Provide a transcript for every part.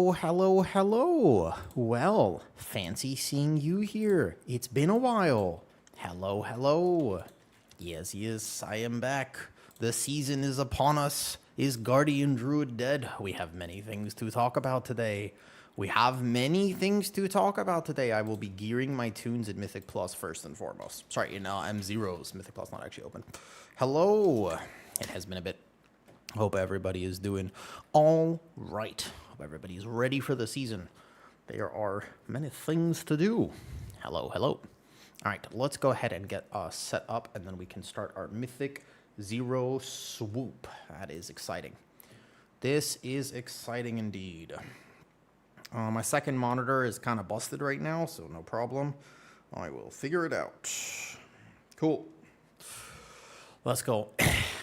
Oh, hello, hello. Well, fancy seeing you here. It's been a while. Hello, hello. Yes, yes, I am back. The season is upon us. Is Guardian Druid dead? We have many things to talk about today. I will be gearing my tunes at Mythic Plus first and foremost. Sorry, M0's Mythic Plus not actually open. Hello. It has been a bit. Hope everybody is doing all right. Hope everybody is ready for the season. There are many things to do. Hello, hello. All right, let's go ahead and get set up, and then we can start our Mythic Zero swoop. That is exciting. This is exciting indeed. My second monitor is kind of busted right now, so no problem. I will figure it out. Cool. Let's go.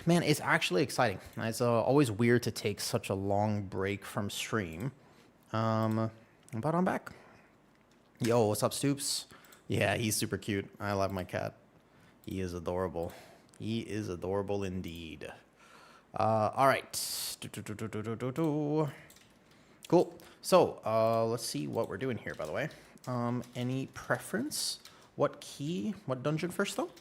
Man, it's actually exciting. It's always weird to take such a long break from stream. But I'm back. Yo, what's up, Stoops? Yeah, he's super cute. I love my cat. He is adorable. He is adorable indeed. All right. Cool. So, let's see what we're doing here, by the way. Any preference? What key? What dungeon first, though?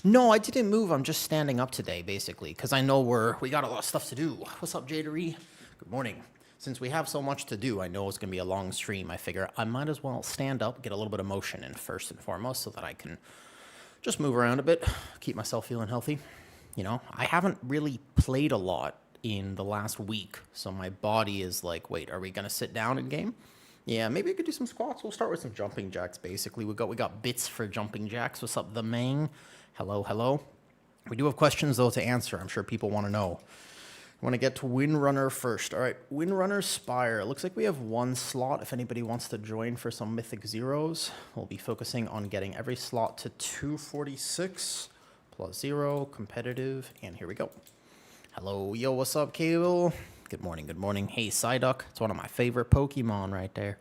No, I didn't move. I'm just standing up today, basically, because I know we got a lot of stuff to do. What's up, Jadery? Good morning. Since we have so much to do, I know it's going to be a long stream. I figure I might as well stand up, get a little bit of motion in first and foremost, so that I can just move around a bit, keep myself feeling healthy. You know, I haven't really played a lot in the last week, so my body is like, wait, are we going to sit down in game? Yeah, maybe I could do some squats. We'll start with some jumping jacks, basically. We got bits for jumping jacks. What's up, the Mang? Hello, hello. We do have questions, though, to answer. I'm sure people want to know. I want to get to Windrunner first. All right, Windrunner Spire. It looks like we have one slot. If anybody wants to join for some Mythic Zeros, we'll be focusing on getting every slot to 246 plus 0, competitive, and here we go. Hello, yo, what's up, Cable? Good morning, good morning. Hey, Psyduck. It's one of my favorite Pokemon right there.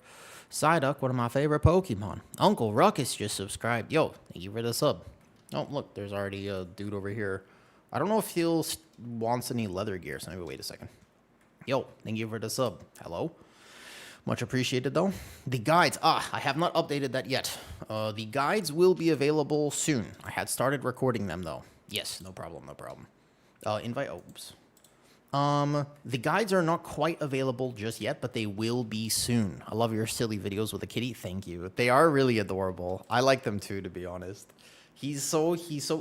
Psyduck, one of my favorite Pokemon. Uncle Ruckus just subscribed. Yo, thank you for the sub. Oh, look, there's already a dude over here. I don't know if he wants any leather gear, so maybe wait a second. Yo, thank you for the sub. Hello. Much appreciated, though. The guides. I have not updated that yet. The guides will be available soon. I had started recording them, though. Yes, no problem, no problem. Invite. Oops. The guides are not quite available just yet, but they will be soon. I love your silly videos with the kitty. Thank you. They are really adorable. I like them too, to be honest. He's so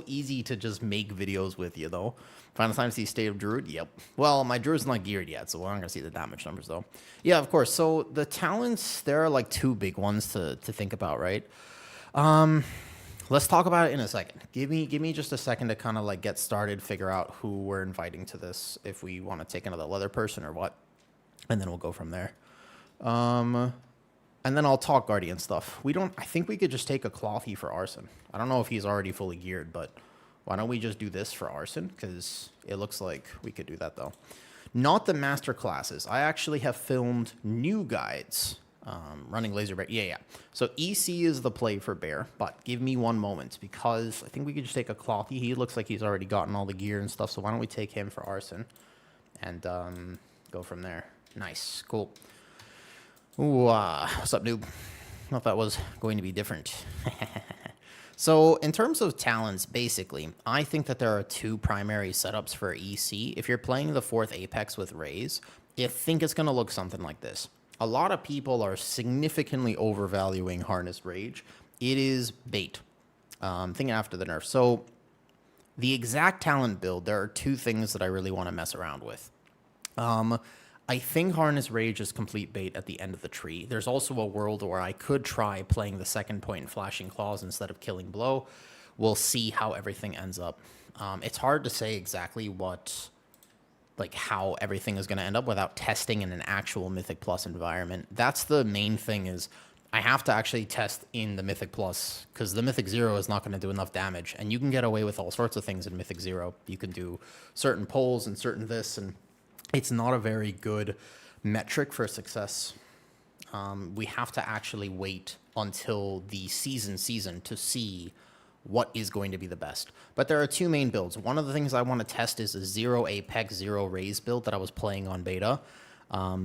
easy to just make videos with, you know. Final Fantasy State of Druid, yep. Well, my Druid's not geared yet, so we're not gonna see the damage numbers though. Yeah, of course. So the talents, there are like two big ones to think about, right? Let's talk about it in a second. Give me just a second to kind of like get started, figure out who we're inviting to this, if we want to take another leather person or what, and then we'll go from there. And then I'll talk Guardian stuff. I think we could just take a Clothy for Arson. I don't know if he's already fully geared, but why don't we just do this for Arson? Because it looks like we could do that, though. Not the master classes. I actually have filmed new guides. Running laser bear. Yeah. So EC is the play for bear, but give me one moment, because I think we could just take a Clothy. He looks like he's already gotten all the gear and stuff, so why don't we take him for Arson and go from there. Nice. Cool. Ooh, what's up, noob? Thought that was going to be different. So, in terms of talents, basically, I think that there are two primary setups for EC. If you're playing the 4th Apex with Rays, I think it's going to look something like this. A lot of people are significantly overvaluing Harness Rage. It is bait. Thinking after the nerf. So, the exact talent build, there are two things that I really want to mess around with. I think Harness Rage is complete bait at the end of the tree. There's also a world where I could try playing the second point in Flashing Claws instead of Killing Blow. We'll see how everything ends up. It's hard to say exactly how everything is going to end up without testing in an actual Mythic Plus environment. That's the main thing, is I have to actually test in the Mythic Plus, because the Mythic Zero is not going to do enough damage, and you can get away with all sorts of things in Mythic Zero. You can do certain pulls and certain this, and it's not a very good metric for success. We have to actually wait until the season to see what is going to be the best. But there are two main builds. One of the things I want to test is a 0 Apex, 0 Raise build that I was playing on beta.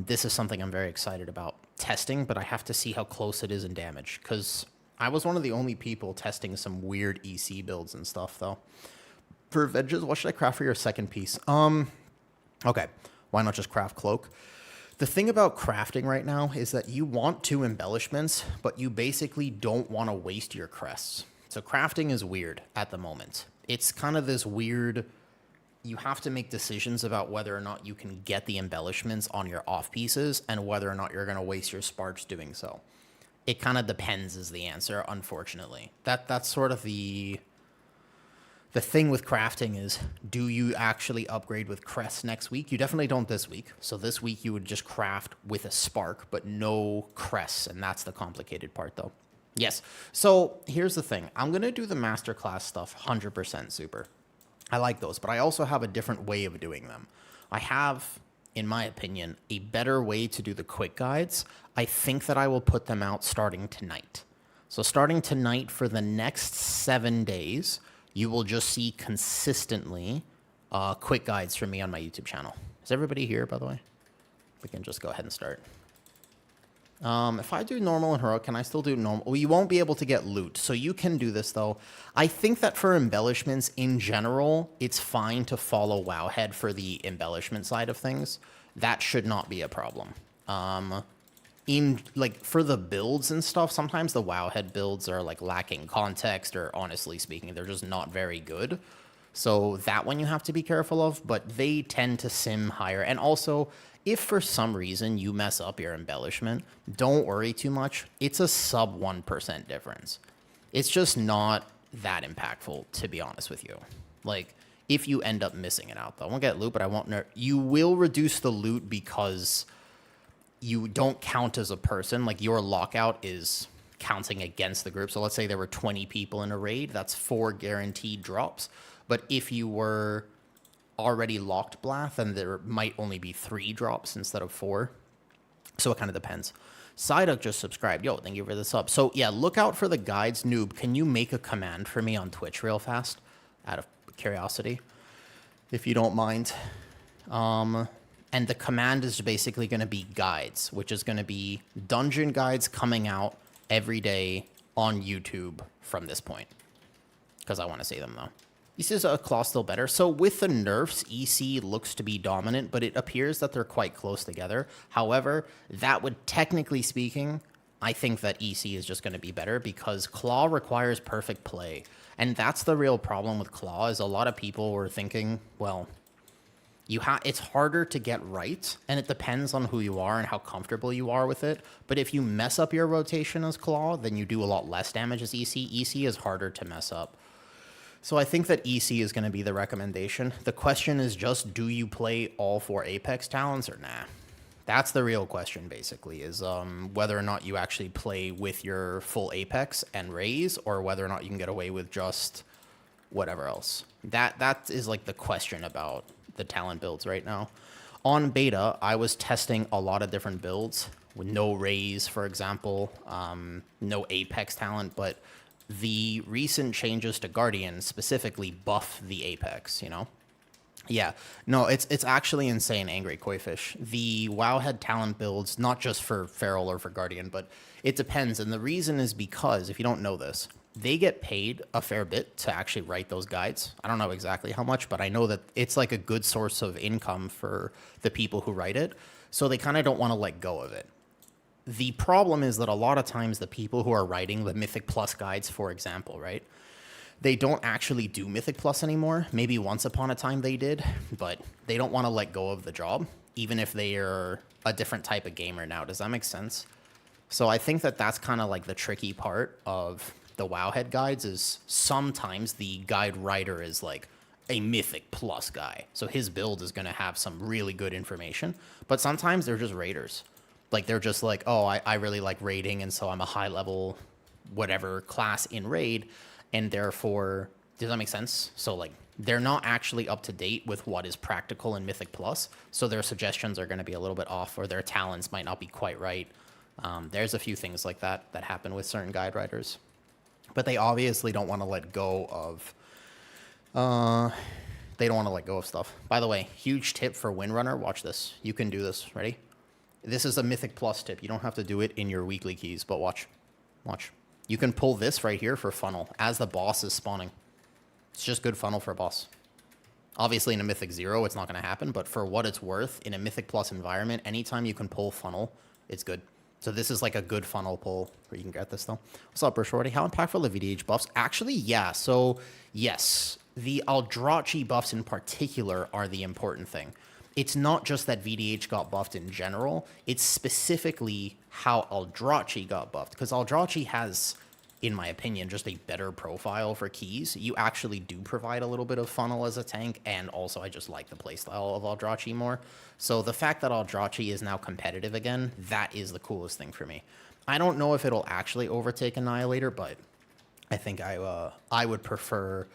This is something I'm very excited about testing, but I have to see how close it is in damage, because I was one of the only people testing some weird EC builds and stuff, though. For Vengeance, what should I craft for your second piece? Okay, why not just craft Cloak? The thing about crafting right now is that you want 2 embellishments, but you basically don't want to waste your crests. So crafting is weird at the moment. It's kind of this weird, you have to make decisions about whether or not you can get the embellishments on your off pieces and whether or not you're going to waste your sparks doing so. It kind of depends is the answer, unfortunately. That's sort of the thing with crafting is, do you actually upgrade with crests next week? You definitely don't this week. So this week you would just craft with a spark, but no crests, and that's the complicated part, though. Yes, so here's the thing. I'm going to do the masterclass stuff 100% super. I like those, but I also have a different way of doing them. I have, in my opinion, a better way to do the quick guides. I think that I will put them out starting tonight. So starting tonight for the next 7 days, you will just see consistently quick guides from me on my YouTube channel. Is everybody here, by the way? We can just go ahead and start. If I do normal and heroic, can I still do normal? Well, you won't be able to get loot, so you can do this, though. I think that for embellishments in general, it's fine to follow Wowhead for the embellishment side of things. That should not be a problem. For the builds and stuff, sometimes the Wowhead builds are like lacking context, or honestly speaking, they're just not very good. So that one you have to be careful of, but they tend to sim higher. And also, if for some reason you mess up your embellishment, don't worry too much. It's a sub 1% difference. It's just not that impactful, to be honest with you. Like, if you end up missing it out, though. I won't get loot, but I won't know. You will reduce the loot because you don't count as a person. Like, your lockout is counting against the group. So let's say there were 20 people in a raid. That's 4 guaranteed drops. But if you were already locked Blath, then there might only be 3 drops instead of 4. So it kind of depends. Psyduck just subscribed. Yo, thank you for the sub. So yeah, look out for the guides. Noob, can you make a command for me on Twitch real fast? Out of curiosity, if you don't mind. And the command is basically going to be guides, which is going to be dungeon guides coming out every day on YouTube from this point. Because I want to see them, though. He says Claw still better. So with the nerfs, EC looks to be dominant, but it appears that they're quite close together. However, that would, technically speaking, I think that EC is just going to be better because Claw requires perfect play. And that's the real problem with Claw, is a lot of people were thinking, well, it's harder to get right, and it depends on who you are and how comfortable you are with it. But if you mess up your rotation as Claw, then you do a lot less damage as EC. EC is harder to mess up. So I think that EC is going to be the recommendation. The question is just, do you play all 4 Apex talents or nah? That's the real question, basically, is whether or not you actually play with your full Apex and Raise, or whether or not you can get away with just whatever else. That is like the question about the talent builds right now. On beta, I was testing a lot of different builds with no Raise, for example, no Apex talent, but the recent changes to Guardian specifically buff the Apex, you know? Yeah, no, it's actually insane, Angry Koifish. The Wowhead talent builds, not just for Feral or for Guardian, but it depends. And the reason is because, if you don't know this, they get paid a fair bit to actually write those guides. I don't know exactly how much, but I know that it's like a good source of income for the people who write it. So they kind of don't want to let go of it. The problem is that a lot of times the people who are writing the Mythic Plus guides, for example, right, they don't actually do Mythic Plus anymore. Maybe once upon a time they did, but they don't want to let go of the job, even if they are a different type of gamer now. Does that make sense? So I think that that's kind of like the tricky part of the Wowhead guides, is sometimes the guide writer is like a Mythic Plus guy. So his build is going to have some really good information, but sometimes they're just raiders. Like, they're just like, oh, I really like raiding, and so I'm a high-level whatever class in raid, and therefore, does that make sense? So, like, they're not actually up to date with what is practical in Mythic Plus, so their suggestions are going to be a little bit off, or their talents might not be quite right. There's a few things like that happen with certain guide writers. But they obviously don't want to let go of... they don't want to let go of stuff. By the way, huge tip for Windrunner. Watch this. You can do this. Ready? This is a Mythic Plus tip. You don't have to do it in your weekly keys, but watch. Watch. You can pull this right here for funnel as the boss is spawning. It's just good funnel for a boss. Obviously, in a Mythic 0, it's not going to happen, but for what it's worth, in a Mythic Plus environment, anytime you can pull funnel, it's good. So this is like a good funnel pull where you can get this, though. What's up, Shorty? How impactful are the VDH buffs? Actually, yeah. So, yes, the Eldrachi buffs in particular are the important thing. It's not just that VDH got buffed in general. It's specifically how Eldrachi got buffed. Because Eldrachi has, in my opinion, just a better profile for keys. You actually do provide a little bit of funnel as a tank, and also I just like the playstyle of Eldrachi more. So the fact that Eldrachi is now competitive again, that is the coolest thing for me. I don't know if it'll actually overtake Annihilator, but I think I would prefer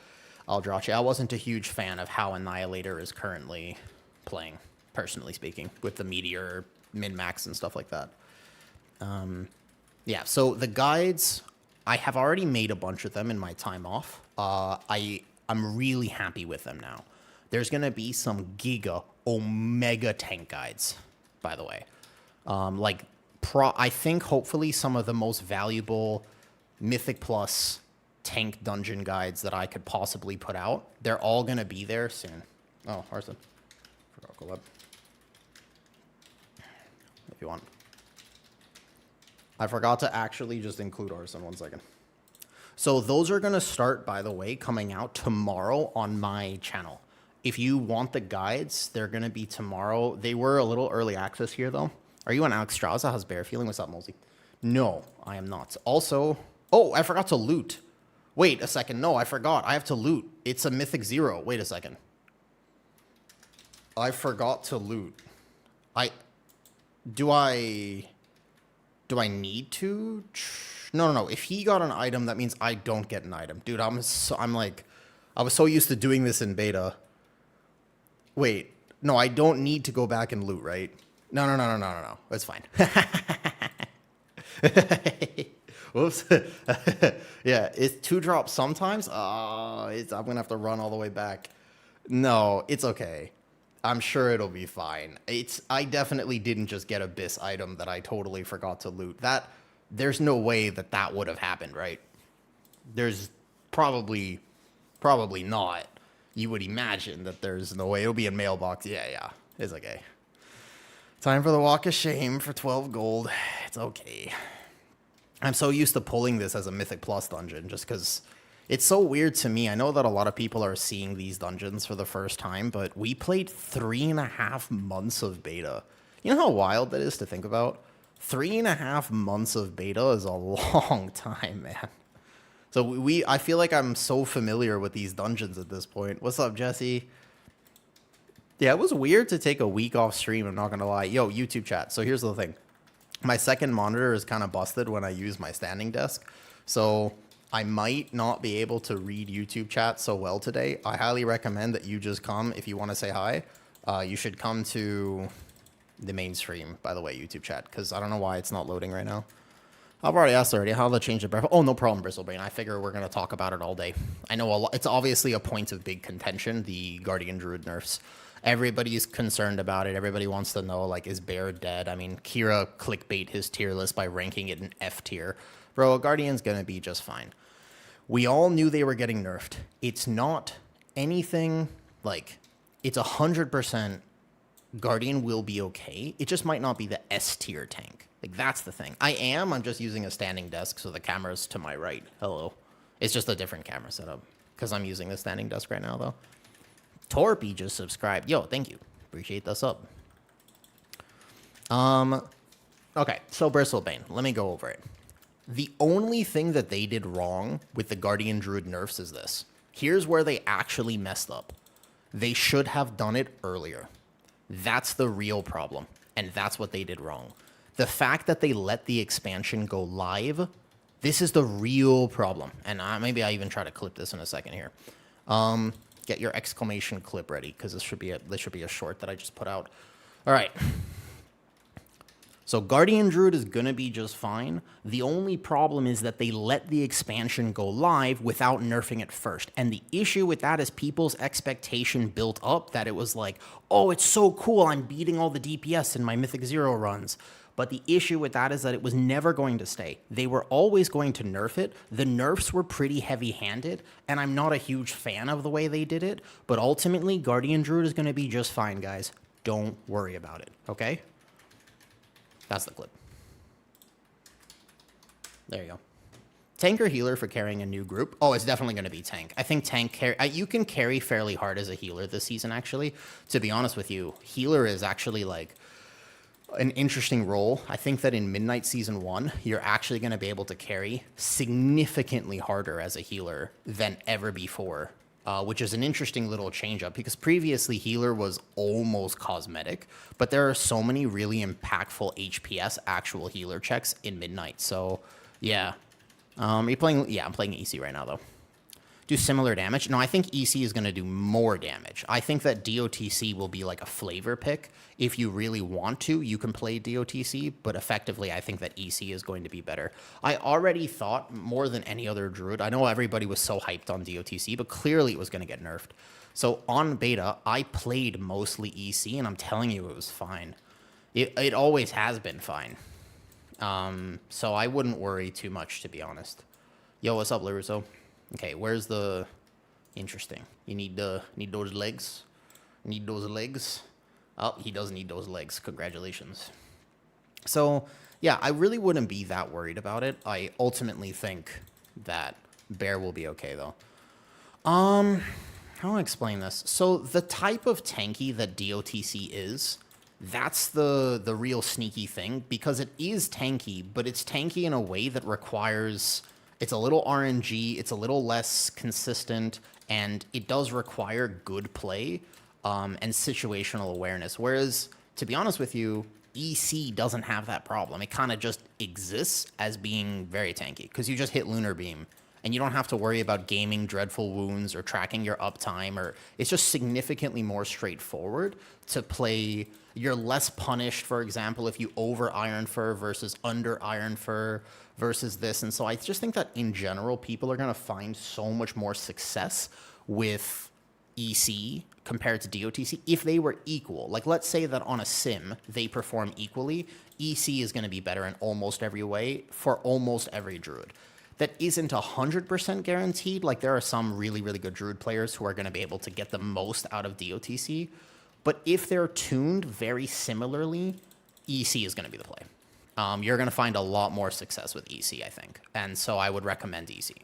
Eldrachi. I wasn't a huge fan of how Annihilator is currently playing, personally speaking, with the Meteor min-max and stuff like that. Yeah, so the guides, I have already made a bunch of them in my time off. I'm really happy with them now. There's going to be some Giga Omega tank guides, by the way. I think hopefully some of the most valuable Mythic Plus tank dungeon guides that I could possibly put out. They're all going to be there soon. Oh, Arson. Forgot collab. If you want. I forgot to actually just include Arson. 1 second. So those are going to start, by the way, coming out tomorrow on my channel. If you want the guides, they're going to be tomorrow. They were a little early access here, though. Are you on Alex Straza? How's Bear feeling? What's up, Mosey? No, I am not. Also, oh, I forgot to loot. Wait a second. No, I forgot. I have to loot. It's a Mythic 0. Wait a second. I forgot to loot. Do I need to? No. If he got an item, that means I don't get an item. Dude, I was so used to doing this in beta. Wait, no, I don't need to go back and loot, right? No. It's fine. Whoops. Yeah, it's 2 drops sometimes. I'm going to have to run all the way back. No, it's okay. I'm sure it'll be fine. I definitely didn't just get a Abyss item that I totally forgot to loot. There's no way that would have happened, right? There's probably not. You would imagine that there's no way. It'll be in mailbox. Yeah. It's okay. Time for the Walk of Shame for 12 gold. It's okay. I'm so used to pulling this as a Mythic Plus dungeon just because it's so weird to me. I know that a lot of people are seeing these dungeons for the first time, but we played 3.5 months of beta. You know how wild that is to think about? 3.5 months of beta is a long time, man. So I feel like I'm so familiar with these dungeons at this point. What's up, Jesse? Yeah, it was weird to take a week off stream, I'm not going to lie. Yo, YouTube chat. So here's the thing. My second monitor is kind of busted when I use my standing desk. So I might not be able to read YouTube chat so well today. I highly recommend that you just come if you want to say hi. You should come to the main stream, by the way, YouTube chat, because I don't know why it's not loading right now. I've already asked already how to change the breath. Oh, no problem, Bristlebane. I figure we're going to talk about it all day. I know it's obviously a point of big contention, the Guardian Druid nerfs. Everybody's concerned about it. Everybody wants to know, like, is Bear dead? I mean, Kira clickbait his tier list by ranking it in F tier. Bro, Guardian's going to be just fine. We all knew they were getting nerfed. It's not anything, like, it's 100% Guardian will be okay. It just might not be the S tier tank. Like, that's the thing. I'm just using a standing desk, so the camera's to my right. Hello. It's just a different camera setup, because I'm using the standing desk right now, though. Torpy just subscribed. Yo, thank you. Appreciate the sub. Okay, so Bristlebane, let me go over it. The only thing that they did wrong with the Guardian Druid nerfs is this. Here's where they actually messed up. They should have done it earlier. That's the real problem, and that's what they did wrong. The fact that they let the expansion go live, this is the real problem. And maybe I even try to clip this in a second here. Get your exclamation clip ready, because this should be a short that I just put out. All right. So Guardian Druid is going to be just fine. The only problem is that they let the expansion go live without nerfing it first. And the issue with that is people's expectation built up that it was like, oh, it's so cool, I'm beating all the DPS in my Mythic Zero runs. But the issue with that is that it was never going to stay. They were always going to nerf it. The nerfs were pretty heavy-handed, and I'm not a huge fan of the way they did it. But ultimately, Guardian Druid is going to be just fine, guys. Don't worry about it, okay? That's the clip. There you go. Tank or healer for carrying a new group? Oh, it's definitely going to be tank. I think tank you can carry fairly hard as a healer this season, actually. To be honest with you, healer is actually like an interesting role. I think that in Midnight Season 1, you're actually going to be able to carry significantly harder as a healer than ever before. Which is an interesting little change up because previously healer was almost cosmetic, but there are so many really impactful HPS actual healer checks in Midnight. So yeah, are you playing? Yeah, I'm playing EC right now though. Do similar damage? No, I think EC is going to do more damage. I think that DOTC will be like a flavor pick. If you really want to, you can play DOTC, but effectively, I think that EC is going to be better. I already thought more than any other Druid. I know everybody was so hyped on DOTC, but clearly it was going to get nerfed. So on beta, I played mostly EC, and I'm telling you it was fine. It always has been fine. So I wouldn't worry too much, to be honest. Yo, what's up, Larusso? Okay, where's the... Interesting. You need those legs? Need those legs? Oh, he does need those legs. Congratulations. So, yeah, I really wouldn't be that worried about it. I ultimately think that Bear will be okay, though. How do I explain this? So, the type of tanky that DOTC is, that's the real sneaky thing, because it is tanky, but it's tanky in a way that requires... It's a little RNG, it's a little less consistent, and it does require good play and situational awareness. Whereas, to be honest with you, EC doesn't have that problem. It kind of just exists as being very tanky, because you just hit Lunar Beam, and you don't have to worry about gaming Dreadful Wounds or tracking your uptime, or it's just significantly more straightforward to play. You're less punished, for example, if you over Iron Fur versus under Iron Fur versus this. And so I just think that in general, people are going to find so much more success with EC compared to DOTC if they were equal. Like, let's say that on a sim, they perform equally. EC is going to be better in almost every way for almost every Druid. That isn't 100% guaranteed. Like, there are some really, really good Druid players who are going to be able to get the most out of DOTC. But if they're tuned very similarly, EC is going to be the play. You're going to find a lot more success with EC, I think. And so I would recommend EC.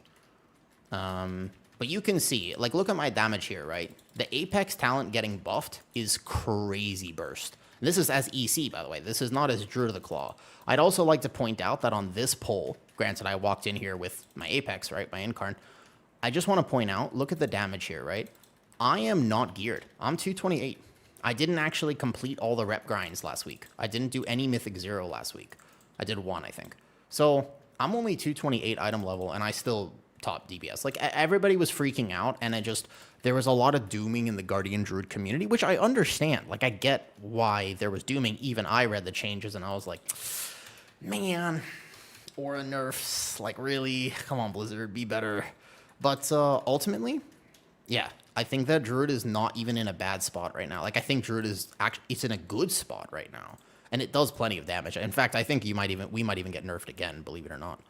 But you can see, like, look at my damage here, right? The Apex talent getting buffed is crazy burst. And this is as EC, by the way. This is not as Druid of the Claw. I'd also like to point out that on this poll, granted, I walked in here with my Apex, right? My Incarn. I just want to point out, look at the damage here, right? I am not geared. I'm 228. I didn't actually complete all the rep grinds last week. I didn't do any Mythic Zero last week. I did one, I think. So I'm only 228 item level, and I still top DPS. Like, everybody was freaking out, and there was a lot of dooming in the Guardian Druid community, which I understand. Like, I get why there was dooming. Even I read the changes, and I was like, man, aura nerfs. Like, really? Come on, Blizzard, be better. But ultimately, yeah, I think that Druid is not even in a bad spot right now. Like, I think Druid is actually, it's in a good spot right now. And it does plenty of damage. In fact, I think we might even get nerfed again, believe it or not.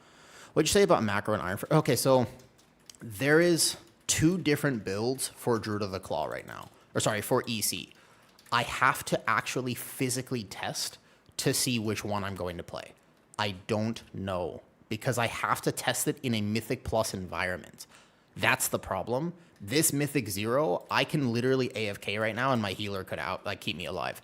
What'd you say about macro and Iron Fur? Okay, so there is 2 different builds for Druid of the Claw right now. Or sorry, for EC. I have to actually physically test to see which one I'm going to play. I don't know, because I have to test it in a Mythic Plus environment. That's the problem. This Mythic Zero, I can literally AFK right now, and my healer could keep me alive.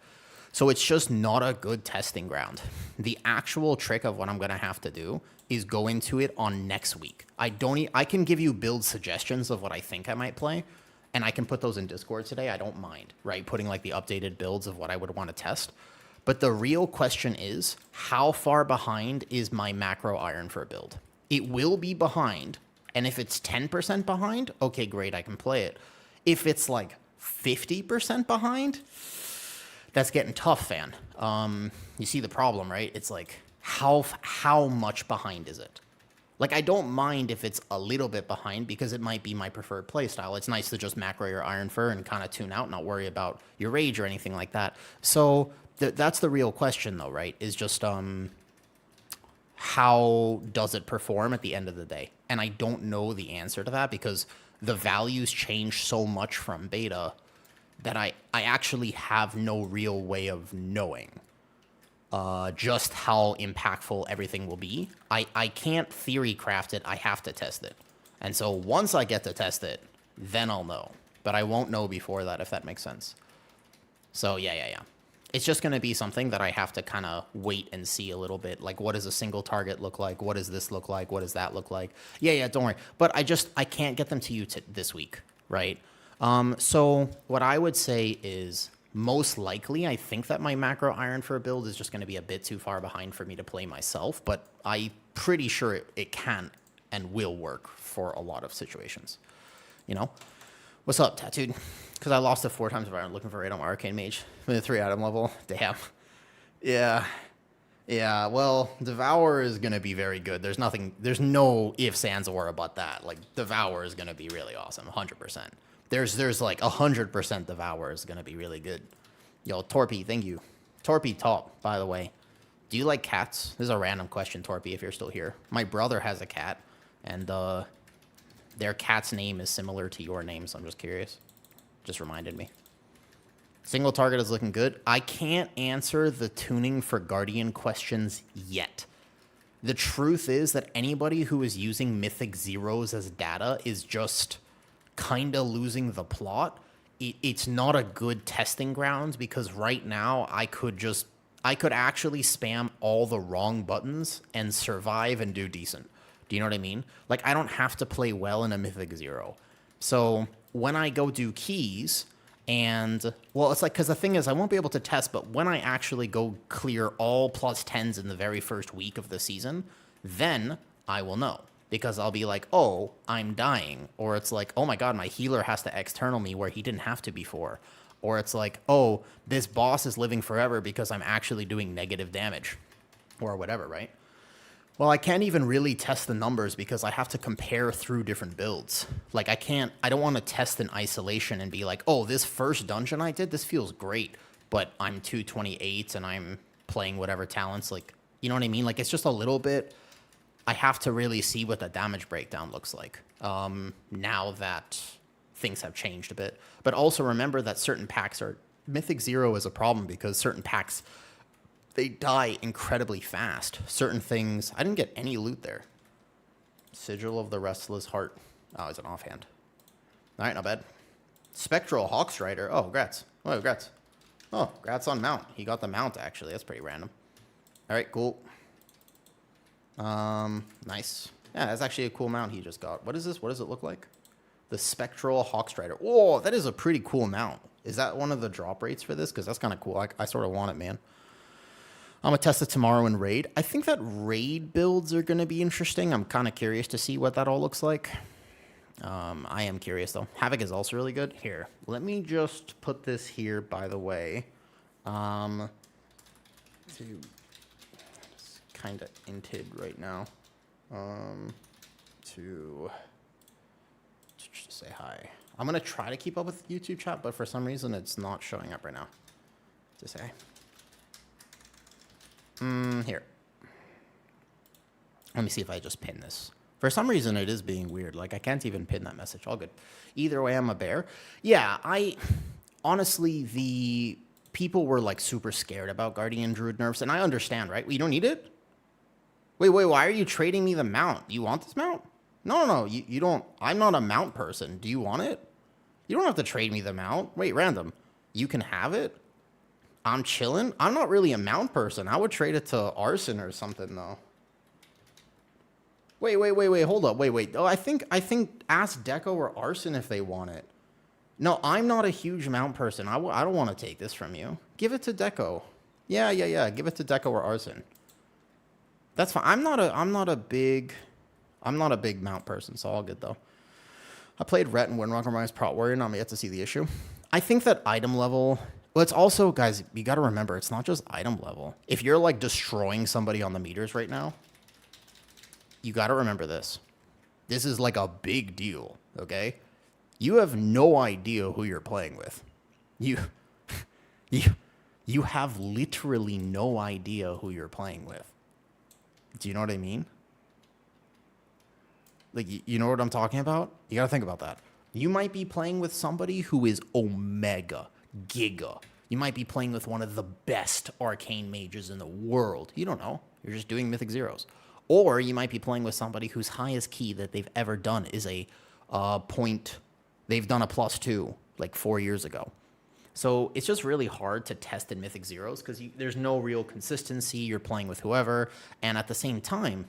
So it's just not a good testing ground. The actual trick of what I'm going to have to do is go into it on next week. I can give you build suggestions of what I think I might play, and I can put those in Discord today. I don't mind, right? Putting like the updated builds of what I would want to test. But the real question is, how far behind is my macro Iron Fur build? It will be behind, and if it's 10% behind, okay, great, I can play it. If it's like 50% behind, That's getting tough, fan. You see the problem, right? It's like, how much behind is it? Like, I don't mind if it's a little bit behind because it might be my preferred playstyle. It's nice to just macro your Iron Fur and kind of tune out, not worry about your rage or anything like that. So that's the real question, though, right? Is just how does it perform at the end of the day? And I don't know the answer to that because the values change so much from beta that I actually have no real way of knowing just how impactful everything will be. I can't theory craft it. I have to test it. And so once I get to test it, then I'll know. But I won't know before that, if that makes sense. So, yeah. It's just going to be something that I have to kind of wait and see a little bit. Like, what does a single target look like? What does this look like? What does that look like? Yeah, don't worry. But I can't get them to you this week, right? So what I would say is most likely I think that my macro Iron Fur build is just going to be a bit too far behind for me to play myself, but I'm pretty sure it can and will work for a lot of situations. You know? What's up, Tattooed? Because I lost it 4 times around looking for Radom Arcane Mage with a 3 item level. Damn. Yeah, well, Devour is going to be very good. There's no ifs, ands, or about that. Like, Devour is going to be really awesome, 100%. There's like 100% Devour is going to be really good. Yo, Torpy, thank you. Torpy top, by the way. Do you like cats? This is a random question, Torpy, if you're still here. My brother has a cat, and their cat's name is similar to your name, so I'm just curious. Just reminded me. Single target is looking good. I can't answer the tuning for Guardian questions yet. The truth is that anybody who is using Mythic Zeros as data is just kind of losing the plot. It's not a good testing ground because right now I could actually spam all the wrong buttons and survive and do decent. Do you know what I mean? Like, I don't have to play well in a Mythic Zero. So when I go do keys and, well, it's like, because the thing is I won't be able to test, but when I actually go clear all +10s in the very first week of the season, then I will know. Because I'll be like, oh, I'm dying. Or it's like, oh my god, my healer has to external me where he didn't have to before. Or it's like, oh, this boss is living forever because I'm actually doing negative damage. Or whatever, right? Well, I can't even really test the numbers because I have to compare through different builds. Like, I don't want to test in isolation and be like, oh, this first dungeon I did, this feels great. But I'm 228 and I'm playing whatever talents. Like, you know what I mean? Like, it's just a little bit... I have to really see what the damage breakdown looks like now that things have changed a bit. But also remember that certain packs are... Mythic Zero is a problem because certain packs, they die incredibly fast. Certain things... I didn't get any loot there. Sigil of the Restless Heart. Oh, it's an offhand. All right, not bad. Spectral Hawkstrider. Oh, grats. Oh, grats. Oh, grats on mount. He got the mount, actually. That's pretty random. All right, cool. Nice. Yeah, that's actually a cool mount he just got. What is this? What does it look like? The Spectral Hawkstrider. Whoa, that is a pretty cool mount. Is that one of the drop rates for this? Because that's kind of cool. I sort of want it, man. I'm going to test it tomorrow in Raid. I think that Raid builds are going to be interesting. I'm kind of curious to see what that all looks like. I am curious, though. Havoc is also really good. Here, let me just put this here, by the way. Kind of inted right now to just say hi. I'm going to try to keep up with YouTube chat, but for some reason it's not showing up right now to say. Here. Let me see if I just pin this. For some reason it is being weird. Like, I can't even pin that message. All good. Either way, I'm a bear. Yeah, honestly, the people were like super scared about Guardian Druid nerfs, and I understand, right? You don't need it? Wait, why are you trading me the mount? You want this mount? No, you don't. I'm not a mount person. Do you want it? You don't have to trade me the mount. Wait, random. You can have it? I'm chilling? I'm not really a mount person. I would trade it to Arson or something, though. Wait, hold up. Wait. Oh, I think ask Deco or Arson if they want it. No, I'm not a huge mount person. I don't want to take this from you. Give it to Deco. Yeah. Give it to Deco or Arson. That's fine. I'm not a big mount person, so all good though. I played Rhett and Windrunner Spire Prot Warrior, and I'm yet to see the issue. I think that item level. But it's also, guys, you got to remember, it's not just item level. If you're like destroying somebody on the meters right now, you got to remember this. This is like a big deal, okay? You have no idea who you're playing with. You have literally no idea who you're playing with. Do you know what I mean? Like, you know what I'm talking about? You got to think about that. You might be playing with somebody who is Omega, Giga. You might be playing with one of the best arcane mages in the world. You don't know. You're just doing Mythic Zeros. Or you might be playing with somebody whose highest key that they've ever done is a point. They've done a +2 like 4 years ago. So it's just really hard to test in Mythic Zeros because there's no real consistency. You're playing with whoever. And at the same time,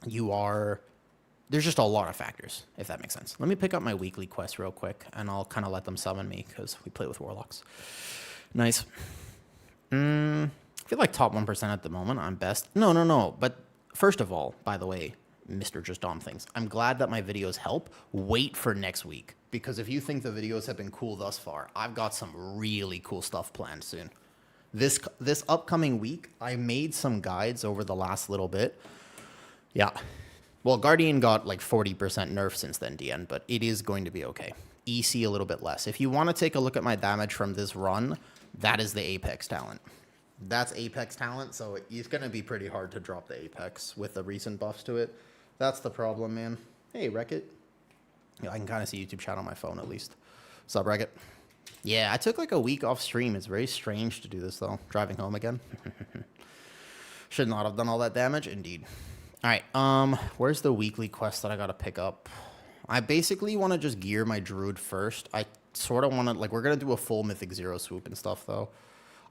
there's just a lot of factors, if that makes sense. Let me pick up my weekly quest real quick, and I'll kind of let them summon me because we play with Warlocks. Nice. I feel like top 1% at the moment. I'm best. No. But first of all, by the way, Mr. Just Dom Things, I'm glad that my videos help. Wait for next week, because if you think the videos have been cool thus far, I've got some really cool stuff planned soon. This upcoming week, I made some guides over the last little bit. Yeah. Well, Guardian got like 40% nerf since then, DN, but it is going to be okay. EC a little bit less. If you want to take a look at my damage from this run, that is the Apex talent. That's Apex talent, so it's going to be pretty hard to drop the Apex with the recent buffs to it. That's the problem, man. Hey, Wreck-It. Yeah, I can kind of see YouTube chat on my phone at least. What's up, Wreck-It? Yeah, I took like a week off stream. It's very strange to do this, though. Driving home again. Should not have done all that damage. Indeed. All right, where's the weekly quest that I got to pick up? I basically want to just gear my Druid first. I sort of want to, like, we're going to do a full Mythic Zero swoop and stuff, though.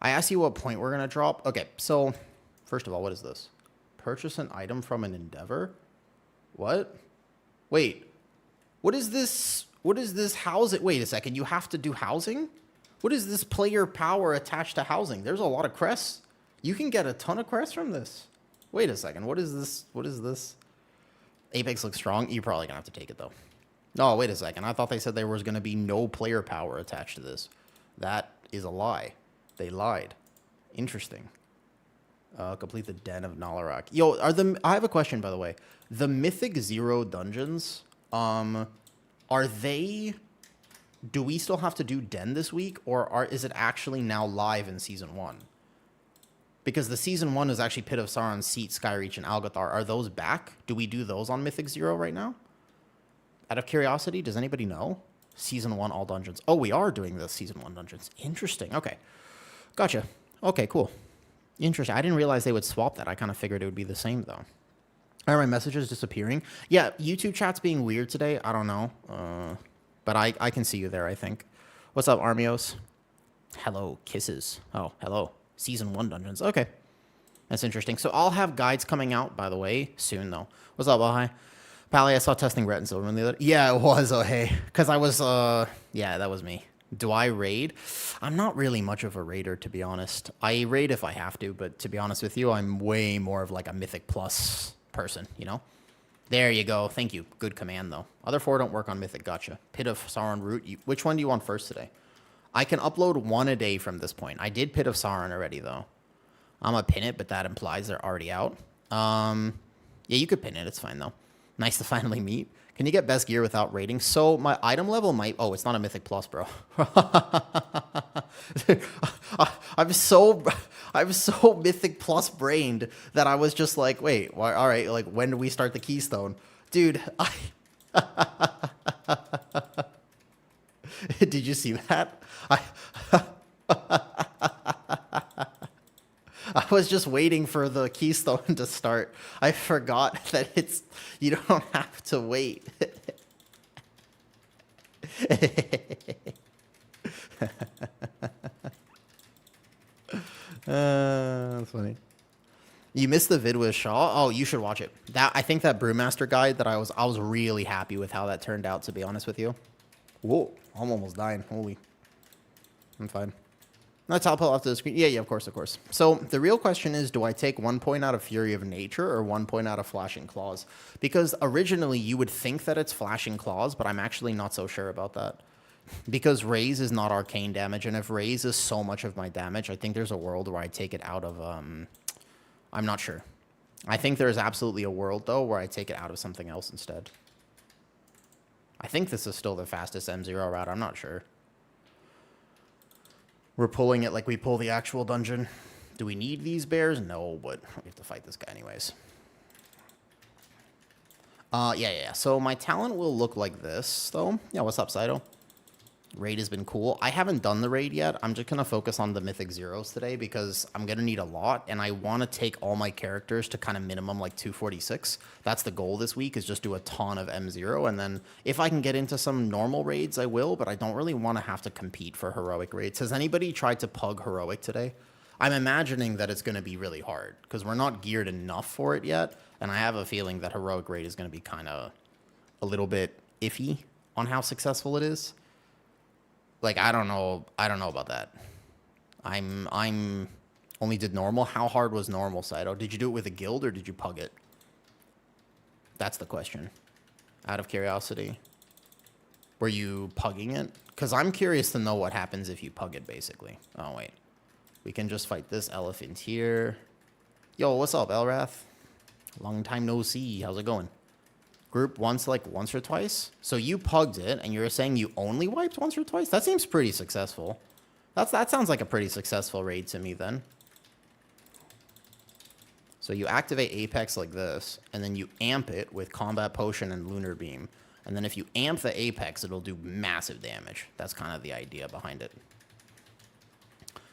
I asked you what point we're going to drop. Okay, so, first of all, what is this? Purchase an item from an Endeavor? What? Wait, what is this? What is this housing? Wait a second, you have to do housing? What is this player power attached to housing? There's a lot of crests. You can get a ton of crests from this. Wait a second, what is this? What is this? Apex looks strong. You're probably going to have to take it, though. No, wait a second. I thought they said there was going to be no player power attached to this. That is a lie. They lied. Interesting. Complete the Den of Nalarak. Yo, I have a question, by the way. The Mythic Zero dungeons, are they... Do we still have to do Den this week, or is it actually now live in Season 1? Because the Season 1 is actually Pit of Sauron, Seat, Skyreach, and Algathar. Are those back? Do we do those on Mythic Zero right now? Out of curiosity, does anybody know? Season 1, all dungeons. Oh, we are doing the Season 1 dungeons. Interesting. Okay. Gotcha. Okay, cool. Interesting. I didn't realize they would swap that. I kind of figured it would be the same, though. Are my messages disappearing? Yeah, YouTube chat's being weird today. I don't know. But I can see you there, I think. What's up, Armios? Hello, kisses. Oh, hello. Season 1 dungeons. Okay. That's interesting. So I'll have guides coming out, by the way, soon, though. What's up, Bahai? Pally, I saw testing Ret and Silverman the other... Yeah, it was, oh, hey. Because I was, yeah, that was me. Do I raid? I'm not really much of a raider, to be honest. I raid if I have to, but to be honest with you, I'm way more of like a Mythic Plus person, you know? There you go. Thank you. Good command, though. Other 4 don't work on Mythic. Gotcha. Pit of Sauron route. Which one do you want first today? I can upload 1 a day from this point. I did Pit of Sauron already, though. I'm going to pin it, but that implies they're already out. Yeah, you could pin it. It's fine, though. Nice to finally meet. Can you get best gear without rating? So my item level might... Oh, it's not a Mythic Plus, bro. I'm so Mythic Plus brained that I was just like, wait, all right, like, when do we start the Keystone? Dude, did you see that? I was just waiting for the Keystone to start. I forgot that you don't have to wait. That's funny. You missed the vid with Shaw? Oh, you should watch it. I think that Brewmaster guide that I was really happy with how that turned out, to be honest with you. Whoa, I'm almost dying. Holy. I'm fine. That's how I'll pull off the screen. Yeah, of course. So the real question is, do I take 1 point out of Fury of Nature or 1 point out of Flashing Claws? Because originally you would think that it's Flashing Claws, but I'm actually not so sure about that. Because raise is not arcane damage, and if raise is so much of my damage, I think there's a world where I take it out of, I'm not sure. I think there's absolutely a world, though, where I take it out of something else instead. I think this is still the fastest M0 route. I'm not sure. We're pulling it like we pull the actual dungeon. Do we need these bears? No, but we have to fight this guy anyways. Yeah. So my talent will look like this, though. Yeah, what's up, Saito? Raid has been cool. I haven't done the raid yet. I'm just going to focus on the Mythic Zeros today because I'm going to need a lot, and I want to take all my characters to kind of minimum like 246. That's the goal this week, is just do a ton of M0, and then if I can get into some normal raids, I will, but I don't really want to have to compete for heroic raids. Has anybody tried to pug heroic today? I'm imagining that it's going to be really hard because we're not geared enough for it yet, and I have a feeling that heroic raid is going to be kind of a little bit iffy on how successful it is. Like, I don't know about that. I'm only did normal. How hard was normal, Saito? Did you do it with a guild or did you pug it? That's the question. Out of curiosity. Were you pugging it? Because I'm curious to know what happens if you pug it, basically. Oh, wait. We can just fight this elephant here. Yo, what's up, Elrath? Long time no see. How's it going? Group once or twice? So you pugged it, and you're saying you only wiped once or twice? That seems pretty successful. That sounds like a pretty successful raid to me, then. So you activate Apex like this, and then you amp it with Combat Potion and Lunar Beam. And then if you amp the Apex, it'll do massive damage. That's kind of the idea behind it.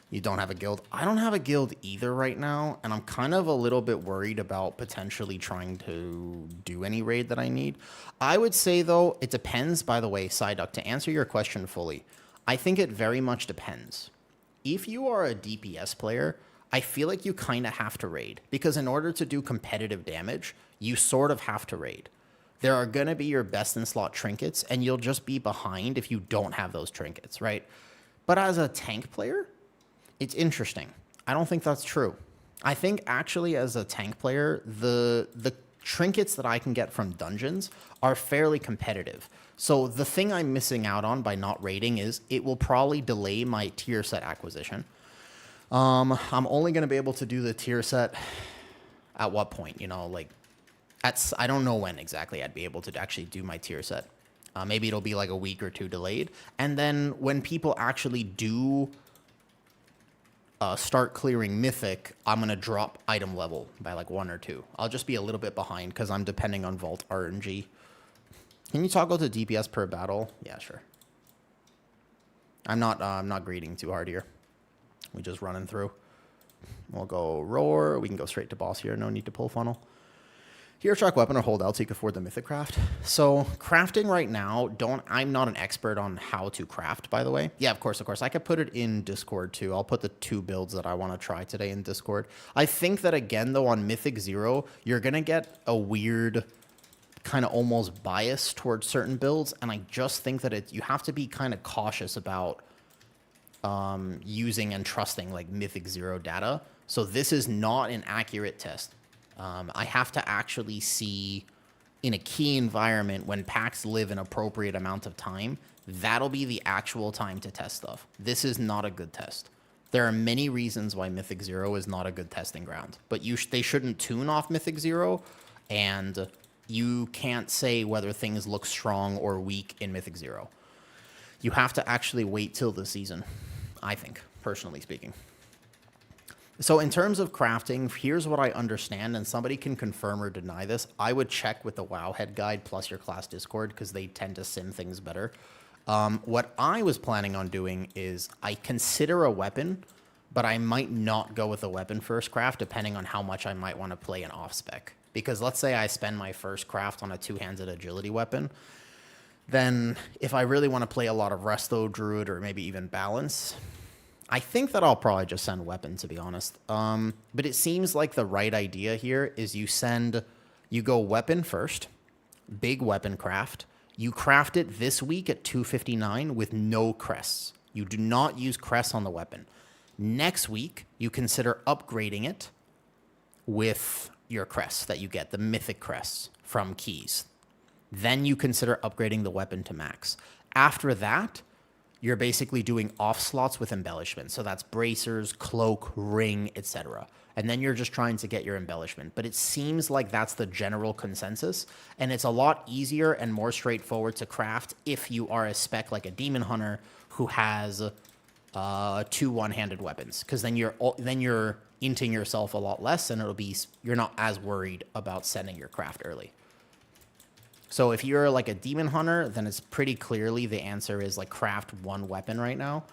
You don't have a guild. I don't have a guild either right now, and I'm kind of a little bit worried about potentially trying to do any raid that I need. I would say, though, it depends, by the way, Psyduck, to answer your question fully. I think it very much depends. If you are a DPS player, I feel like you kind of have to raid, because in order to do competitive damage, you sort of have to raid. There are going to be your best-in-slot trinkets, and you'll just be behind if you don't have those trinkets, right? But as a tank player, it's interesting. I don't think that's true. I think actually as a tank player, the trinkets that I can get from dungeons are fairly competitive. So the thing I'm missing out on by not raiding is it will probably delay my tier set acquisition. I'm only going to be able to do the tier set at what point, you know, like I don't know when exactly I'd be able to actually do my tier set. Maybe it'll be like a week or two delayed. And then when people actually do start clearing Mythic, I'm going to drop item level by like 1 or 2. I'll just be a little bit behind because I'm depending on Vault RNG. Can you toggle to DPS per battle? Yeah, sure. I'm not greeting too hard here. We just running through. We'll go roar. We can go straight to boss here. No need to pull funnel. Hero track weapon or hold out so you can afford the Mythic craft. So crafting right now, I'm not an expert on how to craft, by the way. Yeah, of course. I could put it in Discord too. I'll put the 2 builds that I want to try today in Discord. I think that again, though, on Mythic 0, you're going to get a weird kind of almost bias towards certain builds. And I just think that you have to be kind of cautious about using and trusting like Mythic 0 data. So this is not an accurate test. I have to actually see in a key environment when packs live an appropriate amount of time. That'll be the actual time to test stuff. This is not a good test. There are many reasons why Mythic 0 is not a good testing ground, but they shouldn't tune off Mythic 0, and you can't say whether things look strong or weak in Mythic 0. You have to actually wait till the season, I think, personally speaking. So in terms of crafting, here's what I understand, and somebody can confirm or deny this. I would check with the WoW head guide plus your class Discord because they tend to sim things better. What I was planning on doing is I consider a weapon, but I might not go with a weapon first craft depending on how much I might want to play an off-spec. Because let's say I spend my first craft on a 2-handed agility weapon, then if I really want to play a lot of Resto, Druid, or maybe even Balance, I think that I'll probably just send weapon, to be honest. But it seems like the right idea here is you go weapon first, big weapon craft. You craft it this week at 259 with no crests. You do not use crests on the weapon. Next week, you consider upgrading it with your crests that you get, the mythic crests from keys. Then you consider upgrading the weapon to max. After that, you're basically doing off slots with embellishment. So that's bracers, cloak, ring, etc. And then you're just trying to get your embellishment. But it seems like that's the general consensus. And it's a lot easier and more straightforward to craft if you are a spec like a demon hunter who has 2 one-handed weapons. Because then you're inting yourself a lot less, and you're not as worried about sending your craft early. So if you're like a demon hunter, then it's pretty clearly the answer is like craft 1 weapon right now.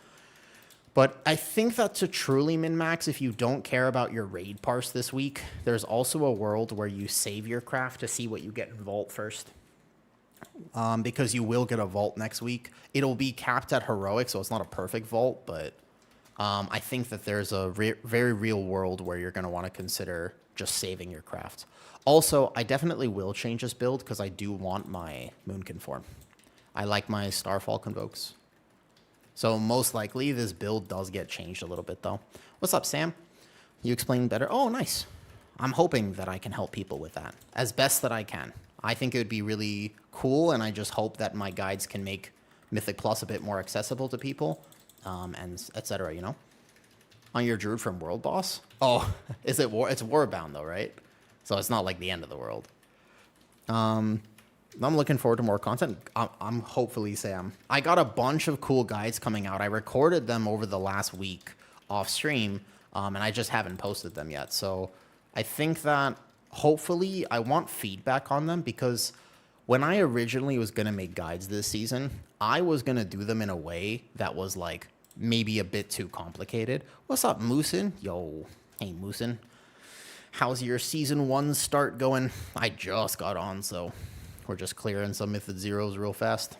But I think that to truly min-max, if you don't care about your raid parse this week, there's also a world where you save your craft to see what you get in Vault first. Because you will get a Vault next week. It'll be capped at Heroic, so it's not a perfect Vault, but I think that there's a very real world where you're going to want to consider just saving your craft. Also, I definitely will change this build because I do want my Moonkin form. I like my Starfall Convokes. So most likely this build does get changed a little bit though. What's up, Sam? You explained better. Oh, nice. I'm hoping that I can help people with that as best that I can. I think it would be really cool, and I just hope that my guides can make Mythic Plus a bit more accessible to people, and etc. You know. On your Druid from World Boss? Oh, is it War? It's Warbound though, right? So it's not like the end of the world. I'm looking forward to more content. I'm hopefully, Sam. I got a bunch of cool guides coming out. I recorded them over the last week off stream, and I just haven't posted them yet. So I think that hopefully I want feedback on them, because when I originally was going to make guides this season, I was going to do them in a way that was like maybe a bit too complicated. What's up, Moosin? Yo, hey, Moosin. How's your season 1 start going? I just got on, so we're just clearing some Mythid Zeros real fast.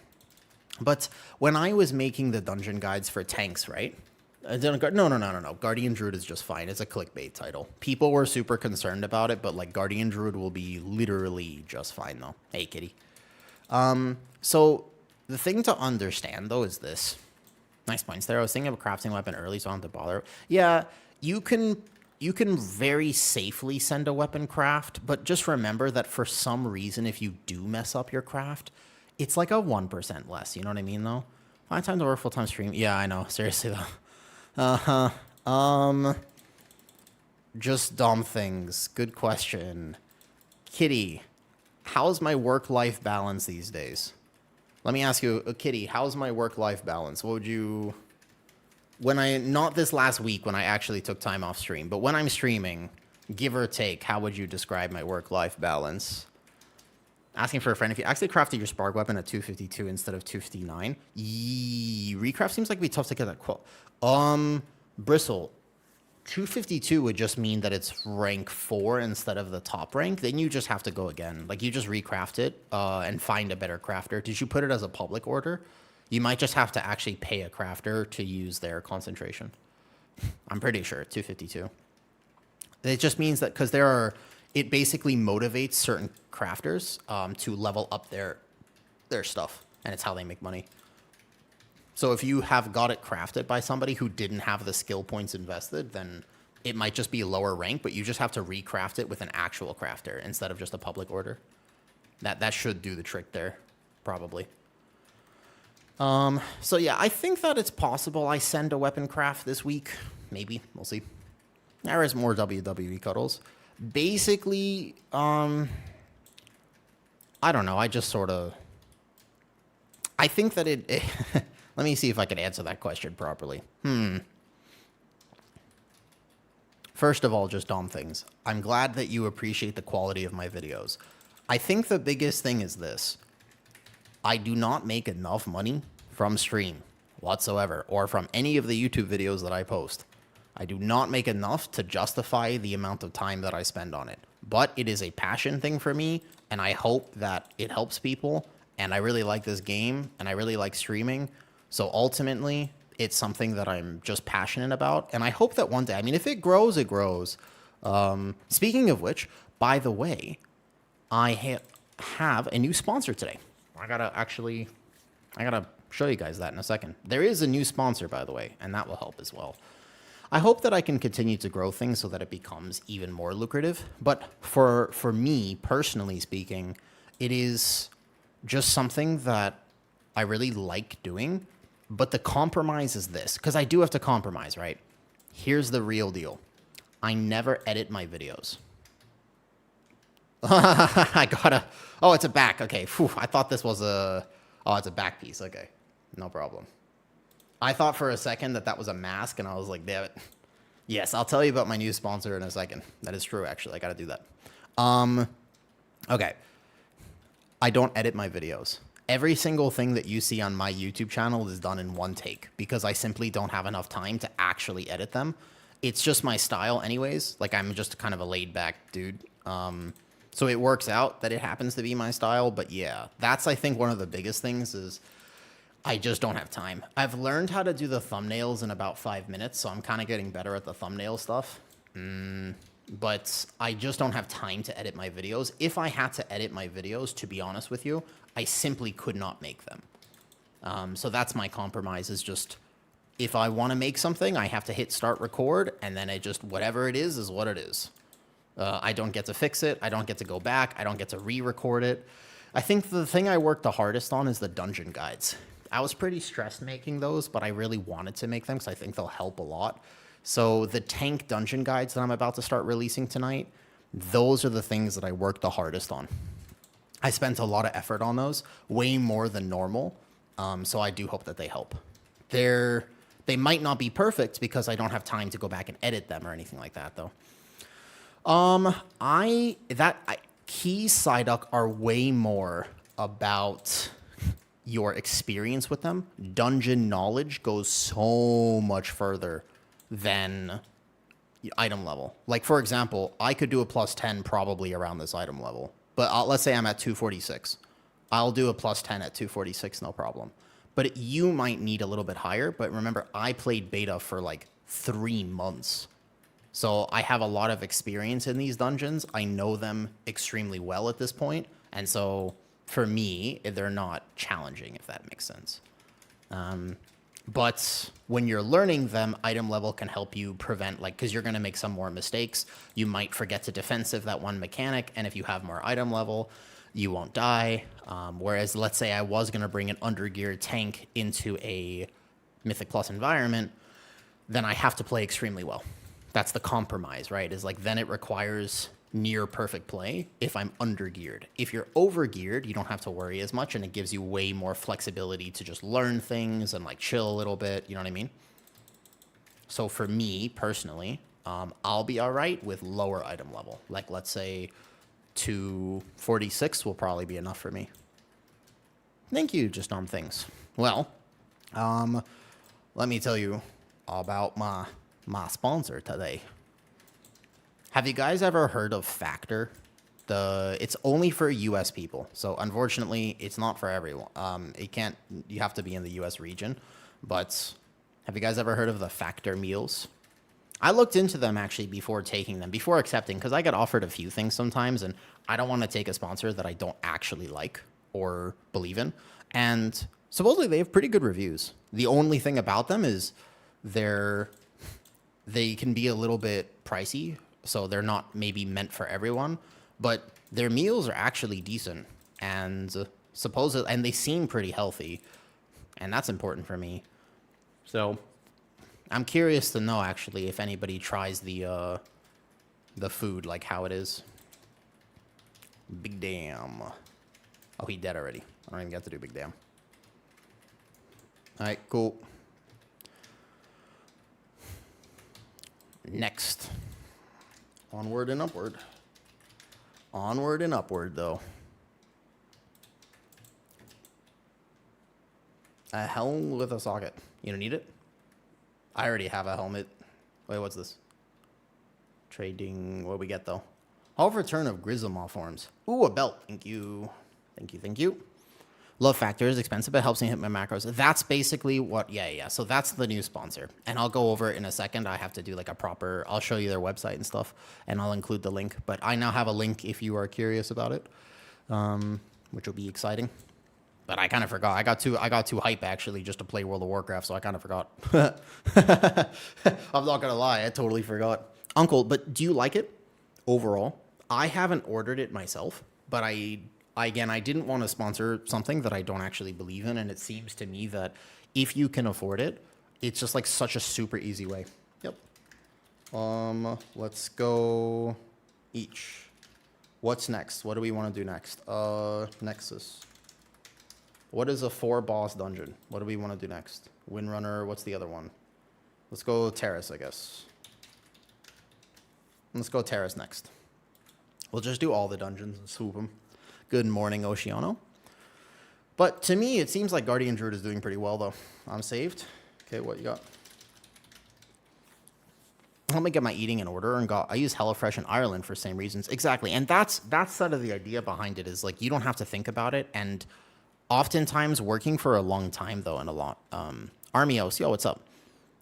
But when I was making the dungeon guides for tanks, right? No. Guardian Druid is just fine. It's a clickbait title. People were super concerned about it, but like Guardian Druid will be literally just fine though. Hey, kitty. So the thing to understand though is this. Nice points there. I was thinking of a crafting weapon early, so I don't have to bother. Yeah, you can very safely send a weapon craft, but just remember that for some reason, if you do mess up your craft, it's like a 1% less. You know what I mean, though? 5 times over full-time stream. Yeah, I know. Seriously, though. Just dumb things. Good question. Kitty, how's my work-life balance these days? Let me ask you, Kitty, how's my work-life balance? What would you... not this last week when I actually took time off stream, but when I'm streaming, give or take, how would you describe my work-life balance? Asking for a friend, if you actually crafted your spark weapon at 252 instead of 259, recraft seems like it'd be tough to get that quote. Bristle, 252 would just mean that it's rank 4 instead of the top rank. Then you just have to go again. Like, you just recraft it and find a better crafter. Did you put it as a public order? You might just have to actually pay a crafter to use their concentration. I'm pretty sure, 252. It just means that because it basically motivates certain crafters to level up their stuff, and it's how they make money. So if you have got it crafted by somebody who didn't have the skill points invested, then it might just be a lower rank, but you just have to recraft it with an actual crafter instead of just a public order. That should do the trick there, probably. So yeah, I think that it's possible I send a weapon craft this week. Maybe. We'll see. There is more WWE cuddles. Basically, I don't know. I just sort of... I think that it let me see if I can answer that question properly. First of all, just dumb things. I'm glad that you appreciate the quality of my videos. I think the biggest thing is this. I do not make enough money from stream whatsoever, or from any of the YouTube videos that I post. I do not make enough to justify the amount of time that I spend on it. But it is a passion thing for me, and I hope that it helps people, and I really like this game, and I really like streaming. So ultimately, it's something that I'm just passionate about, and I hope that one day, I mean, if it grows, it grows. Speaking of which, by the way, I have a new sponsor today. I gotta show you guys that in a second. There is a new sponsor, by the way, and that will help as well. I hope that I can continue to grow things so that it becomes even more lucrative. But for me, personally speaking, it is just something that I really like doing. But the compromise is this, because I do have to compromise, right? Here's the real deal. I never edit my videos. I gotta... Oh, it's a back. Okay. Whew, I thought this was a... Oh, it's a back piece. Okay. No problem. I thought for a second that was a mask, and I was like, damn it. Yes, I'll tell you about my new sponsor in a second. That is true, actually. I gotta do that. Okay. I don't edit my videos. Every single thing that you see on my YouTube channel is done in one take because I simply don't have enough time to actually edit them. It's just my style anyways. Like, I'm just kind of a laid back dude. So it works out that it happens to be my style. But yeah, that's, I think, one of the biggest things is I just don't have time. I've learned how to do the thumbnails in about 5 minutes. So I'm kind of getting better at the thumbnail stuff. But I just don't have time to edit my videos. If I had to edit my videos, to be honest with you, I simply could not make them. So that's my compromise, is just if I want to make something, I have to hit start record, and then it just, whatever it is what it is. I don't get to fix it. I don't get to go back. I don't get to re-record it. I think the thing I worked the hardest on is the dungeon guides. I was pretty stressed making those, but I really wanted to make them because I think they'll help a lot. So the tank dungeon guides that I'm about to start releasing tonight, those are the things that I worked the hardest on. I spent a lot of effort on those, way more than normal. So I do hope that they help. They might not be perfect because I don't have time to go back and edit them or anything like that, though. Keys Psyduck are way more about your experience with them. Dungeon knowledge goes so much further than item level. Like, for example, I could do a plus 10 probably around this item level. But let's say I'm at 246. I'll do a plus 10 at 246, no problem. But you might need a little bit higher. But remember, I played beta for like 3 months. So I have a lot of experience in these dungeons. I know them extremely well at this point. And so for me, they're not challenging, if that makes sense. But when you're learning them, item level can help you prevent, like, because you're going to make some more mistakes. You might forget to defensive that one mechanic, and if you have more item level, you won't die. Whereas, let's say I was going to bring an undergeared tank into a Mythic Plus environment, then I have to play extremely well. That's the compromise, right? Is like, then it requires near perfect play if I'm undergeared. If you're overgeared, you don't have to worry as much, and it gives you way more flexibility to just learn things and like chill a little bit. You know what I mean? So for me personally, I'll be all right with lower item level. Like, let's say 246 will probably be enough for me. Thank you, Just on Things. Well, let me tell you about my sponsor today. Have you guys ever heard of Factor? It's only for US people. So unfortunately, it's not for everyone. You have to be in the US region. But have you guys ever heard of the Factor meals? I looked into them actually before taking them, before accepting, because I get offered a few things sometimes, and I don't want to take a sponsor that I don't actually like or believe in. And supposedly they have pretty good reviews. The only thing about them is they can be a little bit pricey. So they're not maybe meant for everyone, but their meals are actually decent and and they seem pretty healthy, and that's important for me. So I'm curious to know actually if anybody tries the food, like how it is. Big damn. Oh, he dead already. I don't even get to do big damn. All right, cool. Next. Onward and upward. Onward and upward, though. A helm with a socket. You don't need it? I already have a helmet. Wait, what's this? Trading. What do we get, though? All return of Grizzlemon forms. Ooh, a belt. Thank you. Thank you, thank you. Love Factor is expensive, but helps me hit my macros. That's basically what, yeah. So that's the new sponsor. And I'll go over it in a second. I have to do like I'll show you their website and stuff, and I'll include the link. But I now have a link if you are curious about it, which will be exciting. But I kind of forgot. I got too hype actually just to play World of Warcraft, so I kind of forgot. I'm not gonna lie, I totally forgot. Uncle, but do you like it overall? I haven't ordered it myself, but I didn't want to sponsor something that I don't actually believe in, and it seems to me that if you can afford it, it's just like such a super easy way. Yep. Let's go each. What's next? What do we want to do next? Nexus. What is a 4-boss dungeon? What do we want to do next? Windrunner, what's the other one? Let's go Terrace, I guess. Let's go Terrace next. We'll just do all the dungeons and swoop them. Good morning, Oceano. But to me, it seems like Guardian Druid is doing pretty well, though. I'm saved. Okay, what you got? Let me get my eating in order and I use HelloFresh in Ireland for same reasons. Exactly. And that's sort of the idea behind it is like you don't have to think about it. And oftentimes working for a long time, though, and a lot. Armios, yo, what's up?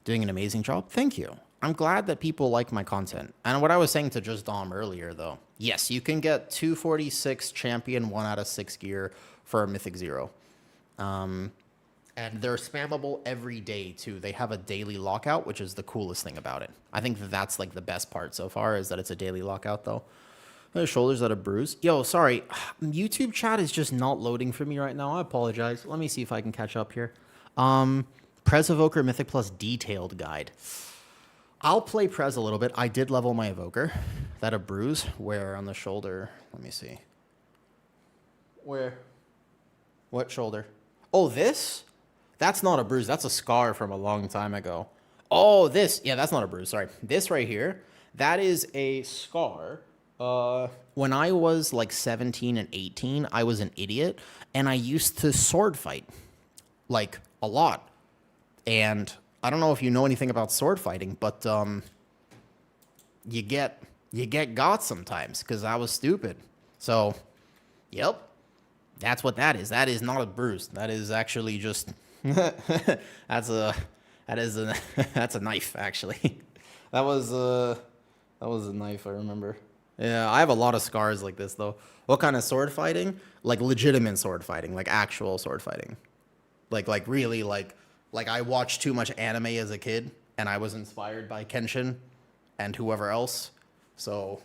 Doing an amazing job. Thank you. I'm glad that people like my content. And what I was saying to just Dom earlier, though, yes, you can get 246 champion 1 out of 6 gear for a Mythic 0. And they're spammable every day, too. They have a daily lockout, which is the coolest thing about it. I think that's, like, the best part so far is that it's a daily lockout, though. My shoulders that are bruised. Yo, sorry. YouTube chat is just not loading for me right now. I apologize. Let me see if I can catch up here. Prez Evoker Mythic Plus Detailed Guide. I'll play Prez a little bit. I did level my Evoker. That a bruise? Where on the shoulder? Let me see. Where? What shoulder? Oh, this? That's not a bruise. That's a scar from a long time ago. Oh, this. Yeah, that's not a bruise. Sorry. This right here, that is a scar. When I was like 17 and 18, I was an idiot, and I used to sword fight. Like, a lot. And I don't know if you know anything about sword fighting, but you get got sometimes because I was stupid. So, yep, that's what that is. That is not a bruise. That is actually just that's a knife actually. that was a knife. I remember. Yeah, I have a lot of scars like this though. What kind of sword fighting? Like legitimate sword fighting, like actual sword fighting, like really like. Like, I watched too much anime as a kid, and I was inspired by Kenshin and whoever else. So,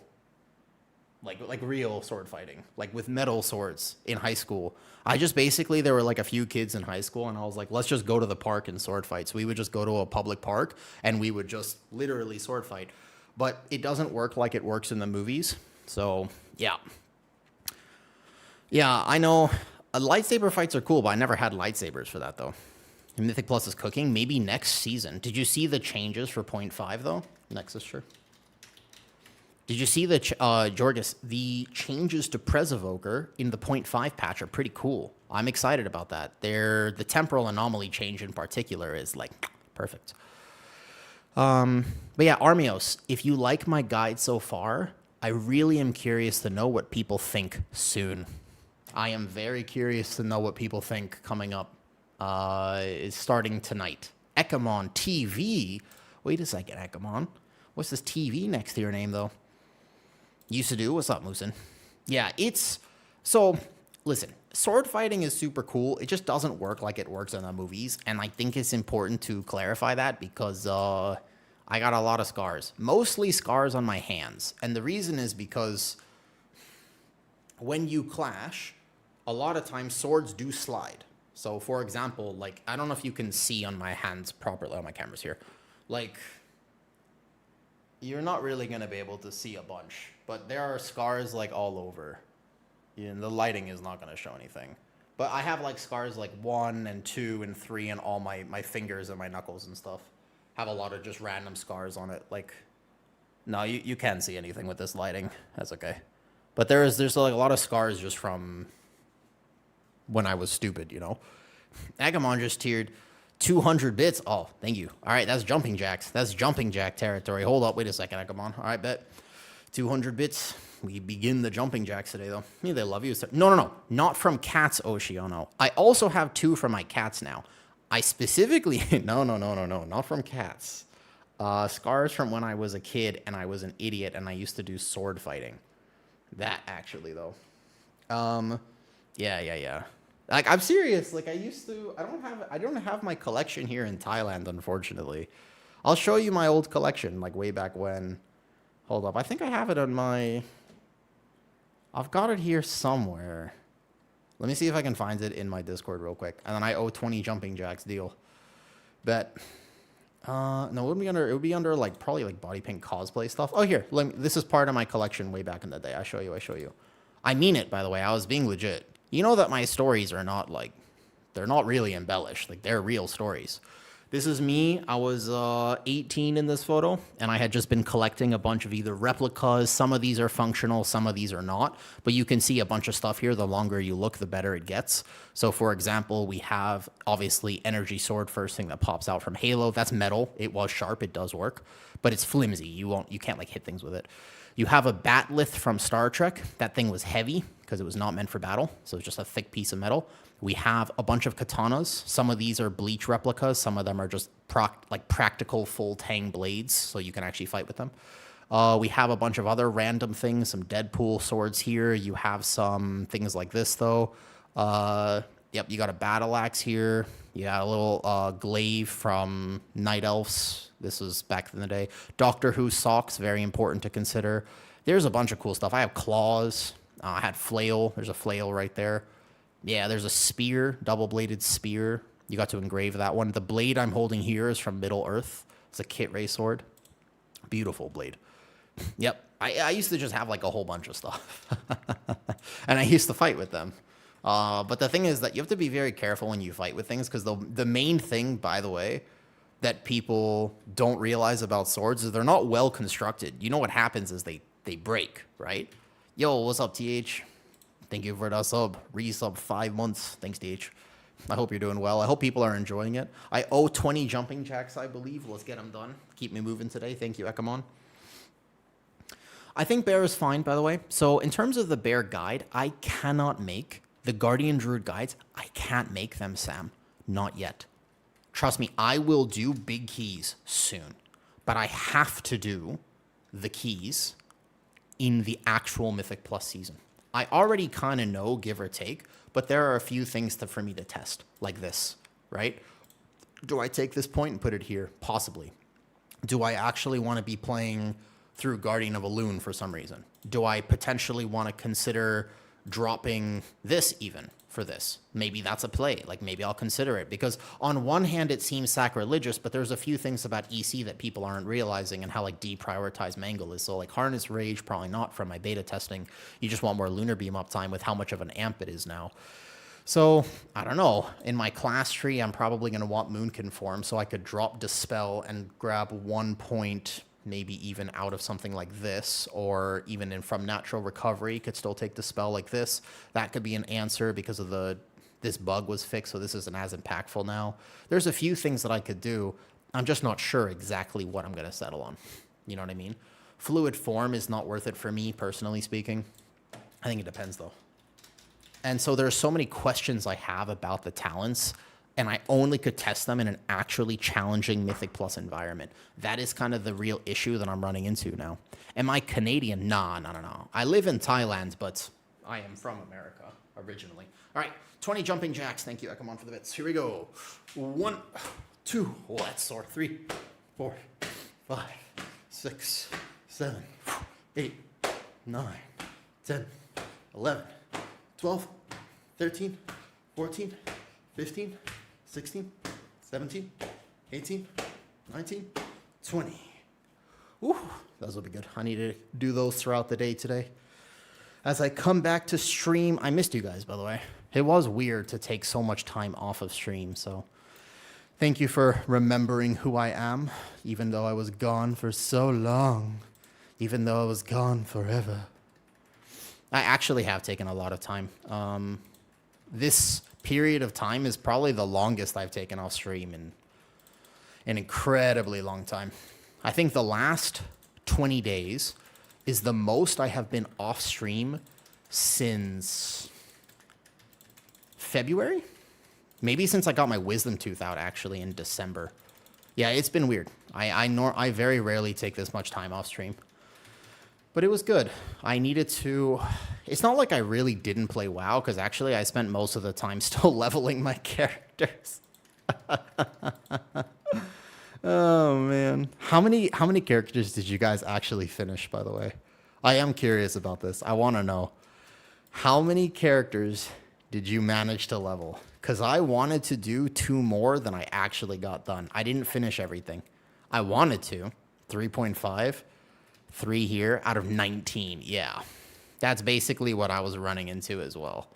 like real sword fighting. Like, with metal swords in high school. There were, like, a few kids in high school, and I was like, let's just go to the park and sword fight. So we would just go to a public park, and we would just literally sword fight. But it doesn't work like it works in the movies. So, yeah. Yeah, I know. Lightsaber fights are cool, but I never had lightsabers for that, though. Mythic Plus is cooking. Maybe next season. Did you see the changes for 0.5, though? Nexus, sure. Did you see the, Jorgis, the changes to Prez Evoker in the 0.5 patch are pretty cool. I'm excited about that. The temporal anomaly change in particular is, like, perfect. But yeah, Armios, if you like my guide so far, I really am curious to know what people think soon. I am very curious to know what people think coming up. Is starting tonight. Ekamon TV. Wait a second, Ekamon. What's this TV next to your name, though? Used to do. What's up, Moosin? Yeah, it's... So, listen. Sword fighting is super cool. It just doesn't work like it works in the movies. And I think it's important to clarify that because, I got a lot of scars. Mostly scars on my hands. And the reason is because when you clash, a lot of times swords do slide. So, for example, like, I don't know if you can see on my hands properly, on my cameras here. Like, you're not really going to be able to see a bunch. But there are scars, like, all over. The lighting is not going to show anything. But I have, like, scars, like, 1 and 2 and 3 and all my fingers and my knuckles and stuff. Have a lot of just random scars on it. Like, no, you can't see anything with this lighting. That's okay. But there's like, a lot of scars just from... when I was stupid, you know. Agamon just tiered 200 bits. Oh, thank you. All right, that's jumping jacks. That's jumping jack territory. Hold up, wait a second, Agamon. All right, bet. 200 bits. We begin the jumping jacks today, though. Yeah, they love you. No. Not from cats, Oceano. I also have 2 from my cats now. I specifically... No. Not from cats. Scars from when I was a kid and I was an idiot and I used to do sword fighting. That, actually, though. Yeah. Like, I'm serious. Like, I don't have my collection here in Thailand, unfortunately. I'll show you my old collection, like, way back when. Hold up. I think I have it on my... I've got it here somewhere. Let me see if I can find it in my Discord real quick. And then I owe 20 jumping jacks deal. Bet. No, it would be under like probably like body paint cosplay stuff. Oh, here, this is part of my collection way back in the day. I show you. I mean it, by the way. I was being legit. You know that my stories are not like, they're not really embellished. Like, they're real stories. This is me. I was 18 in this photo, and I had just been collecting a bunch of either replicas. Some of these are functional, some of these are not. But you can see a bunch of stuff here. The longer you look, the better it gets. So, for example, we have, obviously, Energy Sword, first thing that pops out from Halo. That's metal. It was sharp. It does work. But it's flimsy. You can't, like, hit things with it. You have a Batlith from Star Trek. That thing was heavy because it was not meant for battle. So it's just a thick piece of metal. We have a bunch of katanas. Some of these are bleach replicas. Some of them are just practical full tang blades, so you can actually fight with them. We have a bunch of other random things, some Deadpool swords here. You have some things like this, though. Yep, you got a battle axe here. You got a little glaive from Night Elves. This was back in the day. Doctor Who socks, very important to consider. There's a bunch of cool stuff. I have claws. I had flail. There's a flail right there. Yeah, there's a spear, double-bladed spear. You got to engrave that one. The blade I'm holding here is from Middle-earth. It's a Kit Ray sword. Beautiful blade. Yep. I used to just have, like, a whole bunch of stuff. And I used to fight with them. But the thing is that you have to be very careful when you fight with things, because the main thing, by the way, that people don't realize about swords is they're not well constructed. You know what happens is they break, right? Yo, what's up, TH? Thank you for the sub. Resub 5 months. Thanks, DH. I hope you're doing well. I hope people are enjoying it. I owe 20 jumping jacks, I believe. Let's get them done. Keep me moving today. Thank you, Ekamon. I think bear is fine, by the way. So in terms of the bear guide, I cannot make the Guardian Druid guides. I can't make them, Sam. Not yet. Trust me, I will do big keys soon. But I have to do the keys in the actual Mythic Plus season. I already kind of know, give or take, but there are a few things for me to test, like this, right? Do I take this point and put it here? Possibly. Do I actually want to be playing through Guardian of Elune for some reason? Do I potentially want to consider dropping this even for this? Maybe that's a play. Like, maybe I'll consider it. Because on one hand, it seems sacrilegious, but there's a few things about EC that people aren't realizing and how, like, deprioritized Mangle is. So, like, Harness Rage, probably not from my beta testing. You just want more Lunar Beam uptime with how much of an amp it is now. So, I don't know. In my class tree, I'm probably going to want Moon Conform so I could drop Dispel and grab 1 point, maybe even out of something like this, or even from Natural Recovery, could still take Dispel like this. That could be an answer because of this bug was fixed, so this isn't as impactful now. There's a few things that I could do. I'm just not sure exactly what I'm going to settle on. You know what I mean? Fluid Form is not worth it for me, personally speaking. I think it depends, though. And so there's so many questions I have about the talents, and I only could test them in an actually challenging Mythic Plus environment. That is kind of the real issue that I'm running into now. Am I Canadian? Nah. I live in Thailand, but I am from America originally. All right, 20 jumping jacks. Thank you, Ekamon, for the bits. Here we go. 1, 2, oh, that's sore. 3, 4, 5, 6, 7, 8, 9, 10, 11, 12, 13, 14, 15, 16, 17, 18, 19, 20. Woo, those will be good. I need to do those throughout the day today. As I come back to stream, I missed you guys, by the way. It was weird to take so much time off of stream, so thank you for remembering who I am, even though I was gone for so long, even though I was gone forever. I actually have taken a lot of time. This period of time is probably the longest I've taken off stream in an incredibly long time. I think the last 20 days is the most I have been off stream since February? Maybe since I got my wisdom tooth out, actually, in December. Yeah, it's been weird. I very rarely take this much time off stream. But it was good. I needed to... It's not like I really didn't play WoW, because actually I spent most of the time still leveling my characters. Oh, man. How many characters did you guys actually finish, by the way? I am curious about this. I want to know. How many characters did you manage to level? Because I wanted to do 2 more than I actually got done. I didn't finish everything. I wanted to. 3.5, 3 here out of 19. Yeah, that's basically what I was running into as well.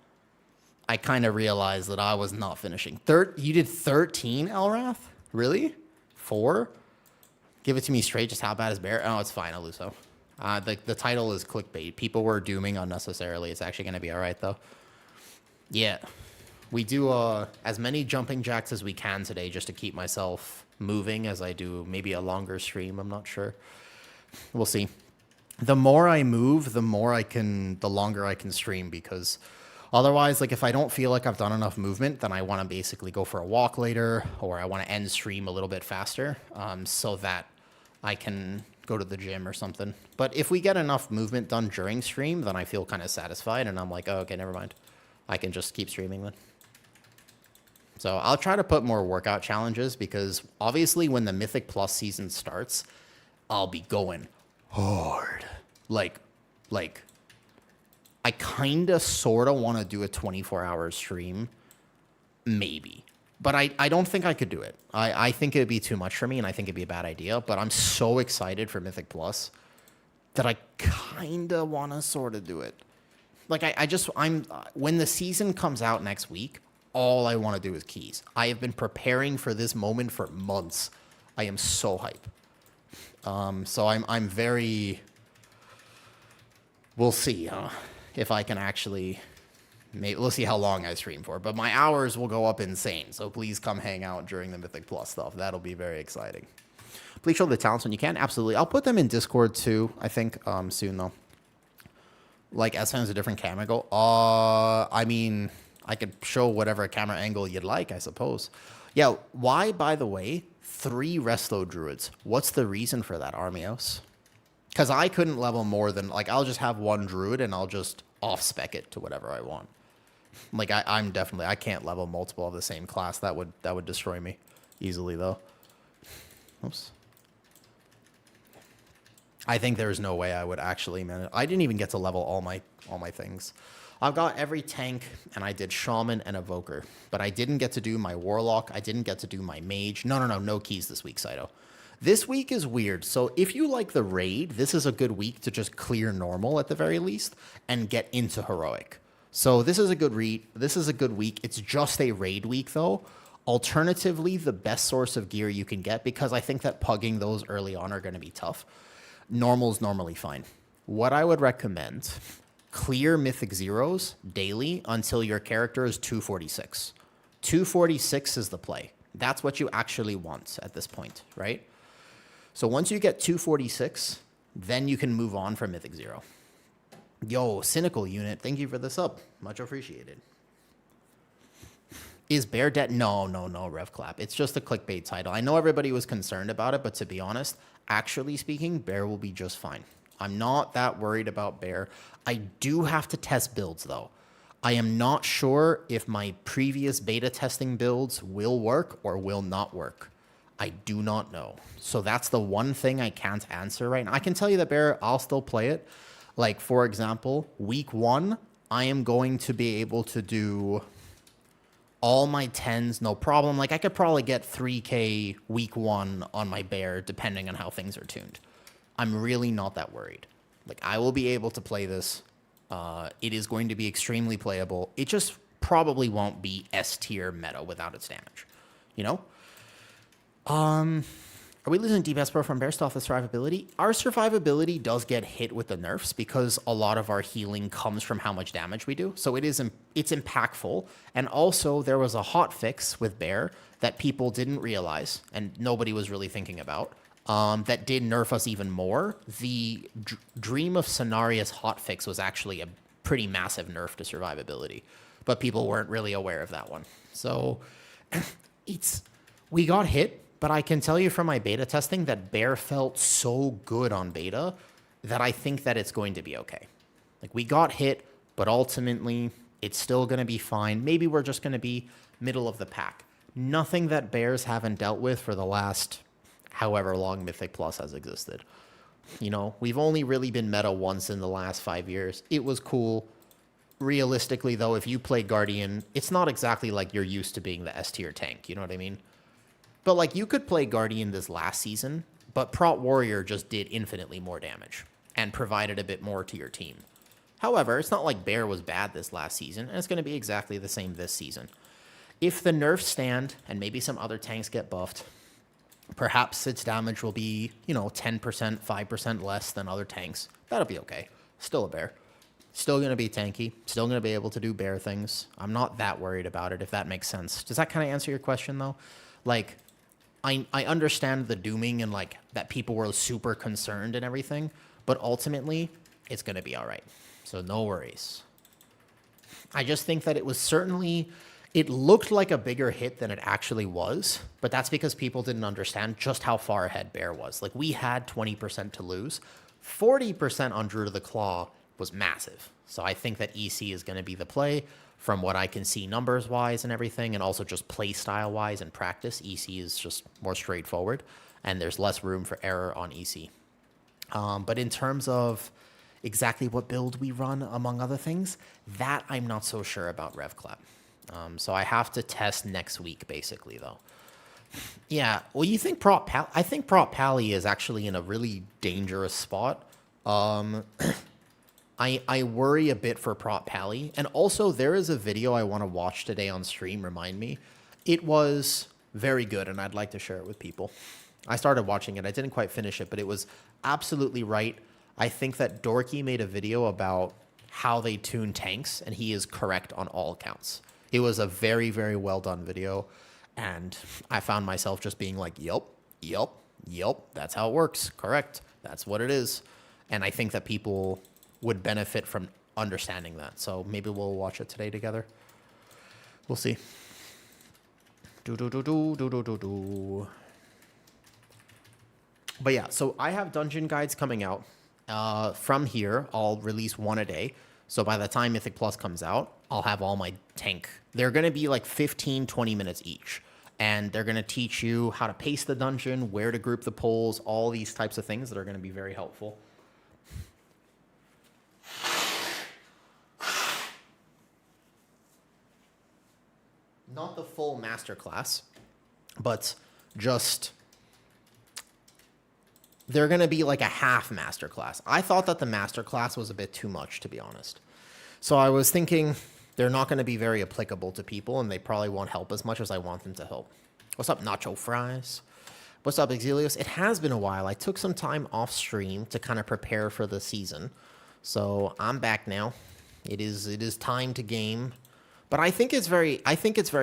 I kind of realized that I was not finishing. You did 13, Elrath? Really? 4? Give it to me straight. Just how bad is Bear? Oh, it's fine, Aluso. The title is clickbait. People were dooming unnecessarily. It's actually going to be all right, though. Yeah. We do as many jumping jacks as we can today just to keep myself moving as I do maybe a longer stream. I'm not sure. We'll see. The more I move, the longer I can stream, because otherwise, like, if I don't feel like I've done enough movement, then I want to basically go for a walk later, or I want to end stream a little bit faster, so that I can go to the gym or something. But if we get enough movement done during stream, then I feel kind of satisfied, and I'm like, oh, okay, never mind. I can just keep streaming then. So I'll try to put more workout challenges, because obviously when the Mythic Plus season starts, I'll be going hard. Like, I kind of sort of want to do a 24-hour stream, maybe. But I don't think I could do it. I think it would be too much for me, and I think it'd be a bad idea. But I'm so excited for Mythic Plus that I kind of want to sort of do it. Like, when the season comes out next week, all I want to do is keys. I have been preparing for this moment for months. I am so hype. So I'm very... We'll see if I can actually... we'll see how long I stream for. But my hours will go up insane. So please come hang out during the Mythic Plus stuff. That'll be very exciting. Please show the talents when you can. Absolutely. I'll put them in Discord too, I think, soon though. Like, SM's a different camera angle. I mean, I could show whatever camera angle you'd like, I suppose. Yeah, why, by the way, 3 Resto Druids? What's the reason for that, Armios? Because I couldn't level more than, like, I'll just have 1 Druid and I'll just off-spec it to whatever I want. Like, I can't level multiple of the same class. That would destroy me easily, though. Oops. I think there's no way I would actually manage. I didn't even get to level all my things. I've got every tank, and I did Shaman and Evoker. But I didn't get to do my Warlock. I didn't get to do my Mage. No keys this week, Saito. This week is weird. So if you like the raid, this is a good week to just clear normal at the very least and get into heroic. So this is a good week. It's just a raid week, though. Alternatively, the best source of gear you can get, because I think that pugging those early on are going to be tough. Normal's normally fine. What I would recommend, clear Mythic Zeros daily until your character is 246. 246 is the play. That's what you actually want at this point, right? So once you get 246, then you can move on from Mythic Zero. Yo, Cynical Unit, thank you for the sub. Much appreciated. Is Bear dead? No, RevClap. It's just a clickbait title. I know everybody was concerned about it, but to be honest, actually speaking, Bear will be just fine. I'm not that worried about Bear. I do have to test builds, though. I am not sure if my previous beta testing builds will work or will not work. I do not know. So that's the one thing I can't answer right now. I can tell you that Bear, I'll still play it. Like, for example, week 1, I am going to be able to do all my 10s, no problem. Like, I could probably get 3K week 1 on my Bear, depending on how things are tuned. I'm really not that worried. Like, I will be able to play this. It is going to be extremely playable. It just probably won't be S-tier meta without its damage. You know? Are we losing DPS Pro from Bear stuff with survivability? Our survivability does get hit with the nerfs because a lot of our healing comes from how much damage we do. So it's impactful. And also there was a hot fix with Bear that people didn't realize and nobody was really thinking about. That did nerf us even more. The Dream of Cenarius hotfix was actually a pretty massive nerf to survivability, but people weren't really aware of that one. So we got hit, but I can tell you from my beta testing that Bear felt so good on beta that I think that it's going to be okay. Like, we got hit, but ultimately it's still going to be fine. Maybe we're just going to be middle of the pack. Nothing that Bears haven't dealt with for the last however long Mythic Plus has existed. You know, we've only really been meta once in the last 5 years. It was cool. realistically, though, if you play Guardian, it's not exactly like you're used to being the S tier tank. You know what I mean? But, like, you could play Guardian this last season, but Prot Warrior just did infinitely more damage and provided a bit more to your team. However, it's not like Bear was bad this last season, and it's going to be exactly the same this season. If the nerfs stand, and maybe some other tanks get buffed, perhaps its damage will be, 10%, 5% less than other tanks. That'll be okay. Still a Bear. Still going to be tanky. Still going to be able to do Bear things. I'm not that worried about it, if that makes sense. Does that kind of answer your question, though? Like, I understand the dooming and, like, that people were super concerned and everything, but ultimately, it's going to be all right. So no worries. I just think that it was certainly... It looked like a bigger hit than it actually was, but that's because people didn't understand just how far ahead Bear was. Like, we had 20% to lose. 40% on Druid of the Claw was massive. So I think that EC is going to be the play from what I can see numbers-wise and everything, and also just play style-wise and practice. EC is just more straightforward, and there's less room for error on EC. But in terms of exactly what build we run, among other things, that I'm not so sure about RevClap. So I have to test next week, basically, though. Yeah, well, you think I think Prot Pally is actually in a really dangerous spot. I worry a bit for Prot Pally. And also, there is a video I want to watch today on stream, remind me. It was very good, and I'd like to share it with people. I started watching it. I didn't quite finish it, but it was absolutely right. I think that Dorky made a video about how they tune tanks, and he is correct on all accounts. It was a very, very well done video, and I found myself just being like, yep, that's how it works. Correct. That's what it is. And I think that people would benefit from understanding that. So maybe we'll watch it today together. We'll see. But yeah, so I have dungeon guides coming out. From here, I'll release one a day. So by the time Mythic Plus comes out, I'll have all my tank. They're going to be like 15, 20 minutes each. And they're going to teach you how to pace the dungeon, where to group the pulls, all these types of things that are going to be very helpful. Not the full masterclass, but just... They're going to be like a half masterclass. I thought that the masterclass was a bit too much, to be honest. So I was thinking they're not going to be very applicable to people, and they probably won't help as much as I want them to help. What's up, Nacho Fries? What's up, Exilius? It has been a while. I took some time off stream to kind of prepare for the season. So I'm back now. It is time to game. But I think it's very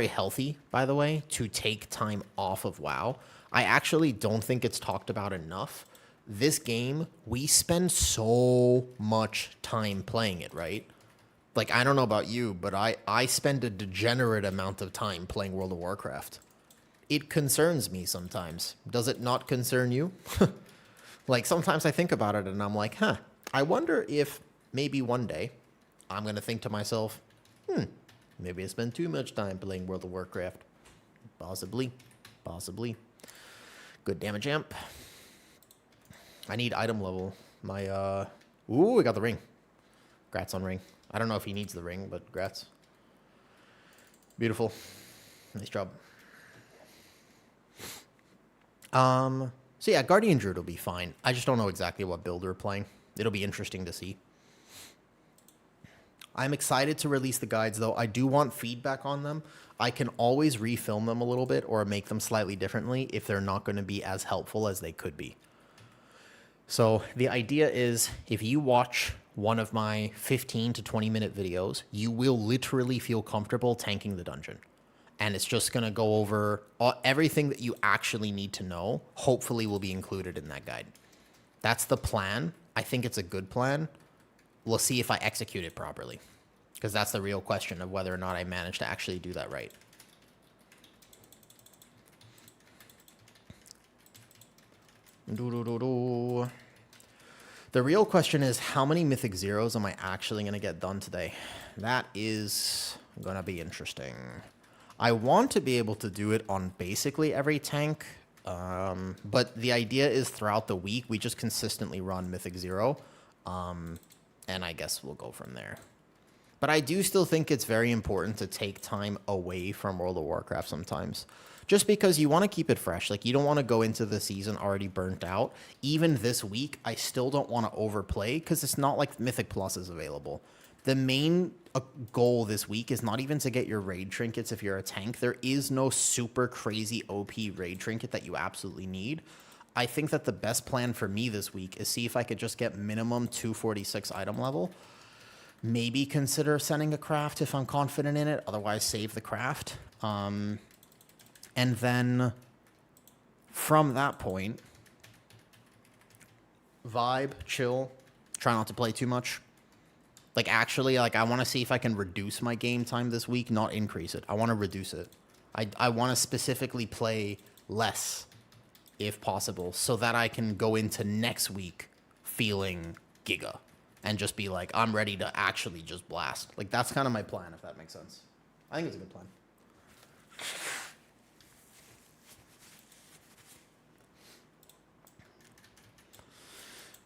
healthy, by the way, to take time off of WoW. I actually don't think it's talked about enough. This game, we spend so much time playing it, right? Like, I don't know about you, but I spend a degenerate amount of time playing World of Warcraft. It concerns me sometimes. Does it not concern you? Like, sometimes I think about it and I'm like, I wonder if maybe one day I'm going to think to myself, maybe I spend too much time playing World of Warcraft. Possibly. Good damage amp. I need item level. Ooh, I got the ring. Grats on ring. I don't know if he needs the ring, but grats. Beautiful. Nice job. So yeah, Guardian Druid will be fine. I just don't know exactly what build we're playing. It'll be interesting to see. I'm excited to release the guides, though. I do want feedback on them. I can always refilm them a little bit or make them slightly differently if they're not going to be as helpful as they could be. So the idea is, if you watch one of my 15 to 20 minute videos, you will literally feel comfortable tanking the dungeon. And it's just going to go over everything that you actually need to know, hopefully will be included in that guide. That's the plan. I think it's a good plan. We'll see if I execute it properly, because that's the real question of whether or not I manage to actually do that right. The real question is, how many Mythic Zeros am I actually going to get done today? That is going to be interesting. I want to be able to do it on basically every tank, but the idea is throughout the week, we just consistently run Mythic Zero, and I guess we'll go from there. But I do still think it's very important to take time away from World of Warcraft sometimes. Just because you want to keep it fresh. Like, you don't want to go into the season already burnt out. Even this week, I still don't want to overplay because it's not like Mythic Plus is available. The main goal this week is not even to get your raid trinkets if you're a tank. There is no super crazy OP raid trinket that you absolutely need. I think that the best plan for me this week is see if I could just get minimum 246 item level. Maybe consider sending a craft if I'm confident in it. Otherwise, save the craft. And then from that point, vibe, chill, try not to play too much. Like, actually, like, I want to see if I can reduce my game time this week, not increase it. I want to reduce it. I want to specifically play less, if possible, so that I can go into next week feeling giga. And just be like, I'm ready to actually just blast. Like, that's kind of my plan, if that makes sense. I think it's a good plan.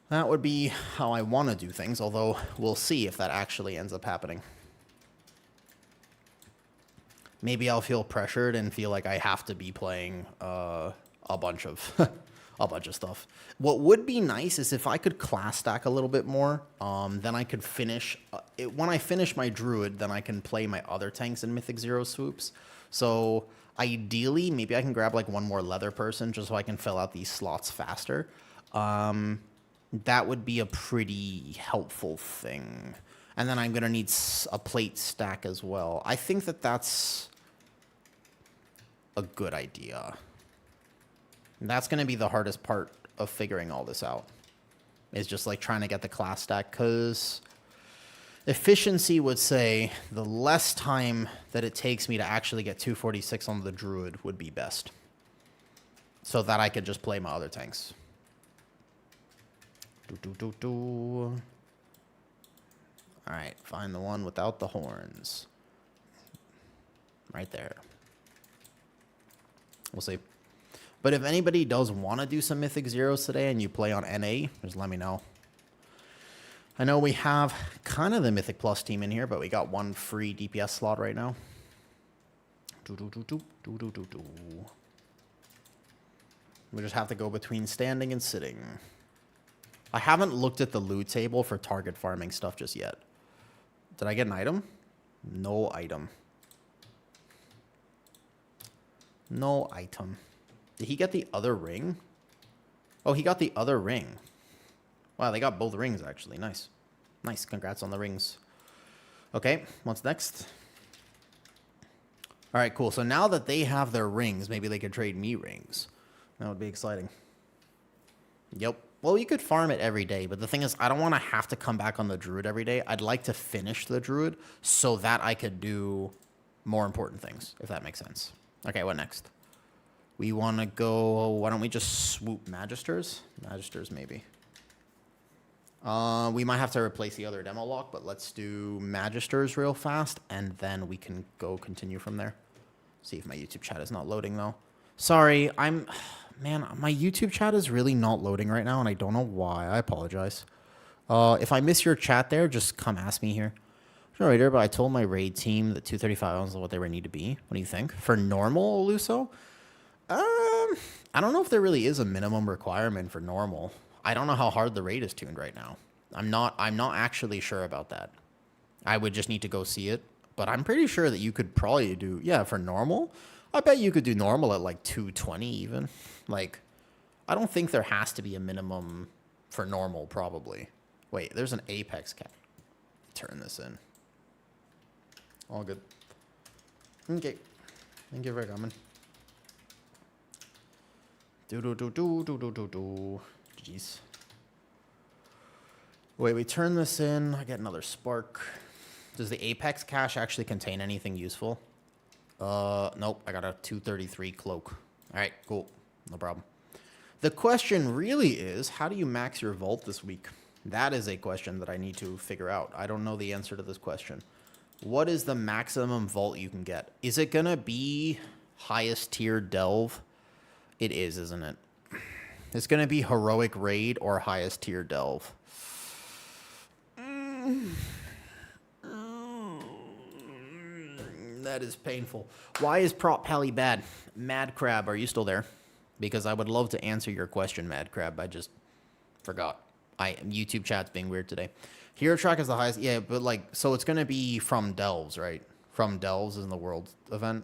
That would be how I want to do things, although we'll see if that actually ends up happening. Maybe I'll feel pressured and feel like I have to be playing a bunch of a bunch of stuff. What would be nice is if I could class stack a little bit more, then I could finish... when I finish my Druid, then I can play my other tanks in Mythic Zero swoops. So ideally, maybe I can grab like one more leather person just so I can fill out these slots faster. That would be a pretty helpful thing. And then I'm going to need a plate stack as well. I think that that's a good idea. That's going to be the hardest part of figuring all this out. Is just like trying to get the class stack, because efficiency would say the less time that it takes me to actually get 246 on the Druid would be best. So that I could just play my other tanks. Alright, find the one without the horns. Right there. We'll see. But if anybody does want to do some Mythic Zeros today and you play on NA, just let me know. I know we have kind of the Mythic Plus team in here, but we got one free DPS slot right now. We just have to go between standing and sitting. I haven't looked at the loot table for target farming stuff just yet. Did I get an item? No item. No item. Did he get the other ring? Oh, he got the other ring. Wow, they got both rings, actually. Nice. Nice. Congrats on the rings. Okay, what's next? All right, cool. So now that they have their rings, maybe they could trade me rings. That would be exciting. Yep. Well, you could farm it every day, but the thing is, I don't want to have to come back on the Druid every day. I'd like to finish the Druid so that I could do more important things, if that makes sense. Okay, what next? We want to go... Why don't we just swoop Magisters? Magisters, maybe. We might have to replace the other demo lock, but let's do Magisters real fast, and then we can go continue from there. See if my YouTube chat is not loading, though. Sorry, Man, my YouTube chat is really not loading right now, and I don't know why. I apologize. If I miss your chat there, just come ask me here. Sure, but I told my raid team that 235 is what they would need to be. What do you think? For normal, Luso? I don't know if there really is a minimum requirement for normal. I don't know how hard the raid is tuned right now. I'm not actually sure about that. I would just need to go see it. But I'm pretty sure that you could probably do... Yeah, for normal... I bet you could do normal at like 220 even. Like, I don't think there has to be a minimum for normal, probably. Wait, there's an Apex cap. Turn this in. All good. Okay. Thank you for coming. Jeez. Wait, we turn this in. I get another spark. Does the Apex cache actually contain anything useful? Nope, I got a 233 cloak. All right, cool. No problem. The question really is, how do you max your vault this week? That is a question that I need to figure out. I don't know the answer to this question. What is the maximum vault you can get? Is it going to be highest tier delve? It is, isn't it? It's going to be heroic raid or highest tier delve. That is painful. Why is Prop Pally bad? Mad Crab, are you still there? Because I would love to answer your question, Mad Crab. I just forgot. YouTube chat's being weird today. Hero track is the highest. Yeah, but like, so it's going to be from Delves, right? From Delves in the world event.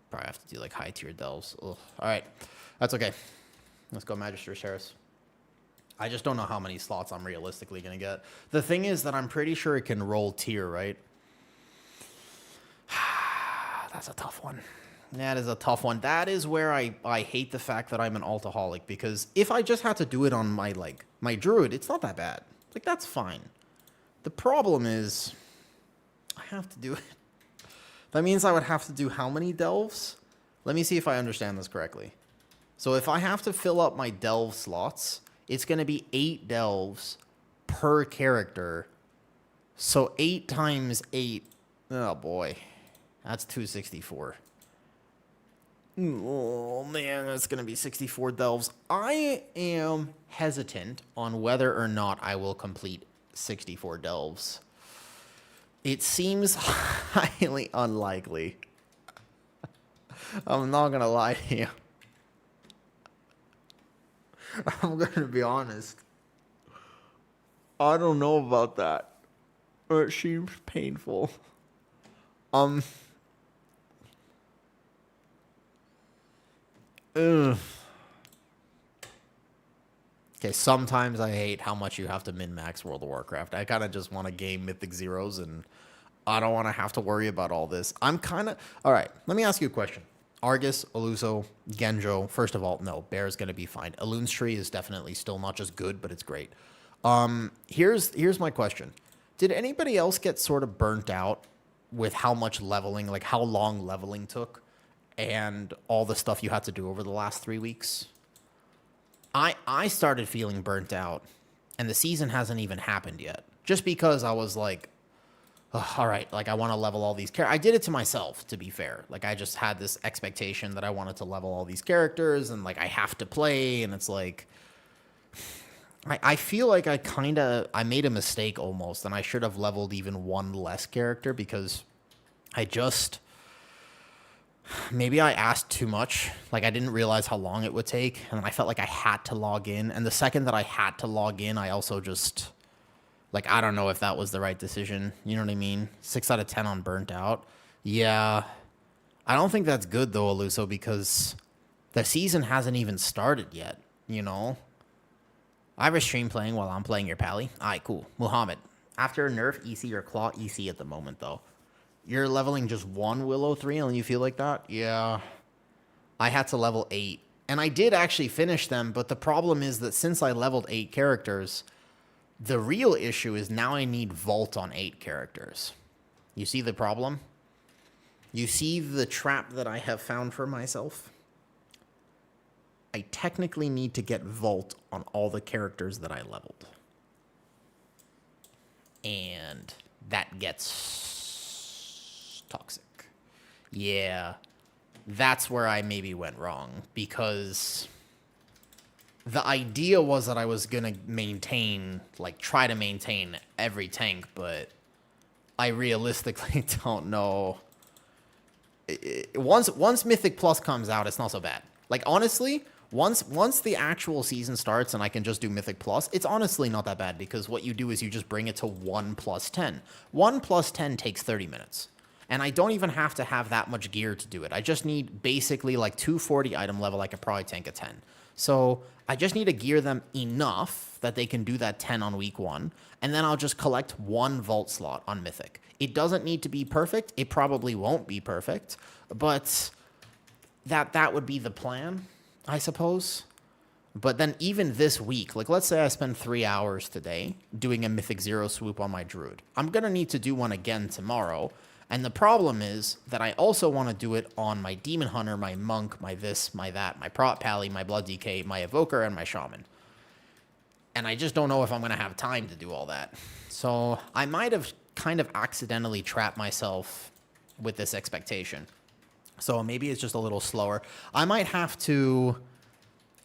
Probably have to do like high tier Delves. Ugh. All right. That's okay. Let's go Magister's Terrace. I just don't know how many slots I'm realistically going to get. The thing is that I'm pretty sure it can roll tier, right? That's a tough one. That is a tough one. That is where I hate the fact that I'm an altaholic, because if I just had to do it on my Druid, it's not that bad. Like, that's fine. The problem is I have to do it. That means I would have to do how many delves? Let me see if I understand this correctly. So if I have to fill up my delve slots, it's going to be 8 delves per character. So 8 times 8. Oh, boy. That's 264. Oh, man, that's going to be 64 delves. I am hesitant on whether or not I will complete 64 delves. It seems highly unlikely. I'm not going to lie to you. I'm going to be honest. I don't know about that. It seems painful. Ugh. Okay, sometimes I hate how much you have to min-max World of Warcraft. I kind of just want to game Mythic Zeros, and I don't want to have to worry about all this. I'm kind of... All right, let me ask you a question. Argus, Eluso, Genjo. First of all, no, Bear's going to be fine. Elun's Tree is definitely still not just good, but it's great. Here's my question. Did anybody else get sort of burnt out with how much leveling, like how long leveling took, and all the stuff you had to do over the last 3 weeks? I started feeling burnt out, and the season hasn't even happened yet. Just because I was like, oh, all right, like I want to level all these characters. I did it to myself, to be fair. Like I just had this expectation that I wanted to level all these characters, and like I have to play, and it's like, I feel like I made a mistake almost, and I should have leveled even one less character, because maybe I asked too much. Like, I didn't realize how long it would take, and then I felt like I had to log in. And the second that I had to log in, I also just, like, I don't know if that was the right decision. You know what I mean? 6 out of 10 on burnt out. Yeah. I don't think that's good, though, Eluso, because the season hasn't even started yet, you know? I have a stream playing while I'm playing your pally. All right, cool. Muhammad, after nerf EC or claw EC at the moment, though. You're leveling just 1 Willow 3 and you feel like that? Yeah. I had to level 8. And I did actually finish them, but the problem is that since I leveled 8 characters, the real issue is now I need Vault on 8 characters. You see the problem? You see the trap that I have found for myself? I technically need to get Vault on all the characters that I leveled. And that gets toxic. Yeah, that's where I maybe went wrong, because the idea was that I was going to try to maintain every tank, but I realistically don't know. Once Mythic Plus comes out, it's not so bad. Like, honestly, once the actual season starts and I can just do Mythic Plus, it's honestly not that bad, because what you do is you just bring it to 1 plus 10. 1 plus 10 takes 30 minutes. And I don't even have to have that much gear to do it. I just need basically like 240 item level. I could probably tank a 10. So I just need to gear them enough that they can do that 10 on week 1. And then I'll just collect 1 vault slot on Mythic. It doesn't need to be perfect. It probably won't be perfect. But that would be the plan, I suppose. But then even this week, like let's say I spend 3 hours today doing a Mythic 0 swoop on my Druid. I'm going to need to do one again tomorrow. And the problem is that I also want to do it on my Demon Hunter, my Monk, my this, my that, my Prop Pally, my Blood DK, my Evoker, and my Shaman. And I just don't know if I'm going to have time to do all that. So I might have kind of accidentally trapped myself with this expectation. So maybe it's just a little slower. I might have to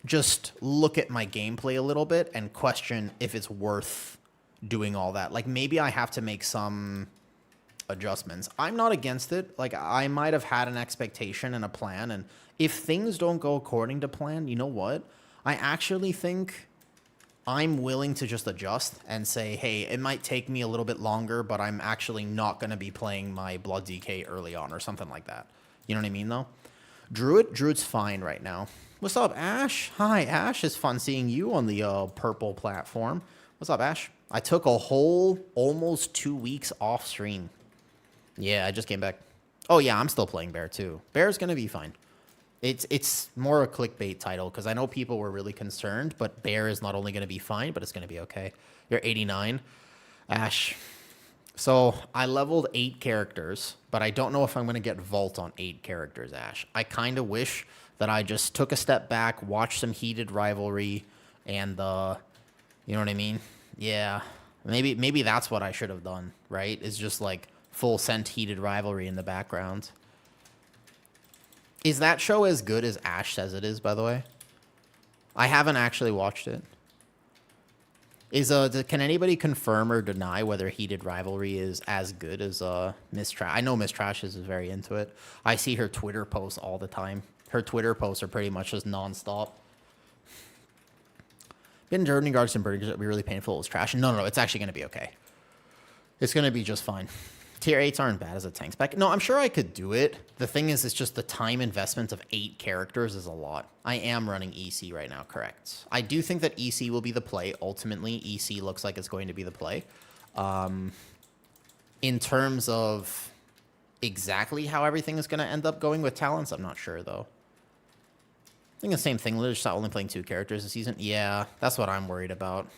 just look at my gameplay a little bit and question if it's worth doing all that. Like maybe I have to make some adjustments. I'm not against it. Like, I might have had an expectation and a plan, and if things don't go according to plan, you know what? I actually think I'm willing to just adjust and say, hey, it might take me a little bit longer, but I'm actually not going to be playing my Blood DK early on or something like that. You know what I mean, though? Druid's fine right now. What's up, Ash? Hi, Ash. It's fun seeing you on the purple platform. What's up, Ash? I took a whole almost 2 weeks off stream. Yeah, I just came back. Oh, yeah, I'm still playing Bear, too. Bear's going to be fine. It's more a clickbait title, because I know people were really concerned, but Bear is not only going to be fine, but it's going to be okay. You're 89. Ash. So I leveled 8 characters, but I don't know if I'm going to get Vault on 8 characters, Ash. I kind of wish that I just took a step back, watched some Heated Rivalry, and, you know what I mean? Yeah, maybe that's what I should have done, right? Is just, like, full sent Heated Rivalry in the background. Is that show as good as Ash says it is, by the way? I haven't actually watched it. Can anybody confirm or deny whether Heated Rivalry is as good as Miss Trash? I know Miss Trash is very into it. I see her Twitter posts all the time. Her Twitter posts are pretty much just nonstop. Getting Jordan guards and burgers would be really painful. It was trash. No, it's actually going to be okay. It's going to be just fine. Tier 8s aren't bad as a tank spec. No, I'm sure I could do it. The thing is, it's just the time investment of 8 characters is a lot. I am running EC right now, correct. I do think that EC will be the play. Ultimately, EC looks like it's going to be the play. In terms of exactly how everything is going to end up going with talents, I'm not sure, though. I think the same thing. They're just only playing 2 characters this season. Yeah, that's what I'm worried about.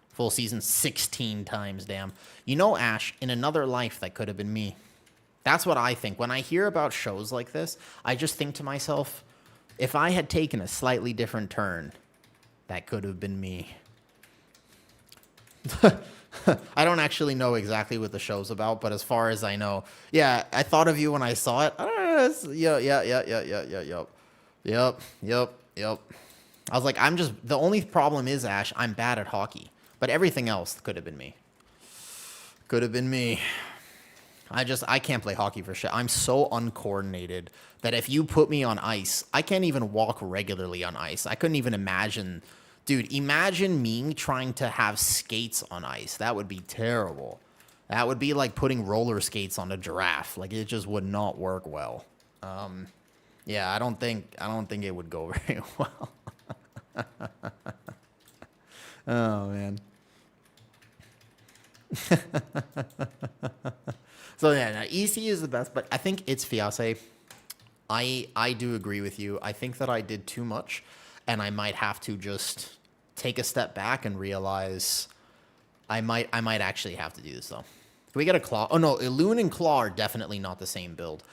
Full season 16 times, damn. You know, Ash, in another life, that could have been me. That's what I think. When I hear about shows like this, I just think to myself, if I had taken a slightly different turn, that could have been me. I don't actually know exactly what the show's about, but as far as I know, yeah, I thought of you when I saw it. Yep. I was like, the only problem is, Ash, I'm bad at hockey. But everything else could have been me. Could have been me. I can't play hockey for shit. I'm so uncoordinated that if you put me on ice, I can't even walk regularly on ice. I couldn't even imagine. Dude, imagine me trying to have skates on ice. That would be terrible. That would be like putting roller skates on a giraffe. Like, it just would not work well. Yeah, I don't think it would go very well. Oh, man. So yeah, no, EC is the best, but I think it's Fiancé. I do agree with you. I think that I did too much, and I might have to just take a step back and realize I might actually have to do this, though. Can we get a Claw? Oh, no, Loon and Claw are definitely not the same build.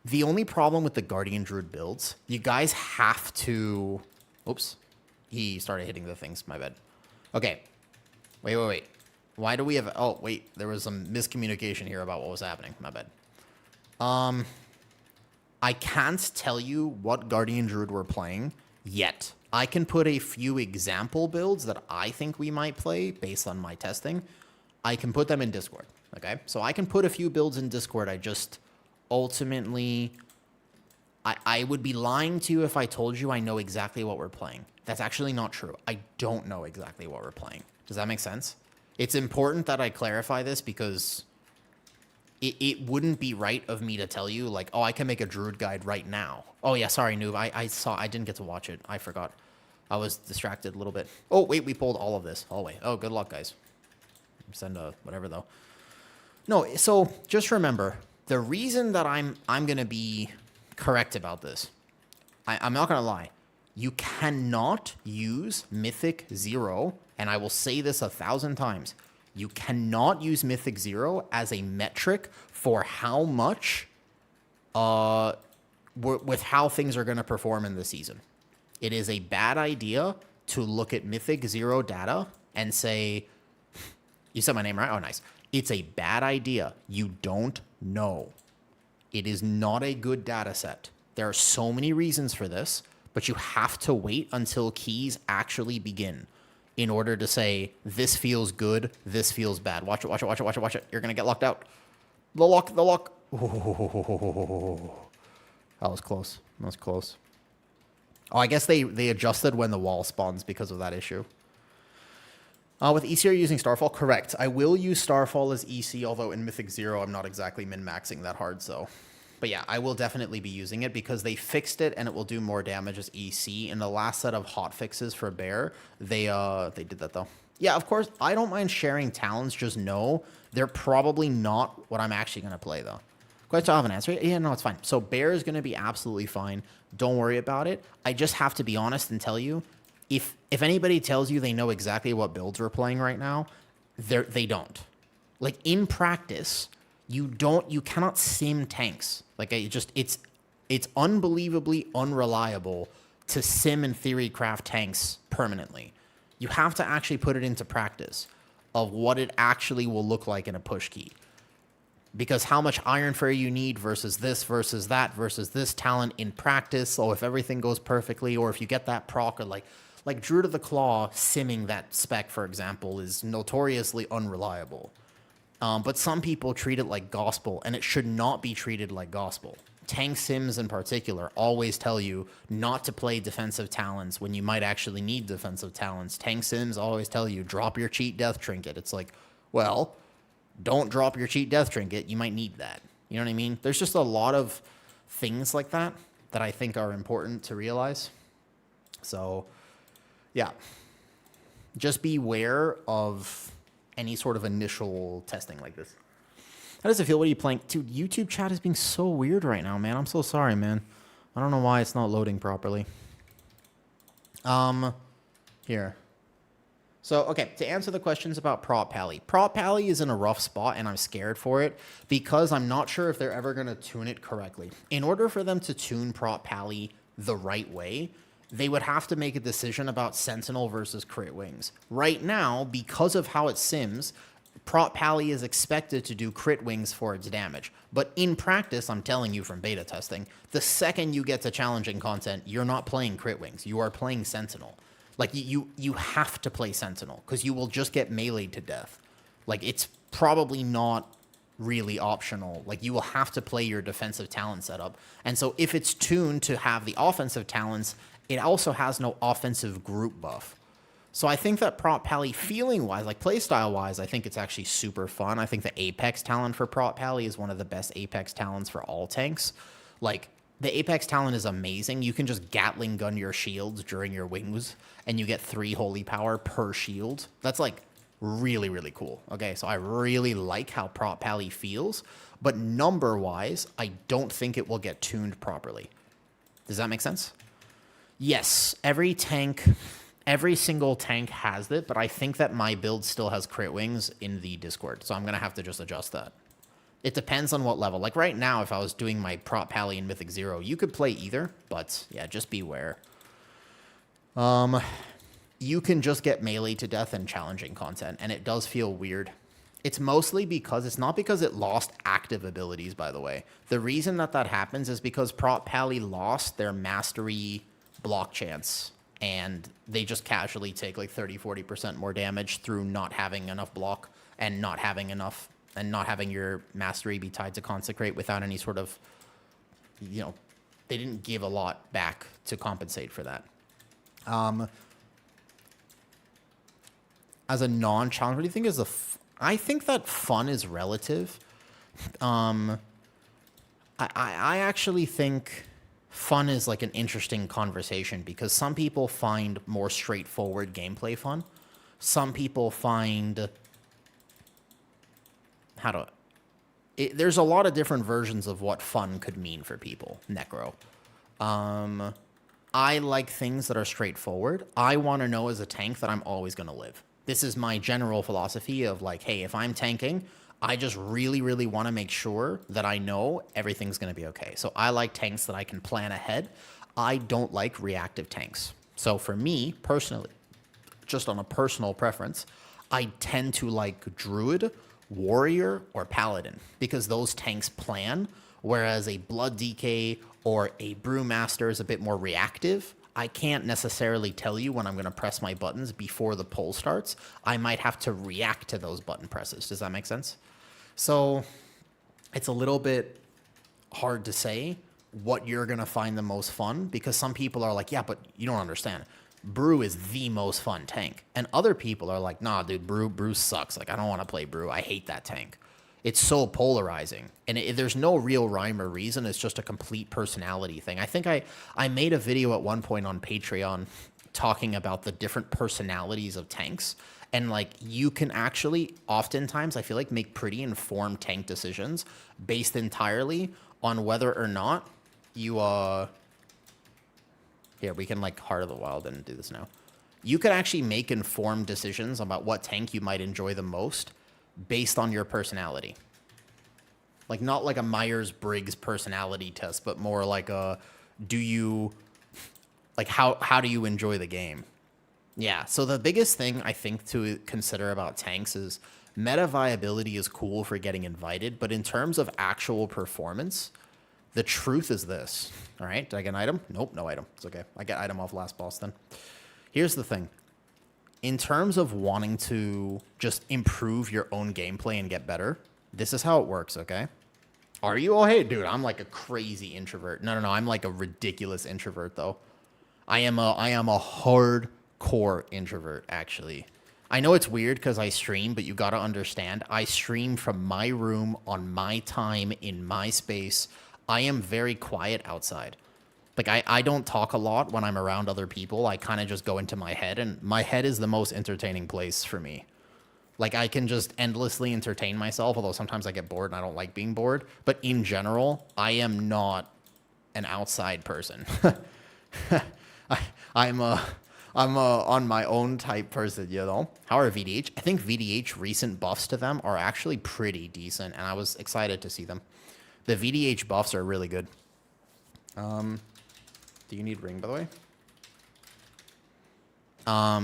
The only problem with the Guardian Druid builds, you guys have to... Oops. He started hitting the things. My bad. Okay. Wait. Why do we have... Oh, wait. There was some miscommunication here about what was happening. My bad. I can't tell you what Guardian Druid we're playing yet. I can put a few example builds that I think we might play based on my testing. I can put them in Discord. Okay? So I can put a few builds in Discord. I just ultimately... I would be lying to you if I told you I know exactly what we're playing. That's actually not true. I don't know exactly what we're playing. Does that make sense? It's important that I clarify this because it wouldn't be right of me to tell you, like, oh, I can make a Druid guide right now. Oh, yeah, sorry, Noob. I didn't get to watch it. I forgot. I was distracted a little bit. Oh, wait, we pulled all of this. Hallway. Oh, good luck, guys. Send a whatever, though. No, so just remember, the reason that I'm going to be correct about this, I'm not going to lie. You cannot use Mythic 0, and I will say this 1,000 times. You cannot use Mythic 0 as a metric for how much, with how things are going to perform in the season. It is a bad idea to look at Mythic 0 data and say, you said my name right? Oh, nice. It's a bad idea. You don't know. It is not a good data set. There are so many reasons for this, but you have to wait until keys actually begin in order to say, this feels good, this feels bad. Watch it. You're going to get locked out. The lock, the lock. Oh, that was close. That was close. Oh, I guess they adjusted when the wall spawns because of that issue. With EC, are you using Starfall? Correct. I will use Starfall as EC, although in Mythic 0, I'm not exactly min-maxing that hard, so... But yeah, I will definitely be using it because they fixed it and it will do more damage as EC. In the last set of hot fixes for Bear, they did that, though. Yeah, of course, I don't mind sharing talents, just know they're probably not what I'm actually going to play, though. Quite to have an answer. Yeah, no, it's fine. So Bear is going to be absolutely fine. Don't worry about it. I just have to be honest and tell you, if anybody tells you they know exactly what builds we're playing right now, they don't. Like, in practice, you cannot sim tanks. Like, it's unbelievably unreliable to sim and theory craft tanks permanently. You have to actually put it into practice of what it actually will look like in a push key. Because how much Iron Fairy you need versus this versus that versus this talent in practice, or if everything goes perfectly, or if you get that proc, or like Druid of the Claw simming that spec, for example, is notoriously unreliable. But some people treat it like gospel, and it should not be treated like gospel. Tank sims in particular always tell you not to play defensive talents when you might actually need defensive talents. Tank sims always tell you drop your cheat death trinket. It's like, well, don't drop your cheat death trinket. You might need that. You know what I mean? There's just a lot of things like that that I think are important to realize. So, yeah. Just beware of any sort of initial testing like this. How does it feel? What are you playing? Dude, YouTube chat is being so weird right now, man. I'm so sorry, man. I don't know why it's not loading properly. Here. So, okay, to answer the questions about Prop Pally. Prop Pally is in a rough spot, and I'm scared for it because I'm not sure if they're ever going to tune it correctly. In order for them to tune Prop Pally the right way, they would have to make a decision about Sentinel versus Crit Wings. Right now, because of how it sims, Prop Pally is expected to do Crit Wings for its damage. But in practice, I'm telling you from beta testing, the second you get to challenging content, you're not playing Crit Wings. You are playing Sentinel. Like, you have to play Sentinel, because you will just get meleeed to death. Like, it's probably not really optional. Like, you will have to play your defensive talent setup. And so if it's tuned to have the offensive talents, it also has no offensive group buff. So I think that Prop Pally, feeling-wise, like playstyle-wise, I think it's actually super fun. I think the Apex talent for Prop Pally is one of the best Apex talents for all tanks. Like, the Apex talent is amazing. You can just Gatling gun your shields during your wings, and you get 3 holy power per shield. That's, like, really, really cool. Okay, so I really like how Prop Pally feels, but number-wise, I don't think it will get tuned properly. Does that make sense? Yes, every single tank has it, but I think that my build still has Crit Wings in the Discord, so I'm going to have to just adjust that. It depends on what level. Like right now, if I was doing my Prop Pally in Mythic 0, you could play either, but yeah, just beware. You can just get melee to death in challenging content, and it does feel weird. It's mostly because, it's not because it lost active abilities, by the way. The reason that happens is because Prop Pally lost their mastery block chance, and they just casually take like 30-40% more damage through not having enough block and not having your mastery be tied to consecrate without any sort of, you know, they didn't give a lot back to compensate for that. As a non-challenge, what do you think is I think that fun is relative. I actually think fun is like an interesting conversation because some people find more straightforward gameplay fun. Some people find there's a lot of different versions of what fun could mean for people. Necro. I like things that are straightforward. I want to know as a tank that I'm always going to live. This is my general philosophy of like, hey, if I'm tanking, I just really, really want to make sure that I know everything's going to be okay. So I like tanks that I can plan ahead. I don't like reactive tanks. So for me, personally, just on a personal preference, I tend to like Druid, Warrior, or Paladin because those tanks plan, whereas a Blood DK or a Brewmaster is a bit more reactive. I can't necessarily tell you when I'm going to press my buttons before the poll starts. I might have to react to those button presses. Does that make sense? So it's a little bit hard to say what you're going to find the most fun, because some people are like, yeah, but you don't understand. Brew is the most fun tank. And other people are like, nah, dude, Brew sucks. Like, I don't want to play Brew. I hate that tank. It's so polarizing. And there's no real rhyme or reason. It's just a complete personality thing. I think I made a video at one point on Patreon talking about the different personalities of tanks. And, like, you can actually, oftentimes, I feel like, make pretty informed tank decisions based entirely on whether or not you, here, we can, like, Heart of the Wild and do this now. You could actually make informed decisions about what tank you might enjoy the most based on your personality. Like, not like a Myers-Briggs personality test, but more like a, do you, like, how do you enjoy the game? Yeah, so the biggest thing I think to consider about tanks is meta viability is cool for getting invited, but in terms of actual performance, the truth is this. All right, did I get an item? Nope, no item. It's okay. I get item off last boss then. Here's the thing. In terms of wanting to just improve your own gameplay and get better, this is how it works, okay? Are you? Oh, hey, dude, I'm like a crazy introvert. No, I'm like a ridiculous introvert, though. I am a hardcore introvert, actually. I know it's weird because I stream, but you got to understand, I stream from my room on my time in my space. I am very quiet outside. Like, I don't talk a lot when I'm around other people. I kind of just go into my head, and my head is the most entertaining place for me. Like, I can just endlessly entertain myself, although sometimes I get bored and I don't like being bored. But in general, I am not an outside person. I'm a on my own type person, you know? How are VDH? I think VDH recent buffs to them are actually pretty decent, and I was excited to see them. The VDH buffs are really good. Do you need ring, by the way?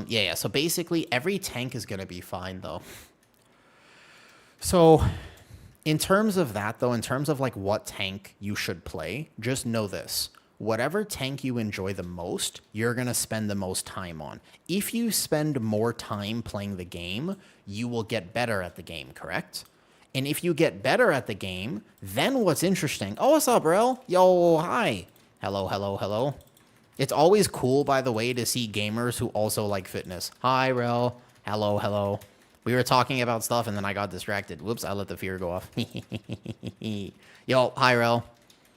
Yeah. So basically, every tank is going to be fine, though. So in terms of that, though, in terms of, like, what tank you should play, just know this. Whatever tank you enjoy the most, you're going to spend the most time on. If you spend more time playing the game, you will get better at the game, correct? And if you get better at the game, then what's interesting... Oh, what's up, Rel? Yo, hi. Hello. It's always cool, by the way, to see gamers who also like fitness. Hi, Rel. Hello. We were talking about stuff, and then I got distracted. Whoops, I let the fear go off. Yo, hi, Rel.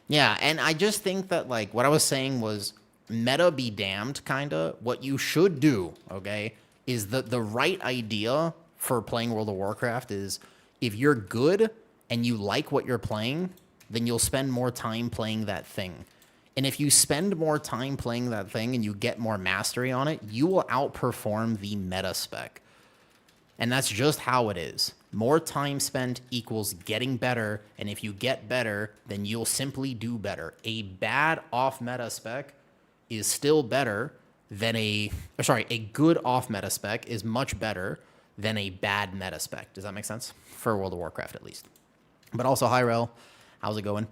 Yeah, and I just think that, like, what I was saying was meta be damned, kind of. What you should do, okay, is the right idea for playing World of Warcraft is if you're good and you like what you're playing, then you'll spend more time playing that thing. And if you spend more time playing that thing and you get more mastery on it, you will outperform the meta spec. And that's just how it is. More time spent equals getting better, and if you get better, then you'll simply do better. A bad off-meta spec is still better than a good off-meta spec is much better than a bad meta spec. Does that make sense? For World of Warcraft, at least. But also, hi, Rel. How's it going?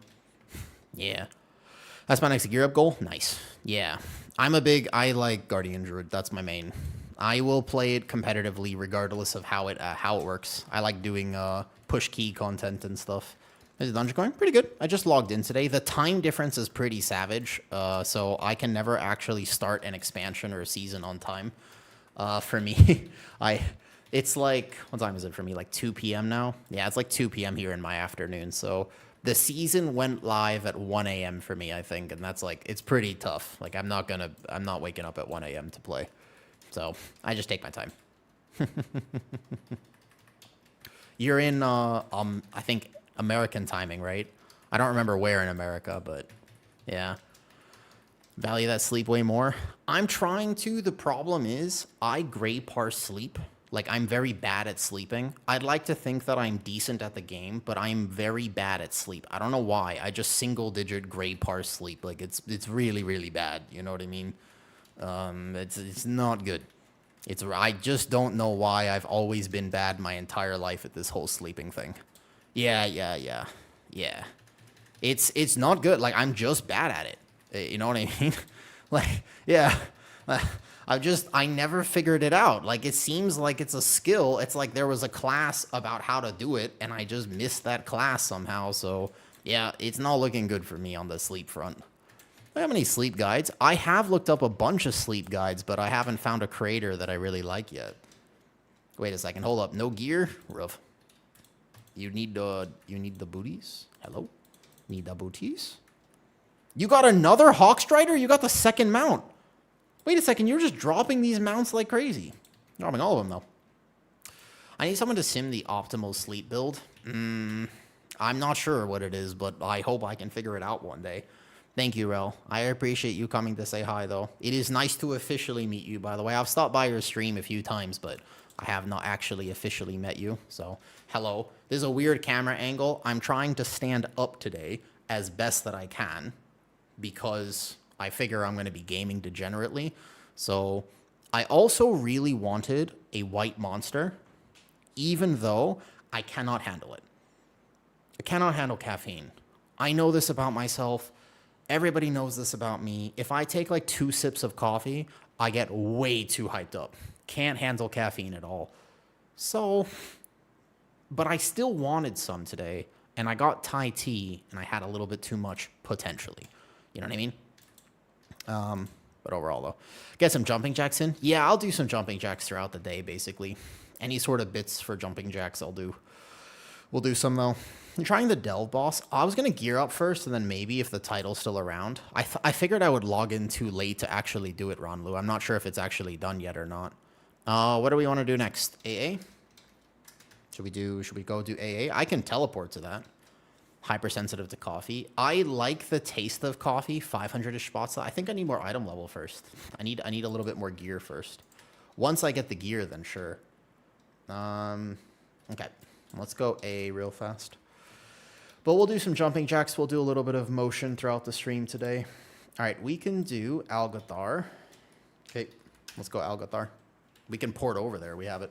Yeah. That's my next gear up goal. Nice. Yeah. I like Guardian Druid. That's my main. I will play it competitively regardless of how it works. I like doing push key content and stuff. Is the dungeon going? Pretty good. I just logged in today. The time difference is pretty savage, so I can never actually start an expansion or a season on time. For me, it's like, what time is it for me? Like 2 p.m. now? Yeah, it's like 2 p.m. here in my afternoon, so the season went live at 1 a.m. for me, I think, and that's like, it's pretty tough. Like, I'm not waking up at 1 a.m. to play. So I just take my time. You're in, I think, American timing, right? I don't remember where in America, but yeah. Value that sleep way more. I'm trying to. The problem is I gray parse sleep. Like, I'm very bad at sleeping. I'd like to think that I'm decent at the game, but I'm very bad at sleep. I don't know why. I just single-digit gray parse sleep. Like, it's really, really bad. You know what I mean? It's not good. I just don't know why I've always been bad my entire life at this whole sleeping thing. Yeah. It's not good. Like, I'm just bad at it. You know what I mean? Like, yeah. I never figured it out. Like, it seems like it's a skill. It's like there was a class about how to do it, and I just missed that class somehow. So, yeah, it's not looking good for me on the sleep front. Do I have any sleep guides? I have looked up a bunch of sleep guides, but I haven't found a creator that I really like yet. Wait a second. Hold up. No gear? Rough. You need the booties? Hello? Need the booties? You got another Hawkstrider? You got the second mount. Wait a second. You're just dropping these mounts like crazy. Dropping all of them, though. I need someone to sim the optimal sleep build. I'm not sure what it is, but I hope I can figure it out one day. Thank you, Rel. I appreciate you coming to say hi, though. It is nice to officially meet you, by the way. I've stopped by your stream a few times, but I have not actually officially met you. So, hello. This is a weird camera angle. I'm trying to stand up today as best that I can because I figure I'm going to be gaming degenerately. So, I also really wanted a white monster, even though I cannot handle it. I cannot handle caffeine. I know this about myself. Everybody knows this about me. If I take like 2 sips of coffee, I get way too hyped up. Can't handle caffeine at all. So, but I still wanted some today, and I got Thai tea, and I had a little bit too much, potentially. You know what I mean? But overall, though. Get some jumping jacks in? Yeah, I'll do some jumping jacks throughout the day, basically. Any sort of bits for jumping jacks, I'll do. We'll do some, though. I'm trying the Delve boss. I was going to gear up first, and then maybe if the title's still around. I figured I would log in too late to actually do it, Ronlu. I'm not sure if it's actually done yet or not. What do we want to do next? AA? Should we go do AA? I can teleport to that. Hypersensitive to coffee. I like the taste of coffee. 500-ish spots. I think I need more item level first. I need a little bit more gear first. Once I get the gear, then sure. Okay. Let's go A real fast. But we'll do some jumping jacks. We'll do a little bit of motion throughout the stream today. All right, we can do Algathar. Okay, let's go Algathar. We can port over there. We have it.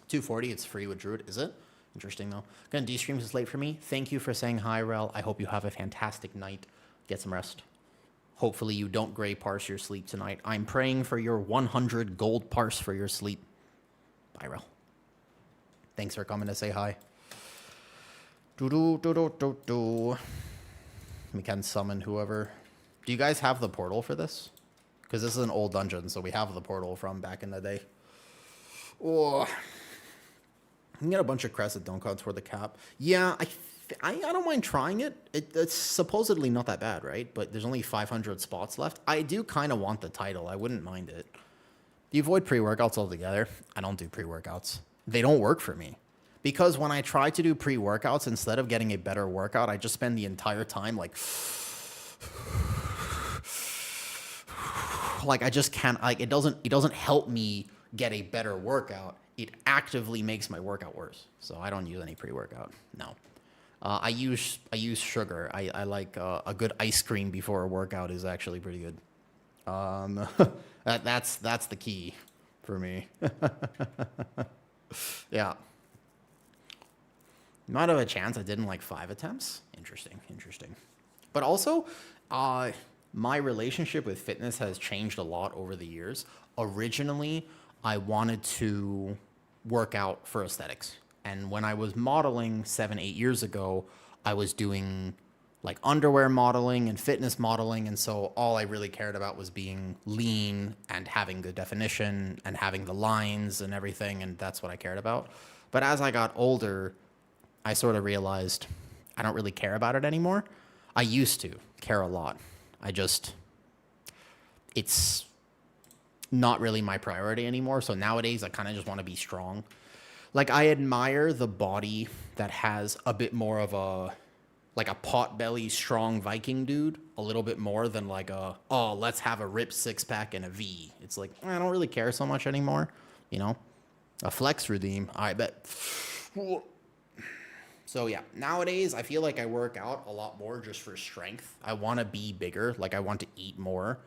240, it's free with Druid. Is it? Interesting, though. Gonna de-stream is late for me. Thank you for saying hi, Rel. I hope you have a fantastic night. Get some rest. Hopefully you don't gray parse your sleep tonight. I'm praying for your 100 gold parse for your sleep. Bye, Rel. Thanks for coming to say hi. We can summon whoever. Do you guys have the portal for this? Because this is an old dungeon, so we have the portal from back in the day. Oh, you can get a bunch of crests that don't count toward the cap. Yeah, I don't mind trying it. It's supposedly not that bad, right? But there's only 500 spots left. I do kind of want the title. I wouldn't mind it. Do you avoid pre-workouts altogether? I don't do pre-workouts. They don't work for me. Because when I try to do pre-workouts, instead of getting a better workout, I just spend the entire time like I just can't, like, it doesn't help me get a better workout. It actively makes my workout worse. So I don't use any pre-workout. No. I use sugar. I like a good ice cream before a workout is actually pretty good. That's the key for me. Yeah. Might have a chance I did in like 5 attempts. Interesting. But also, my relationship with fitness has changed a lot over the years. Originally, I wanted to work out for aesthetics. And when I was modeling 7-8 years ago, I was doing like underwear modeling and fitness modeling. And so all I really cared about was being lean and having good definition and having the lines and everything. And that's what I cared about. But as I got older, I sort of realized I don't really care about it anymore. I used to care a lot. It's not really my priority anymore. So nowadays, I kind of just want to be strong. Like, I admire the body that has a bit more of a pot-belly, strong Viking dude, a little bit more than like let's have a ripped six-pack and a V. It's like, I don't really care so much anymore, you know? A flex redeem, I bet. So yeah, nowadays I feel like I work out a lot more just for strength. I want to be bigger, like I want to eat more.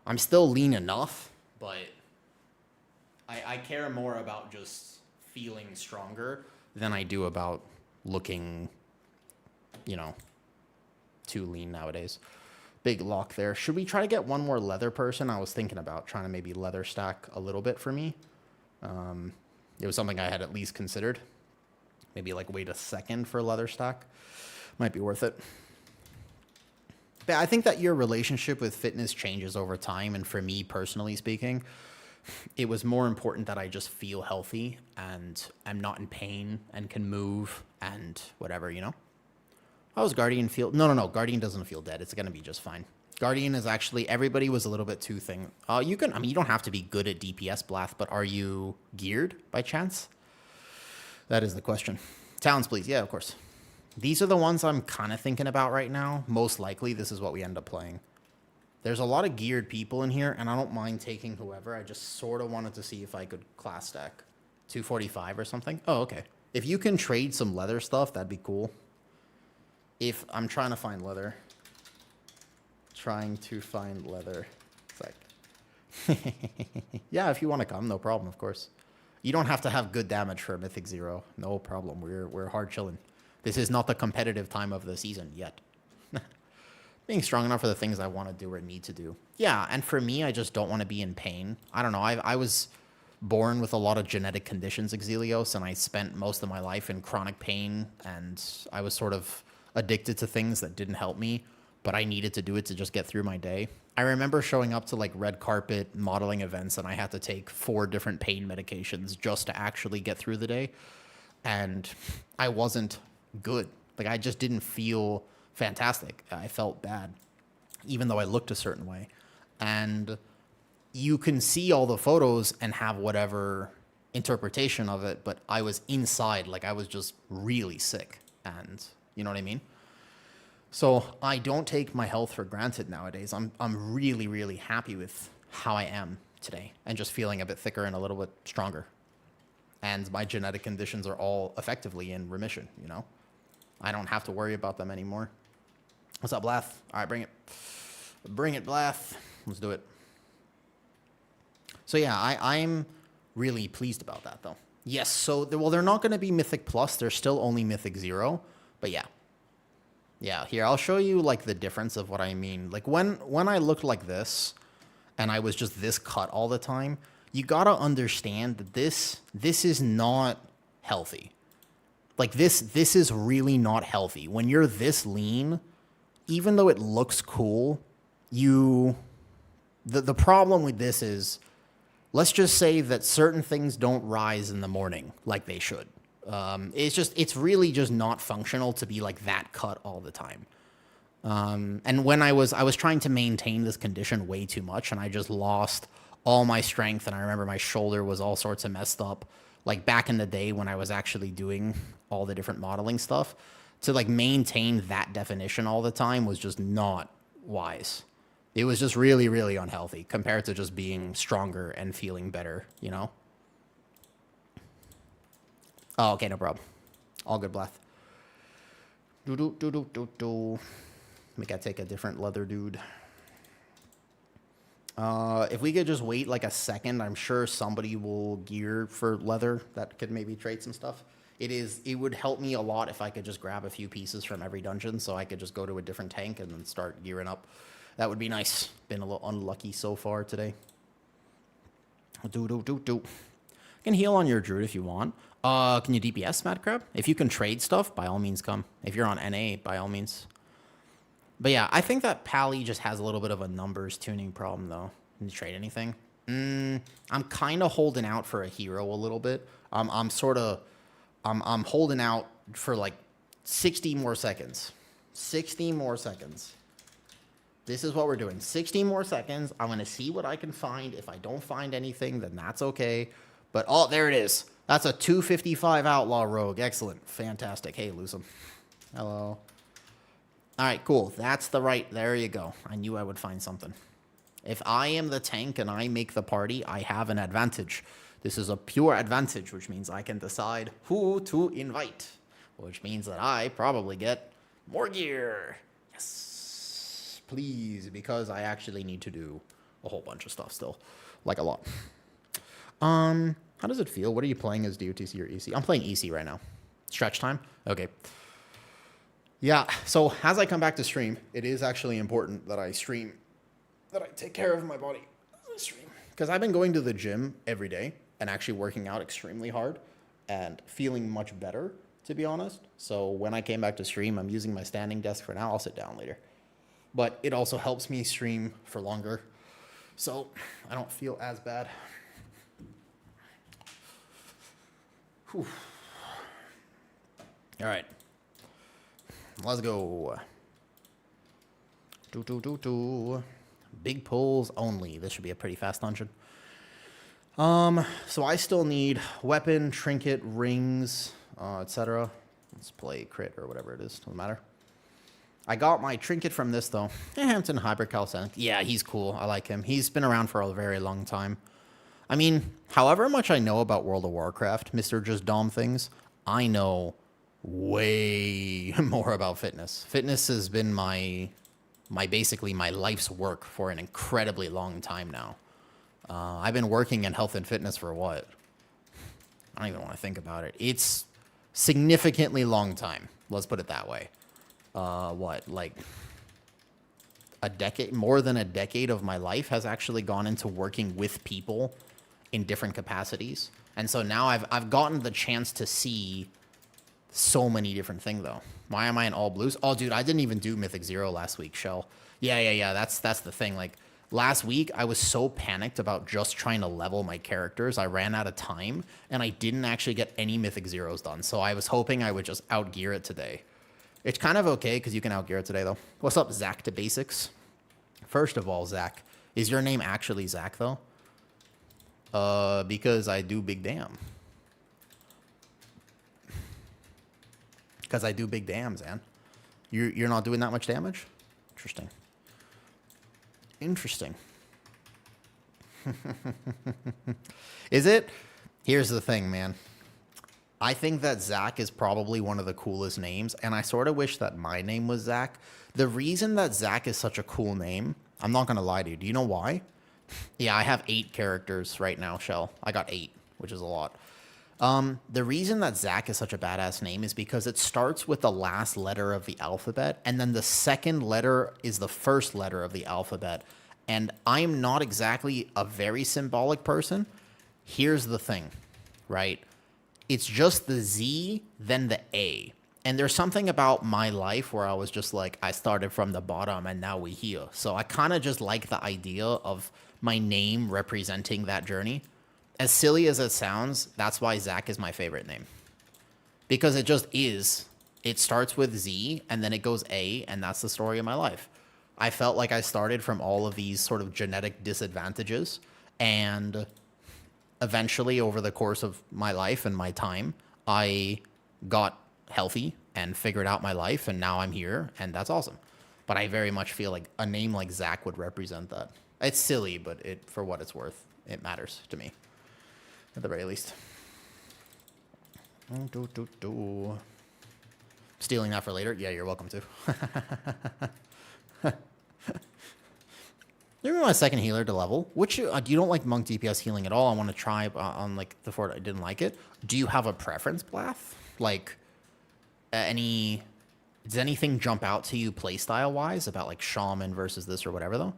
I'm still lean enough, but I care more about just feeling stronger than I do about looking, too lean nowadays. Big lock there. Should we try to get one more leather person? I was thinking about trying to maybe leather stack a little bit for me. It was something I had at least considered. Maybe like wait a second for a leather stack. Might be worth it. But I think that your relationship with fitness changes over time. And for me, personally speaking, it was more important that I just feel healthy and I'm not in pain and can move and whatever, you know? How does Guardian feel? No. Guardian doesn't feel dead. It's going to be just fine. Guardian is actually, everybody was a little bit too thing. You don't have to be good at DPS Blath, but are you geared by chance? That is the question. Talents, please. Yeah, of course. These are the ones I'm kind of thinking about right now. Most likely, this is what we end up playing. There's a lot of geared people in here, and I don't mind taking whoever. I just sort of wanted to see if I could class stack 245 or something. Oh, okay. If you can trade some leather stuff, that'd be cool. If I'm trying to find leather. It's like, yeah, if you want to come, no problem, of course. You don't have to have good damage for a Mythic 0. No problem. We're hard chilling. This is not the competitive time of the season yet. Being strong enough for the things I want to do or need to do. Yeah, and for me, I just don't want to be in pain. I don't know. I was born with a lot of genetic conditions, Exilios, and I spent most of my life in chronic pain, and I was sort of addicted to things that didn't help me, but I needed to do it to just get through my day. I remember showing up to like red carpet modeling events, and I had to take 4 different pain medications just to actually get through the day, and I wasn't good. Like, I just didn't feel fantastic. I felt bad, even though I looked a certain way. And you can see all the photos and have whatever interpretation of it, but I was inside, like I was just really sick. And you know what I mean? So I don't take my health for granted nowadays. I'm really, really happy with how I am today and just feeling a bit thicker and a little bit stronger. And my genetic conditions are all effectively in remission, you know? I don't have to worry about them anymore. What's up, Blath? All right, bring it. Bring it, Blath. Let's do it. So yeah, I'm really pleased about that, though. Yes, so, well, they're not going to be Mythic Plus. They're still only Mythic 0. But yeah. Yeah, here, I'll show you, like, the difference of what I mean. Like, when I looked like this, and I was just this cut all the time, you got to understand that this is not healthy. Like, this is really not healthy. When you're this lean, even though it looks cool, the problem with this is, let's just say that certain things don't rise in the morning like they should. It's really just not functional to be like that cut all the time. And when I was trying to maintain this condition way too much, and I just lost all my strength, and I remember my shoulder was all sorts of messed up. Like back in the day when I was actually doing all the different modeling stuff, to like maintain that definition all the time was just not wise. It was just really, really unhealthy compared to just being stronger and feeling better, you know? Oh, okay, no problem. All good, Blath. We gotta take a different leather dude. If we could just wait like a second, I'm sure somebody will gear for leather that could maybe trade some stuff. It would help me a lot if I could just grab a few pieces from every dungeon so I could just go to a different tank and then start gearing up. That would be nice. Been a little unlucky so far today. I can heal on your Druid if you want. Can you DPS, Mad Crab? If you can trade stuff, by all means come. If you're on NA, by all means. But yeah, I think that Pally just has a little bit of a numbers tuning problem, though. Can you trade anything? I'm kind of holding out for a hero a little bit. I'm holding out for like 60 more seconds. 60 more seconds. This is what we're doing. 60 more seconds. I'm going to see what I can find. If I don't find anything, then that's okay. But, oh, there it is. That's a 255 Outlaw Rogue. Excellent. Fantastic. Hey, lose him. Hello. All right, cool. That's the right. There you go. I knew I would find something. If I am the tank and I make the party, I have an advantage. This is a pure advantage, which means I can decide who to invite, which means that I probably get more gear. Yes, please, because I actually need to do a whole bunch of stuff still, like a lot. How does it feel? What are you playing as, DOTC or EC? I'm playing EC right now. Stretch time? Okay. Yeah, so as I come back to stream, it is actually important that I stream, that I take care of my body. Stream. Because I've been going to the gym every day and actually working out extremely hard and feeling much better, to be honest. So when I came back to stream, I'm using my standing desk for now. I'll sit down later. But it also helps me stream for longer, so I don't feel as bad. Whew. All right. Let's go. Big pulls only. This should be a pretty fast dungeon. So I still need weapon, trinket, rings, etc. Let's play crit or whatever it is. Doesn't matter. I got my trinket from this though. Hampton Hybrid Calisthenics. Yeah, he's cool. I like him. He's been around for a very long time. I mean, however much I know about World of Warcraft, Mr. Just Dom Things, I know way more about fitness. Fitness has been my basically my life's work for an incredibly long time now. I've been working in health and fitness for what? I don't even want to think about it. It's significantly long time. Let's put it that way. Like a decade, more than a decade of my life has actually gone into working with people in different capacities. And so now I've gotten the chance to see so many different things though. Why am I in all blues? Oh, dude, I didn't even do Mythic 0 last week, Shell. Yeah. That's the thing. Like last week, I was so panicked about just trying to level my characters. I ran out of time and I didn't actually get any Mythic 0s done. So I was hoping I would just outgear it today. It's kind of okay because you can outgear it today though. What's up, Zach to Basics? First of all, Zach, is your name actually Zach though? Because I do big damn. Because I do big dams, man. You're not doing that much damage? Interesting. Is it? Here's the thing, man. I think that Zach is probably one of the coolest names, and I sort of wish that my name was Zach. The reason that Zach is such a cool name, I'm not going to lie to you. Do you know why? Yeah, I have 8 characters right now, Shell. I got 8, which is a lot. The reason that Zach is such a badass name is because it starts with the last letter of the alphabet, and then the second letter is the first letter of the alphabet. And I'm not exactly a very symbolic person. Here's the thing, right? It's just the Z, then the A. And there's something about my life where I was just like, I started from the bottom and now we're here. So I kind of just like the idea of my name representing that journey. As silly as it sounds, that's why Zach is my favorite name. Because it just is. It starts with Z, and then it goes A, and that's the story of my life. I felt like I started from all of these sort of genetic disadvantages, and eventually, over the course of my life and my time, I got healthy and figured out my life, and now I'm here, and that's awesome. But I very much feel like a name like Zach would represent that. It's silly, but for what it's worth, it matters to me. At the very least. Stealing that for later? Yeah, you're welcome to. You're my second healer to level. Which you don't like monk DPS healing at all. I want to try on like the fort. I didn't like it. Do you have a preference, Blath? Like does anything jump out to you playstyle wise about like shaman versus this or whatever though?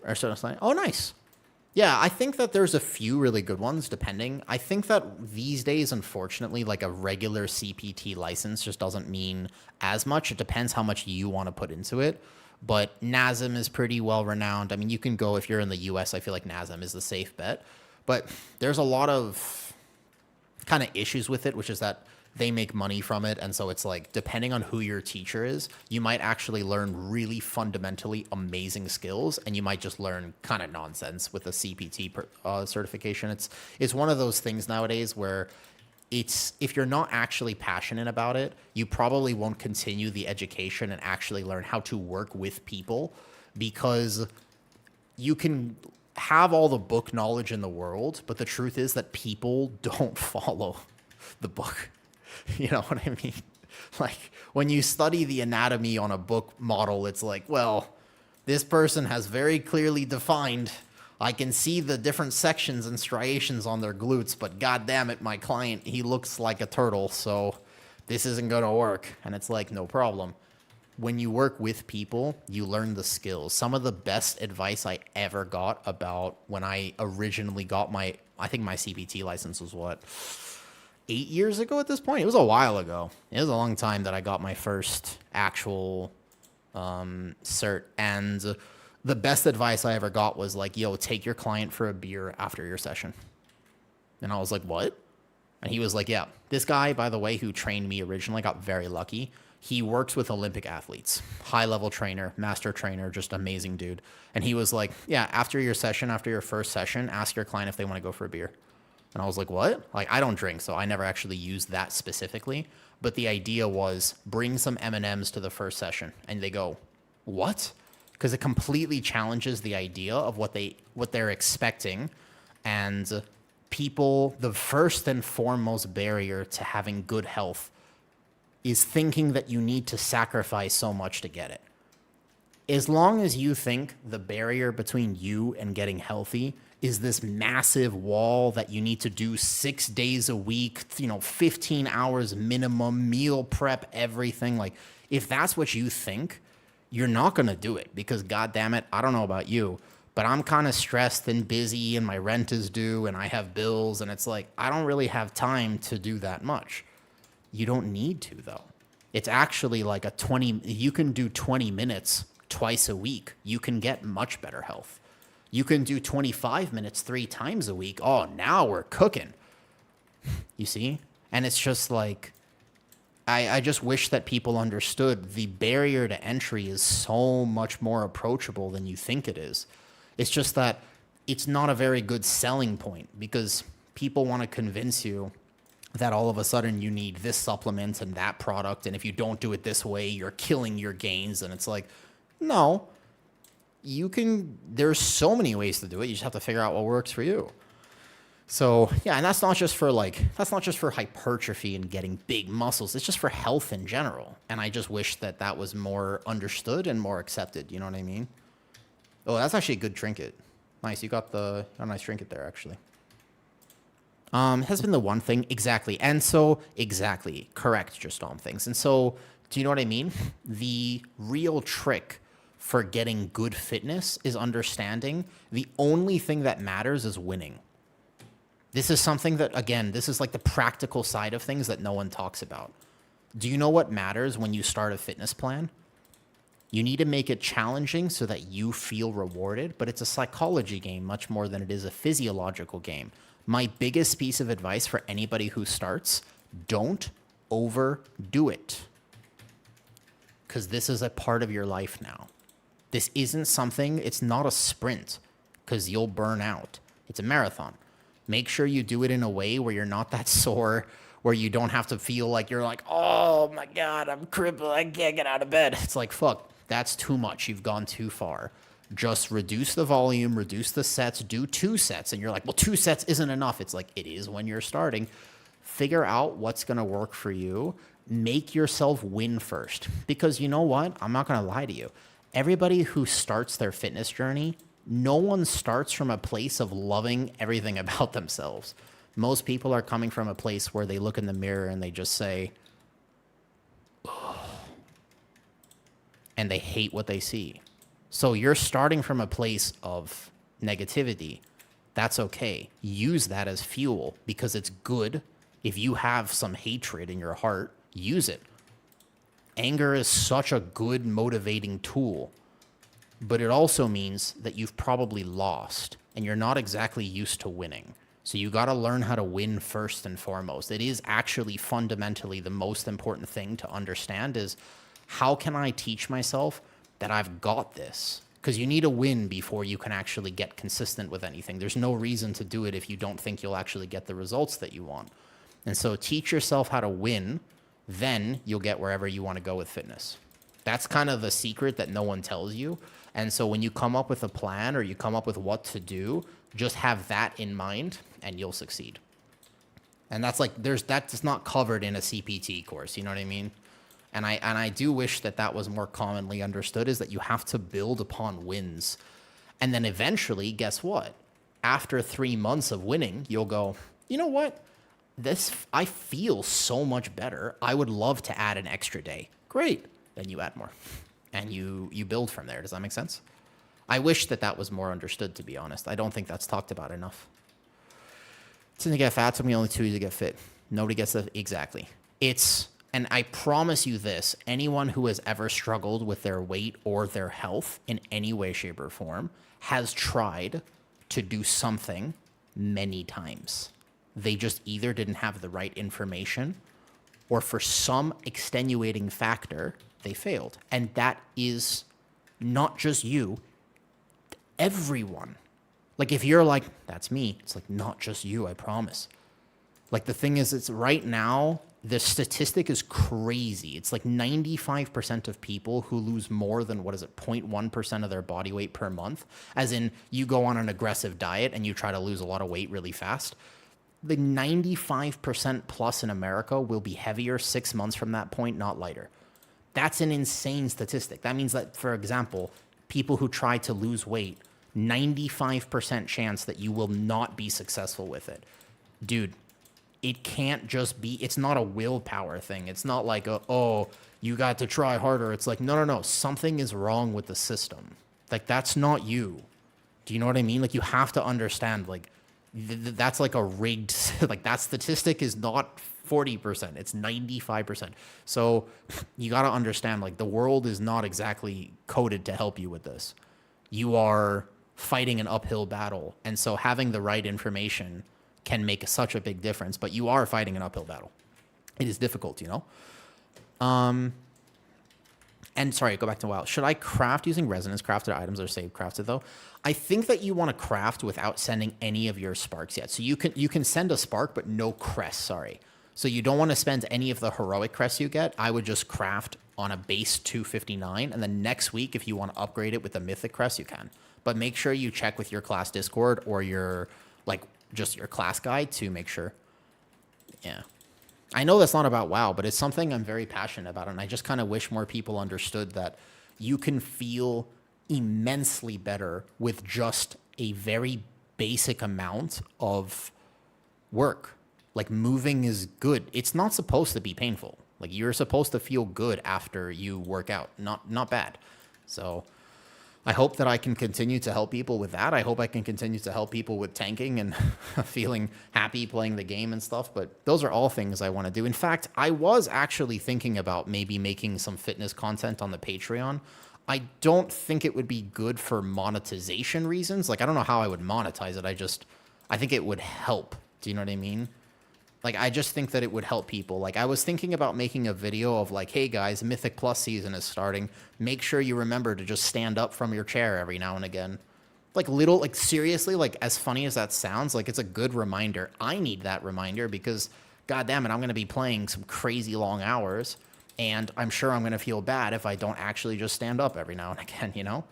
Or sort of like, oh, nice. Yeah, I think that there's a few really good ones, depending. I think that these days, unfortunately, like a regular CPT license just doesn't mean as much. It depends how much you want to put into it. But NASM is pretty well renowned. I mean, you can go, if you're in the US, I feel like NASM is the safe bet. But there's a lot of kind of issues with it, which is that they make money from it. And so it's like, depending on who your teacher is, you might actually learn really fundamentally amazing skills, and you might just learn kind of nonsense with a CPT certification. It's one of those things nowadays where if you're not actually passionate about it, you probably won't continue the education and actually learn how to work with people, because you can have all the book knowledge in the world, but the truth is that people don't follow the book. You know what I mean? Like, when you study the anatomy on a book model, it's like, well, this person has very clearly defined, I can see the different sections and striations on their glutes, but god damn it, my client, he looks like a turtle, so this isn't going to work. And it's like, no problem. When you work with people, you learn the skills. Some of the best advice I ever got about when I originally got I think my CPT license was what, 8 years ago at this point? It was a while ago. It was a long time that I got my first actual cert. And the best advice I ever got was like, yo, take your client for a beer after your session. And I was like, what? And he was like, yeah, this guy, by the way, who trained me originally, got very lucky. He works with Olympic athletes, high-level trainer, master trainer, just amazing dude. And he was like, yeah, after your first session, ask your client if they want to go for a beer. And I was like, what? Like, I don't drink, so I never actually used that specifically. But the idea was bring some M&Ms to the first session. And they go, what? Because it completely challenges the idea of what they're expecting. And people, the first and foremost barrier to having good health is thinking that you need to sacrifice so much to get it. As long as you think the barrier between you and getting healthy is this massive wall that you need to do 6 days a week, 15 hours minimum, meal prep, everything. Like, if that's what you think, you're not going to do it because, God damn it, I don't know about you, but I'm kind of stressed and busy and my rent is due and I have bills. And it's like, I don't really have time to do that much. You don't need to, though. It's actually like you can do 20 minutes twice a week. You can get much better health. You can do 25 minutes 3 times a week. Oh, now we're cooking. You see? And it's just like, I just wish that people understood the barrier to entry is so much more approachable than you think it is. It's just that it's not a very good selling point because people want to convince you that all of a sudden you need this supplement and that product, and if you don't do it this way, you're killing your gains. And it's like, no, there's so many ways to do it. You just have to figure out what works for you. So yeah, and that's not just for hypertrophy and getting big muscles. It's just for health in general. And I just wish that was more understood and more accepted. You know what I mean? Oh, that's actually a good trinket. Nice. You got a nice trinket there, actually. Has been the one thing. Exactly. And so, exactly. Correct, just on things. And so, do you know what I mean? The real trick for getting good fitness is understanding the only thing that matters is winning. This is something that, again, this is like the practical side of things that no one talks about. Do you know what matters when you start a fitness plan? You need to make it challenging so that you feel rewarded, but it's a psychology game much more than it is a physiological game. My biggest piece of advice for anybody who starts, don't overdo it. Because this is a part of your life now. This isn't something, it's not a sprint, because you'll burn out. It's a marathon. Make sure you do it in a way where you're not that sore, where you don't have to feel like you're like, oh my God, I'm crippled, I can't get out of bed. It's like, fuck, that's too much. You've gone too far. Just reduce the volume, reduce the sets, do 2 sets. And you're like, well, 2 sets isn't enough. It's like, it is when you're starting. Figure out what's going to work for you. Make yourself win first. Because you know what? I'm not going to lie to you. Everybody who starts their fitness journey, no one starts from a place of loving everything about themselves. Most people are coming from a place where they look in the mirror and they just say, ugh, and they hate what they see. So you're starting from a place of negativity. That's okay. Use that as fuel because it's good. If you have some hatred in your heart, use it. Anger is such a good motivating tool, but it also means that you've probably lost and you're not exactly used to winning. So you got to learn how to win first and foremost. It is actually fundamentally the most important thing to understand is how can I teach myself that I've got this? Because you need a win before you can actually get consistent with anything. There's no reason to do it if you don't think you'll actually get the results that you want. And so teach yourself how to win, then you'll get wherever you want to go with fitness. That's kind of the secret that no one tells you. And so when you come up with a plan or you come up with what to do, just have that in mind and you'll succeed. And that's not covered in a CPT course, you know what I mean? And I do wish that was more commonly understood, is that you have to build upon wins. And then eventually, guess what? After 3 months of winning, you'll go, you know what? I feel so much better. I would love to add an extra day. Great. Then you add more. And you build from there. Does that make sense? I wish that was more understood, to be honest. I don't think that's talked about enough. To get fat, so only too easy to get fit. Nobody gets that. Exactly. And I promise you this, anyone who has ever struggled with their weight or their health in any way, shape, or form has tried to do something many times. They just either didn't have the right information or for some extenuating factor, they failed. And that is not just you, everyone. Like, if you're like, that's me, it's like, not just you, I promise. Like, the thing is, it's right now, the statistic is crazy. It's like 95% of people who lose more than, 0.1% of their body weight per month, as in you go on an aggressive diet and you try to lose a lot of weight really fast. The 95% plus in America will be heavier 6 months from that point, not lighter. That's an insane statistic. That means that, for example, people who try to lose weight, 95% chance that you will not be successful with it. Dude, it can't just be, it's not a willpower thing. It's not like, you got to try harder. It's like, no. Something is wrong with the system. Like, that's not you. Do you know what I mean? Like, you have to understand, like, that's like a rigged, like, that statistic is not 40%. It's 95%. So you got to understand, like, the world is not exactly coded to help you with this. You are fighting an uphill battle. And so having the right information can make such a big difference, but you are fighting an uphill battle. It is difficult, you know? And sorry, go back to WoW. Should I craft using resonance crafted items or save crafted though? I think that you want to craft without sending any of your sparks yet. So you can send a spark, but no crest, sorry. So you don't want to spend any of the heroic crests you get. I would just craft on a base 259, and then next week, if you want to upgrade it with the mythic crest, you can. But make sure you check with your class Discord or your, like, just your class guide to make sure. Yeah. I know that's not about WoW, but it's something I'm very passionate about, and I just kind of wish more people understood that you can feel immensely better with just a very basic amount of work. Like, moving is good. It's not supposed to be painful. Like, you're supposed to feel good after you work out. Not bad. So I hope that I can continue to help people with that. I hope I can continue to help people with tanking and feeling happy playing the game and stuff. But those are all things I want to do. In fact, I was actually thinking about maybe making some fitness content on the Patreon. I don't think it would be good for monetization reasons. Like, I don't know how I would monetize it. I think it would help. Do you know what I mean? Like, I just think that it would help people. Like, I was thinking about making a video of like, hey guys, Mythic Plus season is starting. Make sure you remember to just stand up from your chair every now and again. Like, seriously, like, as funny as that sounds, like, it's a good reminder. I need that reminder because, god damn it, I'm going to be playing some crazy long hours. And I'm sure I'm going to feel bad if I don't actually just stand up every now and again, you know?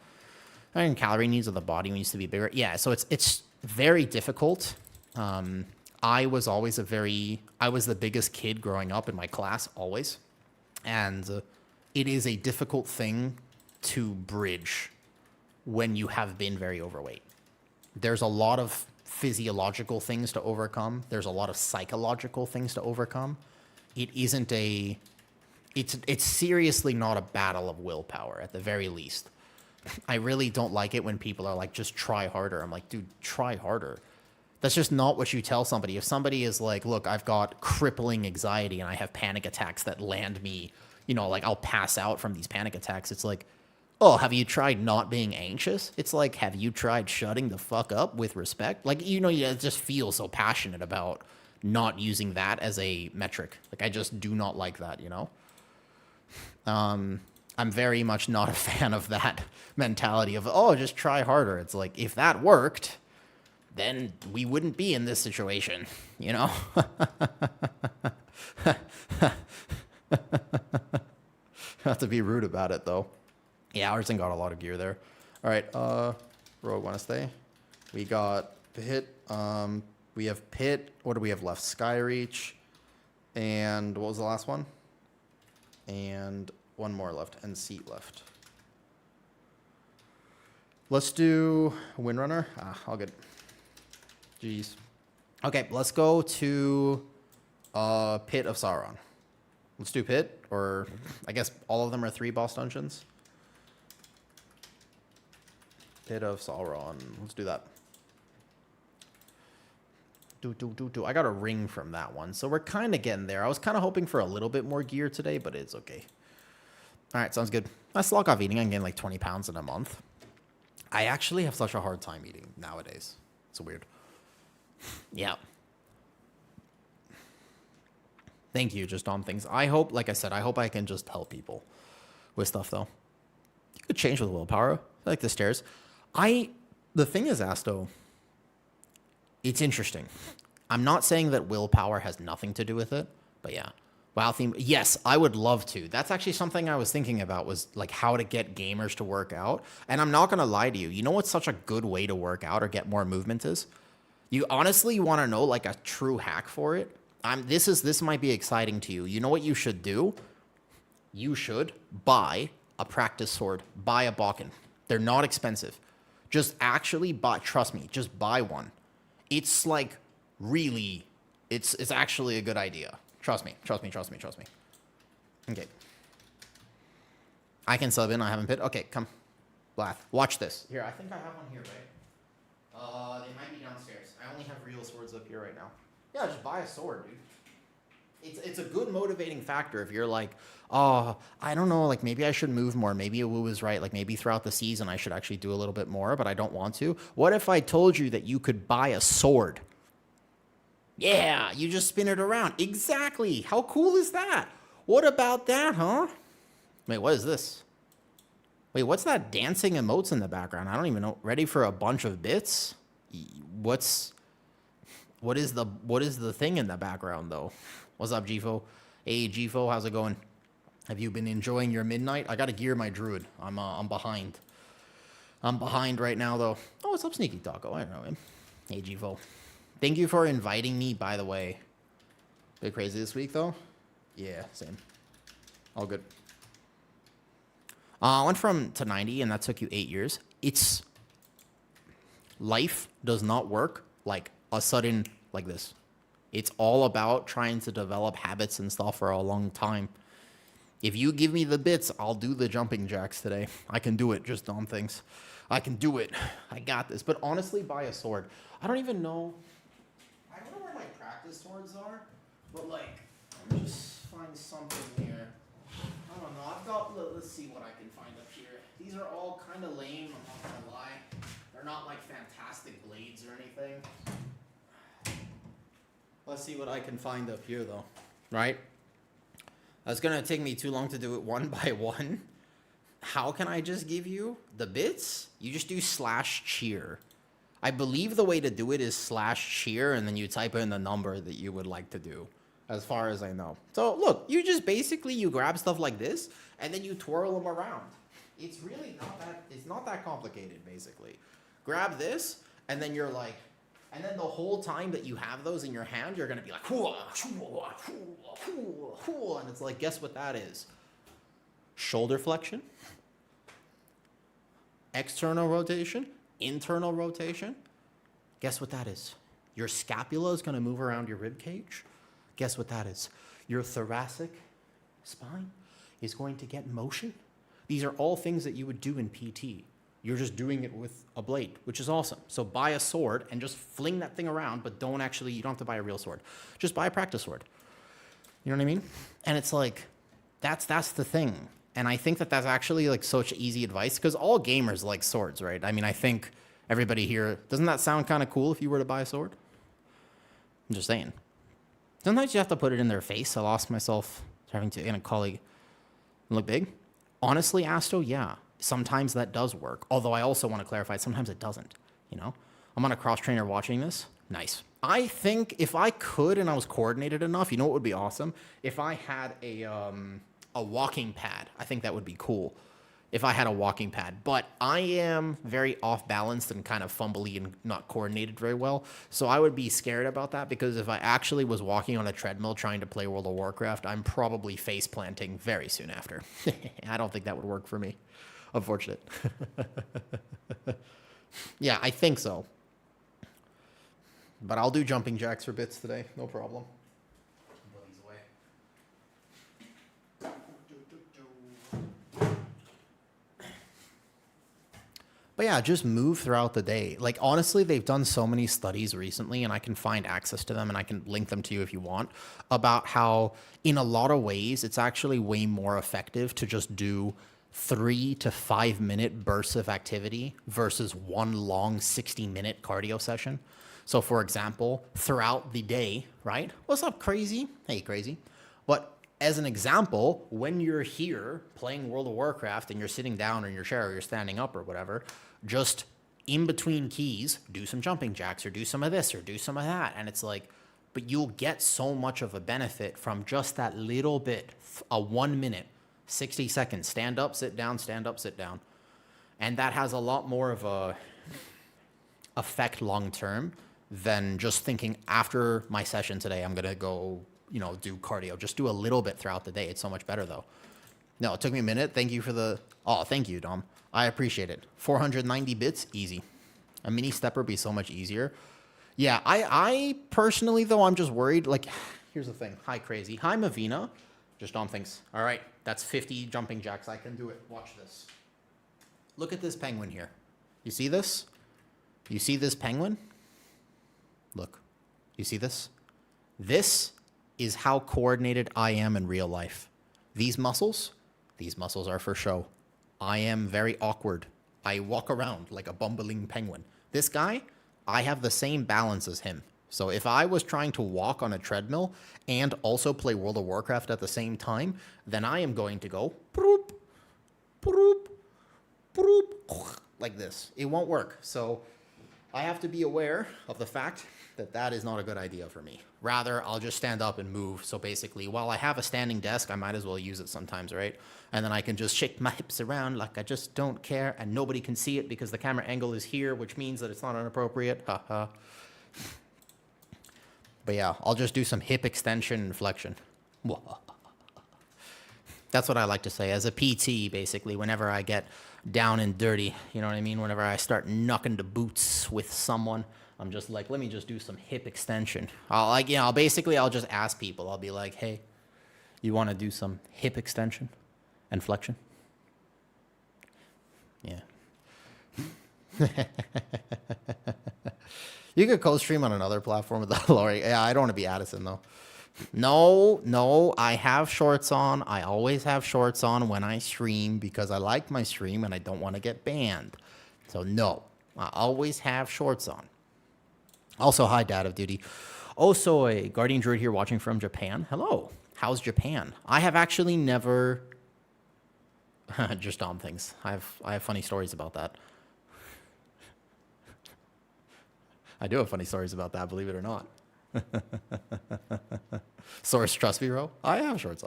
I mean, calorie needs of the body needs to be bigger. Yeah, so it's very difficult. I was the biggest kid growing up in my class, always. And it is a difficult thing to bridge when you have been very overweight. There's a lot of physiological things to overcome. There's a lot of psychological things to overcome. It's seriously not a battle of willpower, at the very least. I really don't like it when people are like, just try harder. I'm like, dude, try harder. That's just not what you tell somebody. If somebody is like, look, I've got crippling anxiety and I have panic attacks that land me, you know, like I'll pass out from these panic attacks. It's like, oh, have you tried not being anxious? It's like, have you tried shutting the fuck up with respect? Like, you know, you just feel so passionate about not using that as a metric. Like, I just do not like that, you know? I'm very much not a fan of that mentality of, oh, just try harder. It's like, if that worked, then we wouldn't be in this situation, you know? Not to be rude about it, though. Yeah, Artisan got a lot of gear there. All right, Rogue, want to stay? We got Pit. We have Pit. What do we have left? Skyreach. And what was the last one? And one more left, and Seat left. Let's do Windrunner. All good. Jeez. Okay, let's go to Pit of Sauron. Let's do Pit, or I guess all of them are 3 boss dungeons. Pit of Sauron. Let's do that. I got a ring from that one, so we're kind of getting there. I was kind of hoping for a little bit more gear today, but it's okay. All right, sounds good. I still off eating. I'm getting like 20 pounds in a month. I actually have such a hard time eating nowadays. It's weird. Yeah. Thank you, just on things. I hope, like I said, I hope I can just help people with stuff, though. You could change with willpower. I like the stairs. The thing is, Asto, it's interesting. I'm not saying that willpower has nothing to do with it, but yeah. WoW theme, yes, I would love to. That's actually something I was thinking about, was like how to get gamers to work out. And I'm not going to lie to you. You know what's such a good way to work out or get more movement is? You honestly want to know like a true hack for it? This might be exciting to you. You know what you should do? You should buy a practice sword. Buy a Bakken. They're not expensive. Just actually buy, trust me, just buy one. It's like really, it's actually a good idea. Trust me. Okay. I can sub in, I haven't pit. Okay, come. Blath. Watch this. Here, I think I have one here, right? They might be downstairs. I only have real swords up here right now. Yeah, just buy a sword, dude. It's a good motivating factor if you're like, oh, I don't know, like maybe I should move more. Maybe Wu was right. Like maybe throughout the season I should actually do a little bit more, but I don't want to. What if I told you that you could buy a sword? Yeah, you just spin it around. Exactly. How cool is that? What about that, huh? Wait, what is this? Wait, what's that dancing emotes in the background? I don't even know. Ready for a bunch of bits? What is the thing in the background though? What's up, Gfo? Hey, Gfo, how's it going? Have you been enjoying your midnight? I gotta gear my druid. I'm behind. I'm behind right now though. Oh, what's up, Sneaky Taco? I don't know him. Hey, Gfo. Thank you for inviting me, by the way. Bit crazy this week though. Yeah, same. All good. I went to 90, and that took you 8 years. Life does not work like a sudden like this. It's all about trying to develop habits and stuff for a long time. If you give me the bits, I'll do the jumping jacks today. I can do it, just on things. I can do it. I got this. But honestly, buy a sword. I don't even know. I don't know where my practice swords are, but like, let me just find something here. I don't know. I've got, let's see what I can find up here. These are all kind of lame, I'm not gonna lie. They're not like fantastic blades or anything. Let's see what I can find up here though, right? It's gonna take me too long to do it one by one. How can I just give you the bits? You just do /cheer. I believe the way to do it is /cheer, and then you type in the number that you would like to do, as far as I know. So look, you just basically, you grab stuff like this, and then you twirl them around. It's really not that complicated, basically. Grab this, and then you're like, and then the whole time that you have those in your hand, you're gonna be like, hoo, hoo, hoo, hoo, and it's like, guess what that is? Shoulder flexion, external rotation, internal rotation. Guess what that is? Your scapula is gonna move around your rib cage. Guess what that is? Your thoracic spine is going to get motion. These are all things that you would do in PT. You're just doing it with a blade, which is awesome. So buy a sword and just fling that thing around, but you don't have to buy a real sword. Just buy a practice sword. You know what I mean? And it's like, that's the thing. And I think that that's actually like such easy advice, because all gamers like swords, right? I mean, I think everybody here, doesn't that sound kind of cool if you were to buy a sword? I'm just saying. Sometimes you have to put it in their face. I lost myself having to, in a colleague, look big. Honestly, Asto, yeah. Sometimes that does work. Although I also want to clarify, sometimes it doesn't, you know? I'm on a cross trainer watching this. Nice. I think if I could and I was coordinated enough, you know what would be awesome? If I had a walking pad. I think that would be cool if I had a walking pad. But I am very off-balanced and kind of fumbly and not coordinated very well. So I would be scared about that, because if I actually was walking on a treadmill trying to play World of Warcraft, I'm probably face planting very soon after. I don't think that would work for me. Unfortunate. Yeah, I think so. But I'll do jumping jacks for bits today. No problem. But yeah, just move throughout the day. Like, honestly, they've done so many studies recently, and I can find access to them and I can link them to you if you want, about how in a lot of ways, it's actually way more effective to just do 3 to 5 minute bursts of activity versus one long 60-minute cardio session. So for example, throughout the day, right? What's up, crazy? Hey, crazy. But as an example, when you're here playing World of Warcraft and you're sitting down in your chair or you're standing up or whatever, just in between keys, do some jumping jacks or do some of this or do some of that. And it's like, but you'll get so much of a benefit from just that little bit, a 1 minute, 60 seconds, stand up, sit down, stand up, sit down. And that has a lot more of a effect long term than just thinking after my session today, I'm going to go, you know, do cardio. Just do a little bit throughout the day. It's so much better though. No, it took me a minute. Thank you for the, oh, thank you, Dom. I appreciate it. 490 bits, easy. A mini stepper be so much easier. Yeah, I personally though, I'm just worried. Like, here's the thing. Hi, crazy. Hi, Mavina. Just Dom thinks, all right, that's 50 jumping jacks. I can do it. Watch this. Look at this penguin here. You see this? You see this penguin? Look, you see this? This is how coordinated I am in real life. These muscles are for show. I am very awkward. I walk around like a bumbling penguin. This guy, I have the same balance as him. So if I was trying to walk on a treadmill and also play World of Warcraft at the same time, then I am going to go broop, broop, broop, like this. It won't work. So I have to be aware of the fact that that is not a good idea for me. Rather, I'll just stand up and move. So basically, while I have a standing desk, I might as well use it sometimes, right? And then I can just shake my hips around like I just don't care, and nobody can see it because the camera angle is here, which means that it's not inappropriate. Haha. But yeah, I'll just do some hip extension and flexion. That's what I like to say as a PT, basically, whenever I get down and dirty, you know what I mean? Whenever I start knocking the boots with someone, I'm just like, let me just do some hip extension. I'll just ask people. I'll be like, hey, you want to do some hip extension and flexion? Yeah. You could co-stream on another platform with the Lori. Yeah, I don't want to be Addison, though. No, I have shorts on. I always have shorts on when I stream because I like my stream and I don't want to get banned. So no, I always have shorts on. Also, hi, Dad of Duty. Also, a Guardian Druid here watching from Japan. Hello. How's Japan? I have actually never... just Dom things. I have funny stories about that. I do have funny stories about that, believe it or not. Source, trust me, bro. I have shorts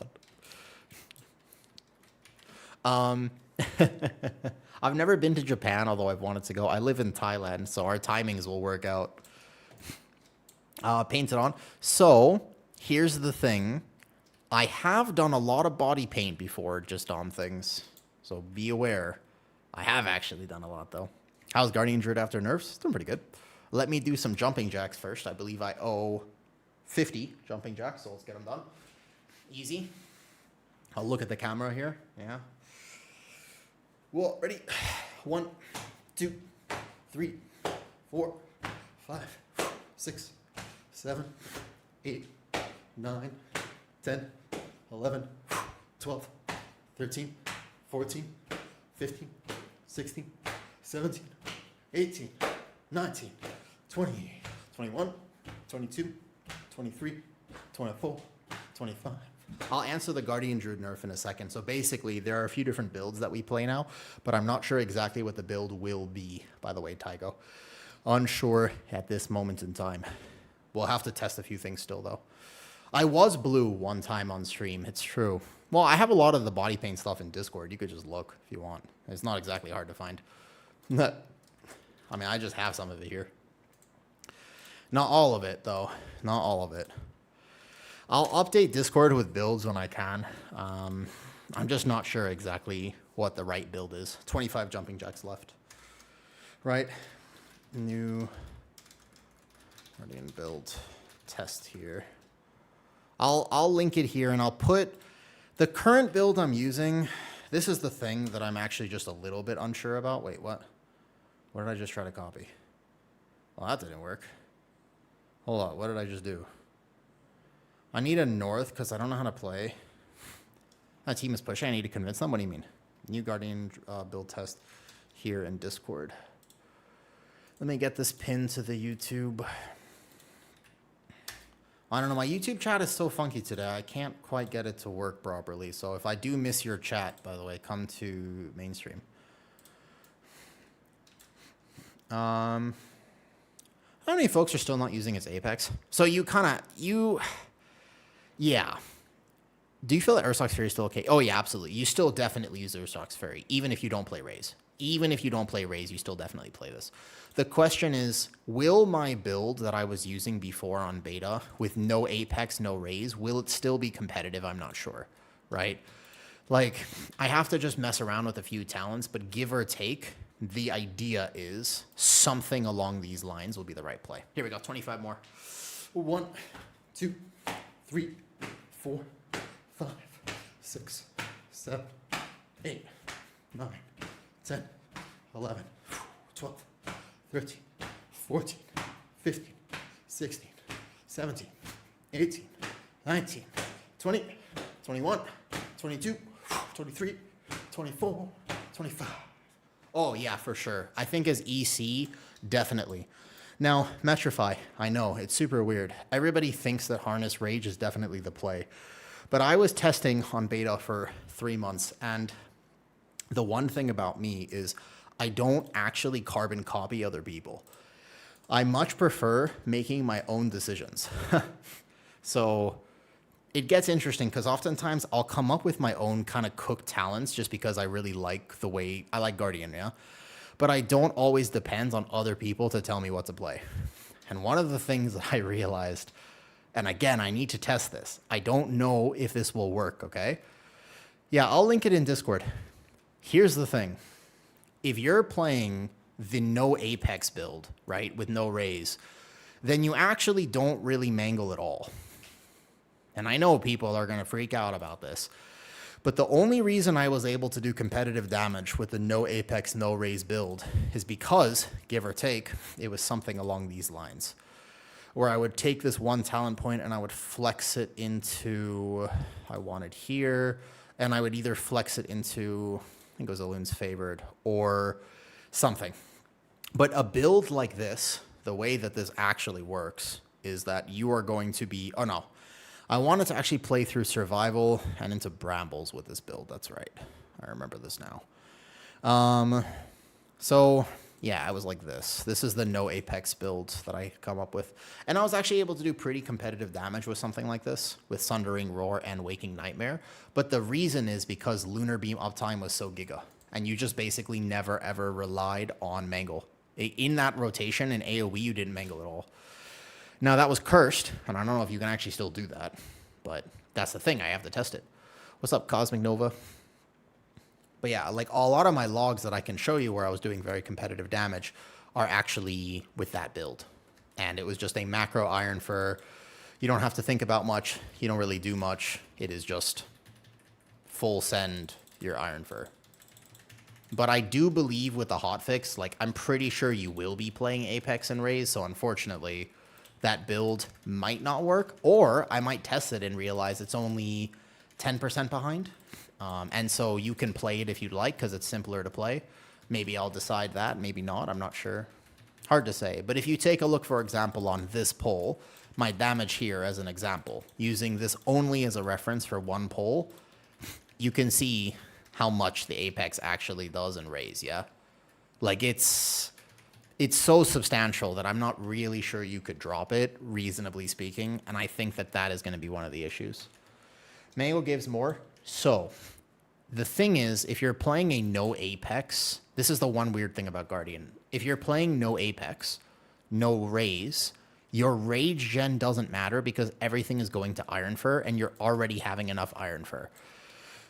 on. I've never been to Japan, although I've wanted to go. I live in Thailand, so our timings will work out. Painted on. So, here's the thing. I have done a lot of body paint before, just on things. So, be aware. I have actually done a lot, though. How's Guardian Druid after nerfs? It's doing pretty good. Let me do some jumping jacks first. I believe I owe 50 jumping jacks, so let's get them done. Easy. I'll look at the camera here. Yeah. Well, ready? 1, 2, 3, 4, 5, 6, 7, 8, 9, 10, 11, 12, 13, 14, 15, 16, 17, 18, 19, 20, 21, 22, 23, 24, 25. I'll answer the Guardian Druid nerf in a second. So basically, there are a few different builds that we play now, but I'm not sure exactly what the build will be, by the way, Tygo. Unsure at this moment in time. We'll have to test a few things still, though. I was blue one time on stream. It's true. Well, I have a lot of the body paint stuff in Discord. You could just look if you want. It's not exactly hard to find. I mean, I just have some of it here. Not all of it, though. Not all of it. I'll update Discord with builds when I can. I'm just not sure exactly what the right build is. 25 jumping jacks left. Right. New Guardian build test here. I'll link it here, and I'll put the current build I'm using. This is the thing that I'm actually just a little bit unsure about. Wait, what? What did I just try to copy? Well, that didn't work. Hold on, what did I just do? I need a north because I don't know how to play. That team is pushing. I need to convince them. What do you mean? New Guardian build test here in Discord. Let me get this pinned to the YouTube. I don't know. My YouTube chat is so funky today. I can't quite get it to work properly. So if I do miss your chat, by the way, come to mainstream. How many folks are still not using its Apex? So you yeah. Do you feel that Ursox Fury is still okay? Oh, yeah, absolutely. You still definitely use Ursox Fury, even if you don't play Raze. Even if you don't play Raze, you still definitely play this. The question is, will my build that I was using before on beta with no Apex, no Raze, will it still be competitive? I'm not sure, right? Like, I have to just mess around with a few talents, but give or take, the idea is something along these lines will be the right play. Here we go, 25 more. 1, 2, 3, 4, 5, 6, 7, 8, 9, 10, 11, 12, 13, 14, 15, 16, 17, 18, 19, 20, 21, 22, 23, 24, 25. Oh, yeah, for sure. I think as EC, definitely. Now, Metrify, I know, it's super weird. Everybody thinks that Harness Rage is definitely the play. But I was testing on beta for 3 months, and the one thing about me is I don't actually carbon copy other people. I much prefer making my own decisions. So it gets interesting because oftentimes I'll come up with my own kind of cooked talents just because I really like the way I like Guardian, yeah? But I don't always depend on other people to tell me what to play. And one of the things that I realized, and again, I need to test this. I don't know if this will work, okay? Yeah, I'll link it in Discord. Here's the thing. If you're playing the no Apex build, right, with no Raze, then you actually don't really mangle at all. And I know people are going to freak out about this. But the only reason I was able to do competitive damage with the no Apex, no Raze build is because, give or take, it was something along these lines. Where I would take this one talent point and I would flex it into, I want it here, and I would either flex it into, I think it was Alun's favored, or something. But a build like this, the way that this actually works, is that you are going to be, oh no, I wanted to actually play through survival and into brambles with this build. That's right. I remember this now. So yeah, I was like this. This is the no Apex build that I come up with. And I was actually able to do pretty competitive damage with something like this, with Sundering Roar and Waking Nightmare. But the reason is because Lunar Beam uptime was so giga. And you just basically never ever relied on mangle. In that rotation in AoE, you didn't mangle at all. Now, that was cursed, and I don't know if you can actually still do that, but that's the thing. I have to test it. What's up, Cosmic Nova? But yeah, like a lot of my logs that I can show you where I was doing very competitive damage are actually with that build. And it was just a macro Iron Fur. You don't have to think about much. You don't really do much. It is just full send your Iron Fur. But I do believe with the hotfix, like I'm pretty sure you will be playing Apex and Raze, so unfortunately that build might not work, or I might test it and realize it's only 10% behind. And so you can play it if you'd like, because it's simpler to play. Maybe I'll decide that, maybe not, I'm not sure. Hard to say. But if you take a look, for example, on this poll, my damage here as an example, using this only as a reference for one poll, you can see how much the Apex actually does in Raze, yeah? Like it's so substantial that I'm not really sure you could drop it, reasonably speaking, and I think that that is going to be one of the issues. Mango gives more. So, the thing is, if you're playing a no Apex, this is the one weird thing about Guardian. If you're playing no Apex, no Raze, your Rage gen doesn't matter because everything is going to Iron Fur, and you're already having enough Iron Fur.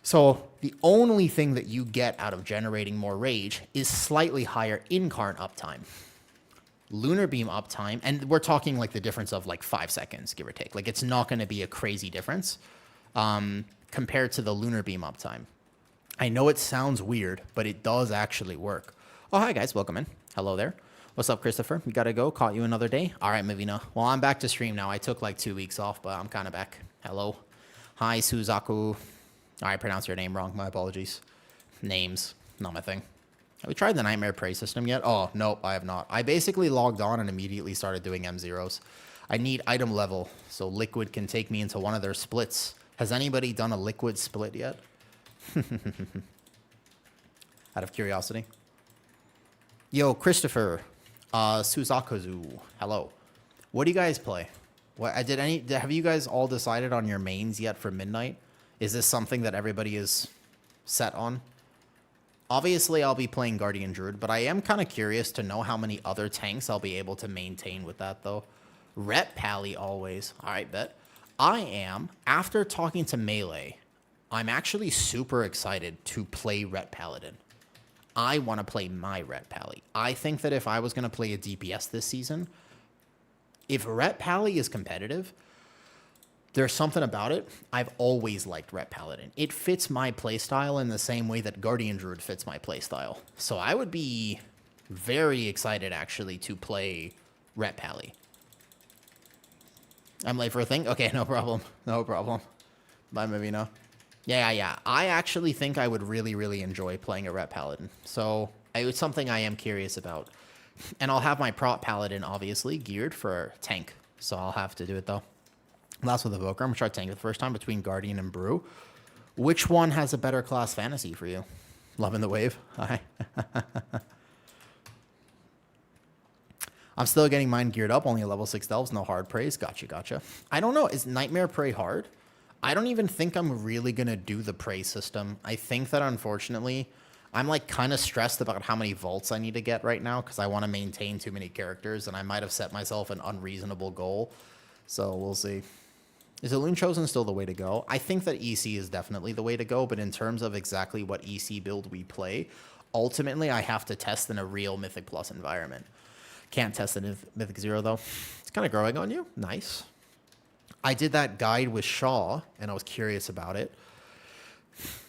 So the only thing that you get out of generating more Rage is slightly higher Incarn uptime. Lunar Beam uptime, and we're talking like the difference of like 5 seconds, give or take. Like it's not going to be a crazy difference compared to the Lunar Beam uptime. I know it sounds weird, but it does actually work. Oh, hi guys, welcome in. Hello there. What's up, Christopher? You gotta go. Caught you another day. All right, Mavina. Well, I'm back to stream now. I took like 2 weeks off, but I'm kind of back. Hello. Hi, Suzaku. I pronounced your name wrong. My apologies. Names, not my thing. Have we tried the Nightmare Prey system yet? Oh, nope, I have not. I basically logged on and immediately started doing M0s. I need item level so Liquid can take me into one of their splits. Has anybody done a Liquid split yet? Out of curiosity. Yo, Christopher. Suzakuzu. Hello. What do you guys play? What have you guys all decided on your mains yet for Midnight? Is this something that everybody is set on? Obviously, I'll be playing Guardian Druid, but I am kind of curious to know how many other tanks I'll be able to maintain with that, though. Rep Pally always. All right, bet. I am, after talking to Melee, I'm actually super excited to play Ret Paladin. I want to play my Ret Pally. I think that if I was going to play a DPS this season, if Ret Pally is competitive, there's something about it. I've always liked Ret Paladin. It fits my playstyle in the same way that Guardian Druid fits my playstyle. So I would be very excited, actually, to play Ret Pally. I'm late for a thing? Okay, no problem. No problem. Bye, Mavina. Yeah. I actually think I would really, really enjoy playing a Ret Paladin. So it's something I am curious about. And I'll have my prop Paladin, obviously, geared for tank. So I'll have to do it, though. Last with Evoker. I'm going to try tank for the first time between Guardian and Brew. Which one has a better class fantasy for you? Loving the wave. Hi. I'm still getting mine geared up. Only a level 6 delves. No hard praise. Gotcha. I don't know. Is Nightmare Prey hard? I don't even think I'm really going to do the prey system. I think that, unfortunately, I'm like kind of stressed about how many vaults I need to get right now because I want to maintain too many characters, and I might have set myself an unreasonable goal. So we'll see. Is Elune Chosen still the way to go? I think that EC is definitely the way to go, but in terms of exactly what EC build we play, ultimately I have to test in a real Mythic Plus environment. Can't test in Mythic Zero, though. It's kind of growing on you. Nice. I did that guide with Shaw, and I was curious about it.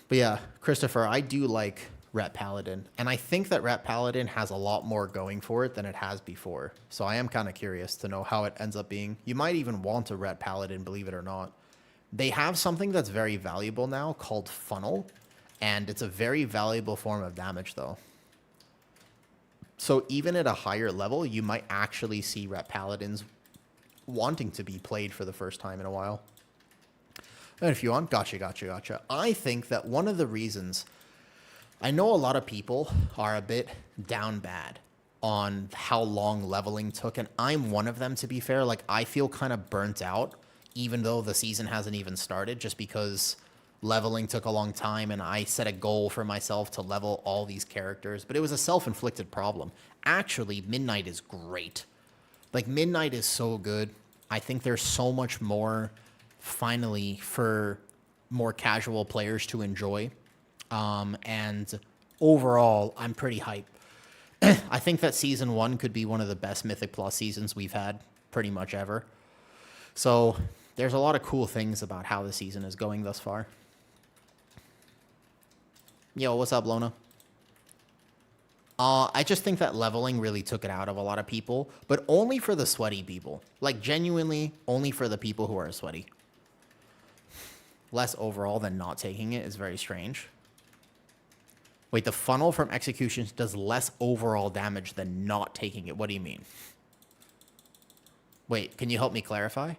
But yeah, Christopher, I do like Ret Paladin. And I think that Ret Paladin has a lot more going for it than it has before. So I am kind of curious to know how it ends up being. You might even want a Ret Paladin, believe it or not. They have something that's very valuable now called Funnel. And it's a very valuable form of damage, though. So even at a higher level, you might actually see Ret Paladins wanting to be played for the first time in a while. And if you want, gotcha. I think that one of the reasons, I know a lot of people are a bit down bad on how long leveling took, and I'm one of them, to be fair. Like, I feel kind of burnt out, even though the season hasn't even started, just because leveling took a long time, and I set a goal for myself to level all these characters, but it was a self-inflicted problem. Actually, Midnight is great. Like, Midnight is so good. I think there's so much more, finally, for more casual players to enjoy. And overall, I'm pretty hyped. I think that Season 1 could be one of the best Mythic Plus seasons we've had pretty much ever. So there's a lot of cool things about how the season is going thus far. Yo, what's up, Lona? I just think that leveling really took it out of a lot of people, but only for the sweaty people. Like, genuinely, only for the people who are sweaty. Less overall than not taking it is very strange. Wait, the funnel from executions does less overall damage than not taking it. What do you mean? Wait, can you help me clarify?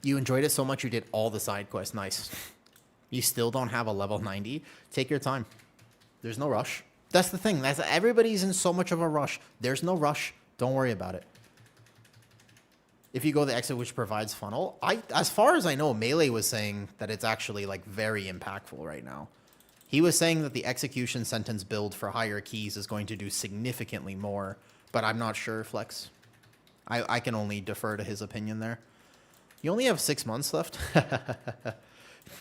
You enjoyed it so much you did all the side quests. Nice. You still don't have a level 90? Take your time. There's no rush. That's the thing. Everybody's in so much of a rush. There's no rush. Don't worry about it. If you go the exit which provides funnel, as far as I know, Melee was saying that it's actually like very impactful right now. He was saying that the execution sentence build for higher keys is going to do significantly more, but I'm not sure, Flex. I can only defer to his opinion there. You only have 6 months left?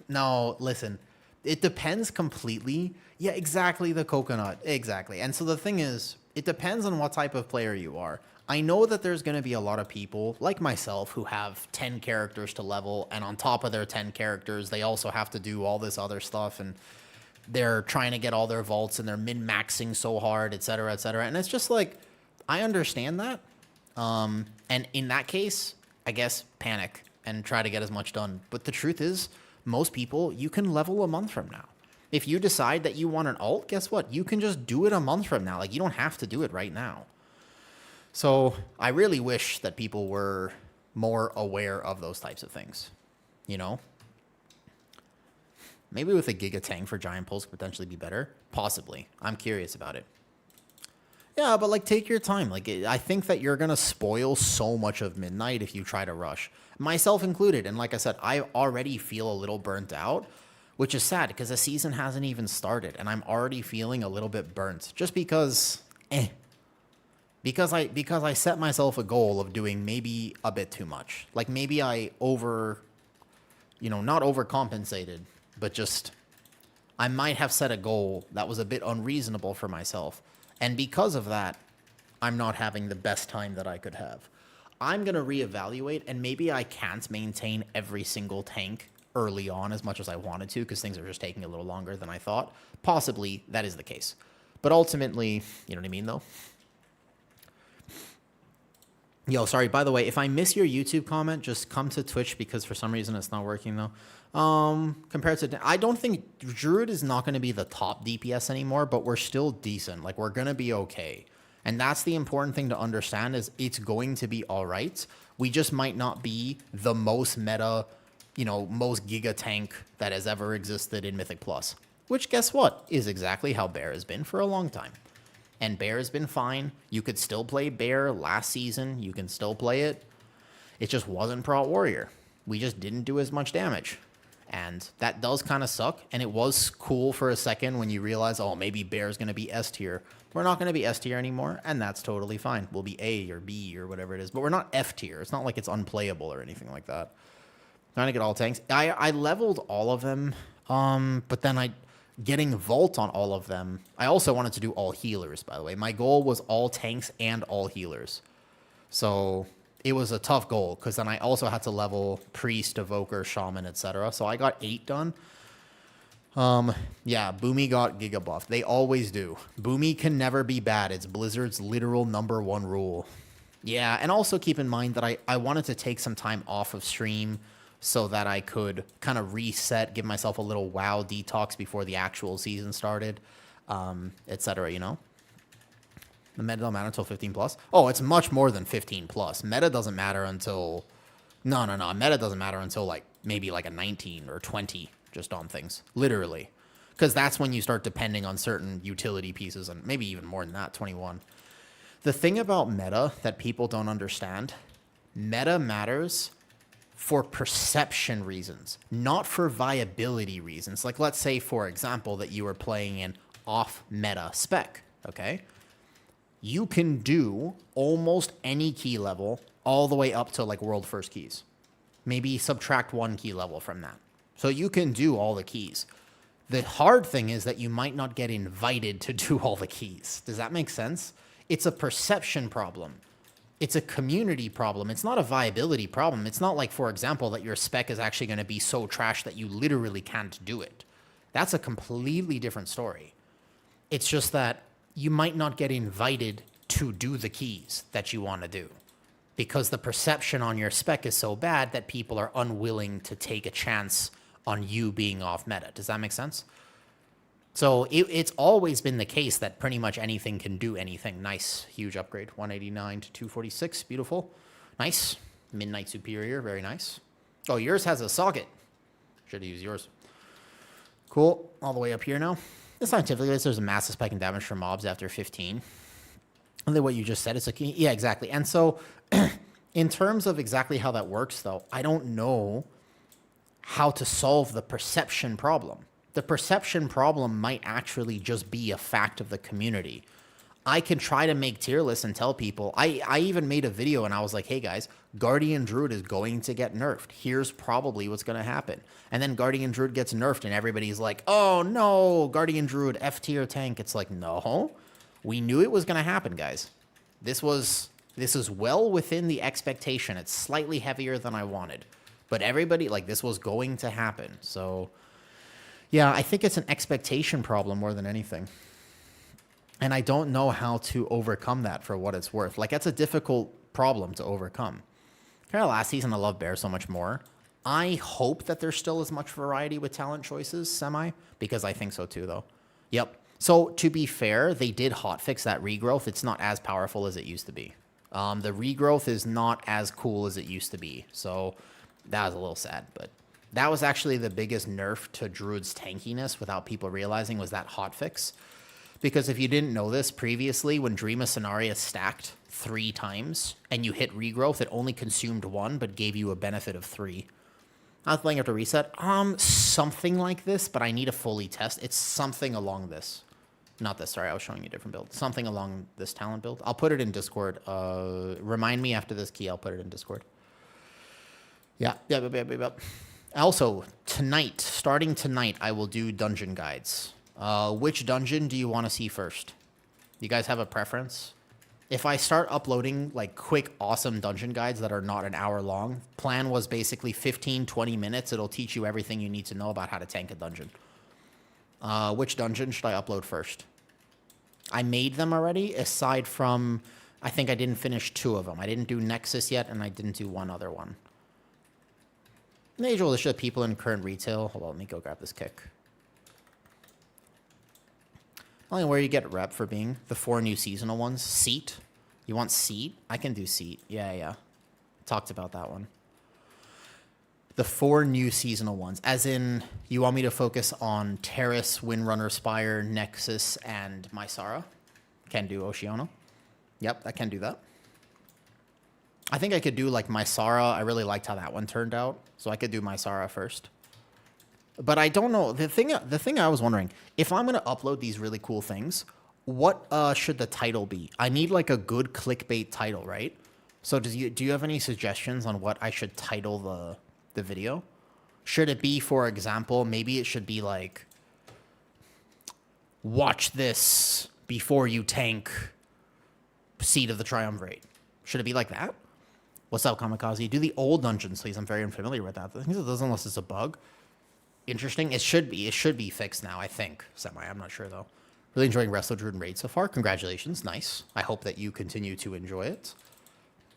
No, listen. It depends completely. Yeah, exactly, the coconut. Exactly. And so the thing is, it depends on what type of player you are. I know that there's going to be a lot of people like myself who have 10 characters to level, and on top of their 10 characters, they also have to do all this other stuff, and they're trying to get all their vaults, and they're min-maxing so hard, etc., etc. And it's just like, I understand that. And in that case, I guess panic and try to get as much done. But the truth is, most people, you can level a month from now. If you decide that you want an alt, guess what? You can just do it a month from now. Like, you don't have to do it right now. So I really wish that people were more aware of those types of things, you know? Maybe with a Giga Tank for Giant Pulse could potentially be better. Possibly. I'm curious about it. Yeah, but, like, take your time. Like, I think that you're going to spoil so much of Midnight if you try to rush. Myself included. And like I said, I already feel a little burnt out, which is sad because the season hasn't even started. And I'm already feeling a little bit burnt. Just because, Because I set myself a goal of doing maybe a bit too much. Like, maybe I not overcompensated, but just, I might have set a goal that was a bit unreasonable for myself. And because of that, I'm not having the best time that I could have. I'm going to reevaluate, and maybe I can't maintain every single tank early on as much as I wanted to, because things are just taking a little longer than I thought. Possibly that is the case. But ultimately, you know what I mean, though? Yo, sorry, by the way, if I miss your YouTube comment, just come to Twitch, because for some reason it's not working, though. Compared to, I don't think Druid is not going to be the top DPS anymore, but we're still decent. Like, we're going to be okay. And that's the important thing to understand, is it's going to be all right. We just might not be the most meta, most giga tank that has ever existed in Mythic Plus. Which, guess what, is exactly how Bear has been for a long time. And Bear has been fine. You could still play Bear last season. You can still play it. It just wasn't Prot Warrior. We just didn't do as much damage. And that does kind of suck. And it was cool for a second when you realize, oh, maybe Bear's going to be S tier. We're not going to be S tier anymore, and that's totally fine. We'll be A or B or whatever it is. But we're not F tier. It's not like it's unplayable or anything like that. Trying to get all tanks. I leveled all of them, but then getting Vault on all of them. I also wanted to do all healers, by the way. My goal was all tanks and all healers. So it was a tough goal, because then I also had to level Priest, Evoker, Shaman, etc. So I got 8 done. Yeah, Boomy got Giga buff. They always do. Boomy can never be bad. It's Blizzard's literal #1 rule. Yeah, and also keep in mind that I wanted to take some time off of stream so that I could kind of reset, give myself a little WoW detox before the actual season started, etc., The meta don't matter until 15 plus? Oh, it's much more than 15 plus. Meta doesn't matter until... No. Meta doesn't matter until, maybe a 19 or 20, just on things. Literally. Because that's when you start depending on certain utility pieces, and maybe even more than that, 21. The thing about meta that people don't understand, meta matters for perception reasons, not for viability reasons. Like, let's say, for example, that you were playing an off-meta spec, okay? You can do almost any key level all the way up to, world first keys. Maybe subtract 1 key level from that. So you can do all the keys. The hard thing is that you might not get invited to do all the keys. Does that make sense? It's a perception problem. It's a community problem. It's not a viability problem. It's not like, for example, that your spec is actually going to be so trash that you literally can't do it. That's a completely different story. It's just that you might not get invited to do the keys that you want to do, because the perception on your spec is so bad that people are unwilling to take a chance on you being off meta. Does that make sense? So it's always been the case that pretty much anything can do anything. Nice. Huge upgrade. 189 to 246. Beautiful. Nice. Midnight Superior. Very nice. Oh, yours has a socket. Should have used yours. Cool. All the way up here now. Scientifically, there's a massive spike in damage from mobs after 15. And then what you just said, it's yeah, exactly. And so in terms of exactly how that works, though, I don't know how to solve the perception problem. The perception problem might actually just be a fact of the community. I can try to make tier lists and tell people. I even made a video and I was like, hey guys, Guardian Druid is going to get nerfed. Here's probably what's going to happen. And then Guardian Druid gets nerfed and everybody's like, oh no, Guardian Druid F tier tank. It's like, no, we knew it was going to happen, guys. This was This is well within the expectation. It's slightly heavier than I wanted. But everybody, like, this was going to happen. So, yeah, I think it's an expectation problem more than anything. And I don't know how to overcome that for what it's worth. Like, that's a difficult problem to overcome. Kind of last season, I loved Bear so much more. I hope that there's still as much variety with talent choices, because I think so too, though. Yep. So, to be fair, they did hotfix that regrowth. It's not as powerful as it used to be. The regrowth is not as cool as it used to be. So, that was a little sad, but that was actually the biggest nerf to Druid's tankiness without people realizing was that hotfix. Because if you didn't know this previously, when Dream of Scenaria stacked 3 times and you hit regrowth, it only consumed 1 but gave you a benefit of 3. I was playing after reset. Something like this, but I need to fully test. It's something along this. Not this, sorry, I was showing you a different build. Something along this talent build. I'll put it in Discord. Remind me after this key, I'll put it in Discord. Yeah. Also, tonight, starting tonight, I will do dungeon guides. Which dungeon do you want to see first? You guys have a preference? If I start uploading like quick, awesome dungeon guides that are not an hour long, plan was basically 15, 20 minutes. It'll teach you everything you need to know about how to tank a dungeon. Which dungeon should I upload first? I made them already, aside from, I think I didn't finish 2 of them. I didn't do Nexus yet, and I didn't do one other one. Major list of people in current retail. Hold on, let me go grab this kick. Only where you get rep for being the 4 new seasonal ones. Seat. You want Seat? I can do Seat. Yeah. Talked about that one. The 4 new seasonal ones. As in, you want me to focus on Terrace, Windrunner Spire, Nexus, and Mysara? Can do Oceano. Yep, I can do that. I think I could do like Mysara. I really liked how that one turned out. So I could do Mysara first. But I don't know. The thing I was wondering, if I'm going to upload these really cool things, what should the title be? I need like a good clickbait title, right? So do you have any suggestions on what I should title the video? Should it be, for example, maybe it should be like, watch this before you tank Seed of the Triumvirate. Should it be like that? What's up, Kamikaze? Do the old dungeons, please. I'm very unfamiliar with that. I think it does unless it's a bug. Interesting. It should be fixed now, I think. I'm not sure, though. Really enjoying Wrestle Druid and Raid so far. Congratulations. Nice. I hope that you continue to enjoy it.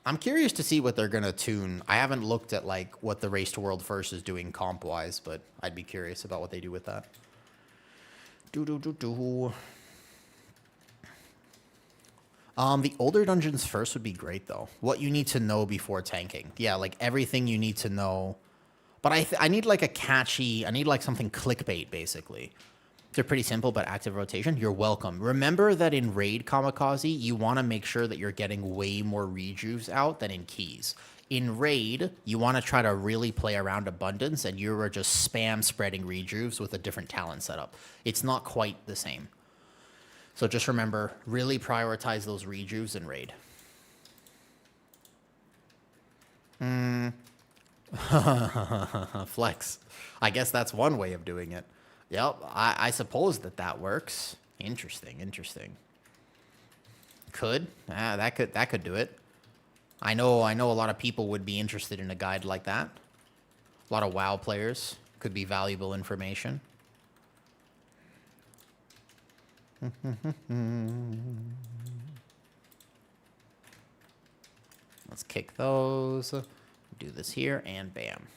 I'm curious to see what they're going to tune. I haven't looked at, like, what the Race to World First is doing comp-wise, but I'd be curious about what they do with that. The older dungeons first would be great, though. What you need to know before tanking. Yeah, like, everything you need to know. But I need, like, I need, like, something clickbait, basically. They're pretty simple, but active rotation. You're welcome. Remember that in Raid, Kamikaze, you want to make sure that you're getting way more rejuves out than in keys. In Raid, you want to try to really play around abundance, and you're just spam spreading rejuves with a different talent setup. It's not quite the same. So just remember, really prioritize those rejuves in Raid. Flex. I guess that's one way of doing it. Yep, I suppose that works. Interesting. Could. That could do it. I know a lot of people would be interested in a guide like that. A lot of WoW players. Could be valuable information. Let's kick those. Do this here, and bam.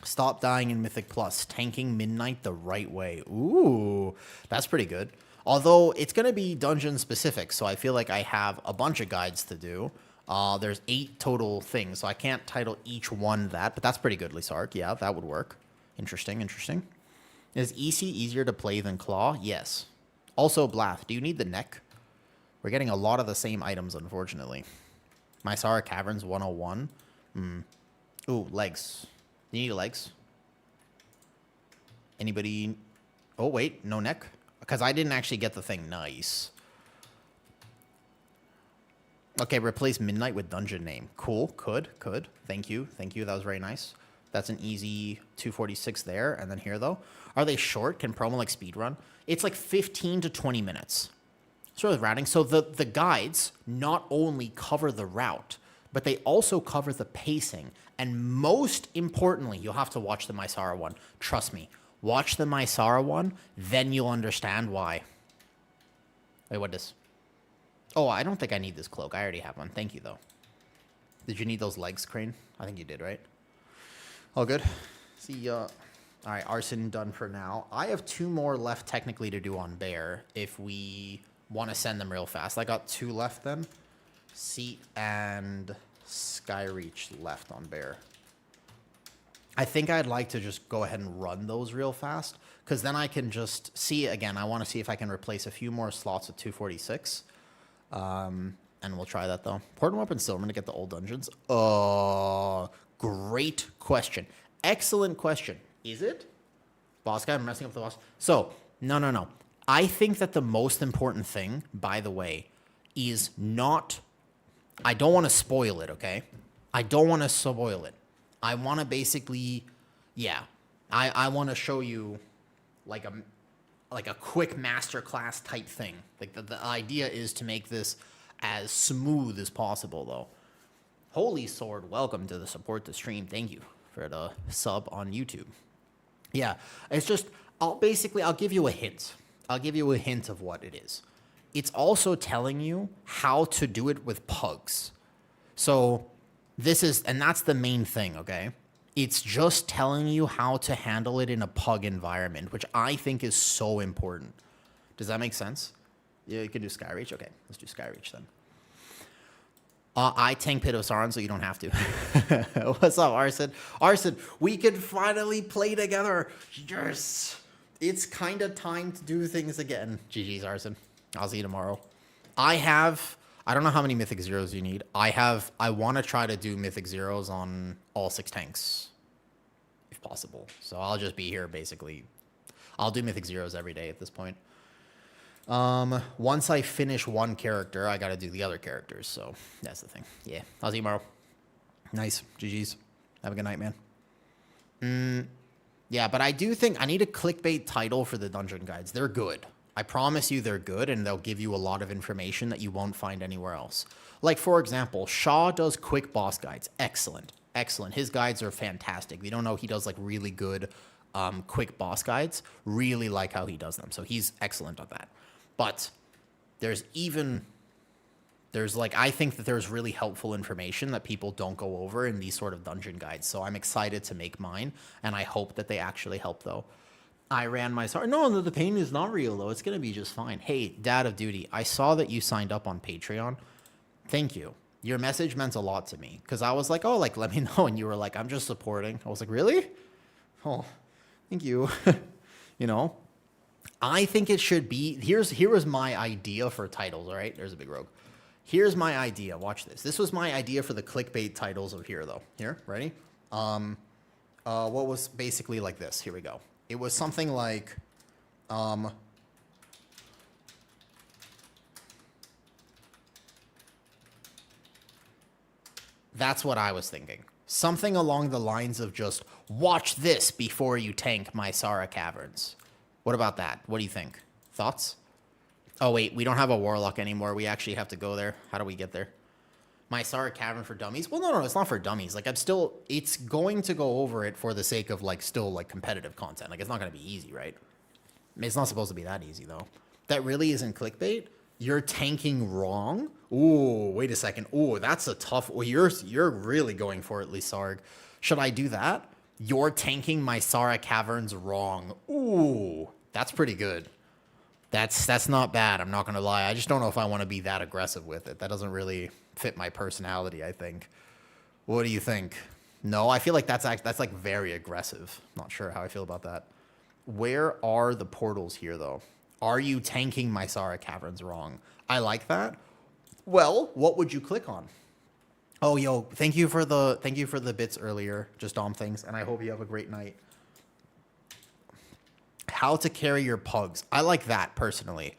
Stop dying in Mythic Plus. Tanking Midnight the right way. Ooh, that's pretty good. Although, it's going to be dungeon specific, so I feel like I have a bunch of guides to do. There's 8 total things, so I can't title each one that, but that's pretty good, Lysark. Yeah, that would work. Interesting. Is EC easier to play than Claw? Yes. Also, Blath, do you need the neck? We're getting a lot of the same items, unfortunately. Mysara Caverns 101. Ooh, legs. You need legs? Anybody? Oh, wait, no neck? Because I didn't actually get the thing. Nice. Okay, replace Midnight with Dungeon Name. Cool, could. Thank you. That was very nice. That's an easy 246 there. And then here, though. Are they short? Can promo like speedrun? It's like 15 to 20 minutes. Sort of routing. So the guides not only cover the route, but they also cover the pacing. And most importantly, you'll have to watch the Mysara one. Trust me. Watch the Mysara one, then you'll understand why. Wait, what is? Oh, I don't think I need this cloak. I already have one. Thank you, though. Did you need those legs, Crane? I think you did, right? All good. See, all right, Arson done for now. I have 2 more left technically to do on Bear if we want to send them real fast. I got 2 left then. Seat and Skyreach left on Bear. I think I'd like to just go ahead and run those real fast, because then I can just see, again, I want to see if I can replace a few more slots with 246. And we'll try that, though. Portal Weapon Silverman to get the old dungeons. Great question. Excellent question. Is it? Boss guy, I'm messing up the boss. So, no. I think that the most important thing, by the way, is not... I don't want to spoil it, okay? I don't want to spoil it. I want to basically... Yeah. I want to show you like a quick masterclass type thing. Like the idea is to make this as smooth as possible, though. Holy Sword, welcome to the support the stream. Thank you for the sub on YouTube. Yeah, it's just, I'll give you a hint. I'll give you a hint of what it is. It's also telling you how to do it with pugs. So this is, and that's the main thing, okay? It's just telling you how to handle it in a pug environment, which I think is so important. Does that make sense? Yeah, you can do Skyreach. Okay, let's do Skyreach then. I tank Pit of Sauron, so you don't have to. What's up, Arson? Arson, we can finally play together. Yes. It's kind of time to do things again. GG's, Arson. I'll see you tomorrow. I don't know how many Mythic Zeros you need. I want to try to do Mythic Zeros on all 6 tanks, if possible. So I'll just be here, basically. I'll do Mythic Zeros every day at this point. Once I finish one character, I gotta do the other characters, so that's the thing. Yeah, I'll see you tomorrow. Nice. GG's. Have a good night, man. Yeah, but I do think I need a clickbait title for the dungeon guides. They're good. I promise you they're good, and they'll give you a lot of information that you won't find anywhere else. Like, for example, Shaw does quick boss guides. Excellent. Excellent. His guides are fantastic. If you don't know, he does, like, really good quick boss guides. Really like how he does them, so he's excellent on that. But I think that there's really helpful information that people don't go over in these sort of dungeon guides. So I'm excited to make mine, and I hope that they actually help, though. I ran my... No, the pain is not real, though. It's going to be just fine. Hey, Dad of Duty, I saw that you signed up on Patreon. Thank you. Your message meant a lot to me, because I was like, oh, like, let me know. And you were like, I'm just supporting. I was like, really? Oh, thank you. You know? I think it should be... Here was my idea for titles, all right? There's a big rogue. Here's my idea. Watch this. This was my idea for the clickbait titles of here, though. Here, ready? What was basically like this. Here we go. It was something like... That's what I was thinking. Something along the lines of just, watch this before you tank Mysara Caverns. What about that? What do you think? Thoughts? Oh, wait, we don't have a Warlock anymore. We actually have to go there. How do we get there? Mysara Cavern for dummies? Well, no, it's not for dummies. Like, it's going to go over it for the sake of, like, still, like, competitive content. Like, it's not going to be easy, right? I mean, it's not supposed to be that easy, though. That really isn't clickbait. You're tanking wrong? Ooh, wait a second. Ooh, that's a tough... Well, you're really going for it, Lissarg. Should I do that? You're tanking Mysara Caverns wrong. Ooh, that's pretty good. That's not bad, I'm not going to lie. I just don't know if I want to be that aggressive with it. That doesn't really fit my personality, I think. What do you think? No, I feel like that's like very aggressive. Not sure how I feel about that. Where are the portals here, though? Are you tanking Mysara Caverns wrong? I like that. Well, what would you click on? Oh, yo, thank you for the bits earlier, just Dom things, and I hope you have a great night. How to carry your pugs. I like that, personally.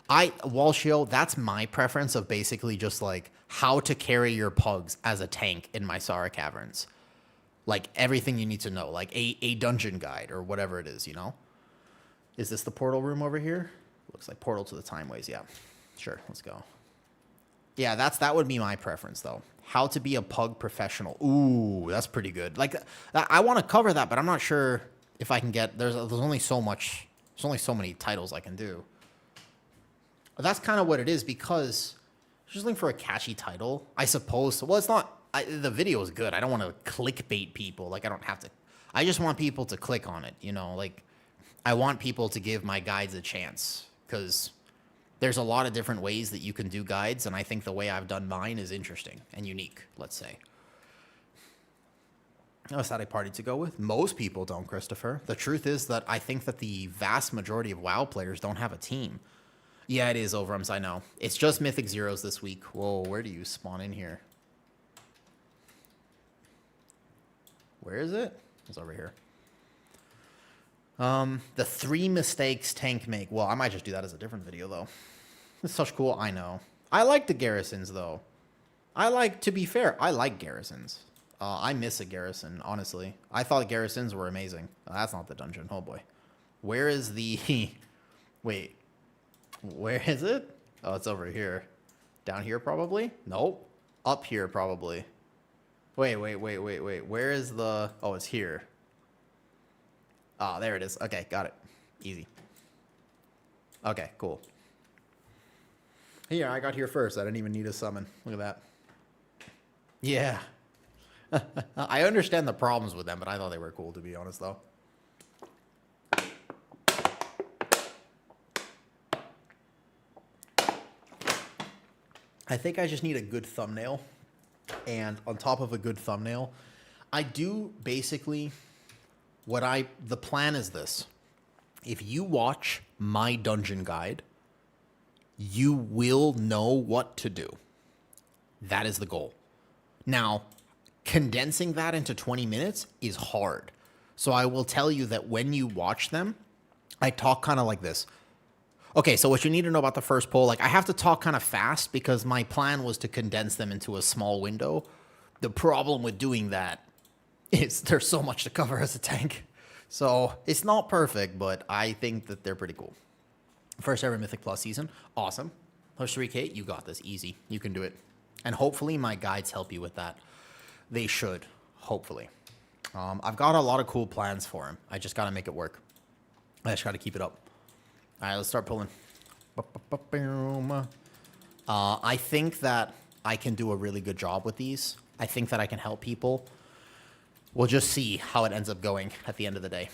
Walshio, that's my preference of basically just, like, how to carry your pugs as a tank in Mysara Caverns. Like, everything you need to know. Like, a dungeon guide or whatever it is, you know? Is this the portal room over here? Looks like portal to the Timeways, yeah. Sure, let's go. Yeah, that would be my preference, though. How to be a pug professional. Ooh, that's pretty good. Like, I want to cover that, but I'm not sure if I can get... There's only so much... There's only so many titles I can do. But that's kind of what it is, because... Just looking for a catchy title, I suppose. Well, it's not... the video is good. I don't want to clickbait people. Like, I don't have to... I just want people to click on it, you know? Like, I want people to give my guides a chance, because... There's a lot of different ways that you can do guides, and I think the way I've done mine is interesting and unique, let's say. Oh, is that a party to go with? Most people don't, Christopher. The truth is that I think that the vast majority of WoW players don't have a team. Yeah, it is, Overums, I know. It's just Mythic Zeros this week. Whoa, where do you spawn in here? Where is it? It's over here. The 3 mistakes tank make. Well, I might just do that as a different video, though. It's such cool. I know. I like the garrisons, though. To be fair, I like garrisons. I miss a garrison, honestly. I thought garrisons were amazing. That's not the dungeon. Oh, boy. Where is the... Wait. Where is it? Oh, it's over here. Down here, probably? Nope. Up here, probably. Wait. Where is the... Oh, it's here. Ah, there it is. Okay, got it. Easy. Okay, cool. Here, I got here first. I didn't even need a summon. Look at that. Yeah. I understand the problems with them, but I thought they were cool, to be honest, though. I think I just need a good thumbnail. And on top of a good thumbnail, I do basically... The plan is this. If you watch my dungeon guide, you will know what to do. That is the goal. Now, condensing that into 20 minutes is hard. So I will tell you that when you watch them, I talk kind of like this. Okay, so what you need to know about the first poll, like I have to talk kind of fast because my plan was to condense them into a small window. The problem with doing that is there's so much to cover as a tank. So it's not perfect, but I think that they're pretty cool. First ever Mythic Plus season. Awesome. Push 3K, you got this. Easy. You can do it. And hopefully my guides help you with that. They should. Hopefully. I've got a lot of cool plans for him. I just got to make it work. I just got to keep it up. All right, let's start pulling. I think that I can do a really good job with these. I think that I can help people. We'll just see how it ends up going at the end of the day.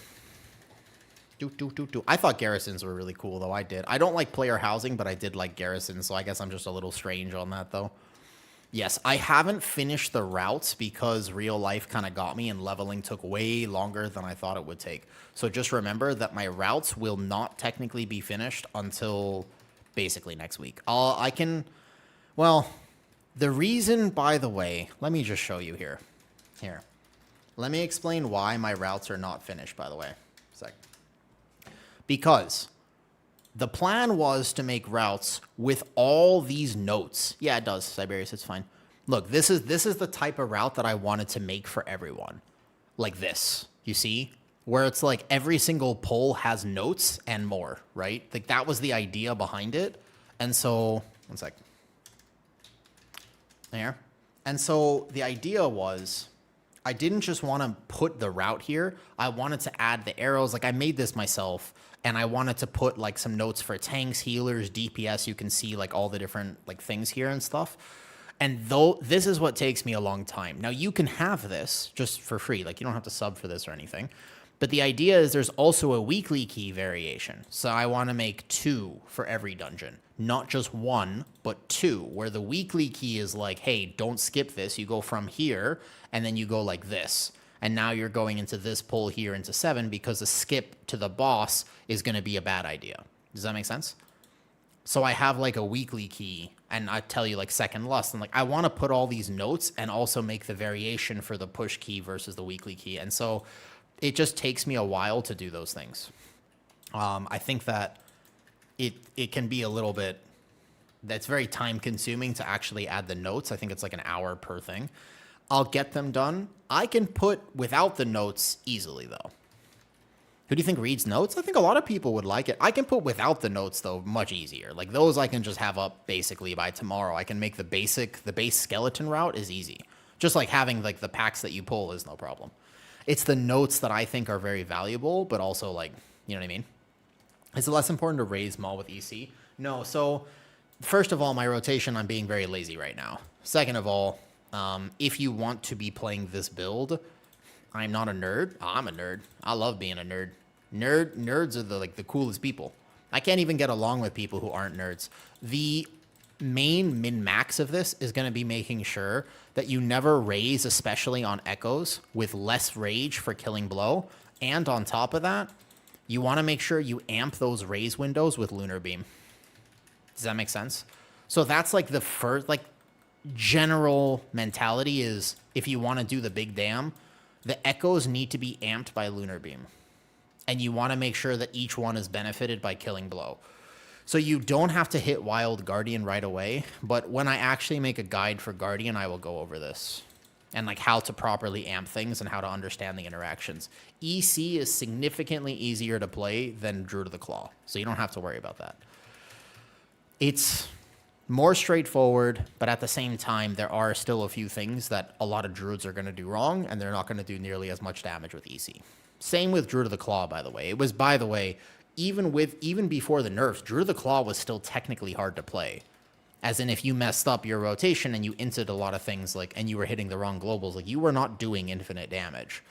I thought garrisons were really cool, though. I did. I don't like player housing, but I did like garrisons, so I guess I'm just a little strange on that, though. Yes, I haven't finished the routes because real life kind of got me and leveling took way longer than I thought it would take. So just remember that my routes will not technically be finished until basically next week. Well, the reason, by the way, let me just show you here. Here. Let me explain why my routes are not finished, by the way. Because the plan was to make routes with all these notes. Yeah, it does, Siberius, it's fine. Look, this is the type of route that I wanted to make for everyone. Like this, you see? Where it's like every single poll has notes and more, right? Like that was the idea behind it. And so, one sec. There. And so the idea was... I didn't just want to put the route here. I wanted to add the arrows. Like I made this myself and I wanted to put like some notes for tanks, healers, DPS. You can see like all the different like things here and stuff. And though this is what takes me a long time. Now you can have this just for free. Like you don't have to sub for this or anything. But the idea is there's also a weekly key variation. So I want to make 2 for every dungeon. Not just 1, but 2, where the weekly key is like, hey, don't skip this. You go from here, and then you go like this. And now you're going into this pull here into 7 because a skip to the boss is going to be a bad idea. Does that make sense? So I have like a weekly key, and I tell you like second lust, and like I want to put all these notes and also make the variation for the push key versus the weekly key. And so it just takes me a while to do those things. I think that it can be a little bit, that's very time consuming to actually add the notes. I think it's like an hour per thing. I'll get them done. I can put without the notes easily though. Who do you think reads notes? I think a lot of people would like it. I can put without the notes, though, much easier. Like, those I can just have up basically by tomorrow. I can make the base skeleton route is easy. Just like having, like, the packs that you pull is no problem. It's the notes that I think are very valuable, but also, like, you know what I mean? Is it less important to raise Maul with EC? No, so, first of all, my rotation, I'm being very lazy right now. Second of all, if you want to be playing this build, I'm not a nerd. Oh, I'm a nerd. I love being a nerd. Nerds are the coolest people. I can't even get along with people who aren't nerds. The main min-max of this is going to be making sure that you never raise, especially on echoes, with less rage for killing blow. And on top of that, you want to make sure you amp those raise windows with Lunar Beam. Does that make sense? So that's like the first, like, general mentality is if you want to do the big dam, the echoes need to be amped by Lunar Beam. And you want to make sure that each one is benefited by killing blow. So you don't have to hit Wild Guardian right away, but when I actually make a guide for Guardian, I will go over this. And like how to properly amp things and how to understand the interactions. EC is significantly easier to play than Druid of the Claw, so you don't have to worry about that. It's more straightforward, but at the same time, there are still a few things that a lot of Druids are going to do wrong, and they're not going to do nearly as much damage with EC. Same with Druid of the Claw, by the way. It was, by the way, even before the nerfs, Druid of the Claw was still technically hard to play. As in, if you messed up your rotation and you inted a lot of things, like, and you were hitting the wrong globals, like, you were not doing infinite damage.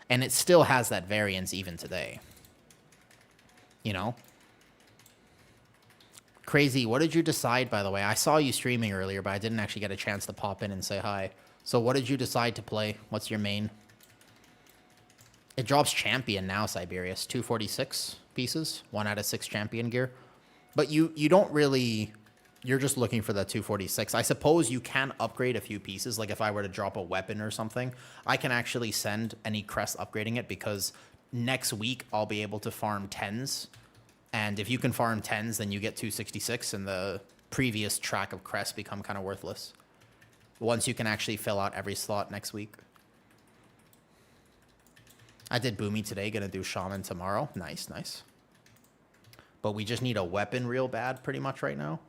And it still has that variance even today. You know? Crazy, what did you decide, by the way? I saw you streaming earlier, but I didn't actually get a chance to pop in and say hi. So what did you decide to play? What's your main? It drops champion now, Siberius. 246 pieces. 1 out of 6 champion gear. But you don't really... You're just looking for that 246. I suppose you can upgrade a few pieces. Like if I were to drop a weapon or something, I can actually send any crest upgrading it because next week I'll be able to farm 10s. And if you can farm 10s, then you get 266 and the previous track of crests become kind of worthless. Once you can actually fill out every slot next week. I did Boomy today, gonna do Shaman tomorrow. Nice, nice. But we just need a weapon real bad pretty much right now.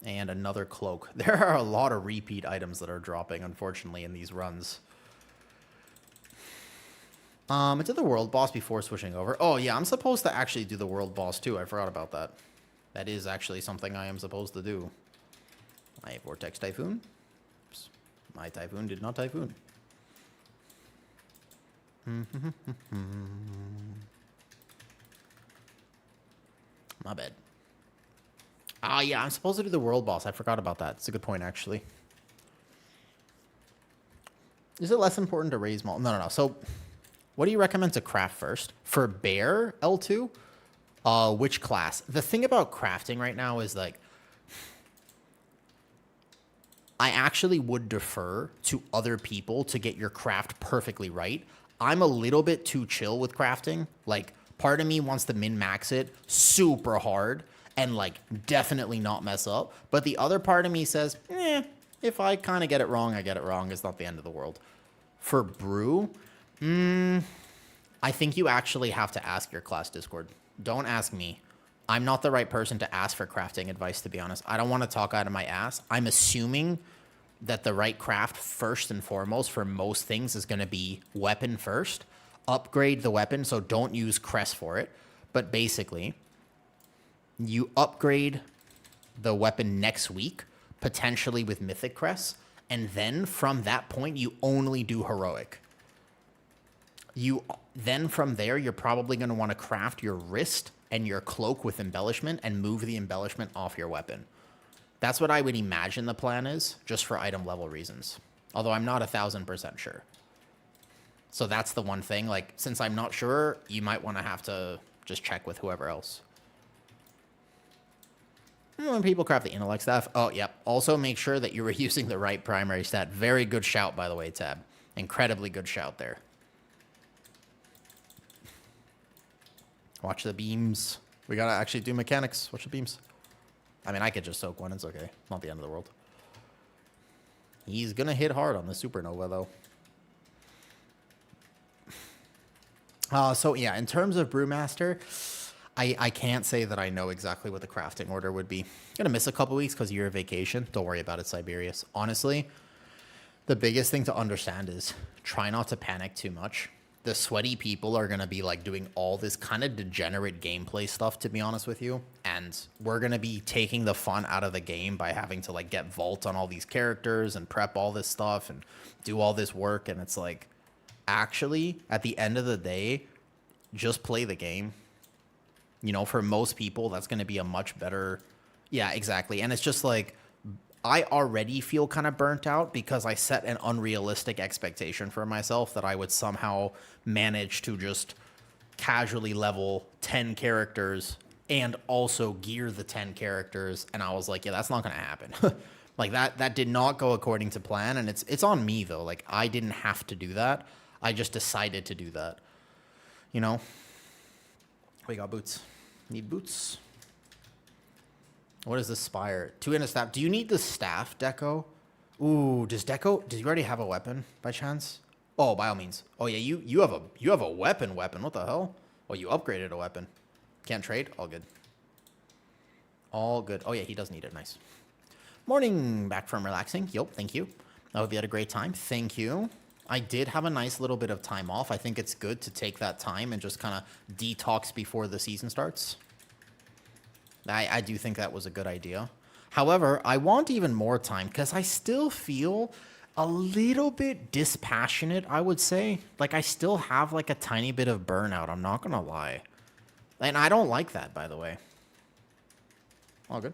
And another cloak. There are a lot of repeat items that are dropping, unfortunately, in these runs. I did the world boss before switching over. Oh, yeah, I'm supposed to actually do the world boss, too. I forgot about that. That is actually something I am supposed to do. My Vortex Typhoon. Oops. My Typhoon did not Typhoon. My bad. Ah, yeah, I'm supposed to do the world boss. I forgot about that. It's a good point, actually. Is it less important to raise Maul? No. So, what do you recommend to craft first? For Bear L2? Which class? The thing about crafting right now is, like, I actually would defer to other people to get your craft perfectly right. I'm a little bit too chill with crafting. Like, part of me wants to min-max it super hard and, like, definitely not mess up. But the other part of me says, if I kind of get it wrong, I get it wrong. It's not the end of the world. For Brew, I think you actually have to ask your class Discord. Don't ask me. I'm not the right person to ask for crafting advice, to be honest. I don't want to talk out of my ass. I'm assuming that the right craft, first and foremost, for most things is going to be weapon first. Upgrade the weapon, so don't use crest for it. But basically, you upgrade the weapon next week, potentially with mythic crests, and then from that point, you only do heroic. Then from there, you're probably going to want to craft your wrist and your cloak with embellishment and move the embellishment off your weapon. That's what I would imagine the plan is, just for item level reasons. Although I'm not 1000% sure. So that's the one thing. Like, since I'm not sure, you might want to have to just check with whoever else. When people craft the intellect staff. Oh, yep. Also make sure that you were using the right primary stat. Very good shout, by the way, Tab. Incredibly good shout there. Watch the beams. We gotta actually do mechanics. Watch the beams. I mean, I could just soak one. It's okay. Not the end of the world. He's gonna hit hard on the supernova, though. So yeah, in terms of Brewmaster, I can't say that I know exactly what the crafting order would be. Gonna miss a couple weeks because you're on vacation. Don't worry about it, Siberius. Honestly, the biggest thing to understand is try not to panic too much. The sweaty people are going to be like doing all this kind of degenerate gameplay stuff, to be honest with you. And we're going to be taking the fun out of the game by having to like get vault on all these characters and prep all this stuff and do all this work. And it's like, actually, at the end of the day, just play the game. You know, for most people, that's going to be a much better. Yeah, exactly. And it's just like, I already feel kind of burnt out because I set an unrealistic expectation for myself that I would somehow manage to just casually level 10 characters and also gear the 10 characters. And I was like, yeah, that's not going to happen. Like that did not go according to plan. And it's on me though. Like I didn't have to do that. I just decided to do that. You know, we got boots. Need boots. What is the spire? 2 and a staff. Do you need the staff, Deco? Ooh, does you already have a weapon by chance? Oh, by all means. Oh yeah, you have a weapon. What the hell? Oh, you upgraded a weapon. Can't trade? All good. All good. Oh yeah, he does need it. Nice. Morning, back from relaxing. Yup, thank you. I hope you had a great time. Thank you. I did have a nice little bit of time off. I think it's good to take that time and just kind of detox before the season starts. I do think that was a good idea. However, I want even more time because I still feel a little bit dispassionate, I would say. Like, I still have, like, a tiny bit of burnout. I'm not going to lie. And I don't like that, by the way. All good.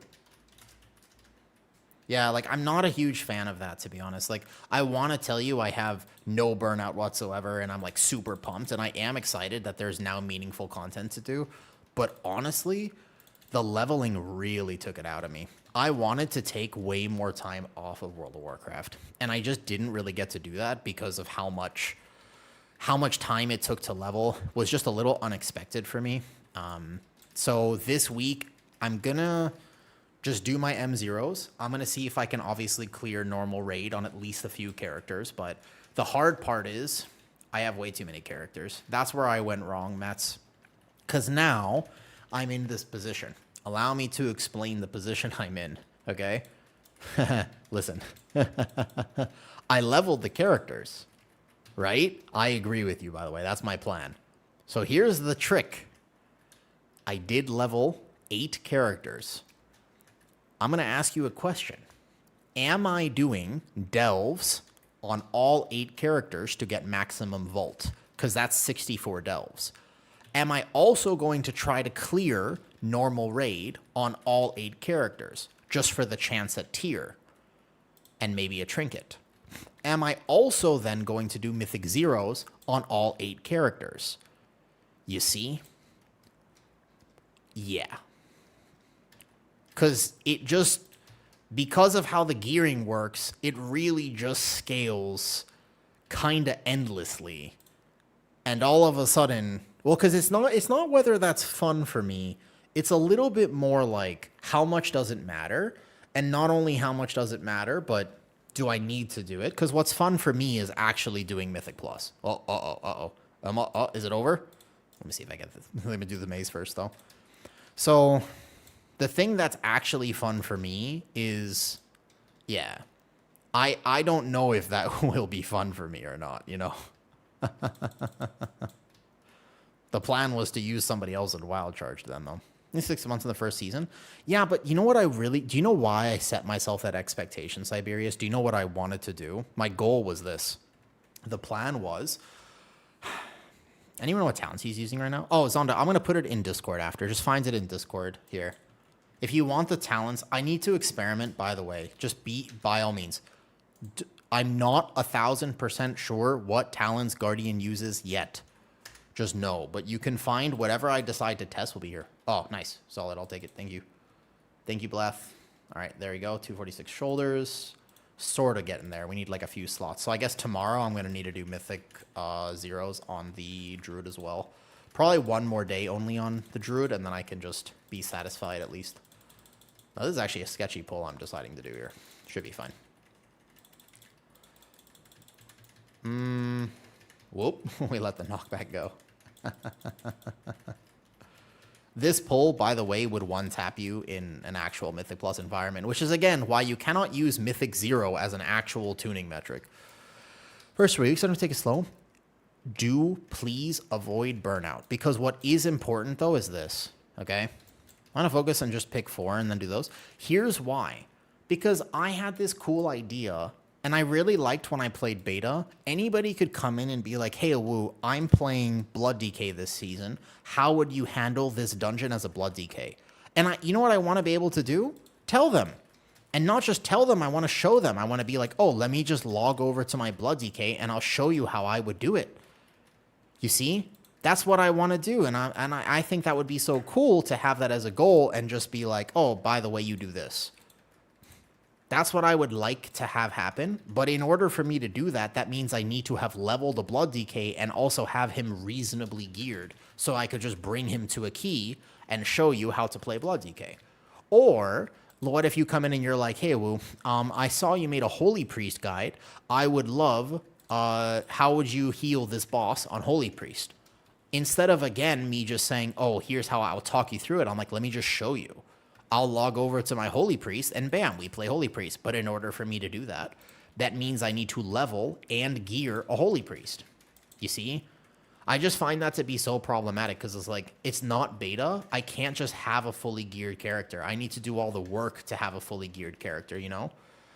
Yeah, like, I'm not a huge fan of that, to be honest. Like, I want to tell you I have no burnout whatsoever, and I'm, like, super pumped. And I am excited that there's now meaningful content to do. But honestly, the leveling really took it out of me. I wanted to take way more time off of World of Warcraft, and I just didn't really get to do that because of how much time it took to level was just a little unexpected for me. So this week, I'm gonna just do my M0s. I'm gonna see if I can obviously clear normal raid on at least a few characters, but the hard part is I have way too many characters. That's where I went wrong, Mets. Because now I'm in this position. Allow me to explain the position I'm in, okay? Listen. I leveled the characters, right? I agree with you, by the way. That's my plan. So here's the trick. I did level 8 characters. I'm going to ask you a question. Am I doing delves on all 8 characters to get maximum vault? Because that's 64 delves. Am I also going to try to clear normal raid on all 8 characters, just for the chance at tier and maybe a trinket? Am I also then going to do mythic zeros on all 8 characters? You see? Yeah. Because because of how the gearing works, it really just scales kind of endlessly. And all of a sudden, well, because it's not whether that's fun for me. It's a little bit more like, how much does it matter? And not only how much does it matter, but do I need to do it? Because what's fun for me is actually doing Mythic Plus. Is it over? Let me see if I get this. Let me do the maze first, though. So the thing that's actually fun for me is, yeah, I don't know if that will be fun for me or not, you know? The plan was to use somebody else and wild charge them, though. 6 months in the first season. Yeah, but you know what do you know why I set myself that expectation, Siberius? Do you know what I wanted to do? My goal was this. The plan was, anyone know what talents he's using right now? Oh, Zonda, I'm going to put it in Discord after. Just find it in Discord here. If you want the talents, I need to experiment, by the way. Just by all means. I'm not 1,000% sure what talents Guardian uses yet. Just know, but you can find whatever I decide to test will be here. Oh, nice. Solid. I'll take it. Thank you. Thank you, Bleth. All right, there you go. 246 shoulders. Sort of getting there. We need like a few slots. So I guess tomorrow I'm going to need to do mythic zeros on the Druid as well. Probably one more day only on the Druid, and then I can just be satisfied at least. Now, this is actually a sketchy pull I'm deciding to do here. Should be fine. Whoop. We let the knockback go. This pull, by the way, would one-tap you in an actual Mythic Plus environment, which is, again, why you cannot use Mythic 0 as an actual tuning metric. First week, so I'm going to take it slow. Do please avoid burnout, because what is important, though, is this, okay? I'm going to focus and just pick 4 and then do those. Here's why. Because I had this cool idea, and I really liked when I played beta. Anybody could come in and be like, hey, Awoo, I'm playing Blood DK this season. How would you handle this dungeon as a Blood DK? And you know what I want to be able to do? Tell them. And not just tell them, I want to show them. I want to be like, oh, let me just log over to my Blood DK and I'll show you how I would do it. You see? That's what I want to do. And I think that would be so cool to have that as a goal and just be like, oh, by the way, you do this. That's what I would like to have happen. But in order for me to do that, that means I need to have leveled a Blood DK and also have him reasonably geared so I could just bring him to a key and show you how to play Blood DK. Or what if you come in and you're like, hey, Woo, I saw you made a Holy Priest guide. I would love, how would you heal this boss on Holy Priest? Instead of, again, me just saying, oh, here's how I'll talk you through it. I'm like, let me just show you. I'll log over to my Holy Priest, and bam, we play Holy Priest. But in order for me to do that, that means I need to level and gear a Holy Priest. You see? I just find that to be so problematic, because it's like, it's not beta. I can't just have a fully geared character. I need to do all the work to have a fully geared character, you know?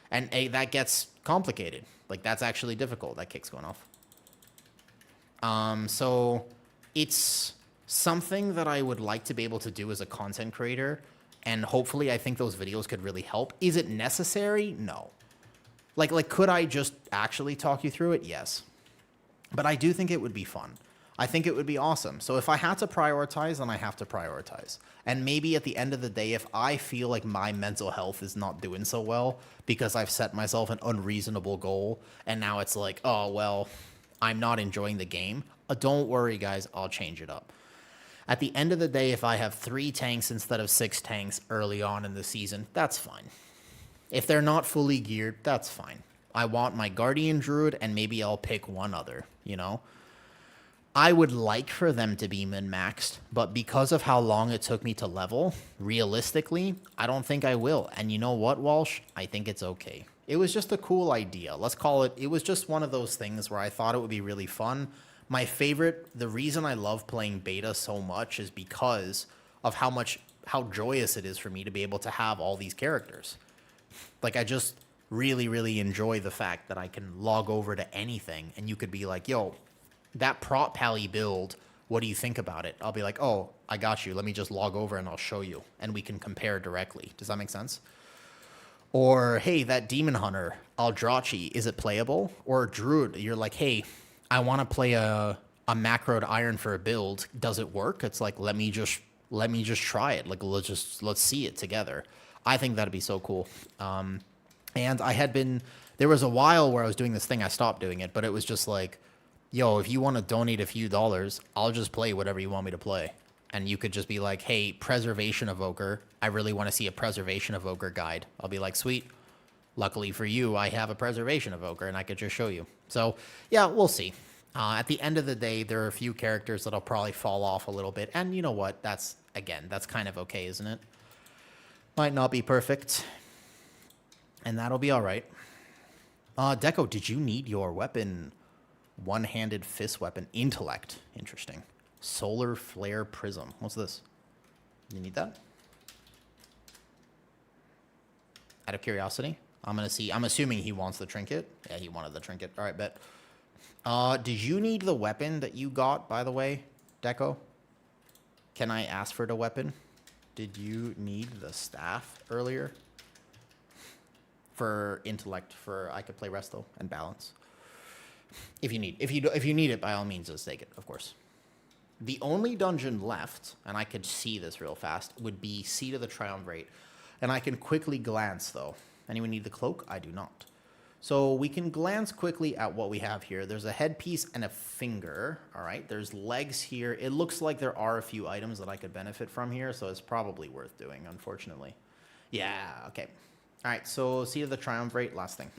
And that gets complicated. Like, that's actually difficult. That kick's going off. So it's something that I would like to be able to do as a content creator. And hopefully, I think those videos could really help. Is it necessary? No. Like, could I just actually talk you through it? Yes. But I do think it would be fun. I think it would be awesome. So if I had to prioritize, then I have to prioritize. And maybe at the end of the day, if I feel like my mental health is not doing so well because I've set myself an unreasonable goal, and now it's like, oh, well, I'm not enjoying the game, don't worry, guys, I'll change it up. At the end of the day, if I have 3 tanks instead of 6 tanks early on in the season, that's fine. If they're not fully geared, that's fine. I want my Guardian Druid, and maybe I'll pick one other, you know? I would like for them to be min-maxed, but because of how long it took me to level, realistically, I don't think I will. And you know what, Walsh? I think it's okay. It was just a cool idea. Let's call it, it was just one of those things where I thought it would be really fun. My favorite, the reason I love playing beta so much is because of how joyous it is for me to be able to have all these characters. Like, I just really, really enjoy the fact that I can log over to anything and you could be like, yo, that prop pally build, what do you think about it? I'll be like, oh, I got you. Let me just log over and I'll show you. And we can compare directly. Does that make sense? Or, hey, that Demon Hunter, Aldrachi, is it playable? Or Druid, you're like, hey, I want to play a macroed iron for a build. Does it work? It's like, let me just try it. Like, let's see it together. I think that'd be so cool. And there was a while where I was doing this thing. I stopped doing it, but it was just like, yo, if you want to donate a few dollars, I'll just play whatever you want me to play. And you could just be like, hey, Preservation Evoker, I really want to see a Preservation Evoker guide. I'll be like, sweet. Luckily for you, I have a Preservation Evoker, and I could just show you. So, yeah, we'll see. At the end of the day, there are a few characters that'll probably fall off a little bit. And you know what? That's kind of okay, isn't it? Might not be perfect. And that'll be all right. Deco, did you need your weapon? One-handed fist weapon. Intellect. Interesting. Solar Flare Prism. What's this? You need that? Out of curiosity? I'm assuming he wants the trinket. Yeah, he wanted the trinket. All right, bet. Did you need the weapon that you got, by the way, Deco? Can I ask for the weapon? Did you need the staff earlier? For intellect, I could play Resto and balance. If you need it, by all means, just take it, of course. The only dungeon left, and I could see this real fast, would be Seat of the Triumvirate. And I can quickly glance, though. Anyone need the cloak? I do not. So we can glance quickly at what we have here. There's a headpiece and a finger. All right, there's legs here. It looks like there are a few items that I could benefit from here, so it's probably worth doing, unfortunately. Yeah, okay. All right, so Seat of the Triumvirate, last thing.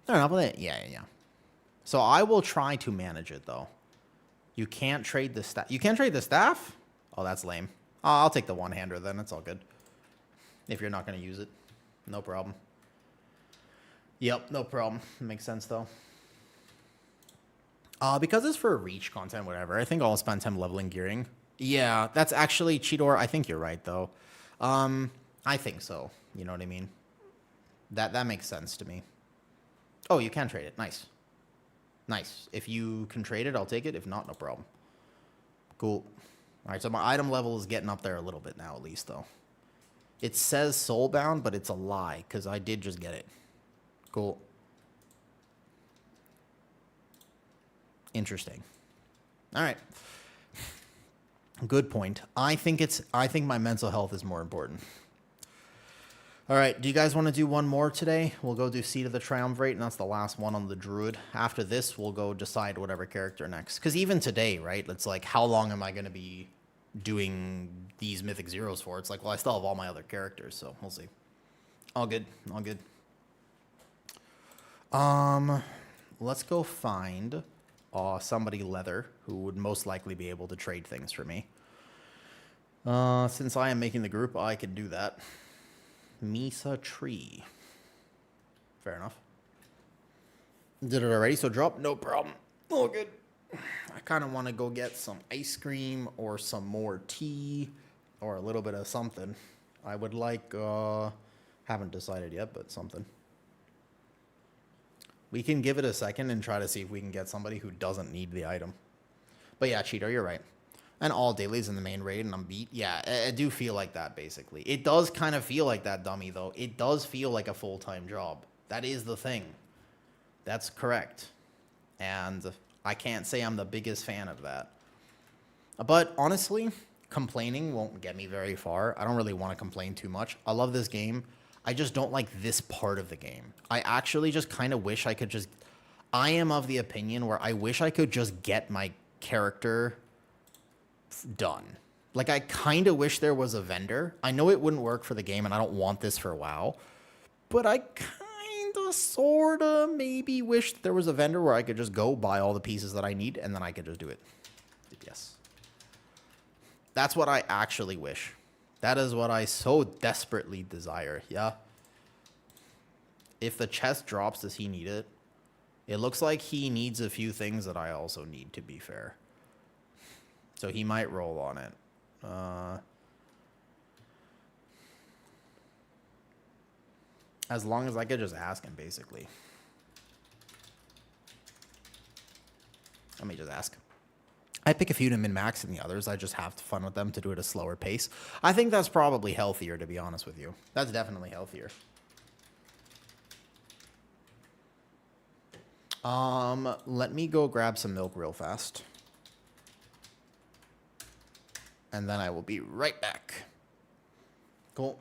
I don't know about it. Yeah. So I will try to manage it, though. You can't trade the staff. You can't trade the staff? Oh, that's lame. I'll take the one-hander then. It's all good. If you're not going to use it. No problem. Yep, no problem. Makes sense, though. Because it's for reach content, whatever, I think I'll spend time leveling gearing. Yeah, that's actually, Cheetor, I think you're right, though. I think so. You know what I mean? That makes sense to me. Oh, you can trade it. Nice. Nice. If you can trade it, I'll take it. If not, no problem. Cool. All right, so my item level is getting up there a little bit now, at least, though. It says soulbound, but it's a lie, because I did just get it. Cool. Interesting. All right. Good point. I think my mental health is more important. All right, do you guys want to do one more today? We'll go do Seed of the Triumvirate, and that's the last one on the Druid. After this, we'll go decide whatever character next. Because even today, right, it's like, how long am I going to be doing these Mythic Zeros for? It's like, well, I still have all my other characters, so we'll see. All good, all good. Let's go find somebody leather who would most likely be able to trade things for me. Since I am making the group, I can do that. Misa Tree. Fair enough. Did it already, so drop? No problem. All good. I kind of want to go get some ice cream or some more tea or a little bit of something. I would like, haven't decided yet, but something. We can give it a second and try to see if we can get somebody who doesn't need the item. But yeah, Cheetor, you're right. And all dailies in the main raid and I'm beat. Yeah, I do feel like that, basically. It does kind of feel like that, dummy, though. It does feel like a full-time job. That is the thing. That's correct. And I can't say I'm the biggest fan of that. But honestly, complaining won't get me very far. I don't really want to complain too much. I love this game. I just don't like this part of the game. I actually just kind of wish I could just... I am of the opinion where I wish I could just get my character done. Like, I kind of wish there was a vendor. I know it wouldn't work for the game, and I don't want this for WoW. But I kind of, sort of, maybe wish there was a vendor where I could just go buy all the pieces that I need, and then I could just do it. Yes. That's what I actually wish. That is what I so desperately desire, yeah? If the chest drops, does he need it? It looks like he needs a few things that I also need, to be fair. So he might roll on it. As long as I could just ask him, basically. Let me just ask. I pick a few to min-max and the others. I just have fun with them to do it at a slower pace. I think that's probably healthier, to be honest with you. That's definitely healthier. Let me go grab some milk real fast. And then I will be right back. Cool.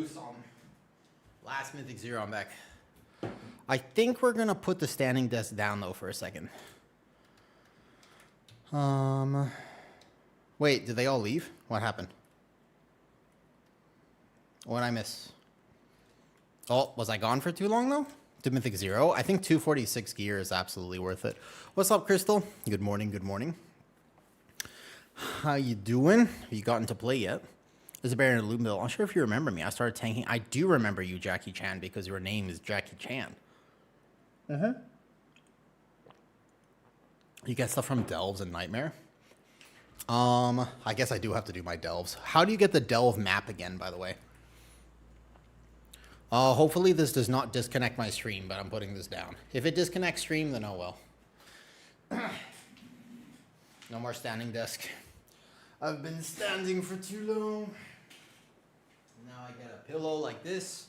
boost on. Last Mythic 0, I'm back. I think we're going to put the standing desk down, though, for a second. Wait, did they all leave? What happened? What did I miss? Oh, was I gone for too long, though? To Mythic 0? I think 246 gear is absolutely worth it. What's up, Crystal? Good morning, good morning. How you doing? Have you gotten to play yet? There's a bear in a loot mill. I'm not sure if you remember me. I started tanking. I do remember you, Jackie Chan, because your name is Jackie Chan. You get stuff from Delves and Nightmare? I guess I do have to do my Delves. How do you get the Delve map again, by the way? Hopefully this does not disconnect my stream, but I'm putting this down. If it disconnects stream, then oh well. No more standing desk. I've been standing for too long. Now I get a pillow like this,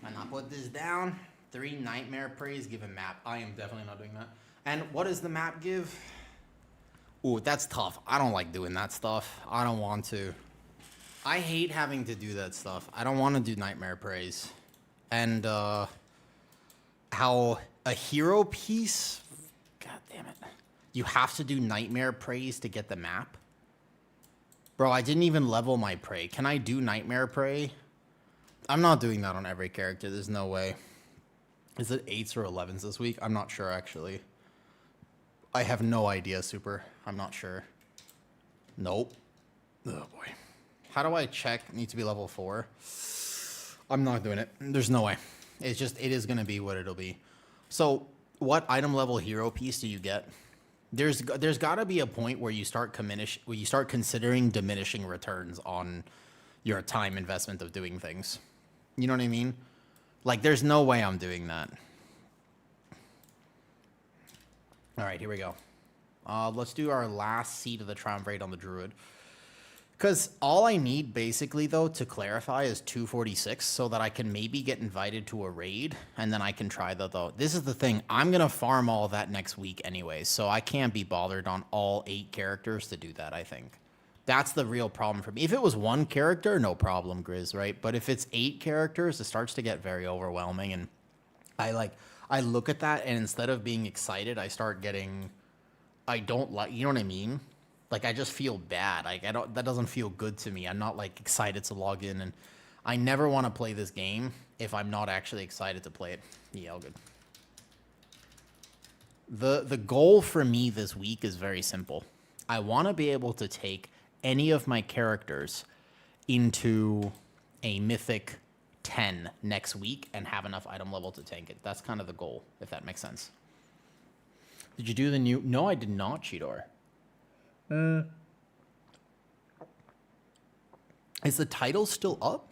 and I put this down. 3 Nightmare Praise, give a map. I am definitely not doing that. And what does the map give? Ooh, that's tough. I don't like doing that stuff. I don't want to. I hate having to do that stuff. I don't want to do Nightmare Praise. And how a hero piece, god damn it. You have to do Nightmare Praise to get the map. Bro, I didn't even level my Prey. Can I do Nightmare Prey? I'm not doing that on every character. There's no way. Is it 8s or 11s this week? I'm not sure, actually. I have no idea, Super. I'm not sure. Nope. Oh, boy. How do I check? Need to be level 4. I'm not doing it. There's no way. It's just, it is going to be what it'll be. So, what item level hero piece do you get? There's got to be a point where you start considering diminishing returns on your time investment of doing things. You know what I mean? Like, there's no way I'm doing that. All right, here we go. Let's do our last seed of the Triumph Raid on the Druid. Because all I need, basically, though, to clarify is 246 so that I can maybe get invited to a raid, and then I can try that, though. This is the thing. I'm going to farm all of that next week anyway, so I can't be bothered on all 8 characters to do that, I think. That's the real problem for me. If it was 1 character, no problem, Grizz, right? But if it's 8 characters, it starts to get very overwhelming, and I look at that, and instead of being excited, I start getting... I don't like... You know what I mean? Like, I just feel bad. Like, that doesn't feel good to me. I'm not, like, excited to log in, and I never want to play this game if I'm not actually excited to play it. Yeah, all good. The goal for me this week is very simple. I want to be able to take any of my characters into a Mythic 10 next week and have enough item level to tank it. That's kind of the goal, if that makes sense. Did you do the new... No, I did not, Cheetor. Is the title still up?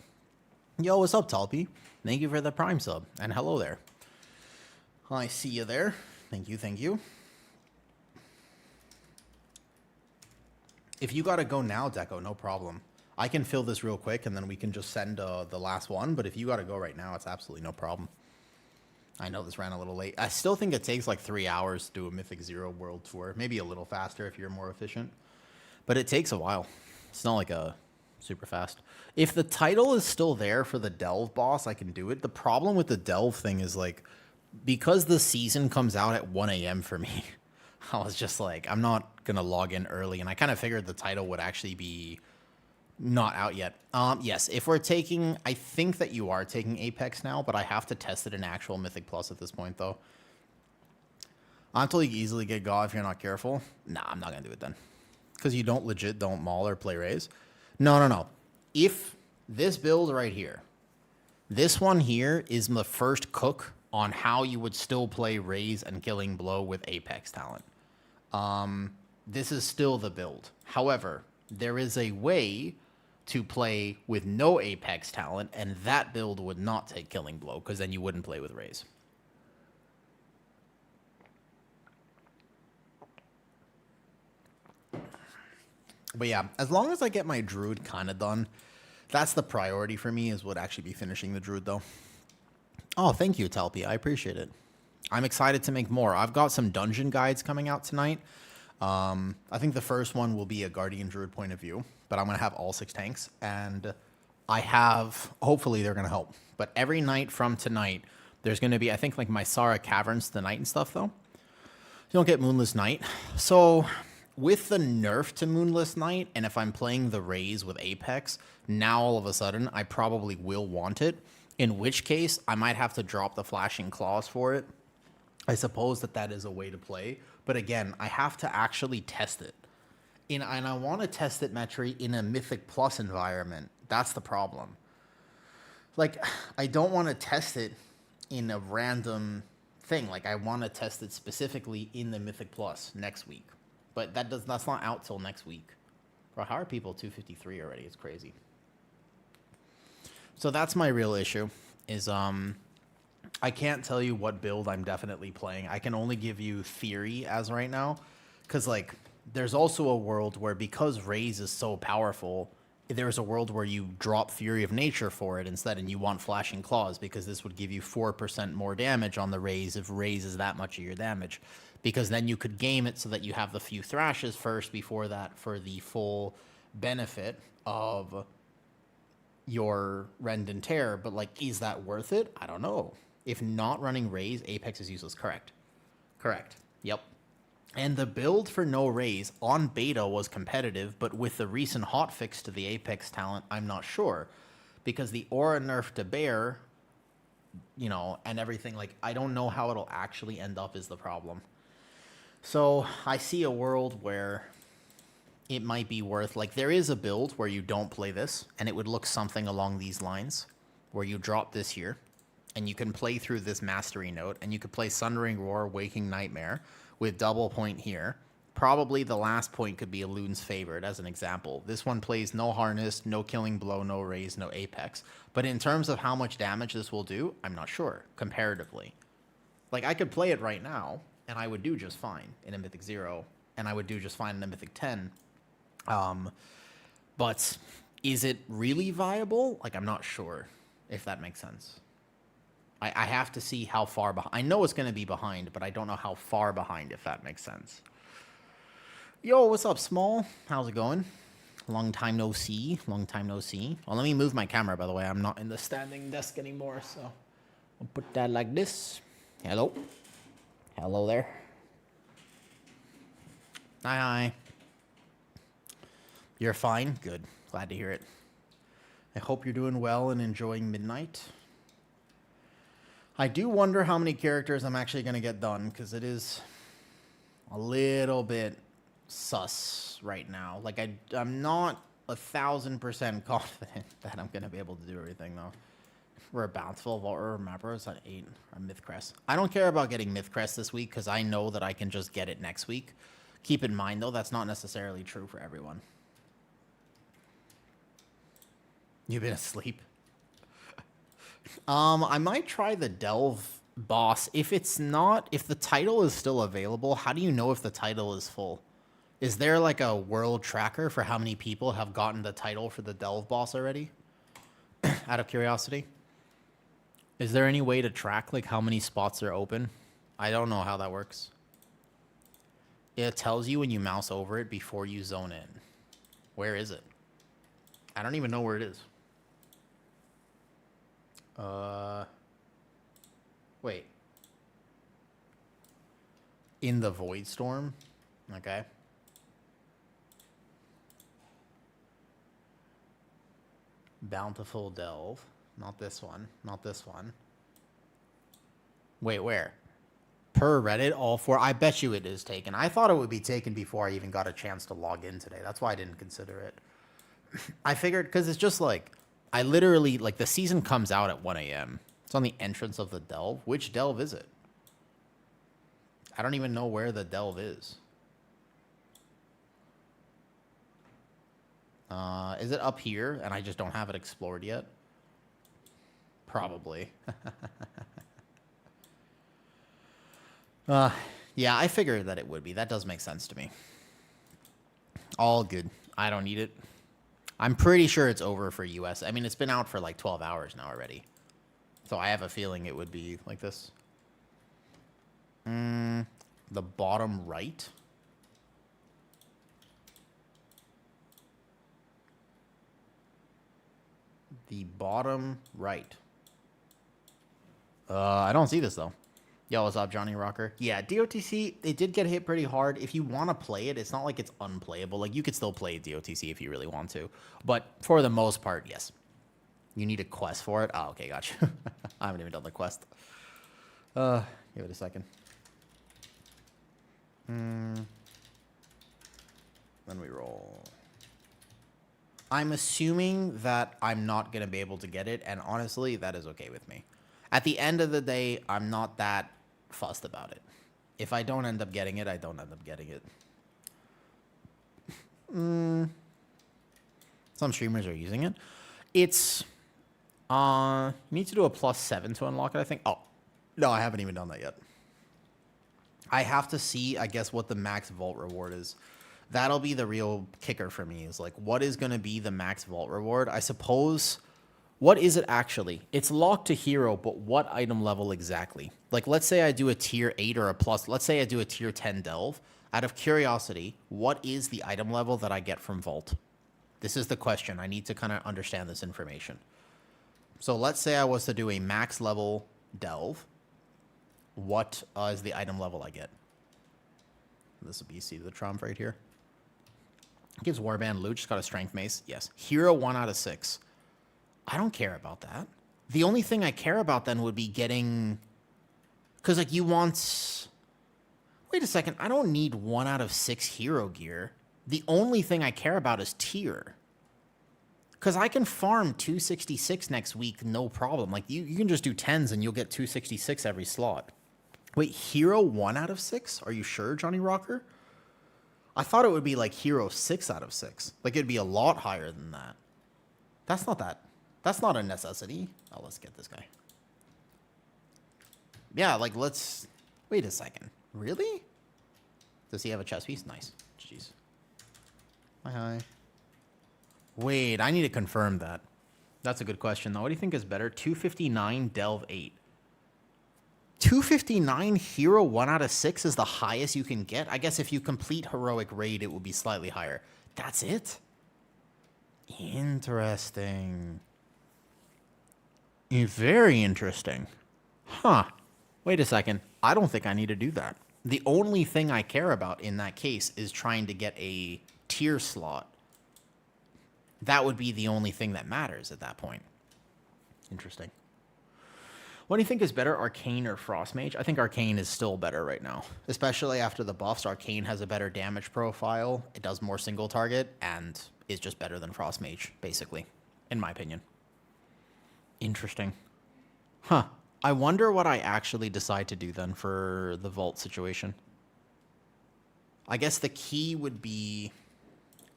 Yo, what's up, Talpi? Thank you for the Prime sub. And hello there. I see you there. Thank you, thank you. If you gotta go now, Deco, no problem. I can fill this real quick, and then we can just send the last one. But if you gotta go right now, it's absolutely no problem. I know this ran a little late. I still think it takes like 3 hours to do a Mythic 0 World Tour. Maybe a little faster if you're more efficient. But it takes a while. It's not like a super fast. If the title is still there for the Delve boss, I can do it. The problem with the Delve thing is, like, because the season comes out at 1 a.m. for me, I was just like, I'm not going to log in early. And I kind of figured the title would actually be not out yet. Yes, if we're taking... I think that you are taking Apex now, but I have to test it in actual Mythic Plus at this point, though. Until you easily get God if you're not careful. Nah, I'm not going to do it then. Because you don't maul or play Raze. No. If this build right here, this one here is the first cook on how you would still play Raze and Killing Blow with Apex talent. This is still the build. However, there is a way to play with no Apex talent, and that build would not take Killing Blow, because then you wouldn't play with Raze. But yeah, as long as I get my Druid kind of done, that's the priority for me, is would actually be finishing the Druid, though. Oh, thank you, Talpi. I appreciate it. I'm excited to make more. I've got some dungeon guides coming out tonight. I think the first one will be a Guardian Druid point of view, but I'm going to have all 6 tanks. And I have, hopefully they're going to help. But every night from tonight, there's going to be, I think, like Mysara Caverns tonight and stuff, though. You don't get Moonless Night. So with the nerf to Moonless Night, and if I'm playing the Raze with Apex, now all of a sudden, I probably will want it. In which case, I might have to drop the Flashing Claws for it. I suppose that is a way to play. But again, I have to actually test it. And I want to test it, Metri, in a Mythic Plus environment. That's the problem. Like, I don't want to test it in a random thing. Like, I want to test it specifically in the Mythic Plus next week. But that's not out till next week. Bro, how are people 253 already? It's crazy. So that's my real issue, is I can't tell you what build I'm definitely playing. I can only give you theory as right now. Because, like, there's also a world where, because Raze is so powerful, there's a world where you drop Fury of Nature for it instead, and you want Flashing Claws, because this would give you 4% more damage on the Raze if Raze is that much of your damage. Because then you could game it so that you have the few Thrashes first before that for the full benefit of your Rend and Tear. But, like, is that worth it? I don't know. If not running Raze, Apex is useless. Correct. Yep. And the build for no Raze on beta was competitive, but with the recent hotfix to the Apex talent, I'm not sure. Because the aura nerf to Bear, you know, and everything, like, I don't know how it'll actually end up is the problem. So I see a world where it might be worth, like, there is a build where you don't play this, and it would look something along these lines, where you drop this here, and you can play through this Mastery Note, and you could play Sundering Roar, Waking Nightmare, with double point here. Probably the last point could be a Loon's Favorite, as an example. This one plays no Harness, no Killing Blow, no Raze, no Apex. But in terms of how much damage this will do, I'm not sure, comparatively. Like, I could play it right now, and I would do just fine in a Mythic 0, and I would do just fine in a Mythic 10. But is it really viable? Like, I'm not sure, if that makes sense. I have to see how far behind. I know it's going to be behind, but I don't know how far behind, if that makes sense. Yo, what's up, Small? How's it going? Long time no see. Well, let me move my camera, by the way. I'm not in the standing desk anymore, so I'll put that like this. Hello. Hello there. Hi. You're fine? Good. Glad to hear it. I hope you're doing well and enjoying midnight. I do wonder how many characters I'm actually going to get done, because it is a little bit sus right now. Like, I'm not 1,000% confident that I'm going to be able to do everything, though. We're a Bountiful or Mapper at 8 or Myth Crest. I don't care about getting Myth Crest this week, because I know that I can just get it next week. Keep in mind, though, that's not necessarily true for everyone. You've been asleep? I might try the Delve boss. If the title is still available, how do you know if the title is full? Is there like a world tracker for how many people have gotten the title for the Delve boss already? Out of curiosity. Is there any way to track like how many spots are open? I don't know how that works. It tells you when you mouse over it before you zone in. Where is it? I don't even know where it is. Wait. In the Void Storm? Okay. Bountiful Delve. Not this one. Not this one. Wait, where? Per Reddit, all four. I bet you it is taken. I thought it would be taken before I even got a chance to log in today. That's why I didn't consider it. I figured, because it's just like, I literally, like, the season comes out at 1 a.m. It's on the entrance of the Delve. Which Delve is it? I don't even know where the Delve is. Is it up here and I just don't have it explored yet? Probably. Yeah, I figured that it would be. That does make sense to me. All good. I don't need it. I'm pretty sure it's over for US. I mean, it's been out for like 12 hours now already. So I have a feeling it would be like this. The bottom right. The bottom right. I don't see this, though. Yo, what's up, Johnny Rocker? Yeah, DOTC, it did get hit pretty hard. If you want to play it, it's not like it's unplayable. Like, you could still play DOTC if you really want to. But for the most part, yes. You need a quest for it? Oh, okay, gotcha. I haven't even done the quest. Give it a second. Then we roll. I'm assuming that I'm not going to be able to get it, and honestly, that is okay with me. At the end of the day, I'm not that fussed about it. If I don't end up getting it, I don't end up getting it. Some streamers are using it. It's... you need to do a +7 to unlock it, I think. Oh, no, I haven't even done that yet. I have to see, I guess, what the max vault reward is. That'll be the real kicker for me, is like, what is going to be the max vault reward? I suppose, what is it actually? It's locked to hero, but what item level exactly? Like, let's say I do a tier 8 or a plus, let's say I do a tier 10 delve. Out of curiosity, what is the item level that I get from vault? This is the question. I need to kind of understand this information. So let's say I was to do a max level delve. What is the item level I get? This will be, see the Trump right here. Gives Warband loot, just got a strength mace. Yes. Hero 1 out of 6. I don't care about that. The only thing I care about then would be getting... Because, like, you want... Wait a second. I don't need 1 out of 6 hero gear. The only thing I care about is tier. Because I can farm 266 next week, no problem. Like, you can just do 10s and you'll get 266 every slot. Wait, hero 1 out of 6? Are you sure, Johnny Rocker? I thought it would be like hero 6 out of 6. Like, it'd be a lot higher than that. That's not that. That's not a necessity. Oh, let's get this guy. Yeah, like, let's... Wait a second. Really? Does he have a chest piece? Nice. Jeez. Hi. Wait, I need to confirm that. That's a good question, though. What do you think is better? 259, Delve 8. 259 hero 1 out of 6 is the highest you can get? I guess if you complete heroic raid, it will be slightly higher. That's it? Interesting. Very interesting. Huh. Wait a second. I don't think I need to do that. The only thing I care about in that case is trying to get a tier slot. That would be the only thing that matters at that point. Interesting. What do you think is better, Arcane or Frostmage? I think Arcane is still better right now. Especially after the buffs, Arcane has a better damage profile. It does more single target and is just better than Frostmage, basically, in my opinion. Interesting. Huh. I wonder what I actually decide to do then for the vault situation. I guess the key would be...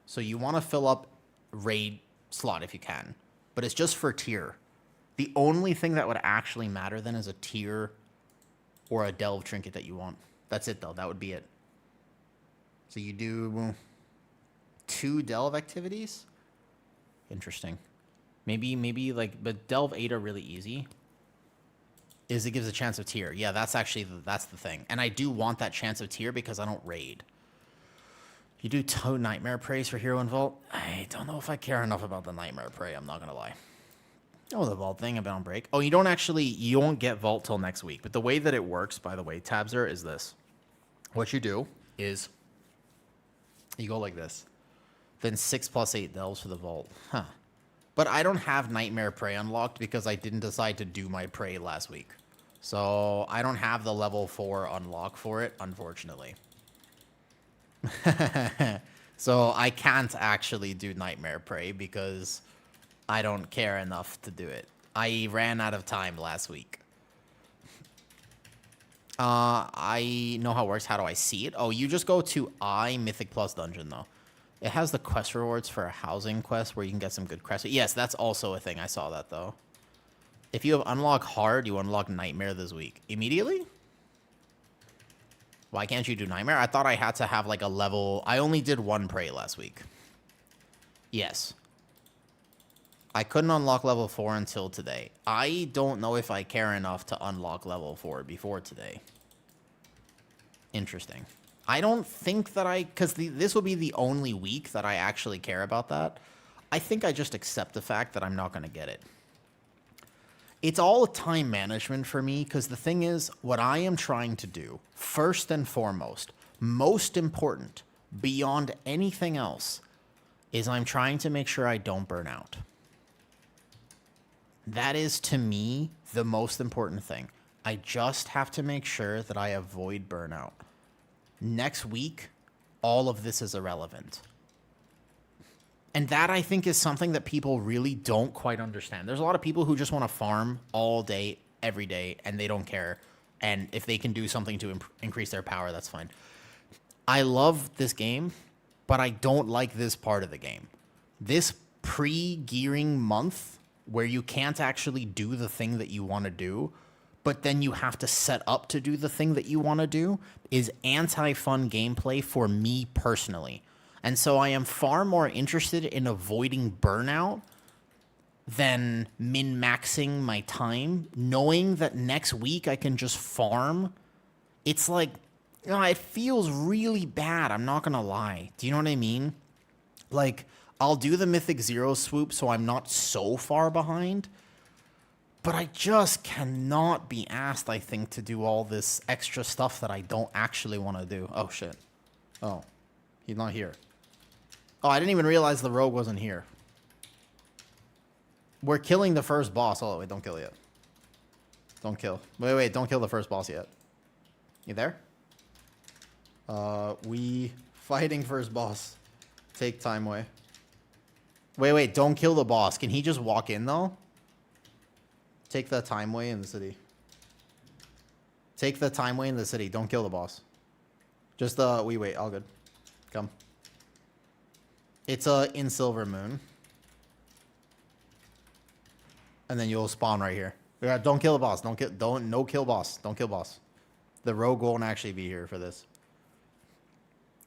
So you want to fill up raid slot if you can, but it's just for tier. The only thing that would actually matter then is a tier or a delve trinket that you want. That's it, though. That would be it. So you do 2 delve activities? Interesting. Maybe like, but delve 8 are really easy. Is it gives a chance of tier. Yeah, that's the thing. And I do want that chance of tier because I don't raid. You do Toad Nightmare Praise for Hero and Vault? I don't know if I care enough about the Nightmare Prey, I'm not going to lie. Oh, the Vault thing, about break. Oh, you won't get Vault till next week. But the way that it works, by the way, Tabzer, is this. What you do is you go like this. Then 6 + 8 delves for the Vault. Huh. But I don't have Nightmare Prey unlocked because I didn't decide to do my Prey last week. So I don't have the level 4 unlock for it, unfortunately. So I can't actually do Nightmare Prey because I don't care enough to do it. I ran out of time last week. I know how it works. How do I see it? Oh, you just go to Mythic Plus Dungeon, though. It has the quest rewards for a housing quest where you can get some good quests. Yes, that's also a thing. I saw that, though. If you have Unlock Hard, you unlock Nightmare this week. Immediately? Why can't you do Nightmare? I thought I had to have, like, a level... I only did 1 Prey last week. Yes. I couldn't unlock level 4 until today. I don't know if I care enough to unlock level 4 before today. Interesting. I don't think that because this will be the only week that I actually care about that. I think I just accept the fact that I'm not going to get it. It's all time management for me, because the thing is, what I am trying to do, first and foremost, most important, beyond anything else, is I'm trying to make sure I don't burn out. That is, to me, the most important thing. I just have to make sure that I avoid burnout. Next week, all of this is irrelevant. And that, I think, is something that people really don't quite understand. There's a lot of people who just want to farm all day, every day, and they don't care. And if they can do something to increase their power, that's fine. I love this game, but I don't like this part of the game. This pre-gearing month, where you can't actually do the thing that you want to do, but then you have to set up to do the thing that you want to do, is anti-fun gameplay for me personally. And so I am far more interested in avoiding burnout than min-maxing my time, knowing that next week I can just farm. It's like, you know, it feels really bad, I'm not going to lie. Do you know what I mean? Like, I'll do the Mythic Zero swoop so I'm not so far behind, but I just cannot be asked, I think, to do all this extra stuff that I don't actually want to do. Oh, shit. Oh, he's not here. Oh, I didn't even realize the rogue wasn't here. We're killing the first boss. Oh, wait, don't kill yet. Don't kill. Wait, don't kill the first boss yet. You there? We fighting first boss. Take time away. Wait, don't kill the boss. Can he just walk in, though? Take the time way in the city. Take the time way in the city. Don't kill the boss. Just, we wait. All good. Come. It's, in Silver Moon. And then you'll spawn right here. Yeah, don't kill the boss. No kill boss. Don't kill boss. The rogue won't actually be here for this.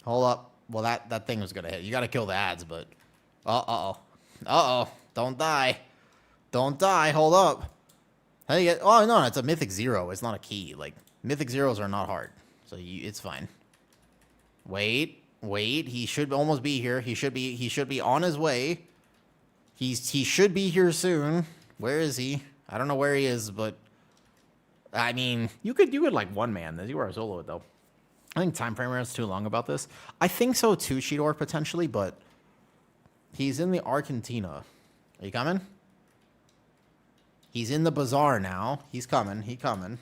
Hold up. Well, that thing was gonna hit. You gotta kill the ads, but... Uh-oh. Don't die. Don't die. Hold up. How do you get... Oh, no, it's a Mythic Zero. It's not a key. Like, Mythic Zeros are not hard. So it's fine. Wait. He should almost be here. He should be on his way. He should be here soon. Where is he? I don't know where he is, but... I mean, you could like one man. You are solo it, though. I think time frame is too long about this. I think so too, Cheetor, potentially, but he's in the Argentina. Are you coming? He's in the bazaar now. He's coming. He coming,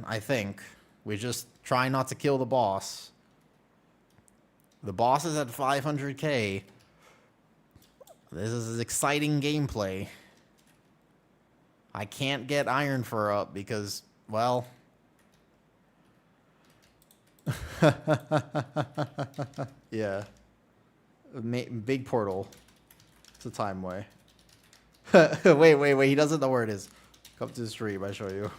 I think. We just try not to kill the boss. The boss is at 500k. This is exciting gameplay. I can't get Iron Fur up because, well... Yeah. Big portal. It's a time way. Wait. He doesn't know where it is. Come to the stream. I show you.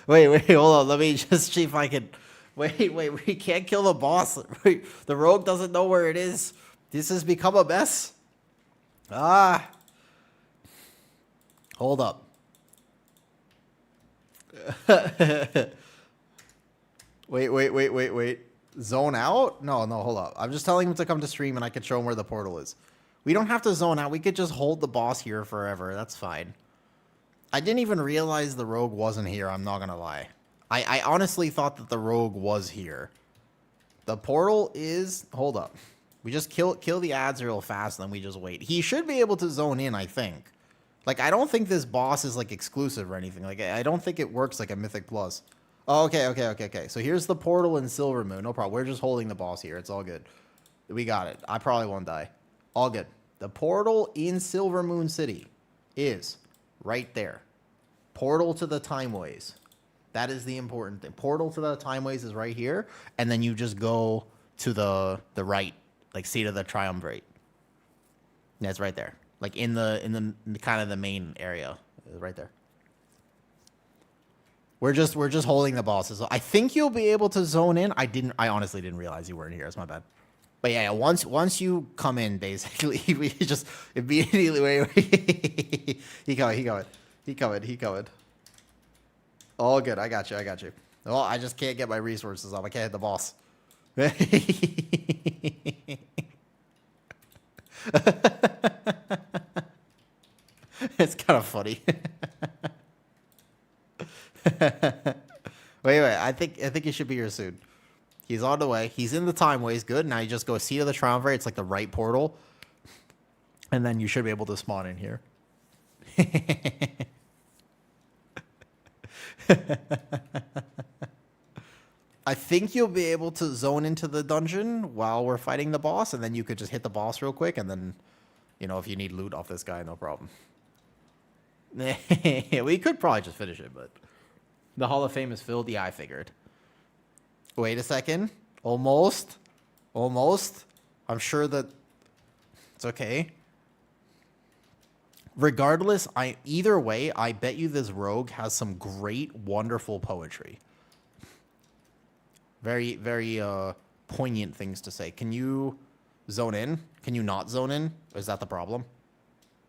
Wait. Hold on. Let me just see if I can... Wait. We can't kill the boss. Wait, the rogue doesn't know where it is. This has become a mess. Hold up. Wait. Zone out? No, hold up. I'm just telling him to come to stream and I can show him where the portal is. We don't have to zone out. We could just hold the boss here forever. That's fine. I didn't even realize the rogue wasn't here. I'm not going to lie. I honestly thought that the rogue was here. The portal is... Hold up. We just kill the ads real fast and then we just wait. He should be able to zone in, I think. Like, I don't think this boss is, like, exclusive or anything. Like, I don't think it works like a Mythic Plus. Oh, okay. So here's the portal in Silver Moon. No problem. We're just holding the boss here. It's all good. We got it. I probably won't die. All good. The portal in Silver Moon City is right there. Portal to the Timeways. That is the important thing. Portal to the Timeways is right here. And then you just go to the right, like Seat of the Triumvirate. That's right there. Like in the kind of the main area. Right there. We're just holding the bosses. I think you'll be able to zone in. I honestly didn't realize you weren't here. It's my bad. But yeah, once you come in, basically, we just immediately wait. He coming. All good. I got you. Well, I just can't get my resources up. I can't hit the boss. It's kind of funny. Wait. I think he should be here soon. He's on the way. He's in the time ways. Good. Now you just go Seat of the Triumvirate. It's like the right portal. And then you should be able to spawn in here. I think you'll be able to zone into the dungeon while we're fighting the boss, and then you could just hit the boss real quick, and then, you know, if you need loot off this guy, no problem. We could probably just finish it, but the Hall of Fame is filled. Yeah, I figured. Wait a second. Almost. I'm sure that it's okay. Regardless, either way, I bet you this rogue has some great, wonderful poetry. Very, very poignant things to say. Can you zone in? Can you not zone in? Is that the problem?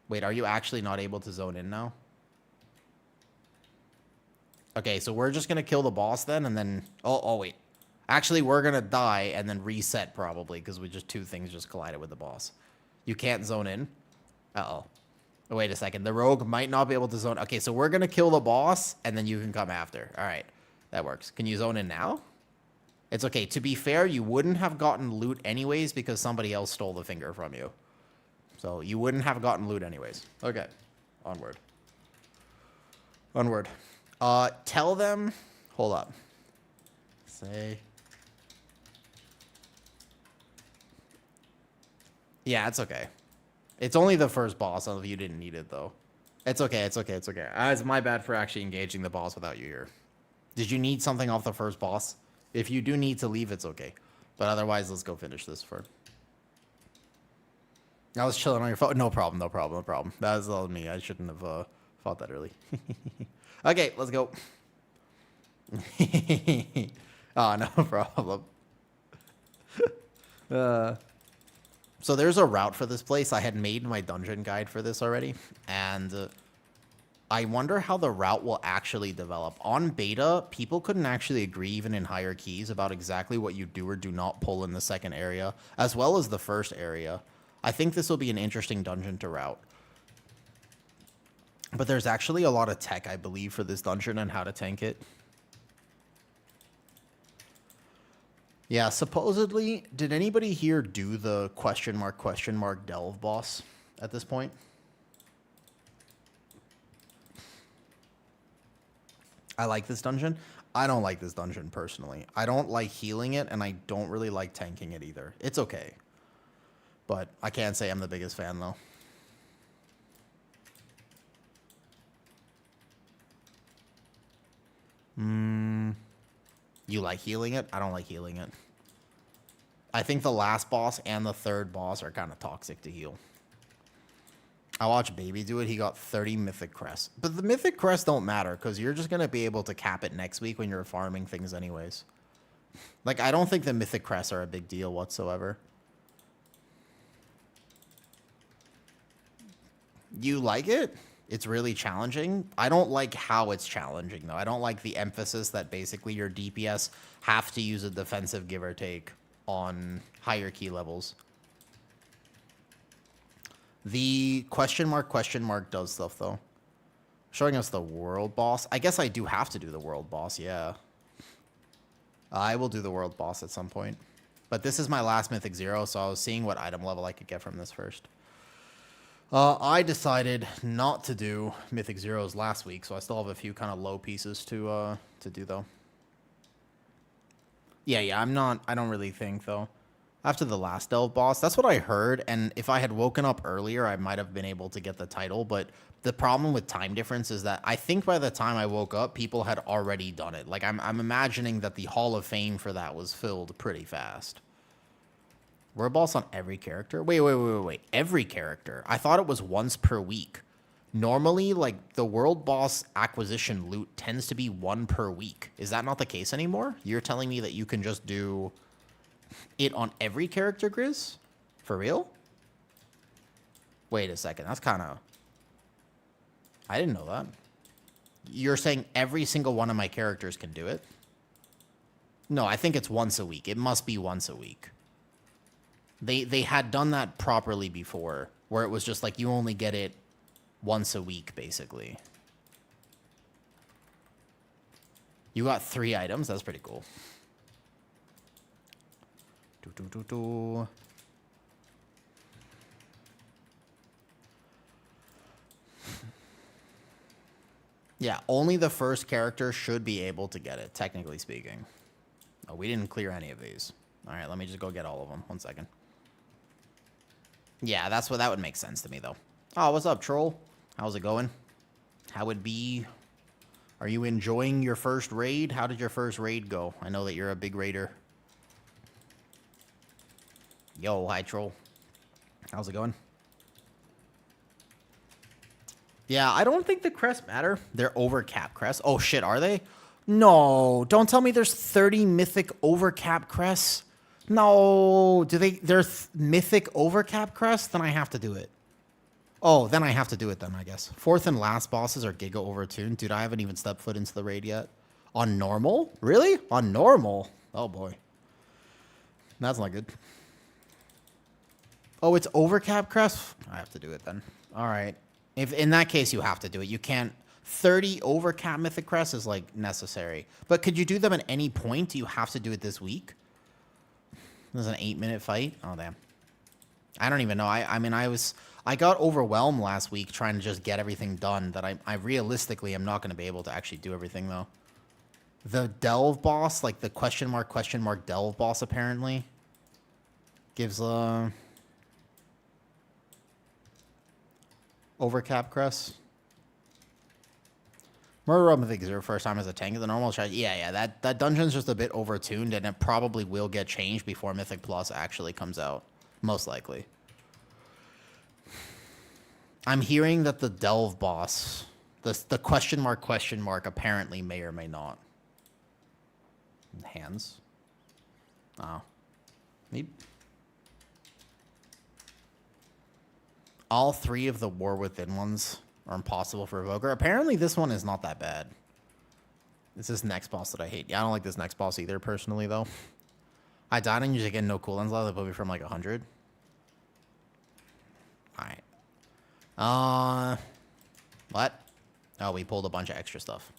Wait, are you actually not able to zone in now? Okay, so we're just going to kill the boss then, and then... Oh, wait. Actually, we're going to die and then reset probably, because two things just collided with the boss. You can't zone in? Uh-oh. Wait a second. The rogue might not be able to zone... Okay, so we're going to kill the boss, and then you can come after. All right. That works. Can you zone in now? It's okay. To be fair, you wouldn't have gotten loot anyways because somebody else stole the finger from you. So you wouldn't have gotten loot anyways. Okay. Onward. Tell them... Hold up. Say... Yeah, it's okay. It's only the first boss. Some of you didn't need it, though. It's okay. It's my bad for actually engaging the boss without you here. Did you need something off the first boss? If you do need to leave, it's okay. But otherwise, let's go finish this first. I was chilling on your phone. No problem. That was all me. I shouldn't have fought that early. Okay, let's go. Oh, no problem. So there's a route for this place. I had made my dungeon guide for this already. And I wonder how the route will actually develop. On beta, people couldn't actually agree even in higher keys about exactly what you do or do not pull in the second area, as well as the first area. I think this will be an interesting dungeon to route. But there's actually a lot of tech, I believe, for this dungeon and how to tank it. Yeah, supposedly, did anybody here do the question mark delve boss at this point? I like this dungeon. I don't like this dungeon personally. I don't like healing it, and I don't really like tanking it either. It's okay. But I can't say I'm the biggest fan, though. You like healing it? I don't like healing it. I think the last boss and the third boss are kind of toxic to heal. I watched Baby do it. He got 30 Mythic Crests. But the Mythic Crests don't matter, because you're just going to be able to cap it next week when you're farming things anyways. Like, I don't think the Mythic Crests are a big deal whatsoever. You like it? It's really challenging. I don't like how it's challenging, though. I don't like the emphasis that basically your DPS have to use a defensive give or take on higher key levels. The question mark does stuff, though. Showing us the world boss. I guess I do have to do the world boss, yeah. I will do the world boss at some point. But this is my last Mythic 0, so I was seeing what item level I could get from this first. I decided not to do Mythic Zeros last week, so I still have a few kind of low pieces to do, though. Yeah, I don't really think, though. After the last Delve boss, that's what I heard, and if I had woken up earlier, I might have been able to get the title, but the problem with time difference is that I think by the time I woke up, people had already done it. Like, I'm imagining that the Hall of Fame for that was filled pretty fast. World boss on every character? Wait. Every character? I thought it was once per week. Normally, like, the world boss acquisition loot tends to be one per week. Is that not the case anymore? You're telling me that you can just do it on every character, Grizz? For real? Wait a second. That's kind of... I didn't know that. You're saying every single one of my characters can do it? No, I think it's once a week. It must be once a week. They had done that properly before, where it was just like you only get it once a week, basically. You got 3 items. That's pretty cool. Yeah, only the first character should be able to get it, technically speaking. Oh, we didn't clear any of these. All right, let me just go get all of them. 1 second. Yeah, that would make sense to me, though. Oh, what's up, troll? How's it going? How it be? Are you enjoying your first raid? How did your first raid go? I know that you're a big raider. Yo, hi, troll. How's it going? Yeah, I don't think the crests matter. They're overcap crests. Oh, shit, are they? No, don't tell me there's 30 mythic overcap crests. No, they're mythic overcap crests? Then I have to do it. Oh, then I have to do it then, I guess. 4th and last bosses are giga overtuned. Dude, I haven't even stepped foot into the raid yet. On normal? Really? On normal? Oh, boy. That's not good. Oh, it's overcap crest? I have to do it then. All right. If in that case, you have to do it. You can't. 30 overcap mythic crests is like necessary. But could you do them at any point? Do you have to do it this week? This is an 8-minute fight. Oh, damn. I don't even know. I mean, I got overwhelmed last week trying to just get everything done that I realistically am not going to be able to actually do everything, though. The delve boss, like the question mark delve boss, apparently gives overcap crest. Murder of Mythic Zero first time as a tank in the normal strategy. Yeah, that dungeon's just a bit overtuned, and it probably will get changed before Mythic Plus actually comes out. Most likely. I'm hearing that the delve boss, the question mark apparently may or may not. Hands. Oh. Neat. All 3 of the War Within ones are impossible for Evoker. Apparently this one is not that bad. It's this next boss that I hate. Yeah, I don't like this next boss either, personally, though. I died and usually get no cooldowns left. They put me from like 100. Alright. What? Oh, we pulled a bunch of extra stuff.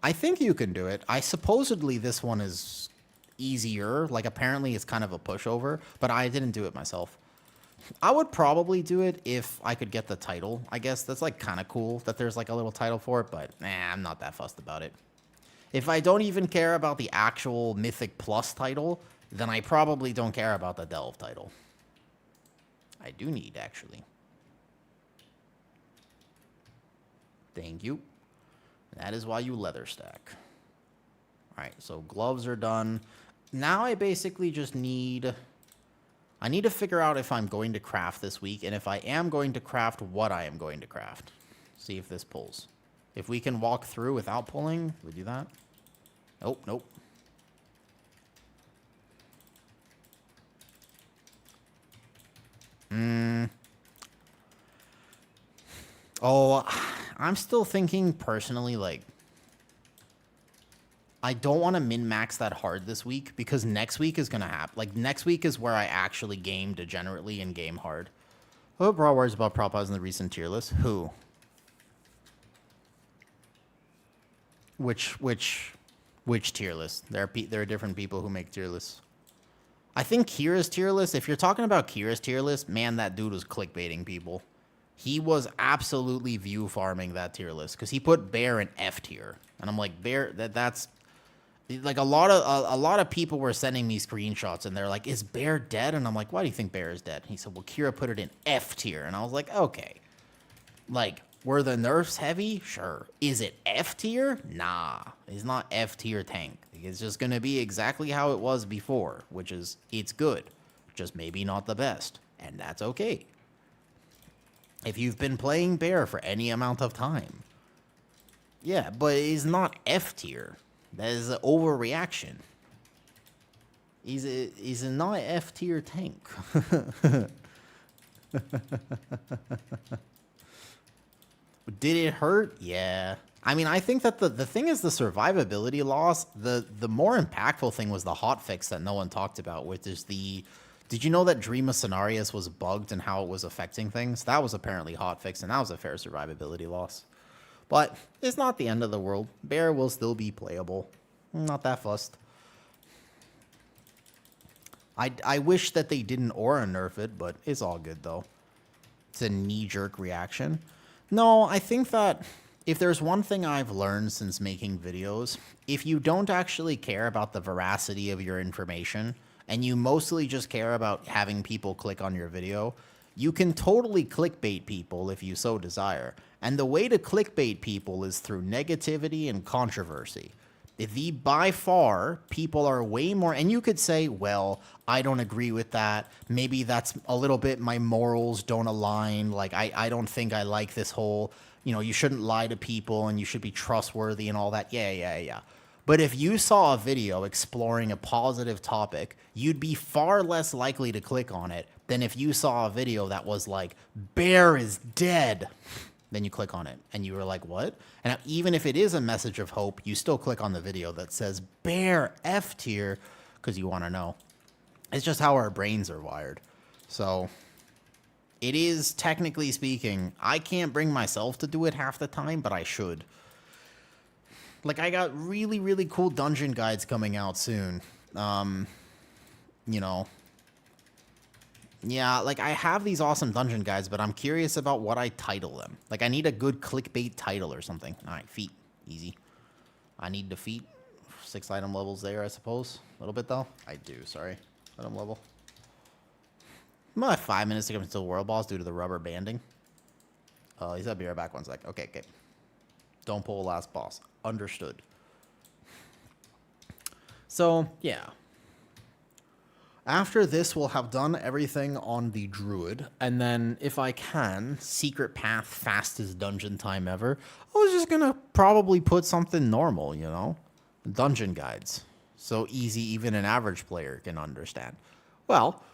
I think you can do it. Supposedly this one is easier. Like, apparently it's kind of a pushover, but I didn't do it myself. I would probably do it if I could get the title. I guess that's like kind of cool that there's like a little title for it, but I'm not that fussed about it. If I don't even care about the actual Mythic Plus title, then I probably don't care about the Delve title. I do need, actually. Thank you. That is why you leather stack. Alright, so gloves are done. Now I basically just need... I need to figure out if I'm going to craft this week, and if I am going to craft, what I am going to craft. See if this pulls. If we can walk through without pulling, we do that. Nope, nope. Oh, I'm still thinking personally, like, I don't want to min-max that hard this week, because next week is going to happen. Like, next week is where I actually game degenerately and game hard. Who brought words about Prabhupada in the recent tier list? Who? Which tier list? There are different people who make tier lists. I think Kira's tier list, if you're talking about Kira's tier list, man, that dude was clickbaiting people. He was absolutely view farming that tier list, because he put Bear in F tier. And I'm like, Bear, that's... Like, a lot of people were sending me screenshots, and they're like, is Bear dead? And I'm like, why do you think Bear is dead? And he said, well, Kira put it in F tier. And I was like, okay. Like, were the nerfs heavy? Sure. Is it F tier? Nah. It's not F tier tank. It's just going to be exactly how it was before, which is, it's good. Just maybe not the best. And that's okay. If you've been playing Bear for any amount of time. Yeah, but it's not F tier. That is an overreaction. He's a not F tier tank. Did it hurt? Yeah. I mean, I think that the thing is the survivability loss. The more impactful thing was the hotfix that no one talked about, which is the... Did you know that Dream of Cenarius was bugged and how it was affecting things? That was apparently hotfix, and that was a fair survivability loss. But it's not the end of the world. Bear will still be playable. Not that fussed. I wish that they didn't aura nerf it, but it's all good, though. It's a knee-jerk reaction. No, I think that if there's one thing I've learned since making videos, if you don't actually care about the veracity of your information, and you mostly just care about having people click on your video, you can totally clickbait people if you so desire. And the way to clickbait people is through negativity and controversy. By far, people are way more, and you could say, well, I don't agree with that. Maybe that's a little bit, my morals don't align. Like, I don't think I like this whole, you shouldn't lie to people and you should be trustworthy and all that. Yeah. But if you saw a video exploring a positive topic, you'd be far less likely to click on it than if you saw a video that was like, bear is dead. Then you click on it and you were like, what? And even if it is a message of hope, you still click on the video that says bear F tier because you want to know. It's just how our brains are wired. So it is, technically speaking, I can't bring myself to do it half the time, but I should. Like, I got really, really cool dungeon guides coming out soon. Yeah, like, I have these awesome dungeon guides, but I'm curious about what I title them. Like, I need a good clickbait title or something. All right, feet. Easy. I need defeat. 6 item levels there, I suppose. A little bit, though. I do, sorry. Item level. I'm about 5 minutes to get into the world boss due to the rubber banding. He's up here back 1 sec. Okay. Don't pull last boss. Understood. So, yeah. After this, we'll have done everything on the Druid, and then, if I can, secret path, fastest dungeon time ever, I was just gonna probably put something normal, Dungeon guides. So easy even an average player can understand. Well,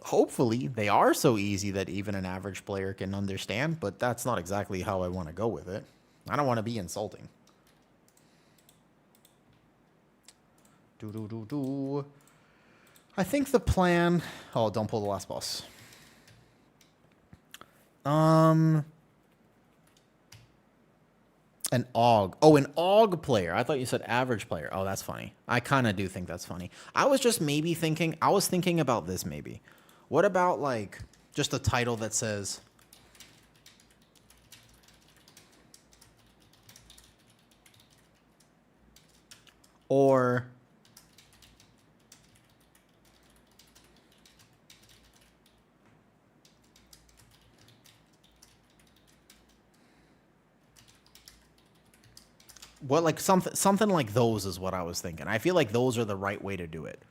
hopefully they are so easy that even an average player can understand, but that's not exactly how I want to go with it. I don't want to be insulting. I think the plan... Oh, don't pull the last boss. An AUG. Oh, an AUG player. I thought you said average player. Oh, that's funny. I kind of do think that's funny. I was just maybe thinking... I was thinking about this maybe. What about, like, just a title that says... Or... What, like, something like those is what I was thinking. I feel like those are the right way to do it.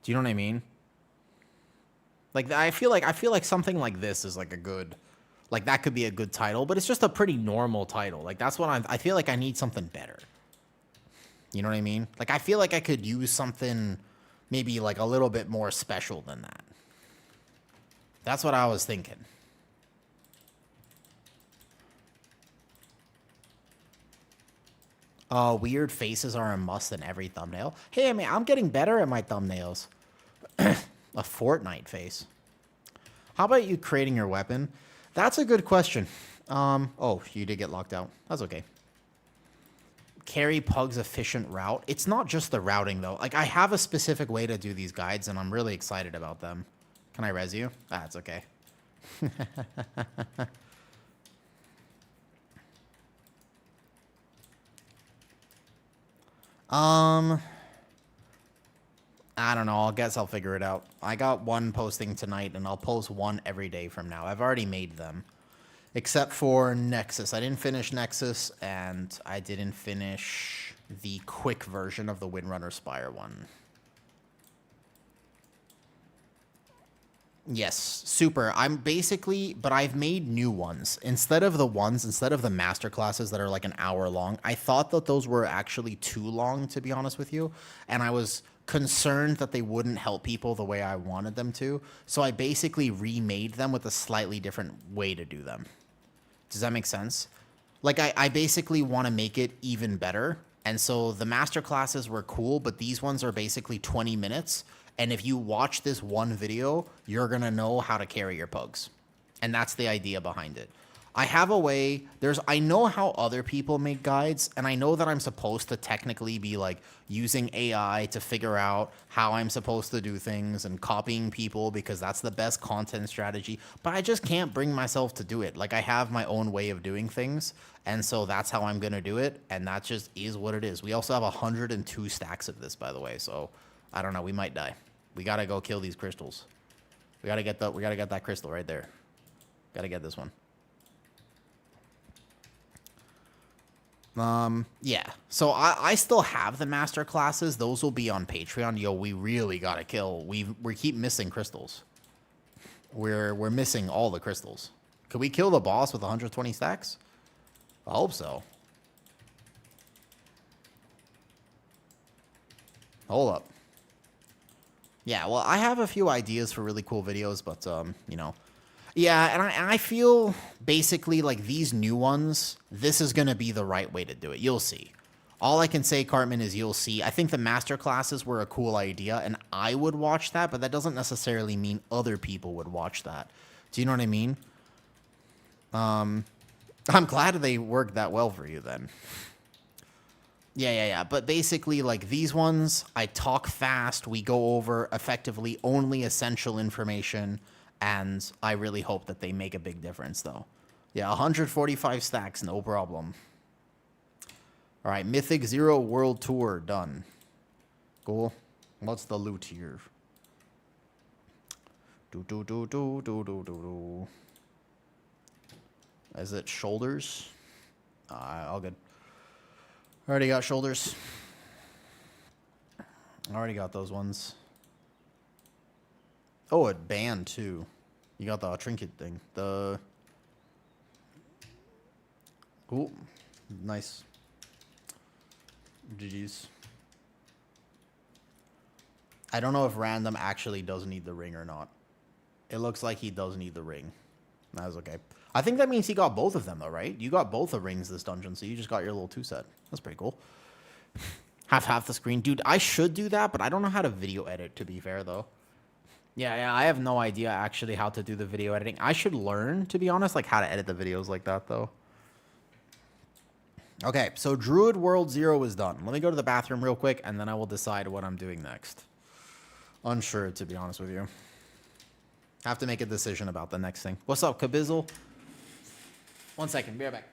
Do you know what I mean? Like, I feel like something like this is like a good, like, that could be a good title, but it's just a pretty normal title. Like, that's what I feel like I need something better. You know what I mean? Like, I feel like I could use something maybe like a little bit more special than that. That's what I was thinking. Weird faces are a must in every thumbnail. Hey, I mean, I'm getting better at my thumbnails. A Fortnite face. How about you creating your weapon? That's a good question. Oh, you did get locked out. That's okay. Carry Pug's efficient route. It's not just the routing, though. Like, I have a specific way to do these guides, and I'm really excited about them. Can I res you? Ah, it's okay. I don't know. I guess I'll figure it out. I got one posting tonight, and I'll post one every day from now. I've already made them. Except for Nexus. I didn't finish Nexus, and I didn't finish the quick version of the Windrunner Spire one. Yes, super. I'm basically, but I've made new ones. Instead of the master classes that are like an hour long, I thought that those were actually too long, to be honest with you. And I was concerned that they wouldn't help people the way I wanted them to. So I basically remade them with a slightly different way to do them. Does that make sense? Like, I basically want to make it even better. And so the master classes were cool, but these ones are basically 20 minutes. And if you watch this one video, you're going to know how to carry your pugs. And that's the idea behind it. I have a way, I know how other people make guides, and I know that I'm supposed to technically be like using AI to figure out how I'm supposed to do things and copying people because that's the best content strategy, but I just can't bring myself to do it. Like, I have my own way of doing things, and so that's how I'm going to do it, and that just is what it is. We also have 102 stacks of this, by the way, so I don't know, we might die. We got to go kill these crystals. We got to get that crystal right there. Got to get this one. Yeah. So I still have the master classes. Those will be on Patreon. Yo, we really gotta kill. We keep missing crystals. We're missing all the crystals. Could we kill the boss with 120 stacks? I hope so. Hold up. Yeah, well, I have a few ideas for really cool videos, but you know. Yeah, and I feel basically like these new ones, this is going to be the right way to do it. You'll see. All I can say, Cartman, is you'll see. I think the master classes were a cool idea, and I would watch that, but that doesn't necessarily mean other people would watch that. Do you know what I mean? I'm glad they worked that well for you then. Yeah. But basically, like, these ones, I talk fast. We go over effectively only essential information. And I really hope that they make a big difference, though. Yeah, 145 stacks, no problem. All right, Mythic 0 World Tour, done. Cool. What's the loot here? Is it shoulders? All good. Already got shoulders. Already got those ones. Oh, it banned too. You got the trinket thing. Cool. Nice. GG's. I don't know if random actually does need the ring or not. It looks like he does need the ring. That's okay. I think that means he got both of them though, right? You got both the rings this dungeon, so you just got your little 2-set. That's pretty cool. Half the screen. Dude, I should do that, but I don't know how to video edit, to be fair, though. Yeah, I have no idea actually how to do the video editing. I should learn, to be honest, like how to edit the videos like that, though. Okay, so Druid World 0 is done. Let me go to the bathroom real quick, and then I will decide what I'm doing next. Unsure, to be honest with you. Have to make a decision about the next thing. What's up, Kabizzle? 1 second, be right back.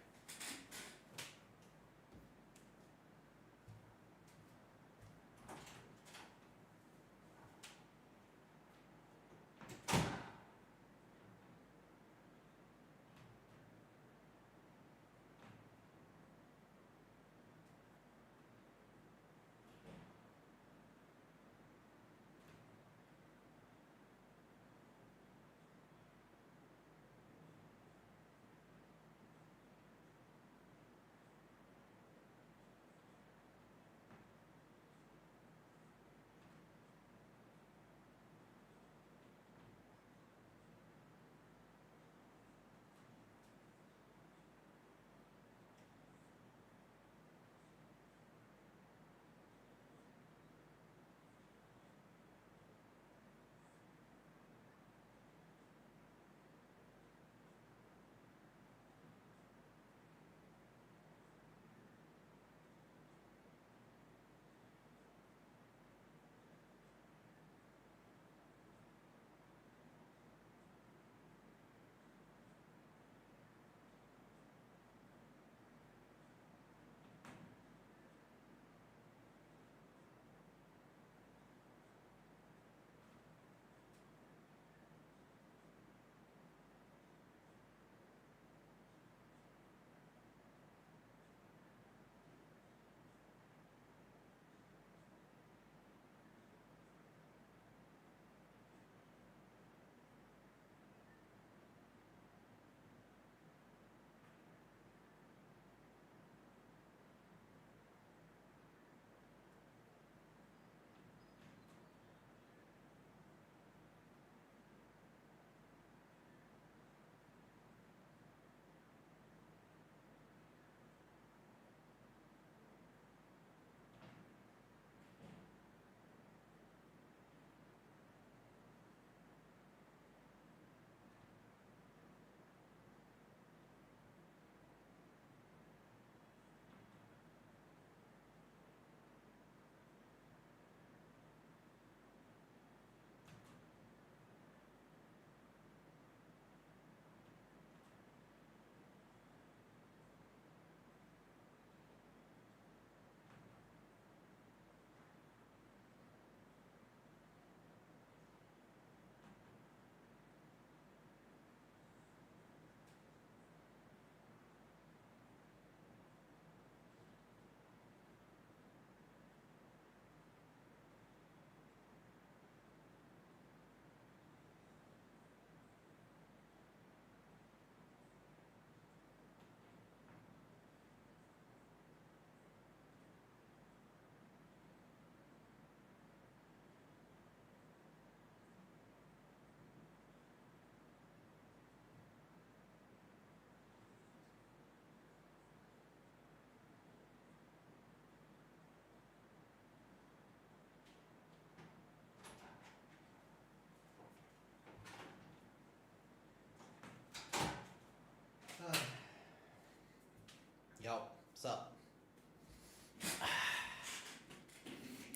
What's up?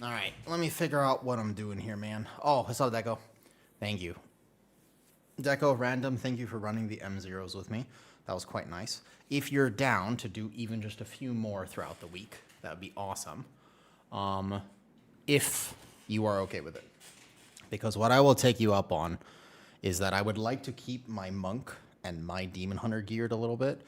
All right, let me figure out what I'm doing here, man. Oh, I saw Deco. Thank you. Deco Random, thank you for running the M0s with me. That was quite nice. If you're down to do even just a few more throughout the week, that would be awesome. If you are okay with it. Because what I will take you up on is that I would like to keep my monk and my demon hunter geared a little bit.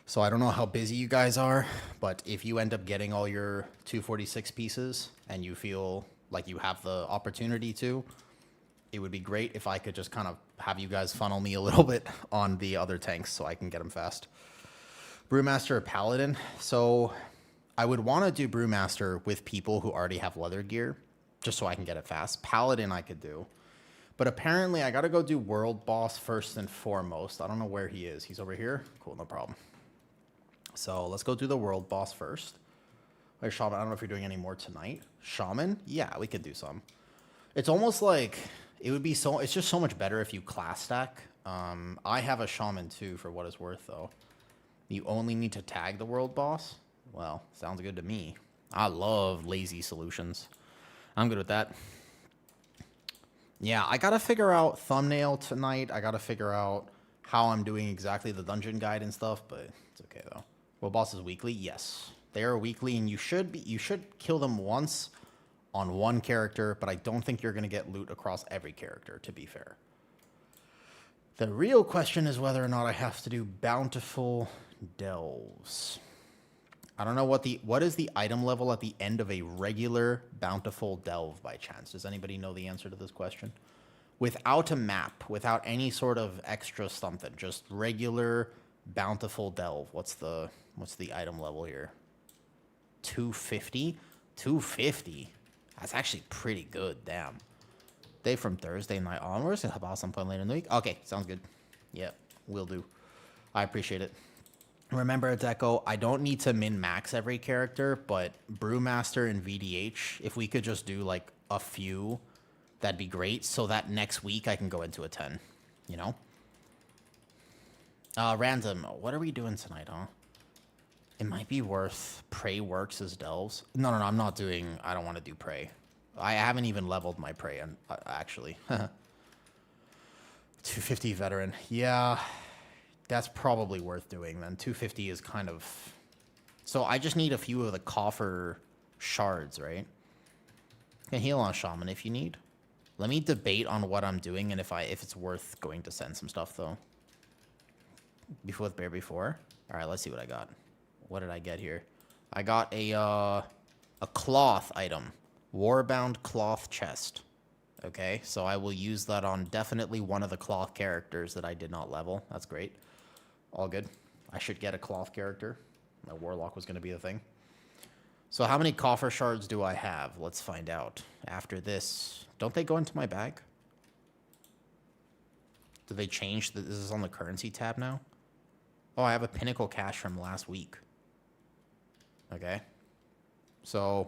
So I don't know how busy you guys are, but if you end up getting all your 246 pieces and you feel like you have the opportunity to, it would be great if I could just kind of have you guys funnel me a little bit on the other tanks so I can get them fast. Brewmaster or Paladin. So I would want to do Brewmaster with people who already have leather gear, just so I can get it fast. Paladin I could do. But apparently I got to go do World Boss first and foremost. I don't know where he is. He's over here? Cool, no problem. So let's go do the World Boss first. Wait, Shaman, I don't know if you're doing any more tonight. Shaman? Yeah, we could do some. It's almost like it would be so... It's just so much better if you class stack. I have a Shaman too, for what it's worth, though. You only need to tag the World Boss? Well, sounds good to me. I love lazy solutions. I'm good with that. Yeah, I gotta figure out thumbnail tonight. I gotta figure out how I'm doing exactly the dungeon guide and stuff, but it's okay, though. World Boss is weekly? Yes. They are weekly, and you should kill them once on one character, but I don't think you're going to get loot across every character, to be fair. The real question is whether or not I have to do bountiful delves. I don't know what is the item level at the end of a regular bountiful delve by chance. Does anybody know the answer to this question? Without a map, without any sort of extra something, just regular bountiful delve. What's the item level here? 250? 250? That's actually pretty good, damn. Day from Thursday night onwards, and about some point later in the week. Okay, sounds good. Yep, will do. I appreciate it. Remember, Deco, I don't need to min-max every character, but Brewmaster and VDH, if we could just do like a few, that'd be great, so that next week I can go into a 10, you know? Random, what are we doing tonight, huh? It might be worth Prey works as delves. No, I'm not doing... I don't want to do Prey. I haven't even leveled my Prey, actually. 250 veteran. Yeah, that's probably worth doing, then. 250 is kind of... So I just need a few of the coffer shards, right? Can heal on Shaman if you need. Let me debate on what I'm doing and if it's worth going to send some stuff, though. Before with Bear before. All right, let's see what I got. What did I get here? I got a cloth item. Warbound cloth chest. Okay, so I will use that on definitely one of the cloth characters that I did not level. That's great. All good. I should get a cloth character. My Warlock was going to be the thing. So how many coffer shards do I have? Let's find out. After this, don't they go into my bag? Do they change? This is on the currency tab now? Oh, I have a pinnacle cache from last week. Okay. So,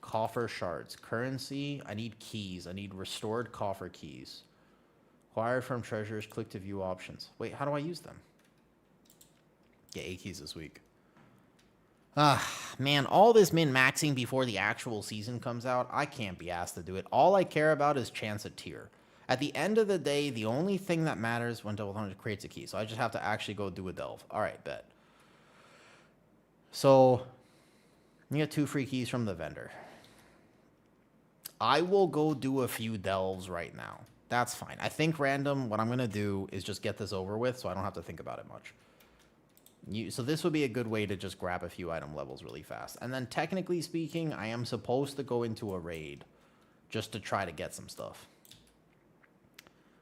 coffer shards. Currency, I need keys. I need restored coffer keys. Acquired from treasures, click to view options. Wait, how do I use them? Get 8 keys this week. Man, all this min-maxing before the actual season comes out, I can't be asked to do it. All I care about is chance at tier. At the end of the day, the only thing that matters when Delve 100 creates a key. So I just have to actually go do a delve. All right, bet. So, you get 2 free keys from the vendor. I will go do a few delves right now. That's fine. I think random, what I'm going to do is just get this over with so I don't have to think about it much. So this would be a good way to just grab a few item levels really fast. And then technically speaking, I am supposed to go into a raid just to try to get some stuff.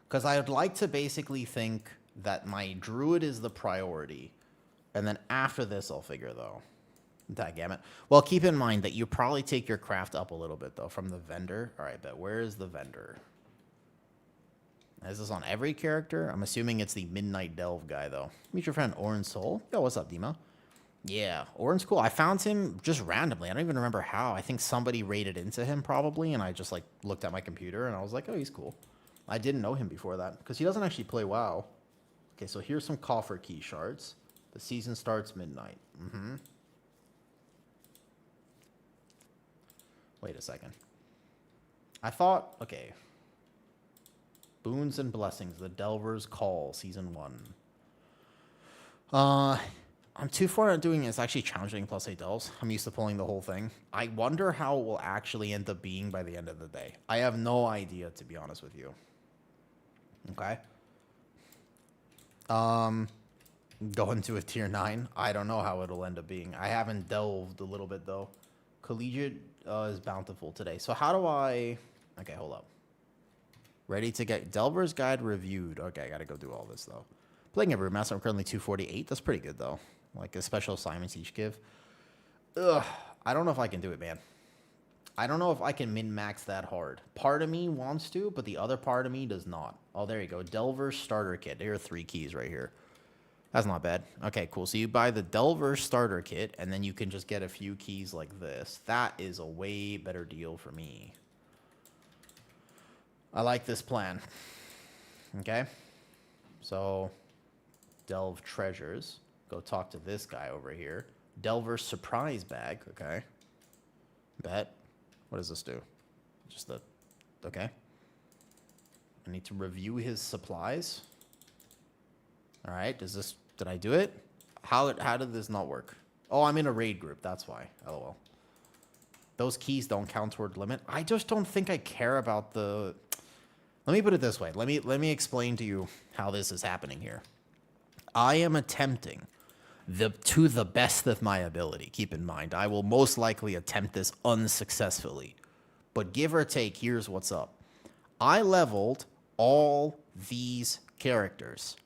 Because I would like to basically think that my Druid is the priority. And then after this, I'll figure, though. Dadgummit. Well, keep in mind that you probably take your craft up a little bit, though, from the vendor. All right, but where is the vendor? Is this on every character? I'm assuming it's the Midnight Delve guy, though. Meet your friend, Orange Soul. Yo, what's up, Dima? Yeah, Orange cool. I found him just randomly. I don't even remember how. I think somebody raided into him, probably, and I just, like, looked at my computer, and I was like, oh, he's cool. I didn't know him before that, because he doesn't actually play WoW. Okay, so here's some coffer key shards. The season starts midnight. Wait a second. I thought, okay. Boons and Blessings, The Delver's Call, Season 1. I'm too far at doing it. It's actually challenging plus 8 delves. I'm used to pulling the whole thing. I wonder how it will actually end up being by the end of the day. I have no idea, to be honest with you. Okay. Going to a tier 9. I don't know how it'll end up being. I haven't delved a little bit, though. Collegiate is bountiful today. So how do I... Okay, hold up. Ready to get Delver's Guide reviewed. Okay, I gotta go do all this, though. Playing a Brewmaster, I'm currently 248. That's pretty good, though. Like, a special assignments each give. Ugh, I don't know if I can do it, man. I don't know if I can min-max that hard. Part of me wants to, but the other part of me does not. Oh, there you go. Delver's Starter Kit. There are 3 keys right here. That's not bad. Okay, cool. So you buy the Delver Starter Kit, and then you can just get a few keys like this. That is a way better deal for me. I like this plan. Okay? So, Delve Treasures. Go talk to this guy over here. Delver's Surprise Bag. Okay. Bet. What does this do? Just the... Okay. I need to review his supplies. Alright, does this... Did I do it? How did this not work? Oh, I'm in a raid group. That's why. LOL. Those keys don't count toward limit. I just don't think I care about the... Let me put it this way. Let me explain to you how this is happening here. I am attempting to the best of my ability. Keep in mind, I will most likely attempt this unsuccessfully. But give or take, here's what's up. I leveled all these characters.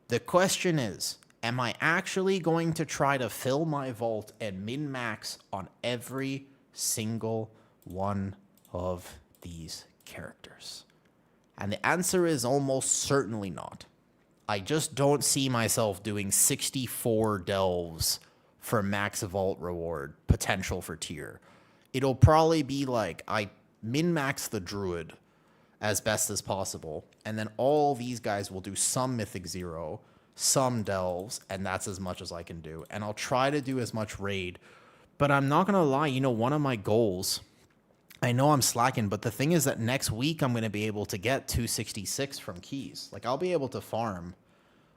The question is, am I actually going to try to fill my vault and min-max on every single one of these characters? And the answer is almost certainly not. I just don't see myself doing 64 delves for max vault reward potential for tier. It'll probably be like I min-max the Druid as best as possible, and then all these guys will do some Mythic 0, some delves, and that's as much as I can do. And I'll try to do as much raid, but I'm not going to lie, you know, one of my goals... I know I'm slacking, but the thing is that next week I'm going to be able to get 266 from keys. Like, I'll be able to farm.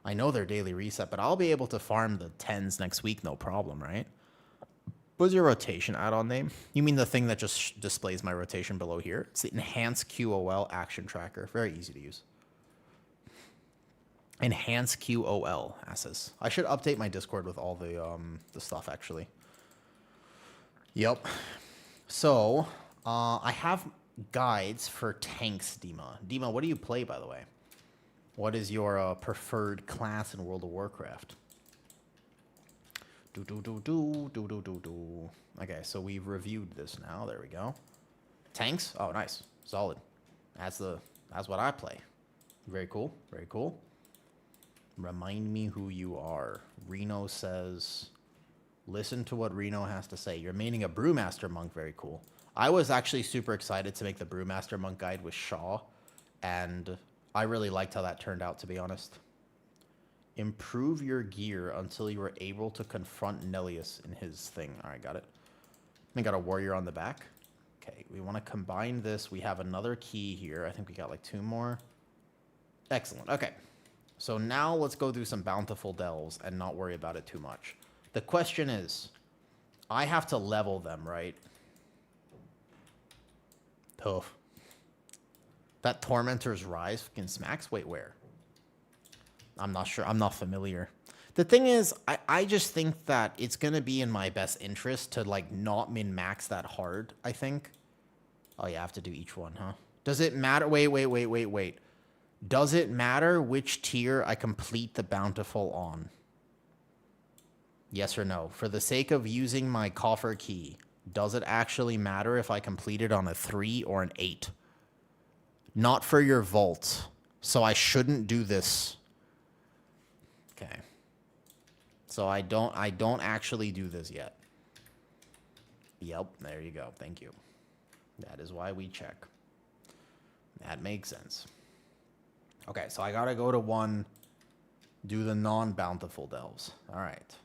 I know they're daily reset, but I'll be able to farm the 10s next week, no problem, right? What's your rotation add-on name? You mean the thing that just displays my rotation below here? It's the Enhanced QOL Action Tracker. Very easy to use. Enhanced QOL assets. I should update my Discord with all the stuff, actually. Yep. So... I have guides for tanks, Dima. Dima, what do you play, by the way? What is your preferred class in World of Warcraft? Okay, so we've reviewed this now. There we go. Tanks? Oh, nice. Solid. That's what I play. Very cool. Very cool. Remind me who you are. Reno says... Listen to what Reno has to say. You're maining a Brewmaster Monk. Very cool. I was actually super excited to make the Brewmaster Monk guide with Shaw, and I really liked how that turned out, to be honest. Improve your gear until you are able to confront Nellius in his thing. All right, got it. We got a warrior on the back. Okay, we want to combine this. We have another key here. I think we got like 2 more. Excellent. Okay, so now let's go do some bountiful delves and not worry about it too much. The question is, I have to level them, right? Tough. That Tormentor's Rise fucking smacks? Wait, where? I'm not sure. I'm not familiar. The thing is, I just think that it's going to be in my best interest to, like, not min-max that hard, I think. Oh, yeah, I have to do each one, huh? Does it matter? Wait. Does it matter which tier I complete the Bountiful on? Yes or no? For the sake of using my coffer key, does it actually matter if I complete it on a 3 or an 8? Not for your vault. So I shouldn't do this. Okay. So I don't actually do this yet. Yep, there you go. Thank you. That is why we check. That makes sense. Okay, so I gotta go to one Do the non-bountiful delves. All right.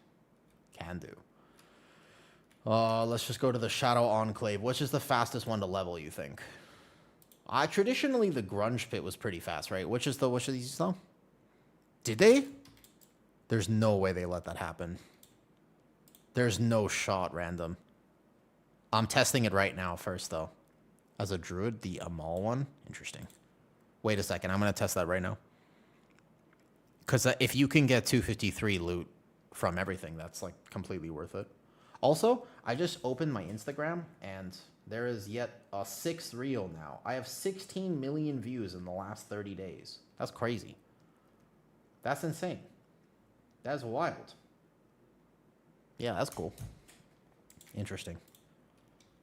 Can do. Let's just go to the Shadow Enclave. Which is the fastest one to level, you think? Traditionally, the Grunge Pit was pretty fast, right? Which of these, though? Did they? There's no way they let that happen. There's no shot, random. I'm testing it right now first, though. As a Druid, the Amal one. Interesting. Wait a second. I'm going to test that right now. Because if you can get 253 loot from everything, that's, like, completely worth it. Also, I just opened my Instagram, and there is yet a 6th reel now. I have 16 million views in the last 30 days. That's crazy. That's insane. That's wild. Yeah, that's cool. Interesting.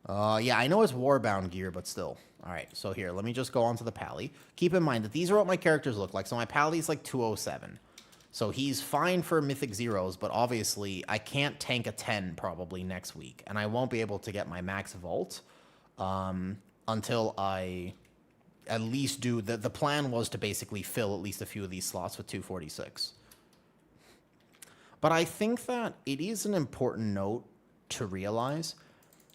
Yeah, I know it's Warbound gear, but still. All right, so here, let me just go on to the Pally. Keep in mind that these are what my characters look like. So my Pally's like 207. So he's fine for Mythic Zeros, but obviously I can't tank a 10 probably next week. And I won't be able to get my max vault until I at least do... The plan was to basically fill at least a few of these slots with 246. But I think that it is an important note to realize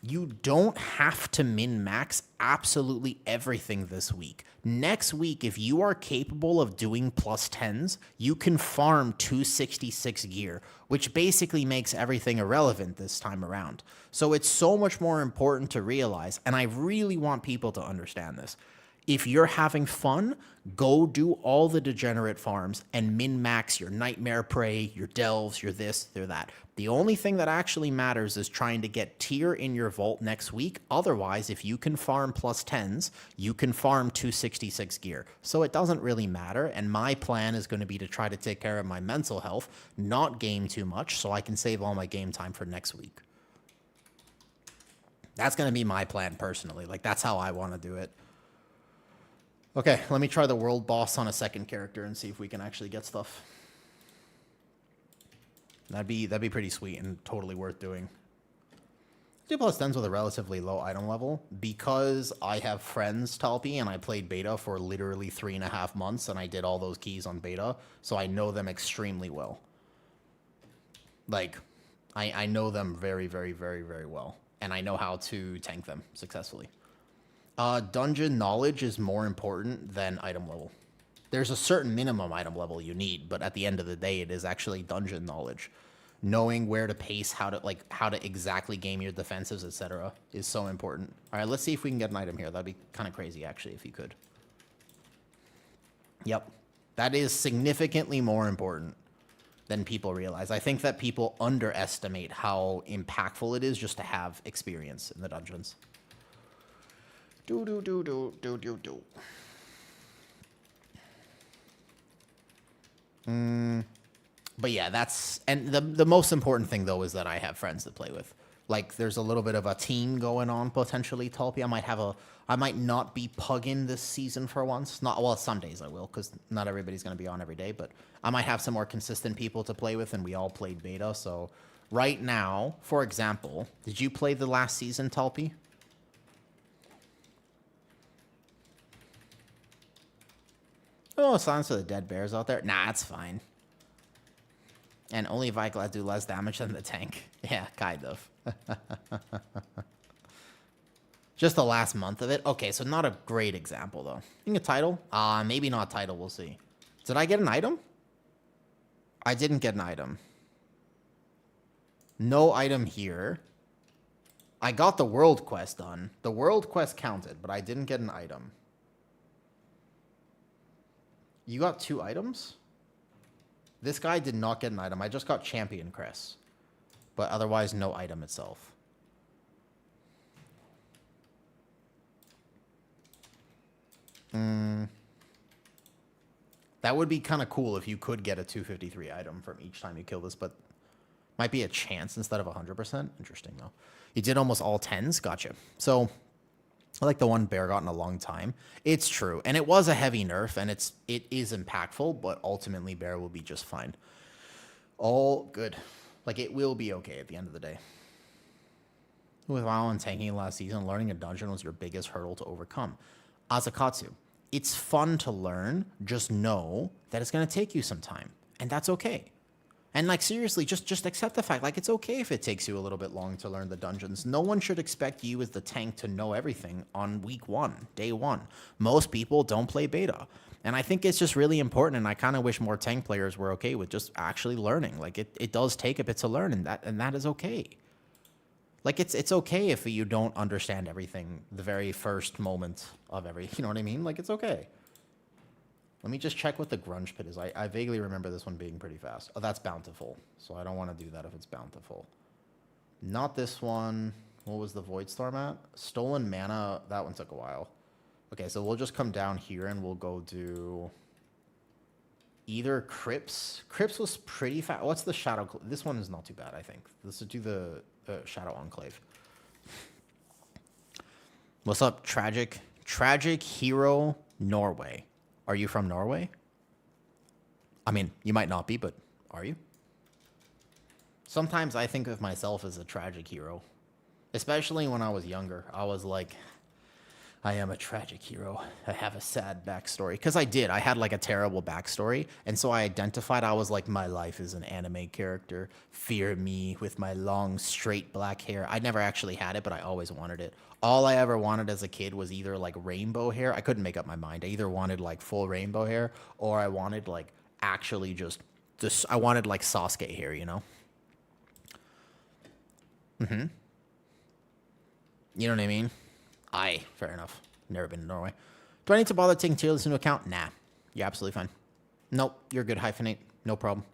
you don't have to min-max absolutely everything this week. Next week, if you are capable of doing plus 10s, you can farm 266 gear, which basically makes everything irrelevant this time around. So it's so much more important to realize, and I really want people to understand this. If you're having fun, go do all the degenerate farms and min-max your Nightmare Prey, your Delves, your this, your that. The only thing that actually matters is trying to get tier in your vault next week. Otherwise, if you can farm plus 10s, you can farm 266 gear. So it doesn't really matter, and my plan is going to be to try to take care of my mental health, not game too much, so I can save all my game time for next week. That's going to be my plan personally. Like, that's how I want to do it. Okay, let me try the world boss on a second character and see if we can actually get stuff. That'd be pretty sweet and totally worth doing. 2 plus 10s with a relatively low item level because I have friends, Talpi, and I played beta for literally 3.5 months, and I did all those keys on beta, so I know them extremely well. Like, I know them very, very, very, very well, and I know how to tank them successfully. Dungeon knowledge is more important than item level. There's a certain minimum item level you need, but at the end of the day, it is actually dungeon knowledge. Knowing where to pace, how to exactly game your defensives, etc., is so important. All right, let's see if we can get an item here. That'd be kind of crazy, actually, if you could. Yep, that is significantly more important than people realize. I think that people underestimate how impactful it is just to have experience in the dungeons. But yeah, that's... And the most important thing, though, is that I have friends to play with. Like, there's a little bit of a team going on, potentially, Talpi. I might not be pugging this season for once. Well, some days I will, because not everybody's going to be on every day. But I might have some more consistent people to play with, and we all played beta. So right now, for example, did you play the last season, Talpi? Oh, Silence of the Dead Bears out there? Nah, it's fine. And only Viklat do less damage than the tank. Yeah, kind of. Just the last month of it? Okay, so not a great example, though. You think a title? Maybe not title, we'll see. Did I get an item? I didn't get an item. No item here. I got the world quest done. The world quest counted, but I didn't get an item. You got 2 items? This guy did not get an item. I just got Champion Crest. But otherwise, no item itself. That would be kind of cool if you could get a 253 item from each time you kill this, but might be a chance instead of 100%. Interesting, though. You did almost all 10s? Gotcha. So... I like the one Bear got in a long time. It's true. And it was a heavy nerf, and it is impactful, but ultimately Bear will be just fine. All good. Like, it will be okay at the end of the day. With WoW and tanking last season, learning a dungeon was your biggest hurdle to overcome. Azakatsu, it's fun to learn. Just know that it's going to take you some time. And that's okay. And like seriously, just accept the fact, like it's okay if it takes you a little bit long to learn the dungeons. No one should expect you as the tank to know everything on week 1, day 1. Most people don't play beta. And I think it's just really important, and I kind of wish more tank players were okay with just actually learning. Like it does take a bit to learn, and that is okay. Like it's okay if you don't understand everything the very first moment of you know what I mean? Like it's okay. Let me just check what the grunge pit is. I vaguely remember this one being pretty fast. Oh, that's bountiful. So I don't want to do that if it's bountiful. Not this one. What was the Void Storm at? Stolen Mana. That one took a while. Okay, so we'll just come down here and we'll go do either Crypts. Crypts was pretty fast. What's the Shadow? This one is not too bad, I think. Let's do the Shadow Enclave. What's up, Tragic? Tragic Hero Norway. Are you from Norway? I mean, you might not be, but are you? Sometimes I think of myself as a tragic hero. Especially when I was younger. I was like, I am a tragic hero. I have a sad backstory. Because I did. I had like a terrible backstory. And so I identified, I was like, my life is an anime character. Fear me with my long, straight black hair. I never actually had it, but I always wanted it. All I ever wanted as a kid was either like rainbow hair. I couldn't make up my mind. I either wanted like full rainbow hair, or I wanted like actually just I wanted like Sasuke hair, you know? You know what I mean? Fair enough. Never been to Norway. Do I need to bother taking tier list into account? Nah. You're absolutely fine. Nope. You're good, Hyphenate. No problem.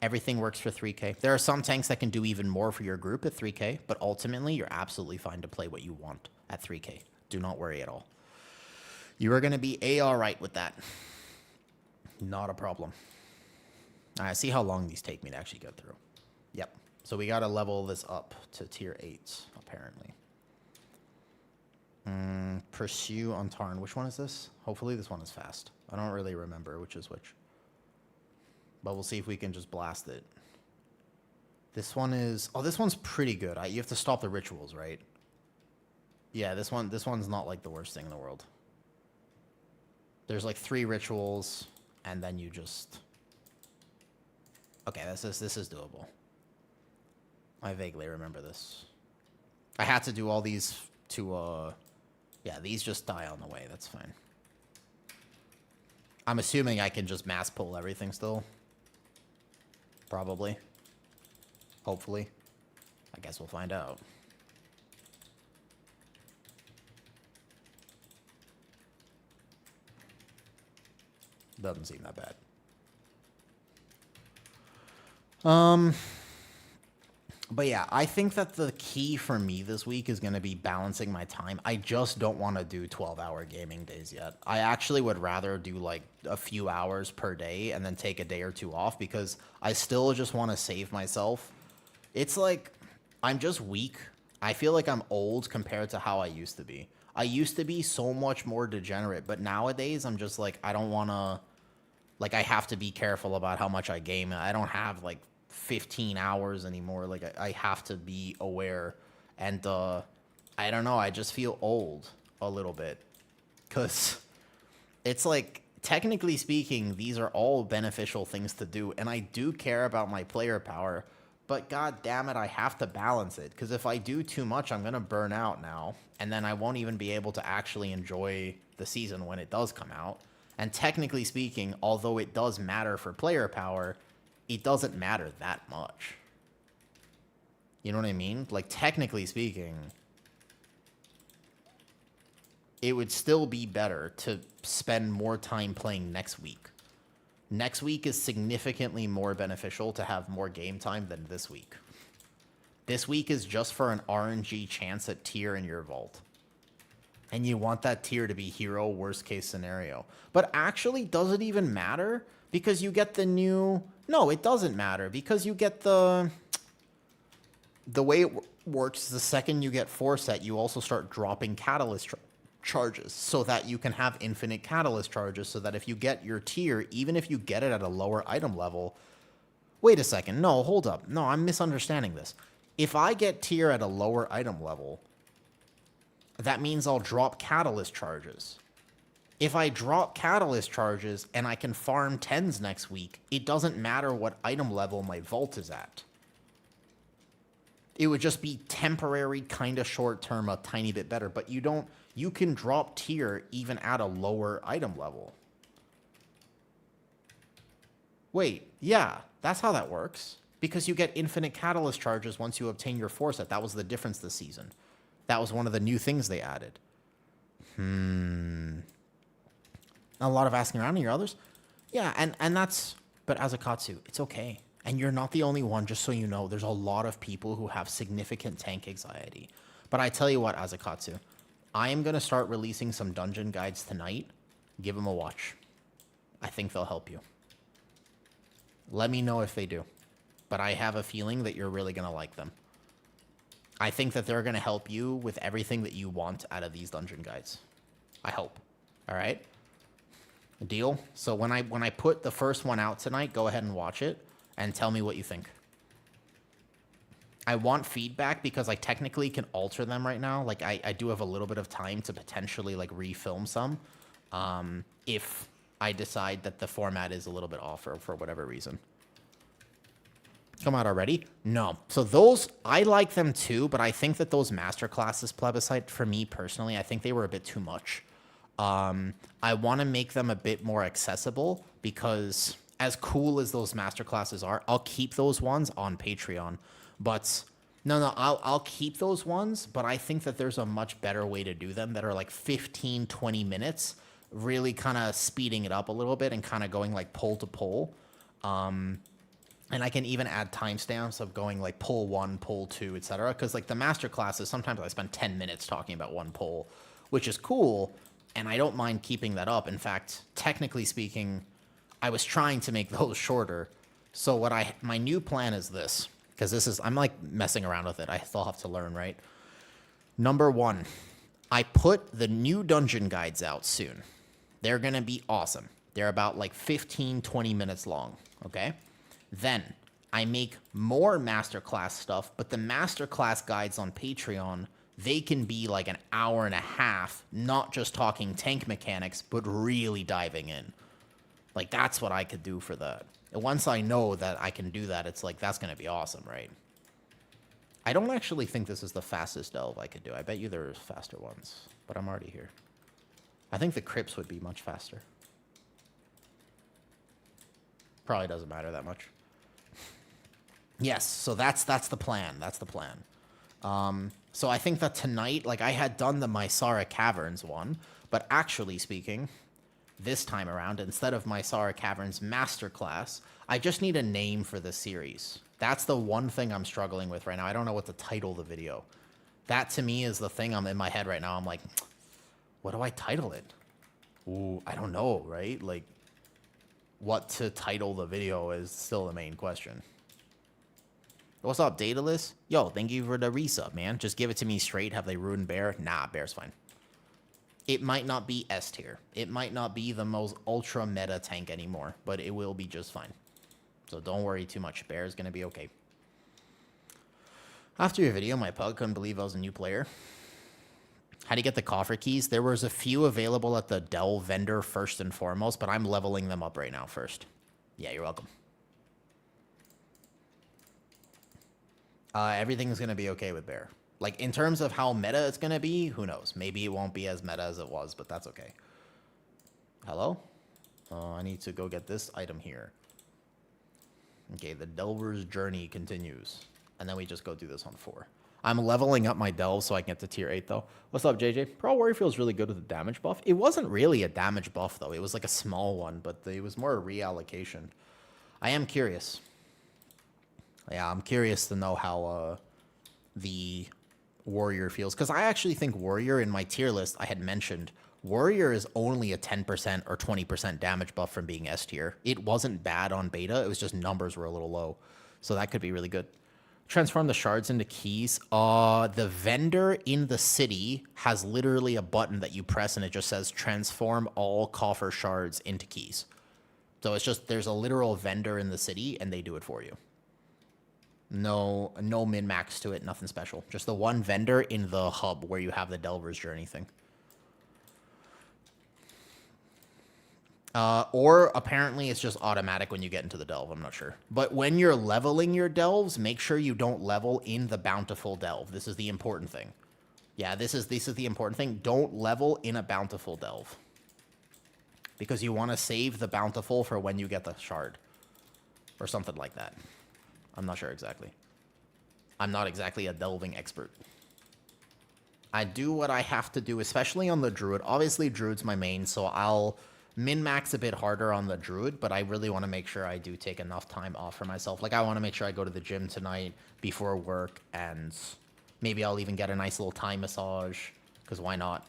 Everything works for 3K. There are some tanks that can do even more for your group at 3K, but ultimately, you're absolutely fine to play what you want at 3K. Do not worry at all. You are going to be A-all-right with that. Not a problem. All right, see how long these take me to actually get through. Yep. So we got to level this up to tier 8, apparently. Pursue on Tarn. Which one is this? Hopefully this one is fast. I don't really remember which is which. But we'll see if we can just blast it. This one is... Oh, this one's pretty good. You have to stop the rituals, right? Yeah, this one's not like the worst thing in the world. There's like 3 rituals, and then you just... Okay, this is doable. I vaguely remember this. I had to do all these to... Yeah, these just die on the way. That's fine. I'm assuming I can just mass pull everything still. Probably. Hopefully. I guess we'll find out. Doesn't seem that bad. But yeah, I think that the key for me this week is going to be balancing my time. I just don't want to do 12-hour gaming days yet. I actually would rather do like a few hours per day and then take a day or 2 off, because I still just want to save myself. It's like, I'm just weak. I feel like I'm old compared to how I used to be. I used to be so much more degenerate, but nowadays I'm just like, I don't want to, like, I have to be careful about how much I game. I don't have like 15 hours anymore. Like I have to be aware, and I don't know, I just feel old a little bit, because it's like, technically speaking, these are all beneficial things to do, and I do care about my player power, but god damn it, I have to balance it, because if I do too much, I'm gonna burn out now, and then I won't even be able to actually enjoy the season when it does come out. And technically speaking, although it does matter for player power, it doesn't matter that much. You know what I mean? Like, technically speaking, it would still be better to spend more time playing next week. Next week is significantly more beneficial to have more game time than this week. This week is just for an RNG chance at tier in your vault. And you want that tier to be hero, worst case scenario. But actually, does it even matter? Because you get the new... No, it doesn't matter, because you get the way it works is the second you get 4 set, you also start dropping catalyst charges, so that you can have infinite catalyst charges, so that if you get your tier, even if you get it at a lower item level... Wait a second. No, hold up. No, I'm misunderstanding this. If I get tier at a lower item level, that means I'll drop catalyst charges. If I drop catalyst charges and I can farm 10s next week, it doesn't matter what item level my vault is at. It would just be temporary, kind of short term, a tiny bit better. But you can drop tier even at a lower item level. Wait, yeah, that's how that works. Because you get infinite catalyst charges once you obtain your 4 set. That was the difference this season. That was one of the new things they added. A lot of asking around in your others. Yeah, and that's... But Azakatsu, it's okay. And you're not the only one, just so you know. There's a lot of people who have significant tank anxiety. But I tell you what, Azakatsu, I am going to start releasing some dungeon guides tonight. Give them a watch. I think they'll help you. Let me know if they do. But I have a feeling that you're really going to like them. I think that they're going to help you with everything that you want out of these dungeon guides. I hope. All right? Deal? So when I put the first one out tonight, go ahead and watch it and tell me what you think. I want feedback because I technically can alter them right now. Like, I do have a little bit of time to potentially, like, refilm some if I decide that the format is a little bit off for whatever reason. Come out already? No. So those, I like them too, but I think that those masterclasses plebiscite, for me personally, I think they were a bit too much. I want to make them a bit more accessible because as cool as those masterclasses are, I'll keep those ones on Patreon. But no, I'll keep those ones, but I think that there's a much better way to do them that are like 15, 20 minutes, really kind of speeding it up a little bit and kind of going like poll to poll. And I can even add timestamps of going like poll 1, poll 2, etc. Because like the master classes, sometimes I spend 10 minutes talking about one poll, which is cool. And I don't mind keeping that up. In fact, technically speaking, I was trying to make those shorter. So my new plan is this, because I'm like messing around with it. I still have to learn, right? Number 1, I put the new dungeon guides out soon. They're going to be awesome. They're about like 15, 20 minutes long, okay? Then I make more masterclass stuff, but the masterclass guides on Patreon, they can be like an hour and a half, not just talking tank mechanics, but really diving in. Like, that's what I could do for that. And once I know that I can do that, it's like, that's going to be awesome, right? I don't actually think this is the fastest delve I could do. I bet you there's faster ones, but I'm already here. I think the crypts would be much faster. Probably doesn't matter that much. Yes, so that's the plan. That's the plan. So I think that tonight, like, I had done the Mysara Caverns one, but actually speaking, this time around, instead of Mysara Caverns Masterclass, I just need a name for the series. That's the one thing I'm struggling with right now. I don't know what to title the video. That, to me, is the thing I'm in my head right now. I'm like, what do I title it? Ooh, I don't know, right? Like, what to title the video is still the main question. What's up, Daedalus? Yo, thank you for the resub, man. Just give it to me straight. Have they ruined Bear? Nah, Bear's fine. It might not be S tier. It might not be the most ultra meta tank anymore, but it will be just fine. So don't worry too much. Bear's gonna be okay. After your video, my pug couldn't believe I was a new player. How do you get the coffer keys? There was a few available at the Dell vendor first and foremost, but I'm leveling them up right now first. Yeah, you're welcome. Everything's going to be okay with Bear. Like, in terms of how meta it's going to be, who knows? Maybe it won't be as meta as it was, but that's okay. Hello? I need to go get this item here. Okay, the Delver's journey continues. And then we just go do this on 4. I'm leveling up my Delve so I can get to tier 8, though. What's up, JJ? Pro Warrior feels really good with the damage buff. It wasn't really a damage buff, though. It was like a small one, but it was more a reallocation. I am curious. Yeah, I'm curious to know how the Warrior feels. Because I actually think Warrior, in my tier list, I had mentioned, Warrior is only a 10% or 20% damage buff from being S tier. It wasn't bad on beta. It was just numbers were a little low. So that could be really good. Transform the shards into keys. The vendor in the city has literally a button that you press, and it just says, transform all coffer shards into keys. So it's just, there's a literal vendor in the city, and they do it for you. No min-max to it, nothing special. Just the one vendor in the hub where you have the Delver's Journey thing. Or apparently it's just automatic when you get into the delve. I'm not sure. But when you're leveling your delves, make sure you don't level in the bountiful delve. This is the important thing. Yeah, this is the important thing. Don't level in a bountiful delve. Because you want to save the bountiful for when you get the shard. Or something like that. I'm not sure exactly. I'm not exactly a delving expert. I do what I have to do, especially on the Druid. Obviously, Druid's my main, so I'll min-max a bit harder on the Druid, but I really want to make sure I do take enough time off for myself. Like, I want to make sure I go to the gym tonight before work, and maybe I'll even get a nice little Thai massage, because why not?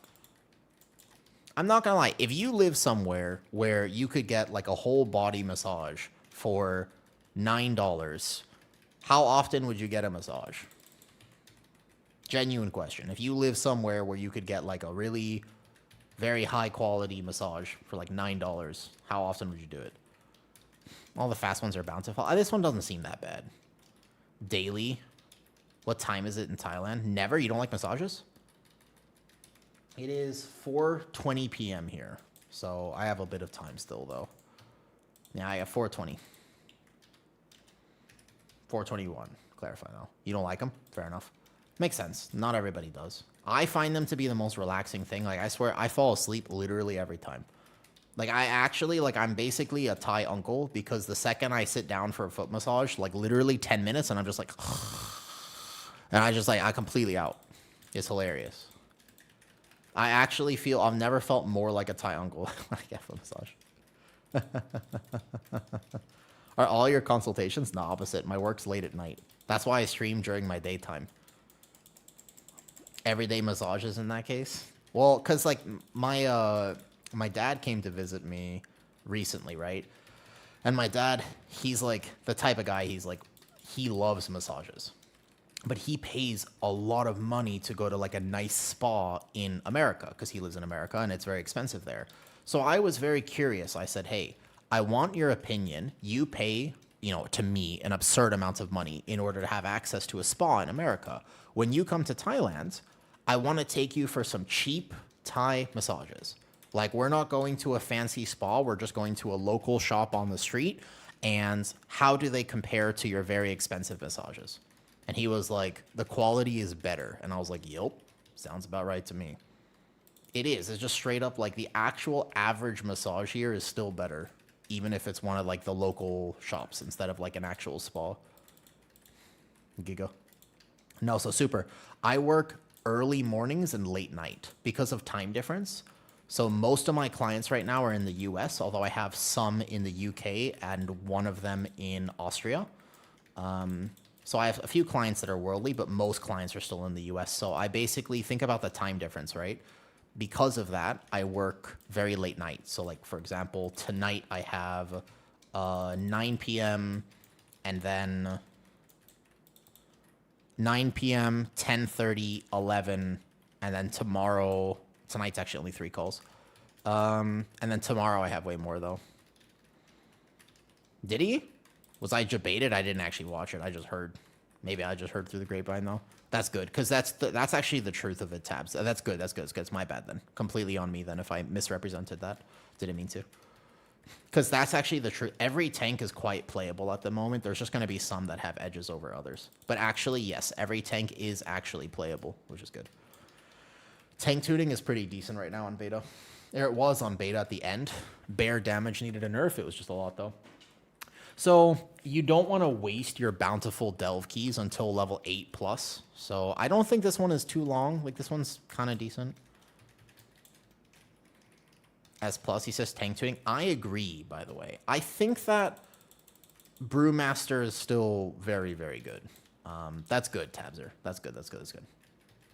I'm not going to lie. If you live somewhere where you could get, like, a whole body massage for $9, how often would you get a massage? Genuine question. If you live somewhere where you could get, like, a really very high quality massage for like $9, how often would you do it? All the fast ones are bountiful. This one doesn't seem that bad. Daily. What time is it in Thailand? Never? You don't like massages? It is 4:20 p.m. here. So I have a bit of time still, though. Yeah, I have 4:20. 4:21. Clarify, though. You don't like them? Fair enough. Makes sense. Not everybody does. I find them to be the most relaxing thing. Like, I swear, I fall asleep literally every time. Like, I'm basically a Thai uncle, because the second I sit down for a foot massage, like, literally 10 minutes, and I'm just like, and I completely out. It's hilarious. I actually feel, I've never felt more like a Thai uncle when I get a foot massage. Are all your consultations? No, opposite. My work's late at night. That's why I stream during my daytime. Everyday massages in that case. Well, because, like, my dad came to visit me recently, right? And my dad, he's, like, the type of guy, he's, like, he loves massages. But he pays a lot of money to go to, like, a nice spa in America, because he lives in America, and it's very expensive there. So I was very curious. I said, hey, I want your opinion. You pay, to me, an absurd amount of money in order to have access to a spa in America. When you come to Thailand, I want to take you for some cheap Thai massages. Like, we're not going to a fancy spa. We're just going to a local shop on the street. And how do they compare to your very expensive massages? And he was like, the quality is better. And I was like, yep, sounds about right to me. It is. It's just straight up, like, the actual average massage here is still better, even if it's one of, like, the local shops instead of, like, an actual spa. Giga. No, so super. I work early mornings and late night because of time difference. So most of my clients right now are in the US, although I have some in the UK and one of them in Austria. So I have a few clients that are worldly, but most clients are still in the US. So I basically think about the time difference, right? Because of that, I work very late night. So, like, for example, tonight I have 9 p.m. and then 9 p.m., 10:30, 11, and then tonight's actually only 3 calls. And then tomorrow I have way more, though. Did he? Was I debated? I didn't actually watch it. I just heard. Maybe I just heard through the grapevine, though. That's good, because that's actually the truth of it, Tabs. That's good. It's my bad, then. Completely on me, then, if I misrepresented that. Didn't mean to. Because that's actually the truth. Every tank is quite playable at the moment. There's just going to be some that have edges over others. But actually, yes, every tank is actually playable, which is good. Tank tuning is pretty decent right now on beta. There it was on beta at the end. Bear damage needed a nerf. It was just a lot, though. So you don't want to waste your bountiful delve keys until level 8+. So I don't think this one is too long. Like, this one's kind of decent. S+, he says tank tuning. I agree, by the way. I think that Brewmaster is still very, very good. That's good, Tabser. That's good.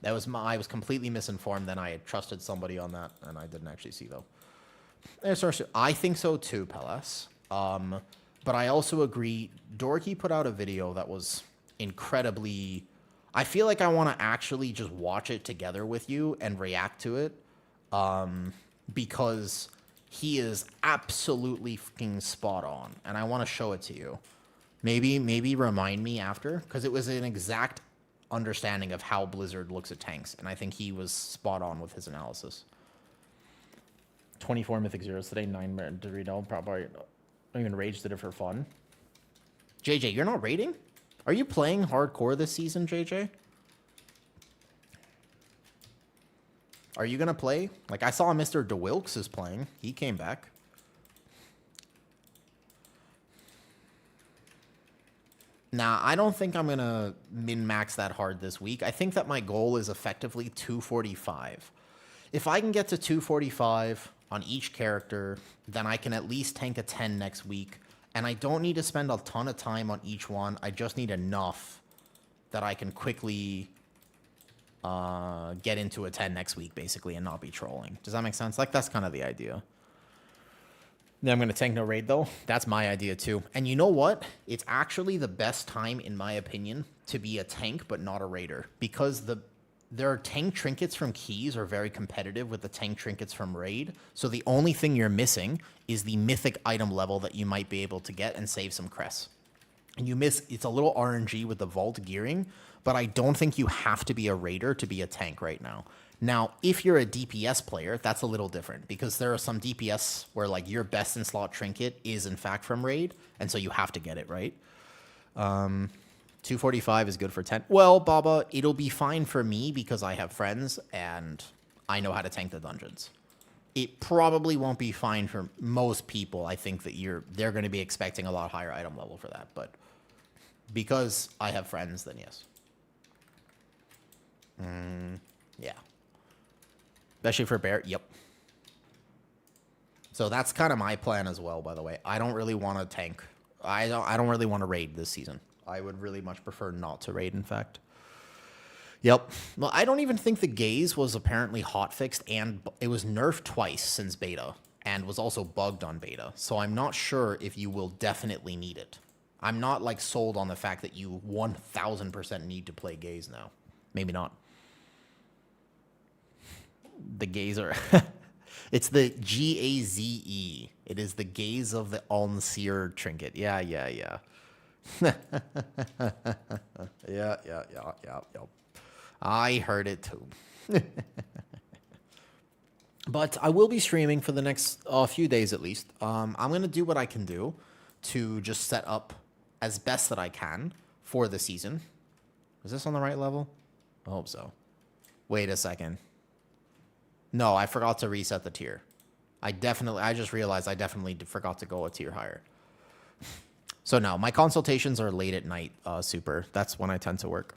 I was completely misinformed. Then I had trusted somebody on that, and I didn't actually see, though. I think so, too, Pelas. But I also agree, Dorky put out a video that was incredibly... I feel like I want to actually just watch it together with you and react to it. Because he is absolutely fucking spot on. And I want to show it to you. Maybe remind me after. Because it was an exact understanding of how Blizzard looks at tanks. And I think he was spot on with his analysis. 24 Mythic Zeros today, 9 Dorito. Probably I'm even Rage did it for fun. JJ, you're not raiding? Are you playing hardcore this season, JJ? Are you going to play? Like, I saw Mr. DeWilkes is playing. He came back. Nah, I don't think I'm going to min-max that hard this week. I think that my goal is effectively 245. If I can get to 245 on each character, then I can at least tank a 10 next week. And I don't need to spend a ton of time on each one. I just need enough that I can quickly get into a 10 next week, basically, and not be trolling. Does that make sense? Like, that's kind of the idea. Then I'm going to tank no raid, though. That's my idea, too. And you know what? It's actually the best time, in my opinion, to be a tank, but not a raider. Because their tank trinkets from keys are very competitive with the tank trinkets from raid. So the only thing you're missing is the mythic item level that you might be able to get and save some cress. And you miss, it's a little RNG with the vault gearing, but I don't think you have to be a raider to be a tank right now. Now, if you're a DPS player, that's a little different because there are some DPS where like your best in slot trinket is in fact from raid, and so you have to get it, right? 245 is good for 10. Well, Baba, it'll be fine for me because I have friends and I know how to tank the dungeons. It probably won't be fine for most people. I think that they're going to be expecting a lot higher item level for that, but because I have friends, then yes. Yeah. Especially for bear. Yep. So that's kind of my plan as well, by the way. I don't really want to tank. I don't really want to raid this season. I would really much prefer not to raid, in fact. Yep. Well, I don't even think the gaze was apparently hotfixed, and it was nerfed twice since beta, and was also bugged on beta. So I'm not sure if you will definitely need it. I'm not, like, sold on the fact that you 1000% need to play gaze now. Maybe not. The gaze are... It's the Gaze. It is the gaze of the Alnseer trinket. Yeah. Yeah. I heard it too. But I will be streaming for the next few days at least. I'm going to do what I can do to just set up as best that I can for the season. Is this on the right level? I hope so. Wait a second. No, I forgot to reset the tier. I just realized I definitely forgot to go a tier higher. So no, my consultations are late at night, super. That's when I tend to work.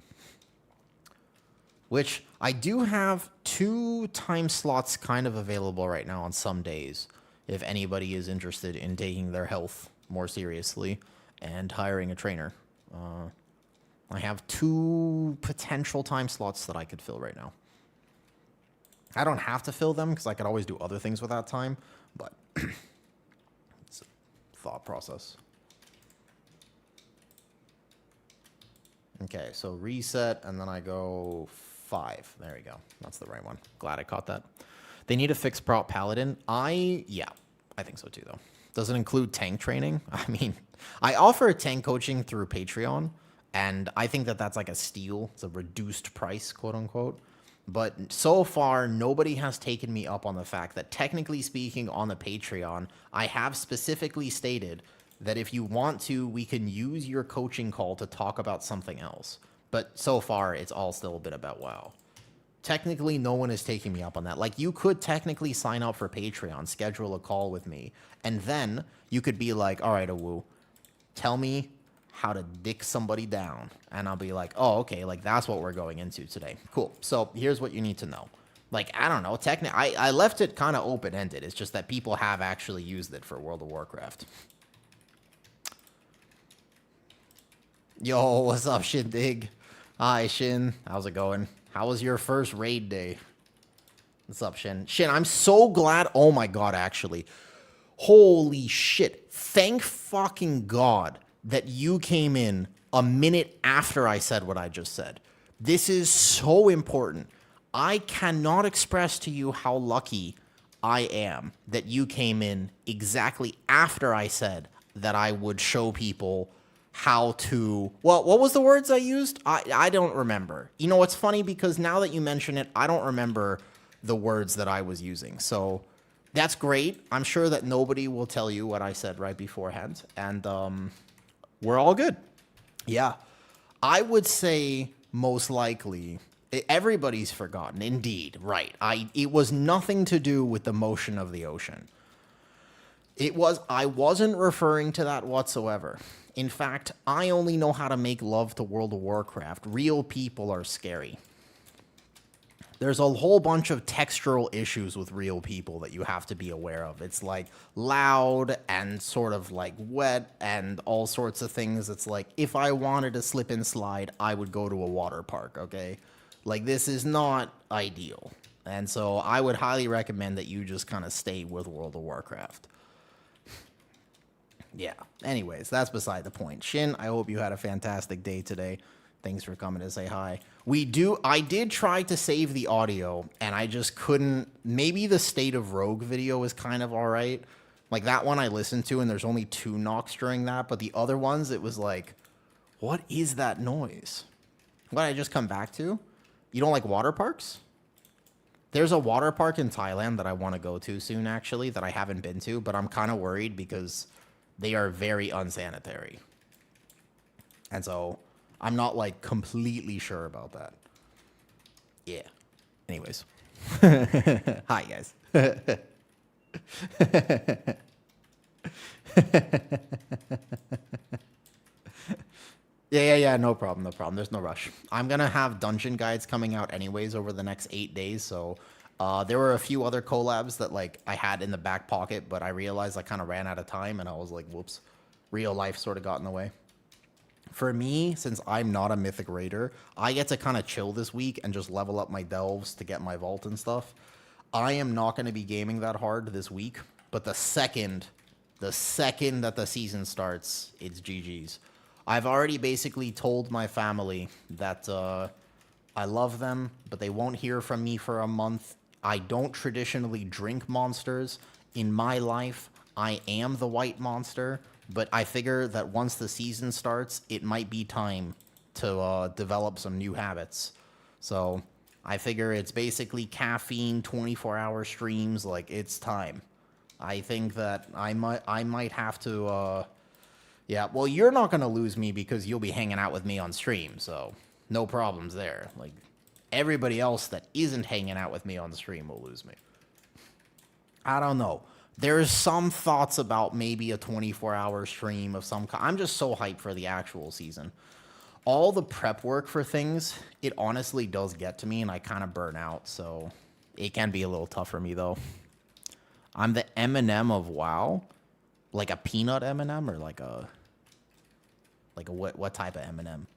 Which I do have 2 time slots kind of available right now on some days. If anybody is interested in taking their health more seriously and hiring a trainer. I have 2 potential time slots that I could fill right now. I don't have to fill them because I could always do other things with that time, but it's a thought process. Okay, so reset, and then I go 5. There we go. That's the right one. Glad I caught that. They need a fixed prop paladin. Yeah, I think so too, though. Does it include tank training? I mean, I offer tank coaching through Patreon, and I think that that's like a steal. It's a reduced price, quote unquote. But so far, nobody has taken me up on the fact that technically speaking on the Patreon, I have specifically stated that if you want to, we can use your coaching call to talk about something else. But so far, it's all still a bit about WoW. Technically, no one is taking me up on that. Like, you could technically sign up for Patreon, schedule a call with me, and then you could be like, all right, Awu, tell me how to dick somebody down. And I'll be like, oh, okay, like, that's what we're going into today. Cool. So here's what you need to know. Like, I don't know. I left it kind of open-ended. It's just that people have actually used it for World of Warcraft. Yo, what's up, Shindig? Hi, Shin. How's it going? How was your first raid day? What's up, Shin? Shin, I'm so glad. Oh, my God, actually. Holy shit. Thank fucking God that you came in a minute after I said what I just said. This is so important. I cannot express to you how lucky I am that you came in exactly after I said that I would show people how to... Well, what was the words I used? I don't remember. You know, it's funny because now that you mention it, I don't remember the words that I was using. So That's great. I'm sure that nobody will tell you what I said right beforehand, and we're all good. Yeah. I would say most likely everybody's forgotten. Indeed, right. It was nothing to do with the motion of the ocean. I wasn't referring to that whatsoever. In fact, I only know how to make love to World of Warcraft. Real people are scary. There's a whole bunch of textural issues with real people that you have to be aware of. It's like loud and sort of like wet and all sorts of things. It's like if I wanted to slip and slide, I would go to a water park, okay? Like this is not ideal. And so I would highly recommend that you just kind of stay with World of Warcraft. Yeah. Anyways, that's beside the point. Shin, I hope you had a fantastic day today. Thanks for coming to say hi. I did try to save the audio, and I just couldn't. Maybe the State of Rogue video is kind of all right. Like, that one I listened to, and there's only 2 knocks during that, but the other ones, it was like, what is that noise? What did I just come back to? You don't like water parks? There's a water park in Thailand that I want to go to soon, actually, that I haven't been to, but I'm kind of worried because they are very unsanitary. And so I'm not, like, completely sure about that. Yeah. Anyways. Hi, guys. Yeah, no problem. There's no rush. I'm going to have dungeon guides coming out anyways over the next 8 days, so there were a few other collabs that, like, I had in the back pocket, but I realized I kind of ran out of time, and I was like, whoops. Real life sort of got in the way. For me, since I'm not a Mythic Raider, I get to kind of chill this week and just level up my delves to get my vault and stuff. I am not going to be gaming that hard this week, but the second that the season starts, it's GG's. I've already basically told my family that I love them, but they won't hear from me for a month. I don't traditionally drink monsters. In my life, I am the white monster, but I figure that once the season starts, it might be time to develop some new habits. So I figure it's basically caffeine, 24-hour streams, like it's time. I think that I might have to, yeah, well, you're not going to lose me because you'll be hanging out with me on stream, so no problems there. Like, everybody else that isn't hanging out with me on stream will lose me. I don't know. There's some thoughts about maybe a 24-hour stream of some kind. I'm just so hyped for the actual season. All the prep work for things, it honestly does get to me, and I kind of burn out, so it can be a little tough for me, though. I'm the M&M of WoW. Like a peanut M&M, or like a what type of M&M?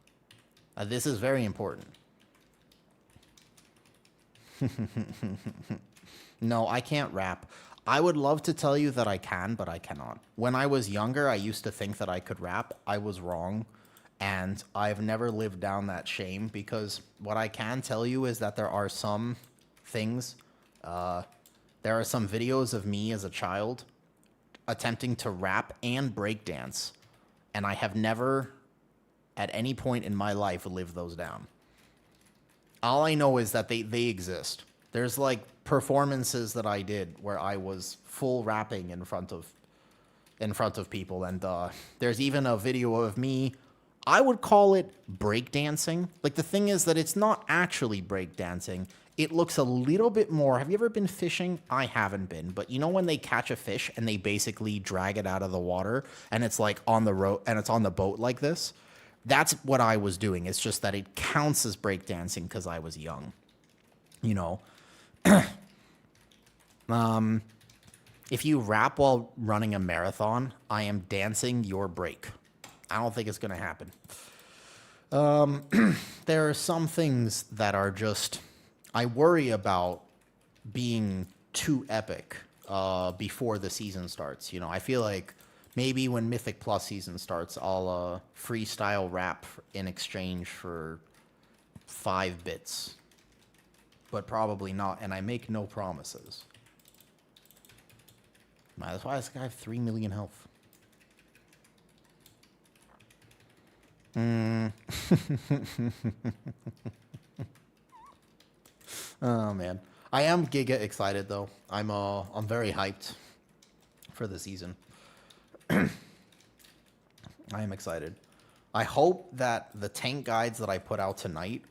This is very important. No, I can't rap. I would love to tell you that I can, but I cannot. When I was younger, I used to think that I could rap. I was wrong, and I've never lived down that shame, because what I can tell you is that there are some things, there are some videos of me as a child attempting to rap and breakdance, and I have never, at any point in my life, lived those down. All I know is that they exist. There's like performances that I did where I was full rapping in front of people, and there's even a video of me. I would call it breakdancing. Like, the thing is that it's not actually breakdancing. It looks a little bit more. Have you ever been fishing? I haven't been, but you know when they catch a fish and they basically drag it out of the water and it's like on the road and it's on the boat like this? That's what I was doing. It's just that it counts as breakdancing because I was young. You know, if you rap while running a marathon, I am dancing your break. I don't think it's going to happen. There are some things that are just, I worry about being too epic before the season starts. You know, I feel like maybe when Mythic Plus season starts, I'll freestyle rap in exchange for 5 bits. But probably not, and I make no promises. That's why this guy has 3 million health. Oh, man. I am giga excited though. I'm very hyped for the season. I am excited. I hope that the tank guides that I put out tonight,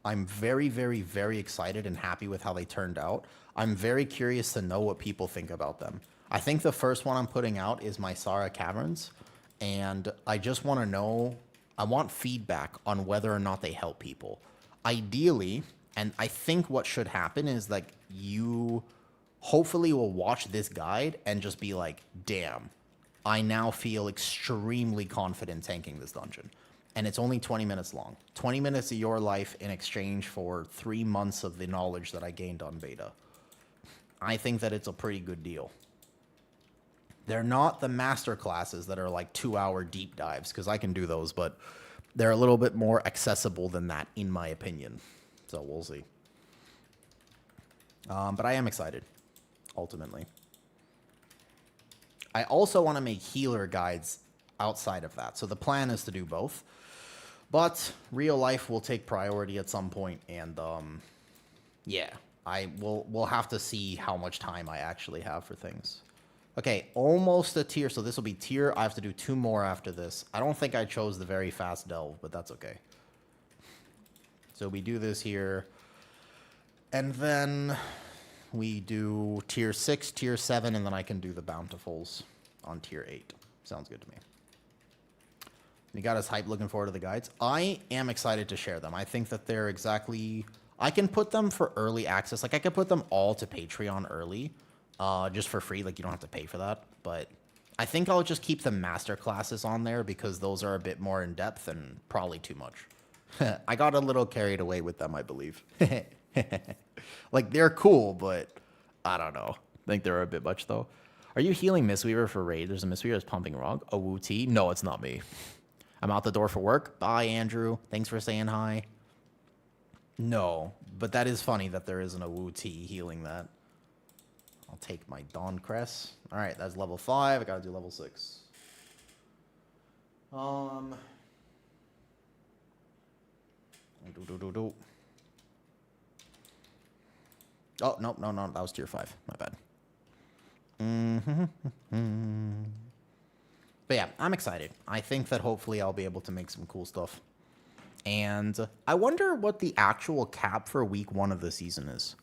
I'm very, very, very excited and happy with how they turned out. I'm very curious to know what people think about them. I think the first one I'm putting out is my Sara Caverns, and I just want to know, I want feedback on whether or not they help people. Ideally, and I think what should happen is like you hopefully will watch this guide and just be like, damn, I now feel extremely confident tanking this dungeon. And it's only 20 minutes long. 20 minutes of your life in exchange for 3 months of the knowledge that I gained on beta. I think that it's a pretty good deal. They're not the master classes that are like 2-hour deep dives, because I can do those, but they're a little bit more accessible than that, in my opinion. So we'll see. But I am excited, ultimately. I also want to make healer guides outside of that. So the plan is to do both. But real life will take priority at some point, and yeah, we'll have to see how much time I actually have for things. Okay, almost a tier. So this will be tier. I have to do 2 more after this. I don't think I chose the very fast delve, but that's okay. So we do this here, and then we do tier 6, tier 7, and then I can do the bountifuls on tier 8. Sounds good to me. You got us hyped, looking forward to the guides. I am excited to share them. I think that they're exactly... I can put them for early access. Like, I could put them all to Patreon early, just for free. Like, you don't have to pay for that. But I think I'll just keep the master classes on there because those are a bit more in-depth and probably too much. I got a little carried away with them, I believe. Like, they're cool, but I don't know. I think they're a bit much, though. Are you healing Mistweaver for raid? There's a Mistweaver that's pumping Rog. A Wu T? No, it's not me. I'm out the door for work. Bye, Andrew. Thanks for saying hi. No, but that is funny that there isn't a Wu T healing that. I'll take my Dawn Crest. All right, that's level 5. I got to do level 6. Oh, no. That was tier 5. My bad. But yeah, I'm excited. I think that hopefully I'll be able to make some cool stuff. And I wonder what the actual cap for week 1 of the season is.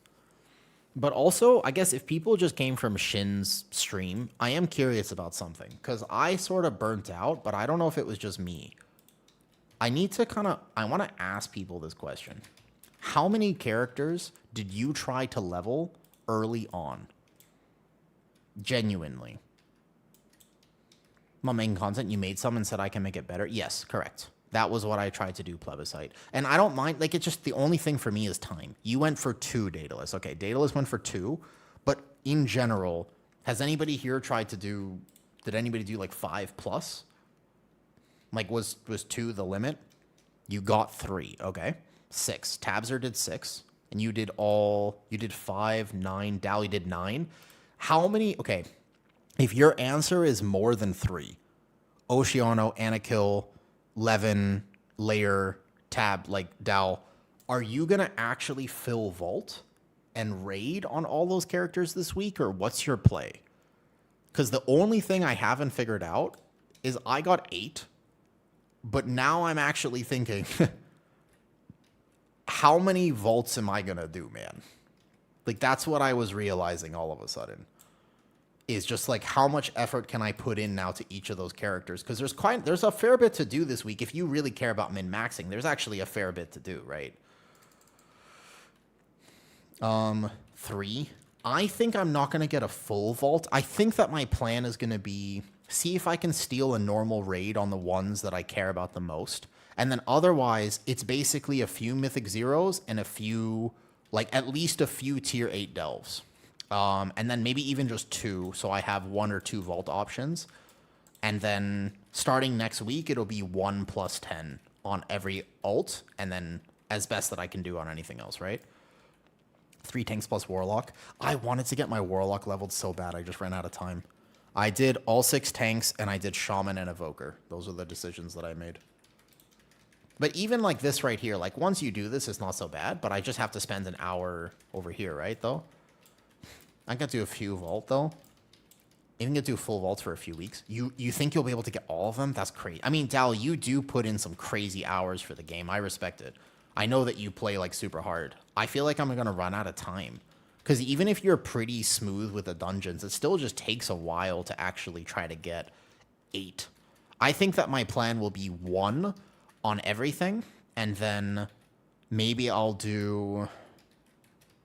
But also, I guess if people just came from Shin's stream, I am curious about something. Because I sort of burnt out, but I don't know if it was just me. I want to ask people this question. How many characters did you try to level early on? Genuinely. My main content, you made some and said I can make it better? Yes, correct. That was what I tried to do, Plebiscite. And I don't mind, like, it's just the only thing for me is time. You went for 2, Daedalus. Okay, Daedalus went for 2. But in general, has anybody here tried to do, did anybody do like 5+? Like, was 2 the limit? You got 3, okay. 6. Tabzer did 6. And you did 5, 9. Dally did 9. How many, okay. If your answer is more than 3, Oceano, Anakill, Levin, Layer, Tab, like Dal, are you going to actually fill Vault and raid on all those characters this week, or what's your play? Because the only thing I haven't figured out is I got 8, but now I'm actually thinking, how many Vaults am I going to do, man? Like, that's what I was realizing all of a sudden. Is just like, how much effort can I put in now to each of those characters? Because there's a fair bit to do this week. If you really care about min-maxing, there's actually a fair bit to do, right? 3. I think I'm not going to get a full vault. I think that my plan is going to be, see if I can steal a normal raid on the ones that I care about the most. And then otherwise, it's basically a few Mythic Zeros and a few, like at least a few tier 8 delves. And then maybe even just 2, so I have 1 or 2 vault options. And then starting next week, it'll be 1 + 10 on every ult, and then as best that I can do on anything else, right? 3 tanks plus Warlock. I wanted to get my Warlock leveled so bad, I just ran out of time. I did all 6 tanks, and I did Shaman and Evoker. Those are the decisions that I made. But even like this right here, like once you do this, it's not so bad, but I just have to spend an hour over here, right, though? I can do a few vault, though. Even get to do full vaults for a few weeks. You think you'll be able to get all of them? That's crazy. I mean, Dal, you do put in some crazy hours for the game. I respect it. I know that you play like super hard. I feel like I'm going to run out of time. Because even if you're pretty smooth with the dungeons, it still just takes a while to actually try to get 8. I think that my plan will be 1 on everything. And then maybe I'll do...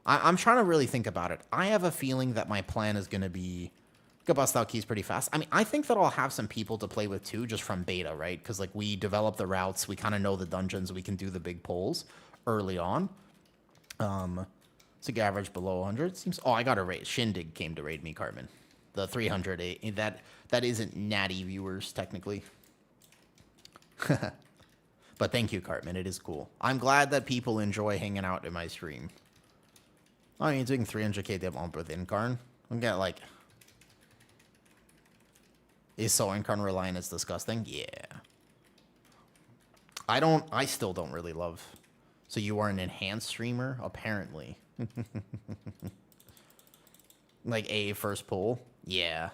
I'm trying to really think about it. I have a feeling that my plan is going to be... Go bust out keys pretty fast. I mean, I think that I'll have some people to play with too, just from beta, right? Because like we develop the routes, we kind of know the dungeons, we can do the big pulls early on. It's like average below 100. Seems. Oh, I got a raid. Shindig came to raid me, Cartman. The 300. That isn't natty viewers technically. But thank you, Cartman. It is cool. I'm glad that people enjoy hanging out in my stream. I mean, doing 300k dev on within Karn. We got like. Is so Incarn Reliant is disgusting? Yeah. I still don't really love. So you are an enhanced streamer? Apparently. Like a first pull? Yeah.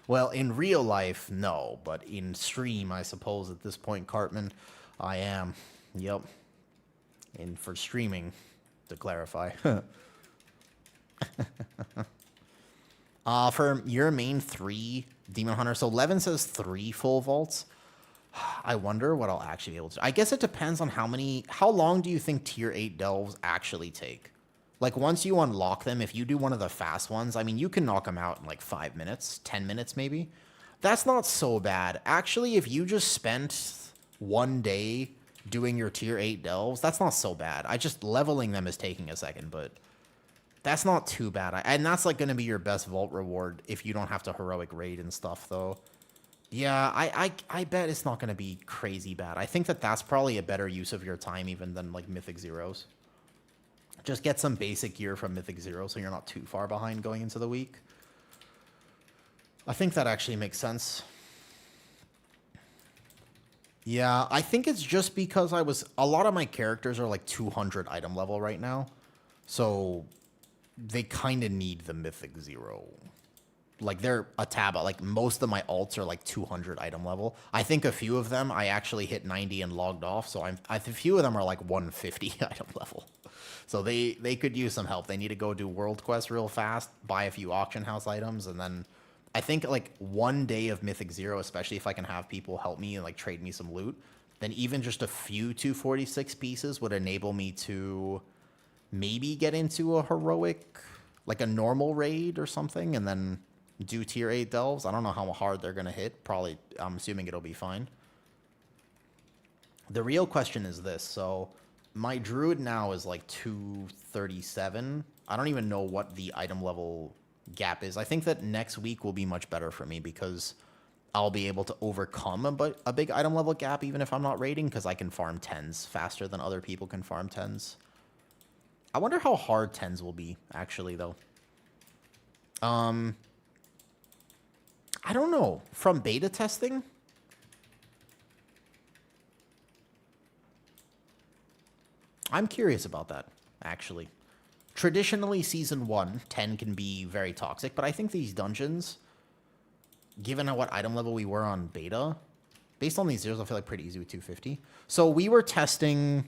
Well, in real life, no. But in stream, I suppose at this point, Cartman, I am. Yep. And for streaming, to clarify. For your main 3 Demon Hunter, so Levin says 3 full vaults. I wonder what I'll actually be able to. I guess it depends on how long do you think tier 8 delves actually take? Like once you unlock them, if you do one of the fast ones, I mean, you can knock them out in like 5 minutes, 10 minutes maybe. That's not so bad. Actually, if you just spent 1 day doing your tier 8 delves, that's not so bad. Just leveling them is taking a second, but... That's not too bad. And that's like going to be your best vault reward if you don't have to heroic raid and stuff, though. Yeah, I bet it's not going to be crazy bad. I think that that's probably a better use of your time even than like Mythic Zeros. Just get some basic gear from Mythic Zero so you're not too far behind going into the week. I think that actually makes sense. Yeah, I think it's just because a lot of my characters are like 200 item level right now. So... they kind of need the Mythic Zero. Like, they're a tab. Like, most of my alts are, like, 200 item level. I think a few of them, I actually hit 90 and logged off. So, a few of them are, like, 150 item level. So, they could use some help. They need to go do World Quest real fast, buy a few auction house items, and then... I think, like, 1 day of Mythic Zero, especially if I can have people help me and, like, trade me some loot, then even just a few 246 pieces would enable me to... maybe get into a heroic, like a normal raid or something, and then do tier 8 delves. I don't know how hard they're going to hit. Probably, I'm assuming it'll be fine. The real question is this. So, my Druid now is like 237. I don't even know what the item level gap is. I think that next week will be much better for me because I'll be able to overcome a big item level gap even if I'm not raiding because I can farm 10s faster than other people can farm 10s. I wonder how hard 10s will be, actually, though. I don't know. From beta testing? I'm curious about that, actually. Traditionally, Season 1, 10 can be very toxic, but I think these dungeons, given what item level we were on beta, based on these zeros, I feel like pretty easy with 250. So we were testing...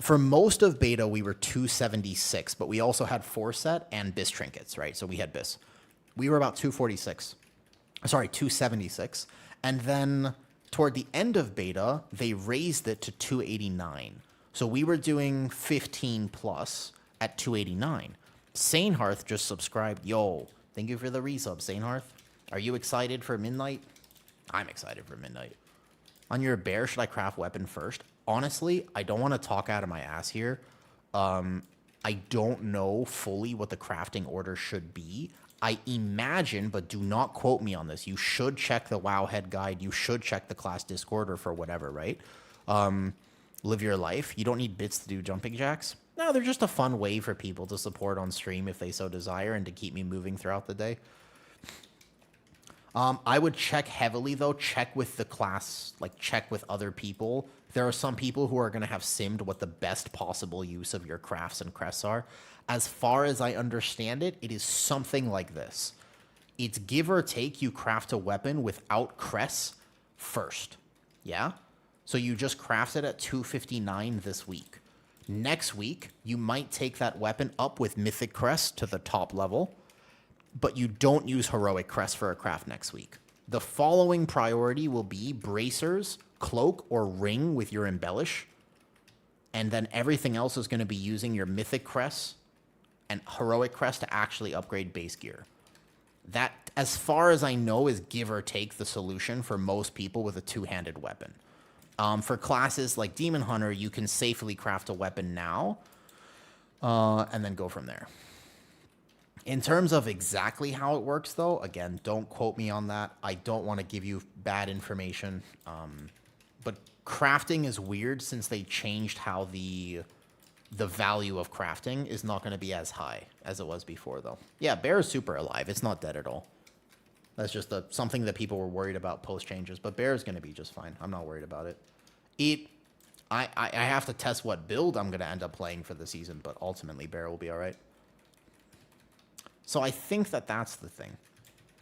For most of beta, we were 276, but we also had 4-set and BIS trinkets, right? So we had BIS. We were about 246. Sorry, 276. And then toward the end of beta, they raised it to 289. So we were doing 15 plus at 289. Sanehearth just subscribed. Yo, thank you for the resub, Sanehearth. Are you excited for Midnight? I'm excited for Midnight. On your bear, should I craft weapon first? Honestly, I don't want to talk out of my ass here. I don't know fully what the crafting order should be. I imagine, but do not quote me on this. You should check the WoW head guide. You should check the class Discord or for whatever, right? Live your life. You don't need bits to do jumping jacks. No, they're just a fun way for people to support on stream if they so desire and to keep me moving throughout the day. I would check heavily, though. Check with the class, like check with other people. There are some people who are going to have simmed what the best possible use of your crafts and crests are. As far as I understand it, it is something like this. It's give or take you craft a weapon without crests first. Yeah? So you just craft it at 259 this week. Next week, you might take that weapon up with mythic crest to the top level, but you don't use heroic crest for a craft next week. The following priority will be bracers, cloak, or ring with your embellish, and then everything else is going to be using your mythic crest and heroic crest to actually upgrade base gear. That, as far as I know, is give or take the solution for most people with a two-handed weapon. For classes like Demon Hunter, you can safely craft a weapon now, and then go from there. In terms of exactly how it works, though, again, don't quote me on that. I don't want to give you bad information. But crafting is weird since they changed how the value of crafting is not going to be as high as it was before, though. Yeah, Bear is super alive. It's not dead at all. That's just something that people were worried about post changes, but Bear is going to be just fine. I'm not worried about it. I have to test what build I'm going to end up playing for the season, but ultimately Bear will be all right. So I think that's the thing.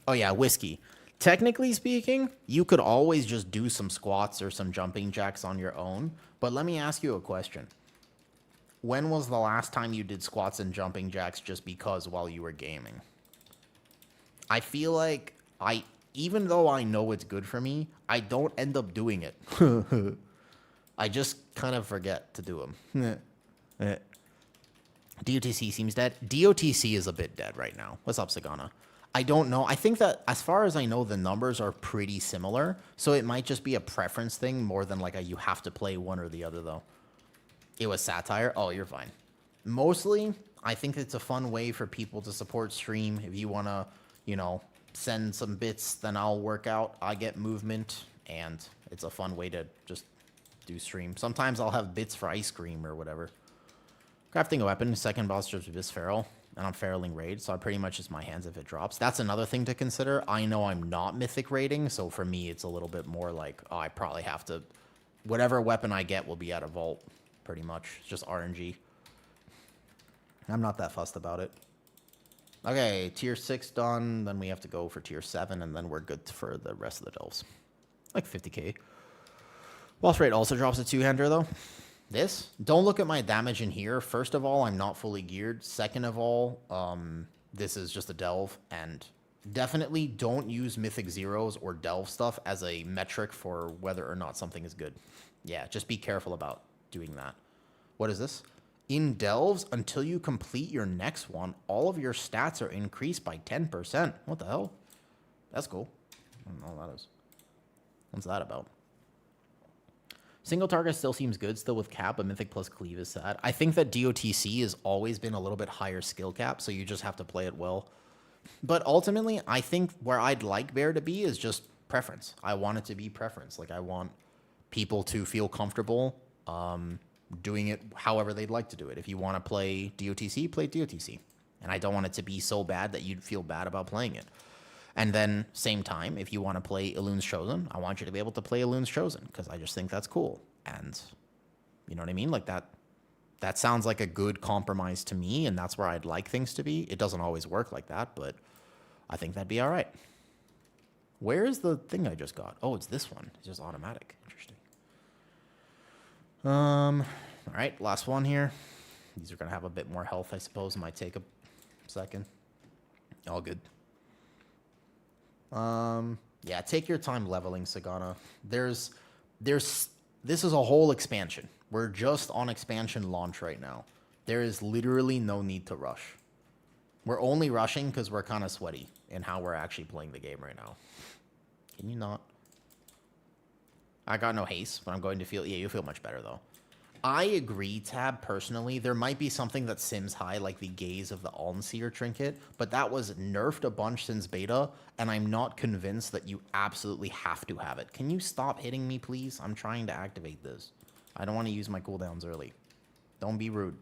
Oh yeah, Whiskey. Technically speaking, you could always just do some squats or some jumping jacks on your own, but let me ask you a question. When was the last time you did squats and jumping jacks just because while you were gaming? I feel like even though I know it's good for me, I don't end up doing it. I just kind of forget to do them. DOTC seems dead. DOTC is a bit dead right now. What's up, Sagana? I don't know. I think that as far as I know, the numbers are pretty similar. So it might just be a preference thing more than like you have to play one or the other, though. It was satire. Oh, you're fine. Mostly, I think it's a fun way for people to support stream. If you want to, send some bits, then I'll work out. I get movement, and it's a fun way to just do stream. Sometimes I'll have bits for ice cream or whatever. Crafting a weapon, second boss just Abyss Feral, and I'm Feraling Raid, so I pretty much just my hands if it drops. That's another thing to consider. I know I'm not Mythic raiding, so for me it's a little bit more like, I probably have to... Whatever weapon I get will be at a vault, pretty much. It's just RNG. I'm not that fussed about it. Okay, tier 6 done, then we have to go for tier 7, and then we're good for the rest of the delves. Like 50k. Boss rate also drops a two-hander, though. This? Don't look at my damage in here. First of all, I'm not fully geared. Second of all, this is just a delve. And definitely don't use Mythic Zeros or delve stuff as a metric for whether or not something is good. Yeah, just be careful about doing that. What is this? In delves, until you complete your next one, all of your stats are increased by 10%. What the hell? That's cool. I don't know what that is. What's that about? Single target still seems good, still with cap, but Mythic plus Cleave is sad. I think that DOTC has always been a little bit higher skill cap, so you just have to play it well. But ultimately, I think where I'd like Bear to be is just preference. I want it to be preference. Like, I want people to feel comfortable doing it however they'd like to do it. If you want to play DOTC, play DOTC. And I don't want it to be so bad that you'd feel bad about playing it. And then, same time, if you want to play Elun's Chosen, I want you to be able to play Elun's Chosen, because I just think that's cool. And, you know what I mean? Like, that sounds like a good compromise to me, and that's where I'd like things to be. It doesn't always work like that, but I think that'd be all right. Where is the thing I just got? Oh, it's this one. It's just automatic. Interesting. All right, last one here. These are going to have a bit more health, I suppose. It might take a second. All good. Yeah, take your time leveling, Sagana. This is a whole expansion. We're just on expansion launch right now. There is literally no need to rush. We're only rushing because we're kind of sweaty in how we're actually playing the game right now. Can you not? I got no haste, but I'm going to feel... Yeah, you feel much better, though. I agree, Tab, personally. There might be something that sims high, like the Gaze of the Almseer trinket, but that was nerfed a bunch since beta, and I'm not convinced that you absolutely have to have it. Can you stop hitting me, please? I'm trying to activate this. I don't want to use my cooldowns early. Don't be rude.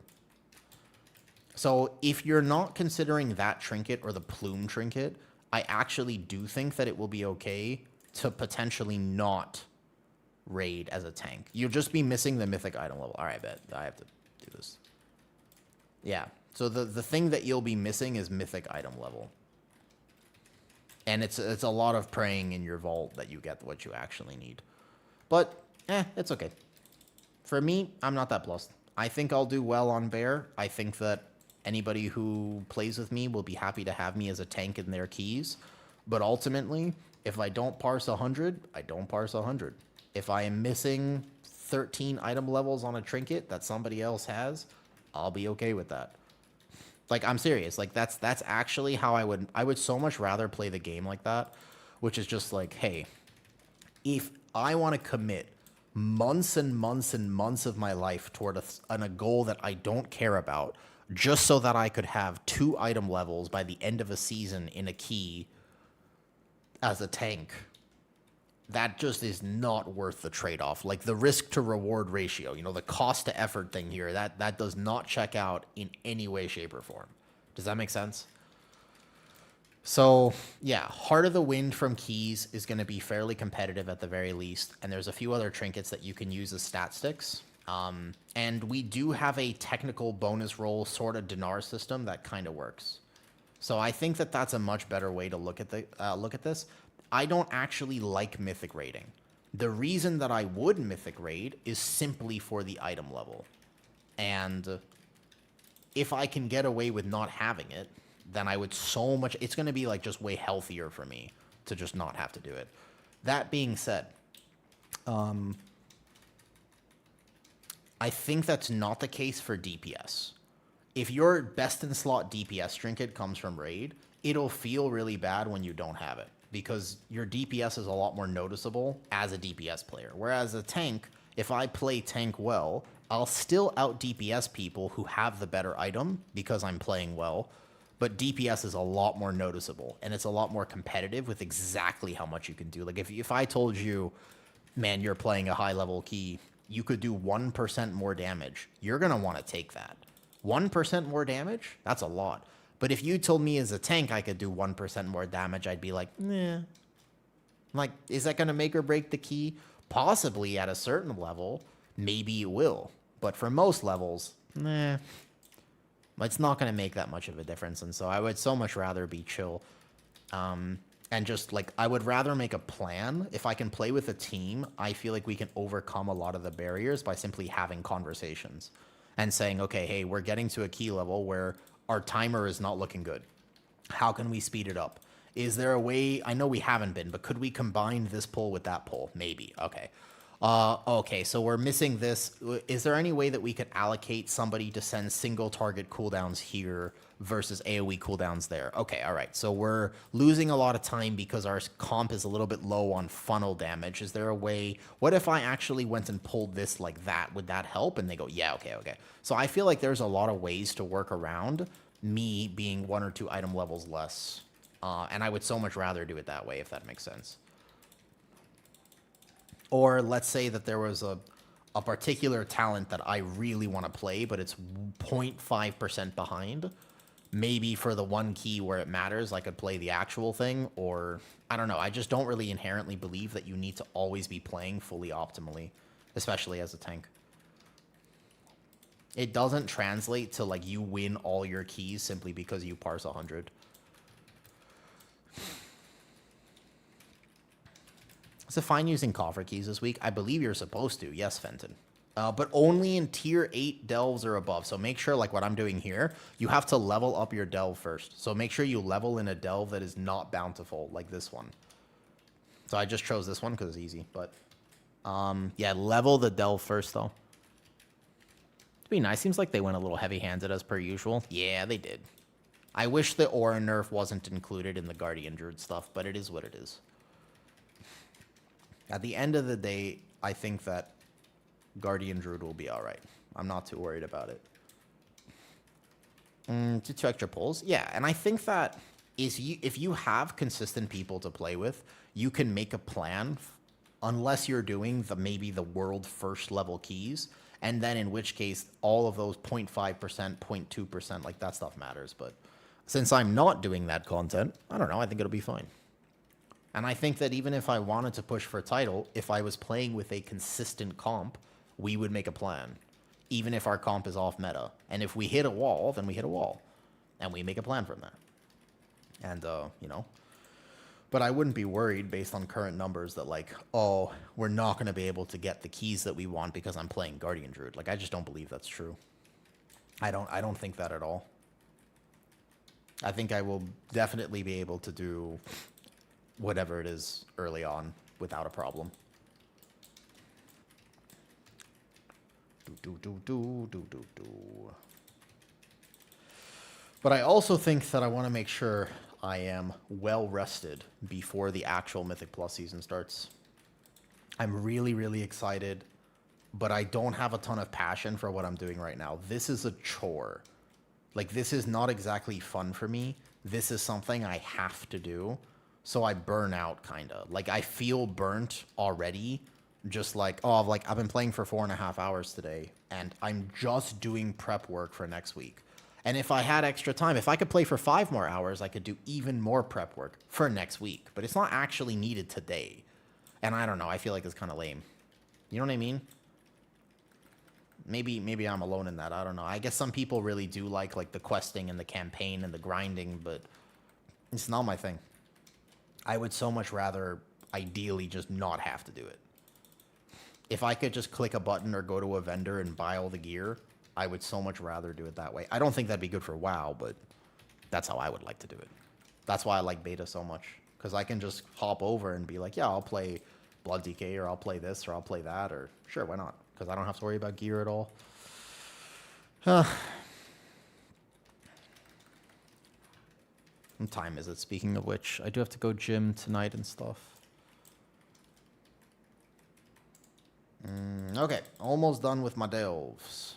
So if you're not considering that trinket or the Plume trinket, I actually do think that it will be okay to potentially not raid as a tank. You'll just be missing the mythic item level. All right, I bet I have to do this. Yeah. So the thing that you'll be missing is mythic item level. And it's a lot of praying in your vault that you get what you actually need. But, it's okay. For me, I'm not that blessed. I think I'll do well on Bear. I think that anybody who plays with me will be happy to have me as a tank in their keys. But ultimately, if I don't parse 100, I don't parse 100. If I am missing 13 item levels on a trinket that somebody else has, I'll be okay with that. Like, I'm serious. Like, that's actually how I would so much rather play the game like that, which is just like, hey, if I want to commit months and months and months of my life toward a goal that I don't care about, just so that I could have 2 item levels by the end of a season in a key as a tank, that just is not worth the trade-off. Like, the risk to reward ratio, you know, the cost to effort thing here, that does not check out in any way, shape, or form. Does that make sense? So, yeah, Heart of the Wind from keys is going to be fairly competitive at the very least, and there's a few other trinkets that you can use as stat sticks. And we do have a technical bonus roll sort of dinar system that kind of works. So I think that that's a much better way to look at this. I don't actually like mythic raiding. The reason that I would mythic raid is simply for the item level. And if I can get away with not having it, then I would so much... It's going to be like just way healthier for me to just not have to do it. That being said, I think that's not the case for DPS. If your best in slot DPS trinket comes from raid, it'll feel really bad when you don't have it, because your DPS is a lot more noticeable as a DPS player. Whereas a tank, if I play tank well, I'll still out DPS people who have the better item because I'm playing well, but DPS is a lot more noticeable, and it's a lot more competitive with exactly how much you can do. Like, if I told you, man, you're playing a high-level key, you could do 1% more damage, you're going to want to take that. 1% more damage? That's a lot. But if you told me as a tank I could do 1% more damage, I'd be like, nah. Like, is that going to make or break the key? Possibly at a certain level. Maybe it will. But for most levels, nah. It's not going to make that much of a difference. And so I would so much rather be chill. And just, like, I would rather make a plan. If I can play with a team, I feel like we can overcome a lot of the barriers by simply having conversations. And saying, okay, hey, we're getting to a key level where our timer is not looking good. How can we speed it up? Is there a way? I know we haven't been, but could we combine this pull with that pull? Maybe. Okay. Okay, so we're missing this. Is there any way that we could allocate somebody to send single target cooldowns here versus AoE cooldowns there? Okay, all right. So we're losing a lot of time because our comp is a little bit low on funnel damage. Is there a way? What if I actually went and pulled this like that? Would that help? And they go, yeah, okay. So I feel like there's a lot of ways to work around me being 1 or 2 item levels less. And I would so much rather do it that way, if that makes sense. Or let's say that there was a particular talent that I really want to play, but it's 0.5% behind. Maybe for the one key where it matters, I could play the actual thing, or I don't know. I just don't really inherently believe that you need to always be playing fully optimally, especially as a tank. It doesn't translate to, like, you win all your keys simply because you parse 100. Is it fine using coffer keys this week? I believe you're supposed to. Yes, Fenton. But only in tier 8 delves or above. So make sure, like what I'm doing here, you have to level up your delve first. So make sure you level in a delve that is not bountiful, like this one. So I just chose this one because it's easy. But, yeah, level the delve first, though. It'd be nice. Seems like they went a little heavy-handed as per usual. Yeah, they did. I wish the aura nerf wasn't included in the Guardian Druid stuff, but it is what it is. At the end of the day, I think that Guardian Druid will be all right. I'm not too worried about it. 2 extra pulls? Yeah, and I think that if you have consistent people to play with, you can make a plan, unless you're doing maybe the world first level keys, and then in which case, all of those 0.5%, 0.2%, like that stuff matters. But Since I'm not doing that content, I don't know, I think it'll be fine. And I think that even if I wanted to push for a title, if I was playing with a consistent comp, we would make a plan. Even if our comp is off meta. And if we hit a wall, then we hit a wall. And we make a plan from that. And, you know. But I wouldn't be worried based on current numbers that, like, oh, we're not going to be able to get the keys that we want because I'm playing Guardian Druid. Like, I just don't believe that's true. I don't think that at all. I think I will definitely be able to do whatever it is early on without a problem. But I also think that I want to make sure I am well rested before the actual Mythic Plus season starts. I'm really, really excited, but I don't have a ton of passion for what I'm doing right now. This is a chore. Like, this is not exactly fun for me. This is something I have to do. So I burn out, kind of. Like, I feel burnt already. Just like, oh, like, I've been playing for 4.5 hours today, and I'm just doing prep work for next week. And if I had extra time, if I could play for 5 more hours, I could do even more prep work for next week. But it's not actually needed today. And I don't know, I feel like it's kind of lame. You know what I mean? Maybe I'm alone in that. I don't know. I guess some people really do like the questing and the campaign and the grinding, but it's not my thing. I would so much rather ideally just not have to do it. If I could just click a button or go to a vendor and buy all the gear, I would so much rather do it that way. I don't think that'd be good for WoW, but that's how I would like to do it. That's why I like beta so much, because I can just hop over and be like, yeah, I'll play Blood DK, or I'll play this, or I'll play that, or sure, why not? Because I don't have to worry about gear at all. What time is it, speaking of which? I do have to go gym tonight and stuff. Okay, almost done with my delves.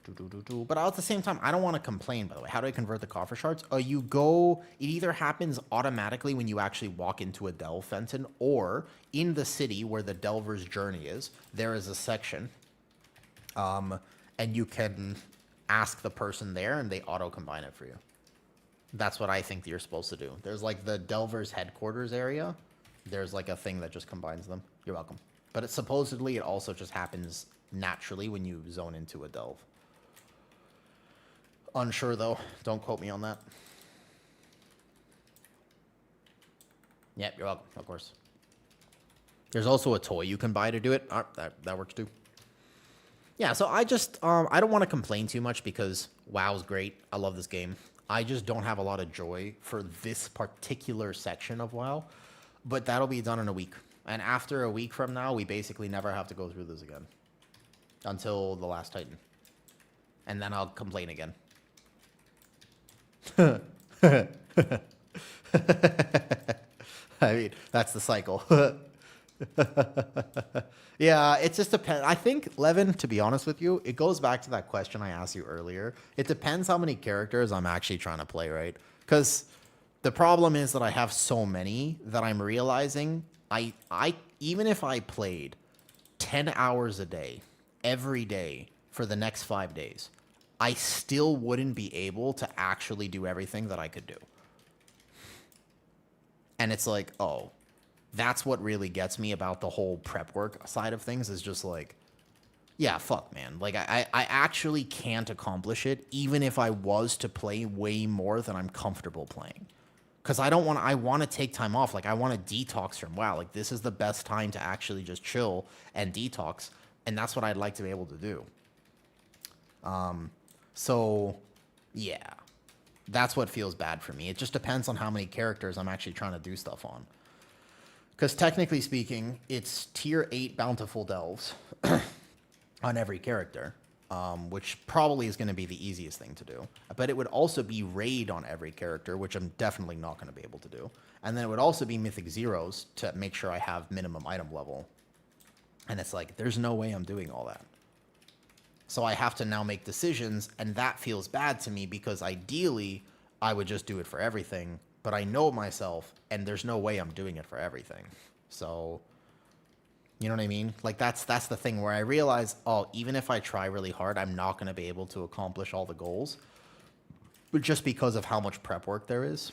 But at the same time, I don't want to complain, by the way. How do I convert the coffer shards? You go... It either happens automatically when you actually walk into a delve, Fenton, or in the city where the Delver's Journey is, there is a section. And you can ask the person there, and they auto-combine it for you. That's what I think that you're supposed to do. There's, like, the Delver's headquarters area. There's, like, a thing that just combines them. You're welcome. But supposedly, it also just happens naturally when you zone into a delve. Unsure, though. Don't quote me on that. Yep, you're welcome, of course. There's also a toy you can buy to do it. That works, too. Yeah, so I just... I don't want to complain too much because WoW's great. I love this game. I just don't have a lot of joy for this particular section of WoW. But that'll be done in a week. And after a week from now, we basically never have to go through this again. Until the last Titan. And then I'll complain again. I mean, that's the cycle. Yeah, it just depends. I think, Levin, to be honest with you, it goes back to that question I asked you earlier. It depends how many characters I'm actually trying to play, right? Because the problem is that I have so many that I'm realizing I even if I played 10 hours a day, every day, for the next 5 days, I still wouldn't be able to actually do everything that I could do. And it's like, oh, that's what really gets me about the whole prep work side of things, is just like, yeah, fuck, man. Like, I actually can't accomplish it, even if I was to play way more than I'm comfortable playing. Because I want to take time off. Like, I want to detox from WoW. Like, this is the best time to actually just chill and detox. And that's what I'd like to be able to do. So, yeah. That's what feels bad for me. It just depends on how many characters I'm actually trying to do stuff on. Because technically speaking, it's tier 8 bountiful delves on every character, which probably is going to be the easiest thing to do. But it would also be raid on every character, which I'm definitely not going to be able to do. And then it would also be mythic zeros to make sure I have minimum item level. And it's like, there's no way I'm doing all that. So I have to now make decisions, and that feels bad to me because ideally I would just do it for everything. But I know myself, and there's no way I'm doing it for everything. So, You know what I mean? Like, that's the thing where I realize, oh, even if I try really hard, I'm not going to be able to accomplish all the goals. But just because of how much prep work there is.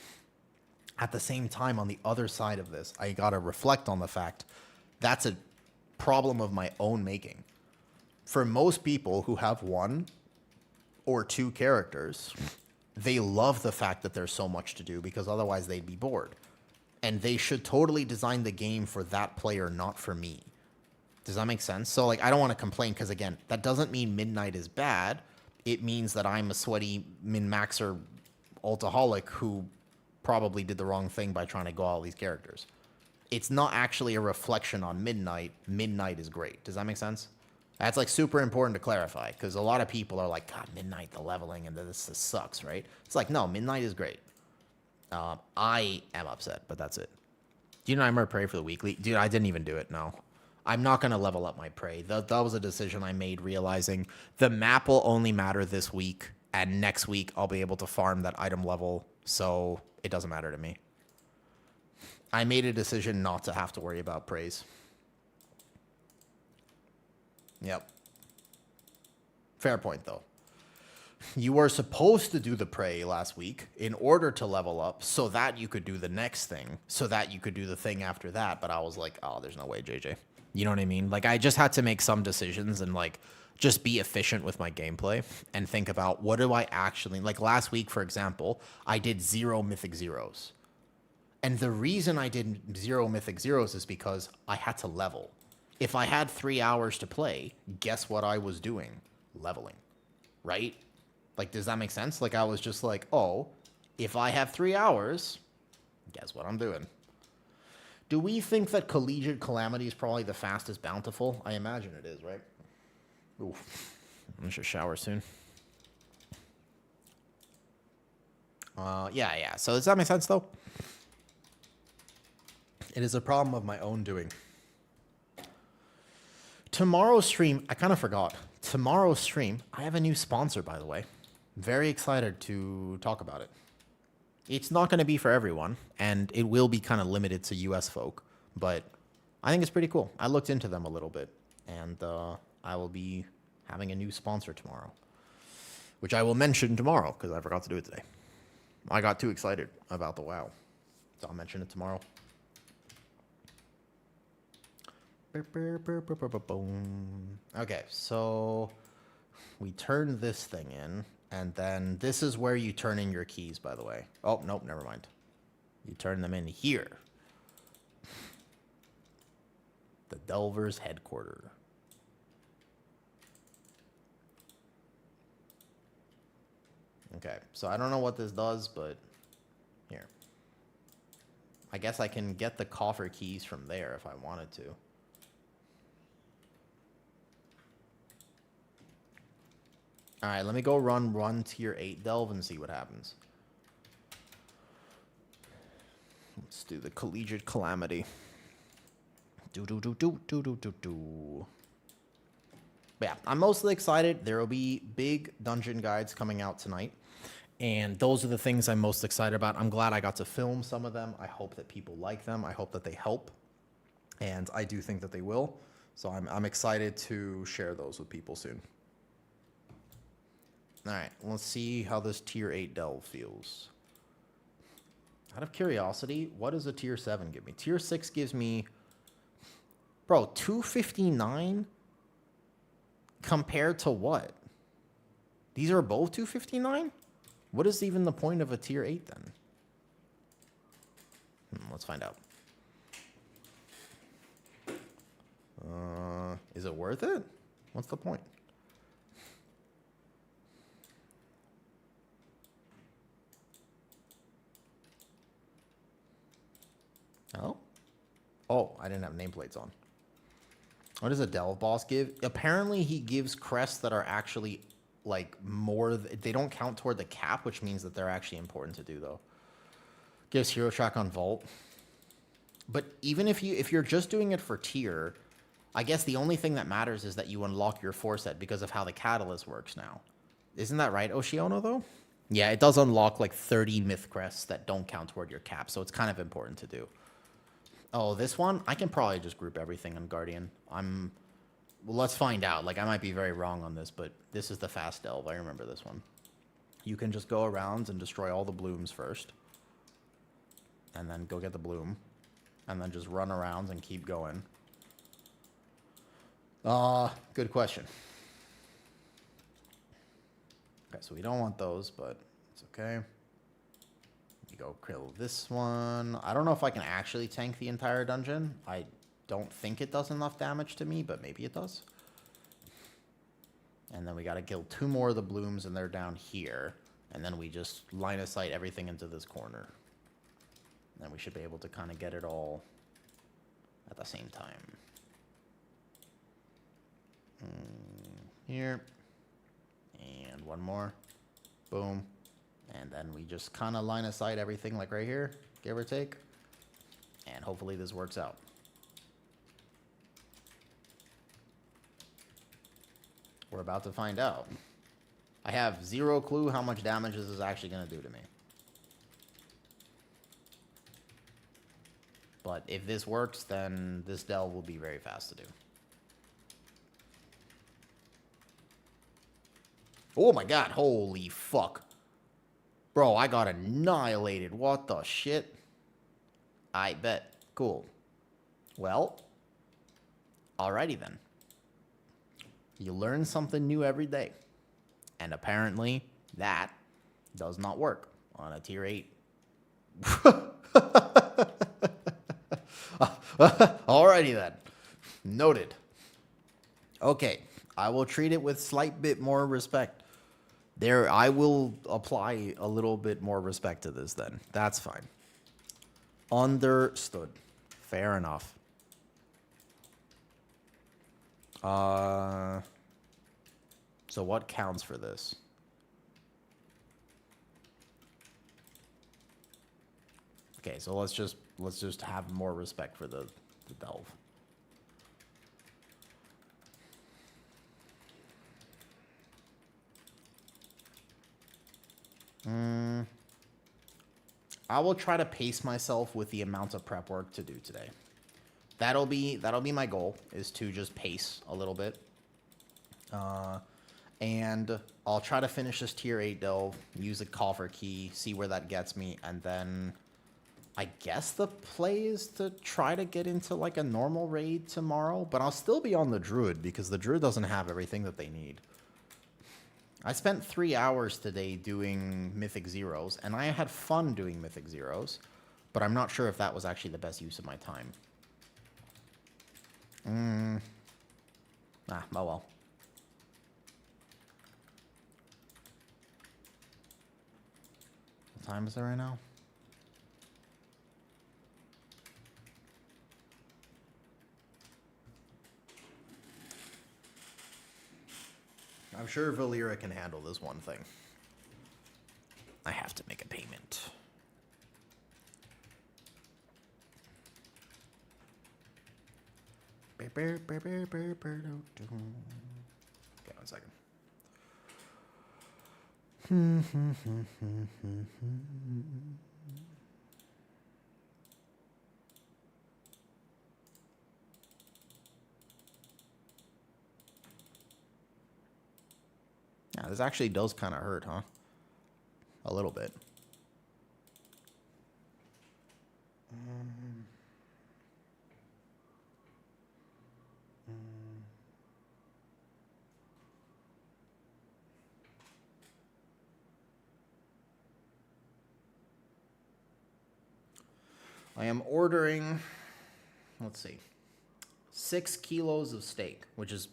At the same time, on the other side of this, I got to reflect on the fact that's a problem of my own making. For most people who have 1 or 2 characters, they love the fact that there's so much to do because otherwise they'd be bored. And they should totally design the game for that player, not for me. Does that make sense? So, like, I don't want to complain because, again, that doesn't mean Midnight is bad. It means that I'm a sweaty min-maxer ultaholic who probably did the wrong thing by trying to go all these characters. It's not actually a reflection on Midnight. Midnight is great. Does that make sense? That's, like, super important to clarify because a lot of people are like, God, Midnight, the leveling, and this sucks, right? It's like, no, Midnight is great. I am upset, but that's it. Do you know I'm going to pray for the weekly? Dude, I didn't even do it, no. I'm not going to level up my prey. That was a decision I made realizing the map will only matter this week, and next week I'll be able to farm that item level, so it doesn't matter to me. I made a decision not to have to worry about praise. Yep. Fair point, though. You were supposed to do the prey last week in order to level up so that you could do the next thing, so that you could do the thing after that, but I was like, oh, there's no way, JJ. You know what I mean? Like, I just had to make some decisions and, like, just be efficient with my gameplay and think about what do I actually... Like, last week, for example, I did 0 Mythic Zeros. And the reason I did 0 Mythic Zeros is because I had to level. If I had 3 hours to play, guess what I was doing? Leveling. Right? Like, does that make sense? Like, I was just like, oh, if I have 3 hours, guess what I'm doing? Do we think that Collegiate Calamity is probably the fastest Bountiful? I imagine it is, right? Oof. I should shower soon. Yeah. So does that make sense, though? It is a problem of my own doing. Tomorrow's stream, I kind of forgot. Tomorrow's stream, I have a new sponsor, by the way. Very excited to talk about it. It's not going to be for everyone, and it will be kind of limited to US folk, but I think it's pretty cool. I looked into them a little bit, and I will be having a new sponsor tomorrow, which I will mention tomorrow because I forgot to do it today. I got too excited about the WoW, so I'll mention it tomorrow. Okay, so we turn this thing in, and then this is where you turn in your keys, by the way. Oh, nope, never mind. You turn them in here. The Delver's headquarters. Okay, so I don't know what this does, but here. I guess I can get the coffer keys from there if I wanted to. All right, let me go run tier 8 delve and see what happens. Let's do the Collegiate Calamity. But yeah, I'm mostly excited. There will be big dungeon guides coming out tonight. And those are the things I'm most excited about. I'm glad I got to film some of them. I hope that people like them. I hope that they help. And I do think that they will. So I'm excited to share those with people soon. All right, let's see how this tier 8 delve feels. Out of curiosity, what does a tier 7 give me? Tier 6 gives me, bro, 259 compared to what? These are both 259? What is even the point of a tier 8 then? Let's find out. Is it worth it? What's the point? Oh, I didn't have nameplates on. What does a delve boss give? Apparently he gives crests that are actually like more, they don't count toward the cap, which means that they're actually important to do though. Gives hero track on vault. But even if you're just doing it for tier, I guess the only thing that matters is that you unlock your 4-set because of how the catalyst works now. Isn't that right, Oshiono, though? Yeah, it does unlock like 30 myth crests that don't count toward your cap, so it's kind of important to do. Oh, this one? I can probably just group everything on Guardian. Well, let's find out. Like, I might be very wrong on this, but this is the fast delve. I remember this one. You can just go around and destroy all the blooms first. And then go get the bloom. And then just run around and keep going. Good question. Okay, so we don't want those, but it's okay. You go kill this one. I don't know if I can actually tank the entire dungeon. I don't think it does enough damage to me, but maybe it does. And then we gotta kill 2 more of the blooms, and they're down here. And then we just line of sight everything into this corner. And we should be able to kind of get it all at the same time. Here. And one more. Boom. And then we just kind of line of sight everything like right here, give or take. And hopefully this works out. We're about to find out. I have 0 clue how much damage this is actually going to do to me. But if this works, then this delve will be very fast to do. Oh my god, holy fuck. Bro, I got annihilated. What the shit? I bet. Cool. Well, alrighty then. You learn something new every day. And apparently, that does not work on a tier 8. Alrighty then. Noted. Okay, I will treat it with slight bit more respect. I will apply a little bit more respect to this then. That's fine. Understood. Fair enough. So what counts for this? Okay, so let's just have more respect for the delve. I will try to pace myself with the amount of prep work to do today. That'll be my goal, is to just pace a little bit. And I'll try to finish this tier 8 delve, use a coffer key, see where that gets me, and then I guess the play is to try to get into like a normal raid tomorrow, but I'll still be on the Druid because the Druid doesn't have everything that they need. I spent 3 hours today doing Mythic Zeros, and I had fun doing Mythic Zeros, but I'm not sure if that was actually the best use of my time. Oh well. What time is it right now? I'm sure Valera can handle this one thing. I have to make a payment. Okay, 1 second. Yeah, this actually does kind of hurt, huh? A little bit. I am ordering, let's see, 6 kilos of steak, which is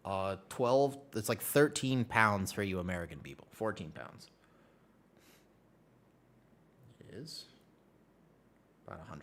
12, it's like 13 pounds for you American people. 14 pounds. It is about $100.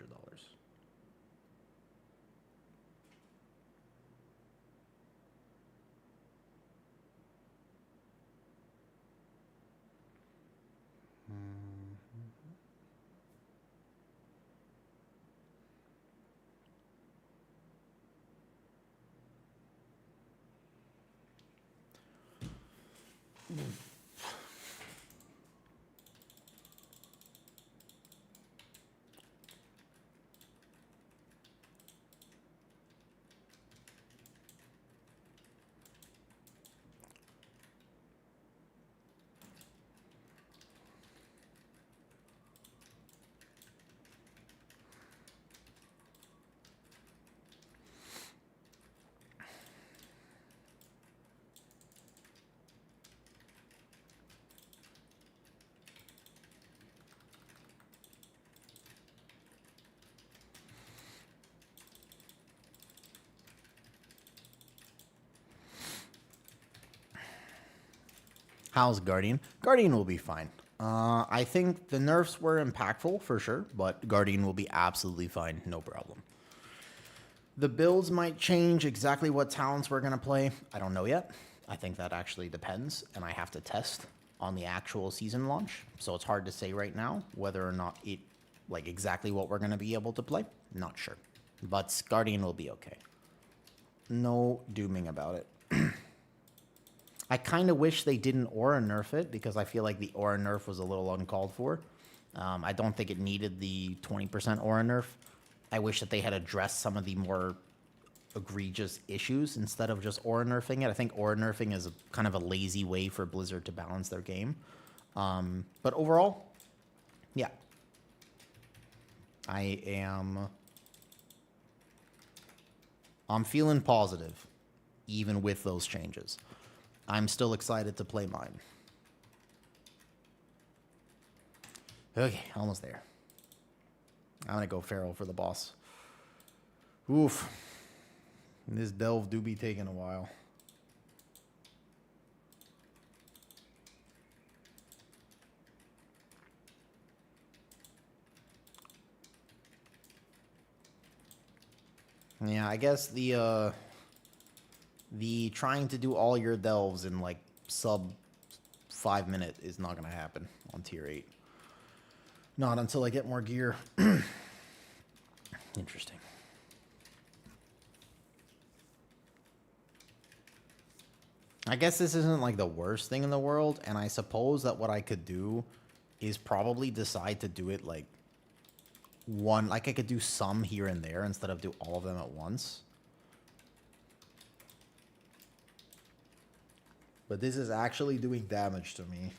How's Guardian? Guardian will be fine. I think the nerfs were impactful for sure, but Guardian will be absolutely fine, no problem. The builds might change exactly what talents we're going to play. I don't know yet. I think that actually depends, and I have to test on the actual season launch. So it's hard to say right now whether or not it, like exactly what we're going to be able to play. Not sure. But Guardian will be okay. No dooming about it. I kind of wish they didn't aura nerf it because I feel like the aura nerf was a little uncalled for. I don't think it needed the 20% aura nerf. I wish that they had addressed some of the more egregious issues instead of just aura nerfing it. I think aura nerfing is kind of a lazy way for Blizzard to balance their game. But overall, yeah. I'm feeling positive, even with those changes. I'm still excited to play mine. Okay, almost there. I'm gonna go feral for the boss. Oof. This delve do be taking a while. Yeah, I guess the trying to do all your delves in like sub 5 minute is not gonna happen on tier 8. Not until I get more gear. Interesting. I guess this isn't like the worst thing in the world, and I suppose that what I could do is probably decide to do it like one, like I could do some here and there instead of do all of them at once. But this is actually doing damage to me.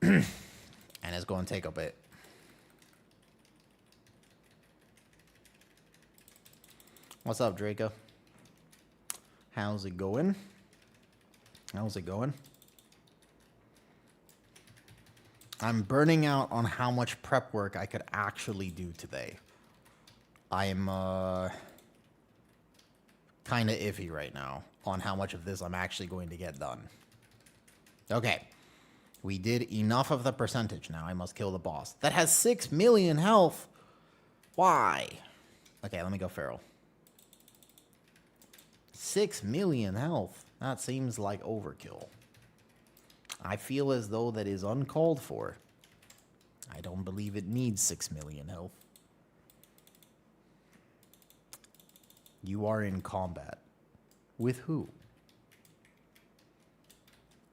And it's going to take a bit. What's up, Draco? How's it going? How's it going? I'm burning out on how much prep work I could actually do today. I'm kind of iffy right now on how much of this I'm actually going to get done. Okay. We did enough of the percentage now. I must kill the boss. That has 6 million health. Why? Okay, let me go feral. 6 million health. That seems like overkill. I feel as though that is uncalled for. I don't believe it needs 6 million health. You are in combat. With who?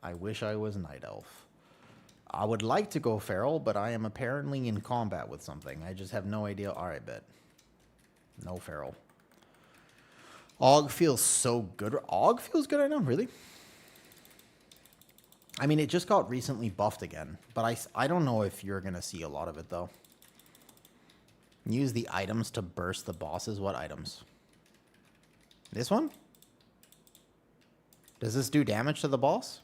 I wish I was Night Elf. I would like to go feral, but I am apparently in combat with something. I just have no idea. All right, bet. No feral. Og feels so good. Og feels good right now? Really? I mean, it just got recently buffed again, but I don't know if you're going to see a lot of it, though. Use the items to burst the bosses. What items? This one? Does this do damage to the boss?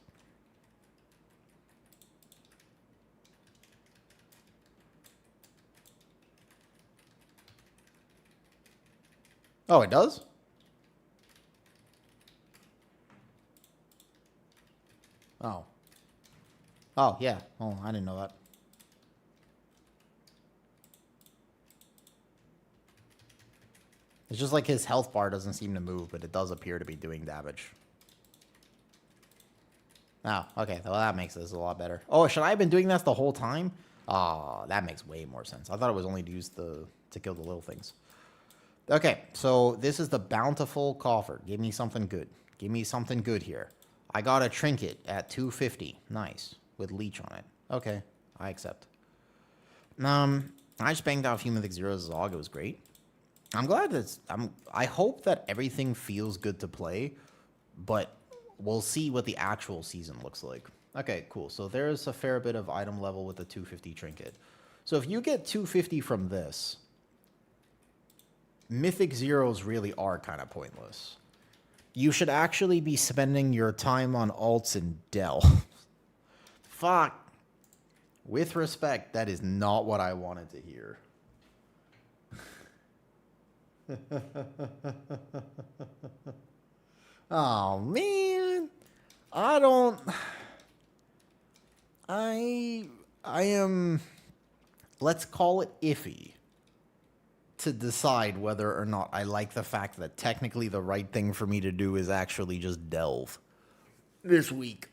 Oh, it does? Oh. Oh, yeah. Oh, I didn't know that. It's just like his health bar doesn't seem to move, but it does appear to be doing damage. Oh, okay. Well, that makes this a lot better. Oh, should I have been doing this the whole time? Oh, that makes way more sense. I thought it was only used to kill the little things. Okay, so this is the Bountiful Coffer. Give me something good. Give me something good here. I got a trinket at 250. Nice. With leech on it. Okay, I accept. I just banged out Human Mythic Zero's Zog. It was great. I'm glad that I hope that everything feels good to play, but we'll see what the actual season looks like. Okay, cool. So there's a fair bit of item level with the 250 trinket. So if you get 250 from this, Mythic Zeros really are kind of pointless. You should actually be spending your time on alts and Dell. Fuck. With respect, that is not what I wanted to hear. Oh, man. I don't... I am, let's call it iffy to decide whether or not I like the fact that technically the right thing for me to do is actually just delve this week.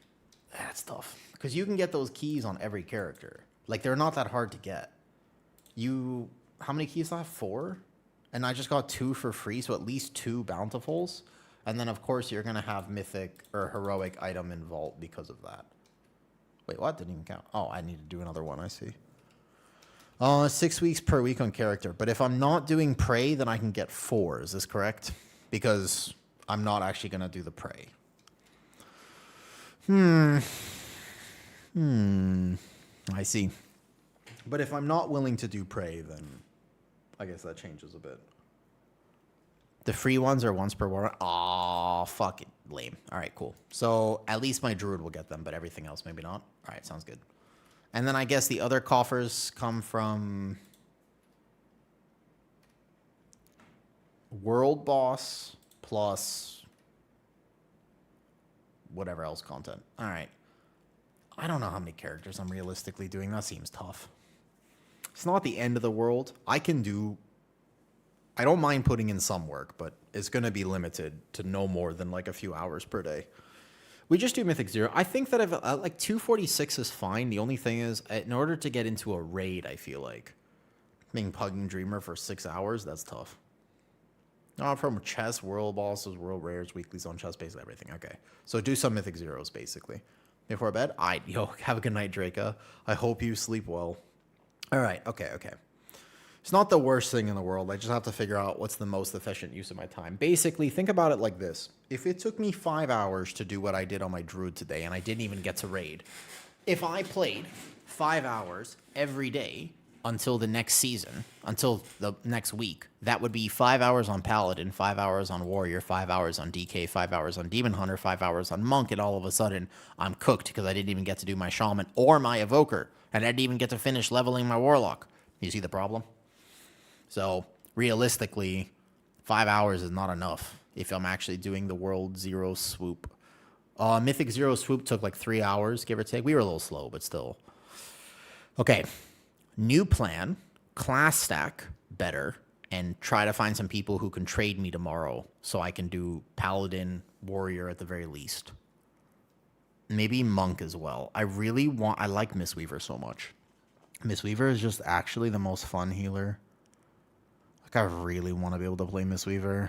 That's tough. Because you can get those keys on every character. Like, they're not that hard to get. How many keys do I have? 4? And I just got 2 for free, so at least 2 bountifuls. And then, of course, you're going to have mythic or heroic item in vault because of that. Wait, what? Didn't even count. Oh, I need to do another one, I see. 6 weeks per week on character. But if I'm not doing prey, then I can get 4. Is this correct? Because I'm not actually going to do the prey. I see. But if I'm not willing to do prey, then I guess that changes a bit. The free ones are once per war. Aw, fuck it. Lame. All right, cool. So at least my druid will get them, but everything else maybe not. All right, sounds good. And then I guess the other coffers come from world boss plus whatever else content. All right. I don't know how many characters I'm realistically doing. That seems tough. It's not the end of the world. I don't mind putting in some work, but it's going to be limited to no more than like a few hours per day. We just do Mythic 0. I think that like 246 is fine. The only thing is, in order to get into a raid, I feel like being Pugging Dreamer for 6 hours, that's tough. From chess, world bosses, world rares, weeklies on chess base, everything. Okay. So do some Mythic 0s, basically. Before bed, have a good night, Draca. I hope you sleep well. All right. Okay. It's not the worst thing in the world. I just have to figure out what's the most efficient use of my time. Basically, think about it like this. If it took me 5 hours to do what I did on my druid today, and I didn't even get to raid, if I played 5 hours every day until the next season, until the next week, that would be 5 hours on Paladin, 5 hours on Warrior, 5 hours on DK, 5 hours on Demon Hunter, 5 hours on Monk, and all of a sudden, I'm cooked because I didn't even get to do my Shaman or my Evoker, and I didn't even get to finish leveling my Warlock. You see the problem? So, realistically, 5 hours is not enough if I'm actually doing the World 0 swoop. Mythic 0 swoop took like 3 hours, give or take. We were a little slow, but still. Okay. New plan. Class stack better. And try to find some people who can trade me tomorrow so I can do Paladin, Warrior at the very least. Maybe Monk as well. I like Mistweaver so much. Mistweaver is just actually the most fun healer. Like, I really want to be able to play Mistweaver.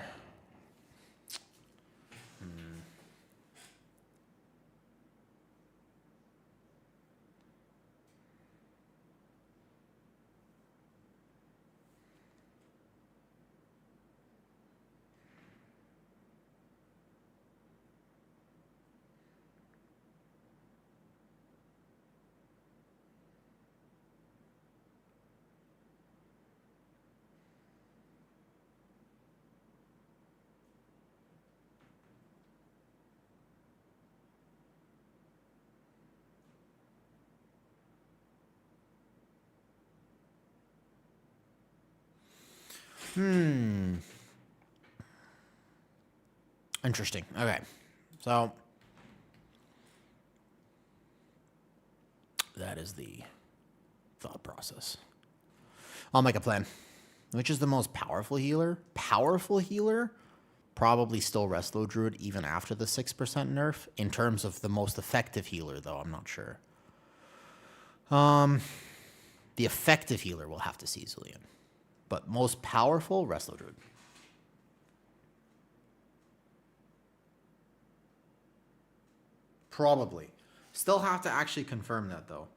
Interesting. Okay. So, that is the thought process. I'll make a plan. Which is the most powerful healer? Powerful healer? Probably still Resto Druid even after the 6% nerf. In terms of the most effective healer, though, I'm not sure. The effective healer will have to see Zillion. But most powerful, Resto Druid. Probably. Still have to actually confirm that, though.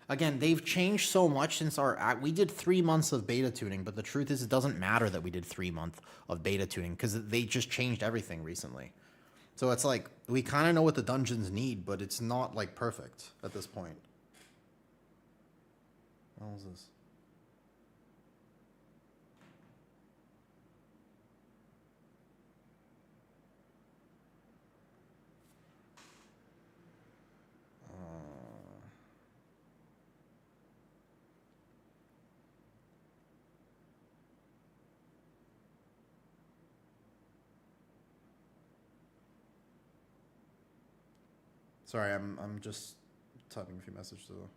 Again, they've changed so much since we did 3 months of beta tuning, but the truth is it doesn't matter that we did 3 months of beta tuning because they just changed everything recently. So it's like, we kind of know what the dungeons need, but it's not, like, perfect at this point. What was this? Sorry, I'm just typing a few messages though.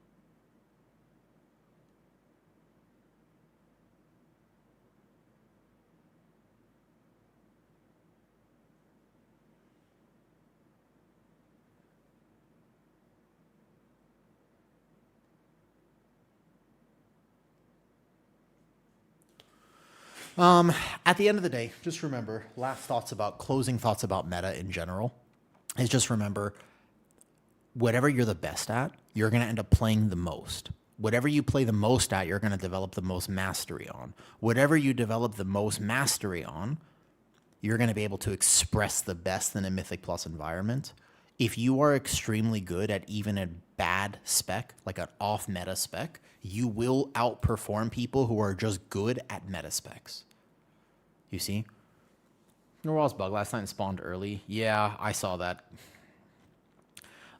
At the end of the day, just remember, closing thoughts about meta in general is just remember, whatever you're the best at, you're going to end up playing the most. Whatever you play the most at, you're going to develop the most mastery on. Whatever you develop the most mastery on, you're going to be able to express the best in a Mythic Plus environment. If you are extremely good at even a bad spec, like an off-meta spec, you will outperform people who are just good at meta specs. You see? Norwal's bug last night spawned early. Yeah, I saw that.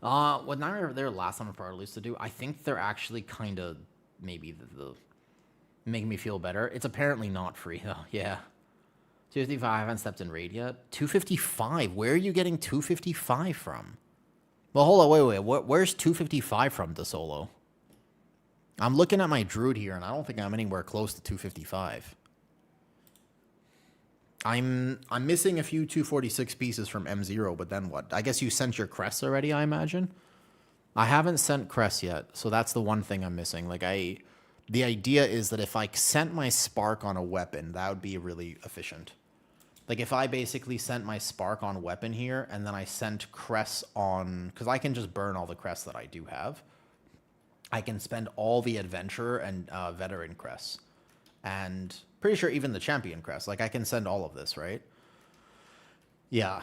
What Nightmare their last time Part used to do, I think they're actually kind of maybe the making me feel better. It's apparently not free though. Yeah. 255, I haven't stepped in raid yet. 255, where are you getting 255 from? Well, hold on, wait. Where's 255 from, DeSolo? I'm looking at my Druid here, and I don't think I'm anywhere close to 255. I'm missing a few 246 pieces from M0, but then what? I guess you sent your crests already, I imagine? I haven't sent crests yet, so that's the one thing I'm missing. The idea is that if I sent my spark on a weapon, that would be really efficient. Like if I basically sent my spark on weapon here, and then I sent crests on... Because I can just burn all the crests that I do have. I can spend all the adventurer and veteran crests. And pretty sure even the champion crest. Like I can send all of this, right? Yeah.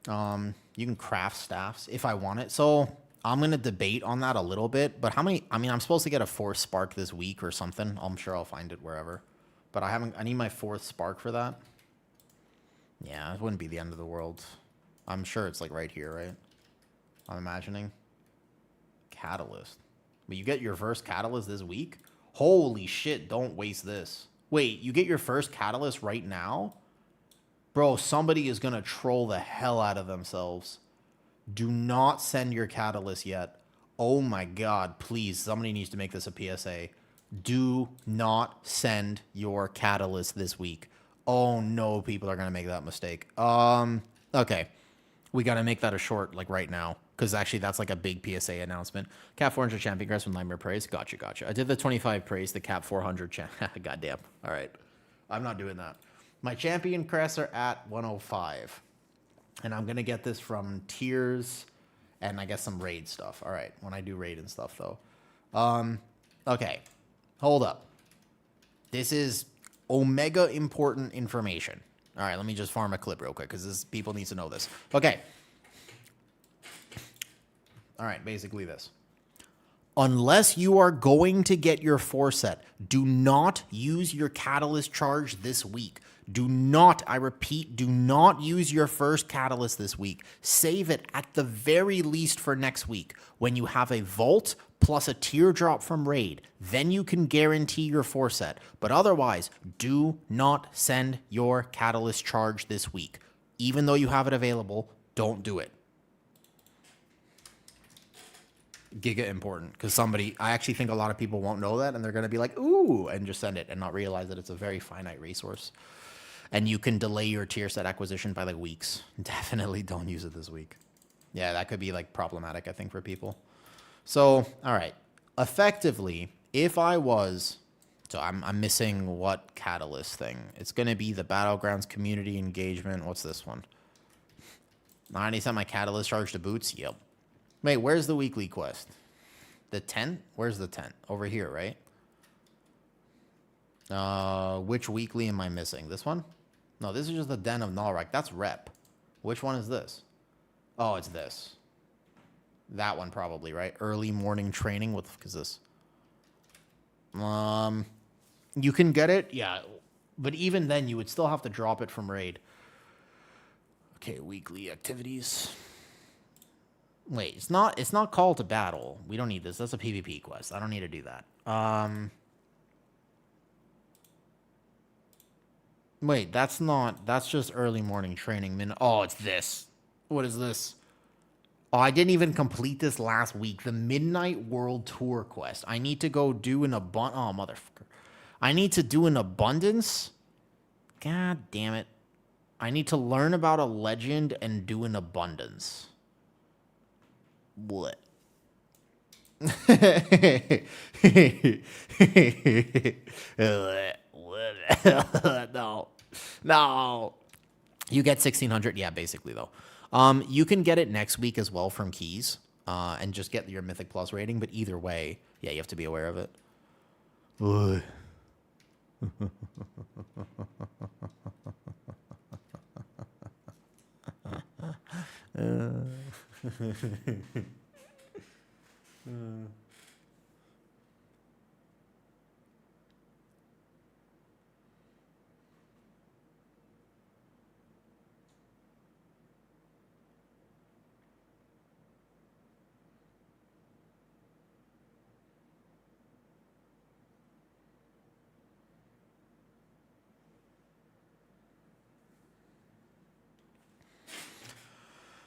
You can craft staffs if I want it. So I'm going to debate on that a little bit. But how many... I mean, I'm supposed to get a 4th spark this week or something. I'm sure I'll find it wherever. But I need my 4th spark for that. Yeah, it wouldn't be the end of the world. I'm sure it's like right here, right? I'm imagining. Catalyst. But you get your first catalyst this week? Holy shit, don't waste this. Wait, you get your first catalyst right now? Bro, somebody is going to troll the hell out of themselves. Do not send your catalyst yet. Oh my god, please, somebody needs to make this a PSA. Do not send your catalyst this week. Oh no, people are going to make that mistake. Okay. We got to make that a short, like right now. Because actually, that's like a big PSA announcement. Cap 400 champion crest with Nightmare Praise. Gotcha. I did the 25 praise, the Cap 400 Goddamn. All right. I'm not doing that. My champion crests are at 105. And I'm going to get this from tiers and I guess some raid stuff. All right. When I do raid and stuff, though. Okay. Hold up. This is omega important information. All right. Let me just farm a clip real quick because people need to know this. Okay. All right, basically this. Unless you are going to get your 4 set, do not use your catalyst charge this week. Do not, I repeat, do not use your first catalyst this week. Save it at the very least for next week when you have a vault plus a teardrop from raid. Then you can guarantee your 4 set. But otherwise, do not send your catalyst charge this week. Even though you have it available, don't do it. Giga important, because I actually think a lot of people won't know that, and they're going to be like, ooh, and just send it and not realize that it's a very finite resource. And you can delay your tier set acquisition by like weeks. Definitely don't use it this week. Yeah, that could be like problematic, I think, for people. So, all right. Effectively, if I was... So I'm missing what catalyst thing. It's going to be the Battlegrounds community engagement. What's this one? I need to send my catalyst charge to boots? Yep. Wait, where's the weekly quest? The tent? Where's the tent? Over here, right? Which weekly am I missing? This one? No, this is just the Den of Nalrak. That's rep. Which one is this? Oh, it's this. That one probably, right? Early morning training. What the fuck is this? You can get it? Yeah. But even then, you would still have to drop it from raid. Okay, weekly activities. Wait, it's not call to battle. We don't need this. That's a PvP quest. I don't need to do that. Wait, that's just early morning training. Oh, it's this. What is this? Oh, I didn't even complete this last week. The Midnight World Tour quest. I need to go do an abundance. Oh, motherfucker. I need to do an abundance. God damn it. I need to learn about a legend and do an abundance. What? No. No. You get 1600. Yeah, basically, though. You can get it next week as well from Keys and just get your Mythic Plus rating. But either way, yeah, you have to be aware of it.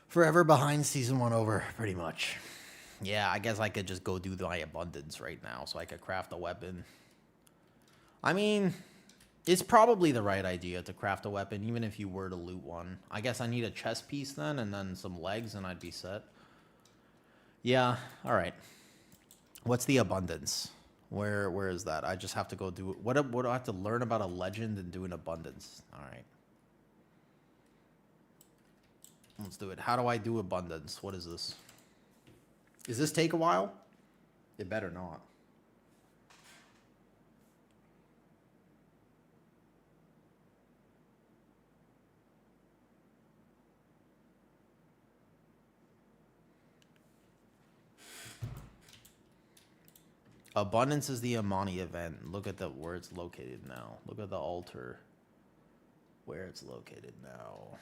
Forever behind season 1 over, pretty much. Yeah, I guess I could just go do my abundance right now so I could craft a weapon. I mean, it's probably the right idea to craft a weapon, even if you were to loot one. I guess I need a chest piece then, and then some legs, and I'd be set. Yeah, all right. What's the abundance? Where is that? I just have to go do it. What do I have to learn about a legend and do an abundance? All right. Let's do it. How do I do abundance? What is this? Does this take a while? It better not. Abundance is the Amani event. Look at where it's located now. Look at the altar. Where it's located now.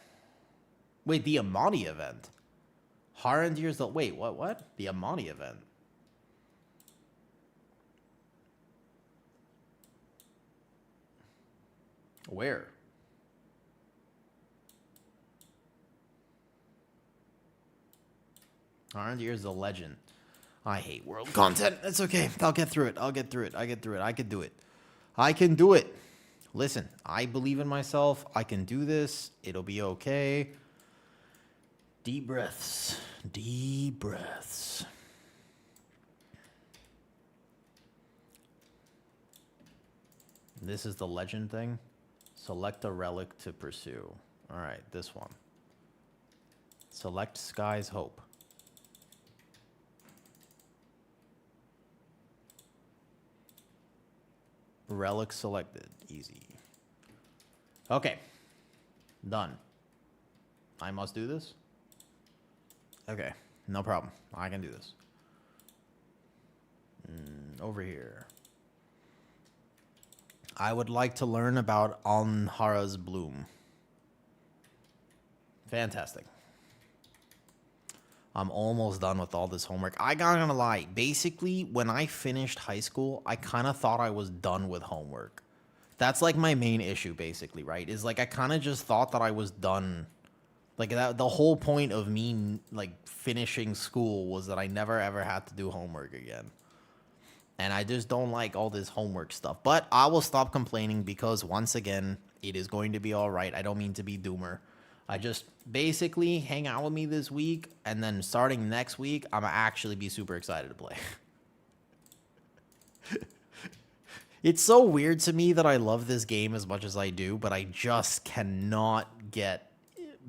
Wait, the Amani event. Harandir's the... Wait, what? The Amani event. Where? Harandir's the legend. I hate world content. It's okay. I'll get through it. I can do it. I can do it. Listen, I believe in myself. I can do this. It'll be okay. Deep breaths. Deep breaths. This is the legend thing. Select a relic to pursue. All right, this one. Select Sky's Hope. Relic selected. Easy. Okay. Done. I must do this? Okay. No problem. I can do this. Over here. I would like to learn about Alnhara's bloom. Fantastic. I'm almost done with all this homework. I gotta gonna lie. Basically, when I finished high school, I kind of thought I was done with homework. That's like my main issue, basically, right? Is like I kind of just thought that I was done. Like that, the whole point of me like finishing school was that I never ever had to do homework again. And I just don't like all this homework stuff. But I will stop complaining because once again, it is going to be all right. I don't mean to be doomer. I just basically hang out with me this week, and then starting next week, I'm gonna actually be super excited to play. It's so weird to me that I love this game as much as I do, but I just cannot get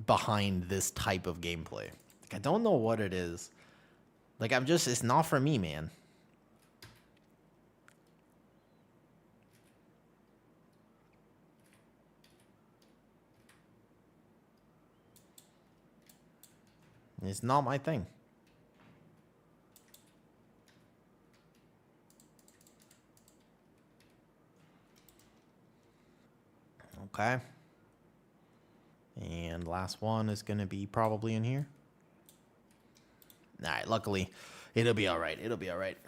behind this type of gameplay. Like, I don't know what it is. Like, it's not for me, man. It's not my thing. Okay. And last one is going to be probably in here. All right, luckily, it'll be all right. It'll be all right.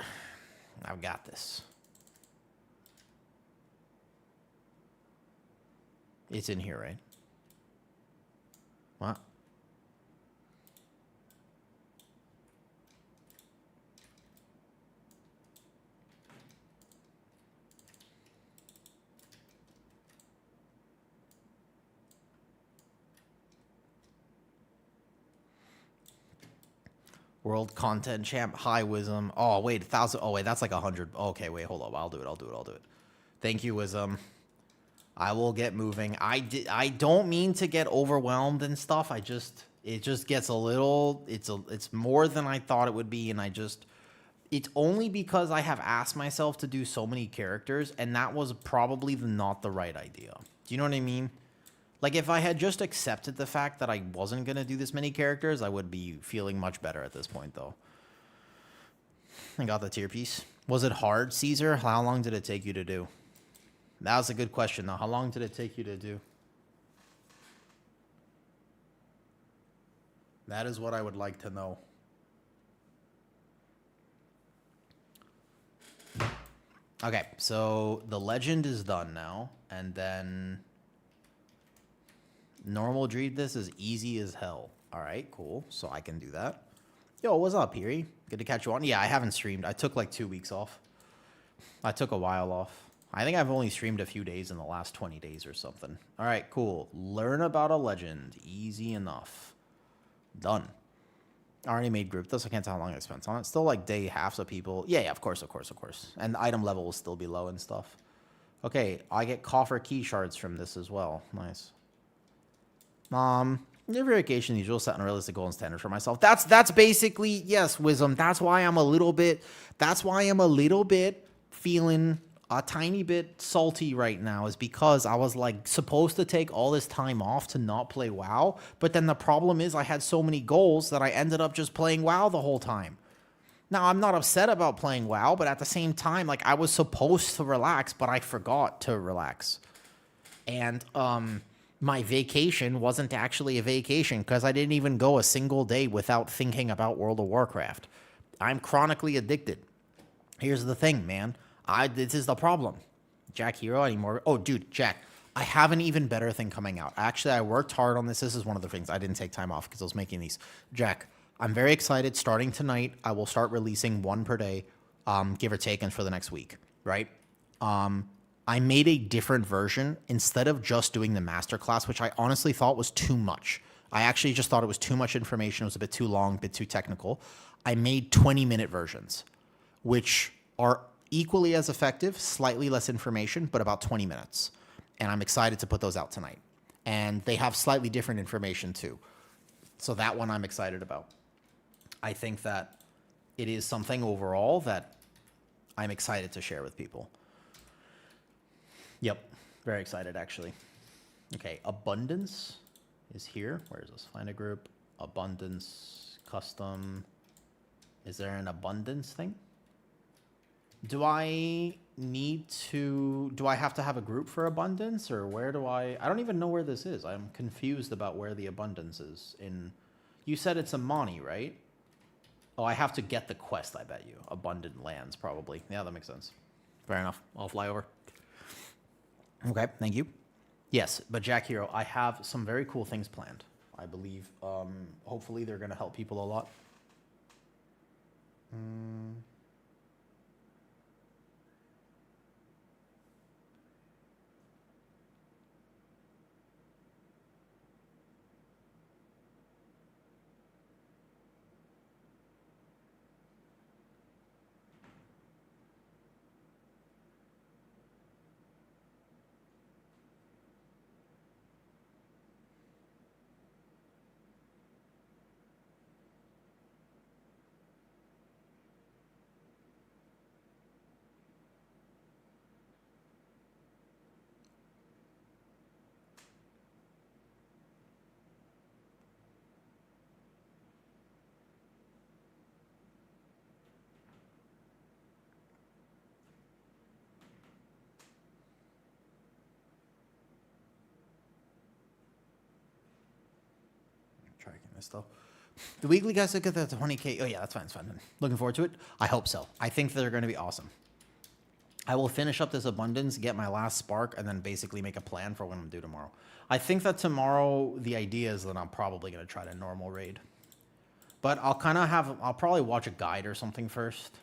I've got this. It's in here, right? What? World content champ. Hi, Wisdom. Oh, wait, 1,000. Oh, wait, that's like 100. Okay, wait, hold up. I'll do it. Thank you, Wisdom. I will get moving. I don't mean to get overwhelmed and stuff. It just gets a little, it's more than I thought it would be. And it's only because I have asked myself to do so many characters, and that was probably not the right idea. Do you know what I mean? Like, if I had just accepted the fact that I wasn't going to do this many characters, I would be feeling much better at this point, though. I got the tier piece. Was it hard, Caesar? How long did it take you to do? That was a good question, though. How long did it take you to do? That is what I would like to know. Okay, so the legend is done now, and then normal Druid, this is easy as hell. All right, cool. So I can do that. Yo, what's up, Erie? Good to catch you on. Yeah, I haven't streamed. I took like 2 weeks off. I took a while off. I think I've only streamed a few days in the last 20 days or something. All right, cool. Learn about a legend. Easy enough. Done. I already made group this. I can't tell how long I spent on it. Still like day halves of people. Yeah, of course. And the item level will still be low and stuff. Okay, I get coffer key shards from this as well. Nice. Your variation usual set on realistic goal and standard for myself. That's basically, yes, Wisdom. That's why I'm a little bit feeling a tiny bit salty right now, is because I was like supposed to take all this time off to not play WoW, but then the problem is I had so many goals that I ended up just playing WoW the whole time. Now, I'm not upset about playing WoW, but at the same time, like, I was supposed to relax, but I forgot to relax. And my vacation wasn't actually a vacation because I didn't even go a single day without thinking about World of Warcraft. I'm chronically addicted. Here's the thing, man. This is the problem. Jack Hero anymore. Oh, dude, Jack, I have an even better thing coming out. Actually, I worked hard on this. This is one of the things. I didn't take time off because I was making these. Jack, I'm very excited. Starting tonight, I will start releasing one per day, give or take, and for the next week, right? I made a different version instead of just doing the masterclass, which I honestly thought was too much. I actually just thought it was too much information. It was a bit too long, a bit too technical. I made 20-minute versions, which are equally as effective, slightly less information, but about 20 minutes. And I'm excited to put those out tonight. And they have slightly different information too. So that one I'm excited about. I think that it is something overall that I'm excited to share with people. Yep, very excited actually. Okay, abundance is here. Where is this? Find a group. Abundance, custom. Is there an abundance thing? Do I have to have a group for abundance, or where do I don't even know where this is. I'm confused about where the abundance is in. You said it's a Moni, right? Oh, I have to get the quest, I bet you. Abundant lands, probably. Yeah, that makes sense. Fair enough. I'll fly over. Okay, thank you. Yes, but Jack Hero, I have some very cool things planned. I believe, hopefully they're going to help people a lot. Tracking this though. The weekly guys look at the 20K. Oh yeah, that's fine. It's fine. Looking forward to it. I hope so. I think they're going to be awesome. I will finish up this abundance, get my last spark, and then basically make a plan for what I'm going to do tomorrow. I think that tomorrow, the idea is that I'm probably going to try to normal raid. But I'll probably watch a guide or something first.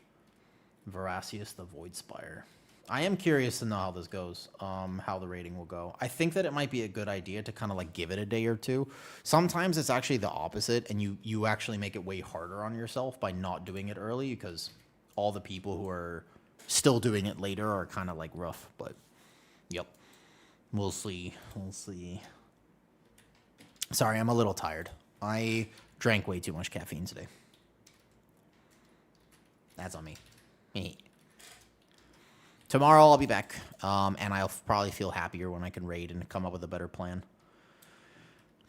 Veracious, the Void Spire. I am curious to know how this goes, how the rating will go. I think that it might be a good idea to kind of like give it a day or two. Sometimes it's actually the opposite, and you actually make it way harder on yourself by not doing it early, because all the people who are still doing it later are kind of like rough. But yep, we'll see. We'll see. Sorry, I'm a little tired. I drank way too much caffeine today. That's on me. Tomorrow I'll be back, and I'll probably feel happier when I can raid and come up with a better plan.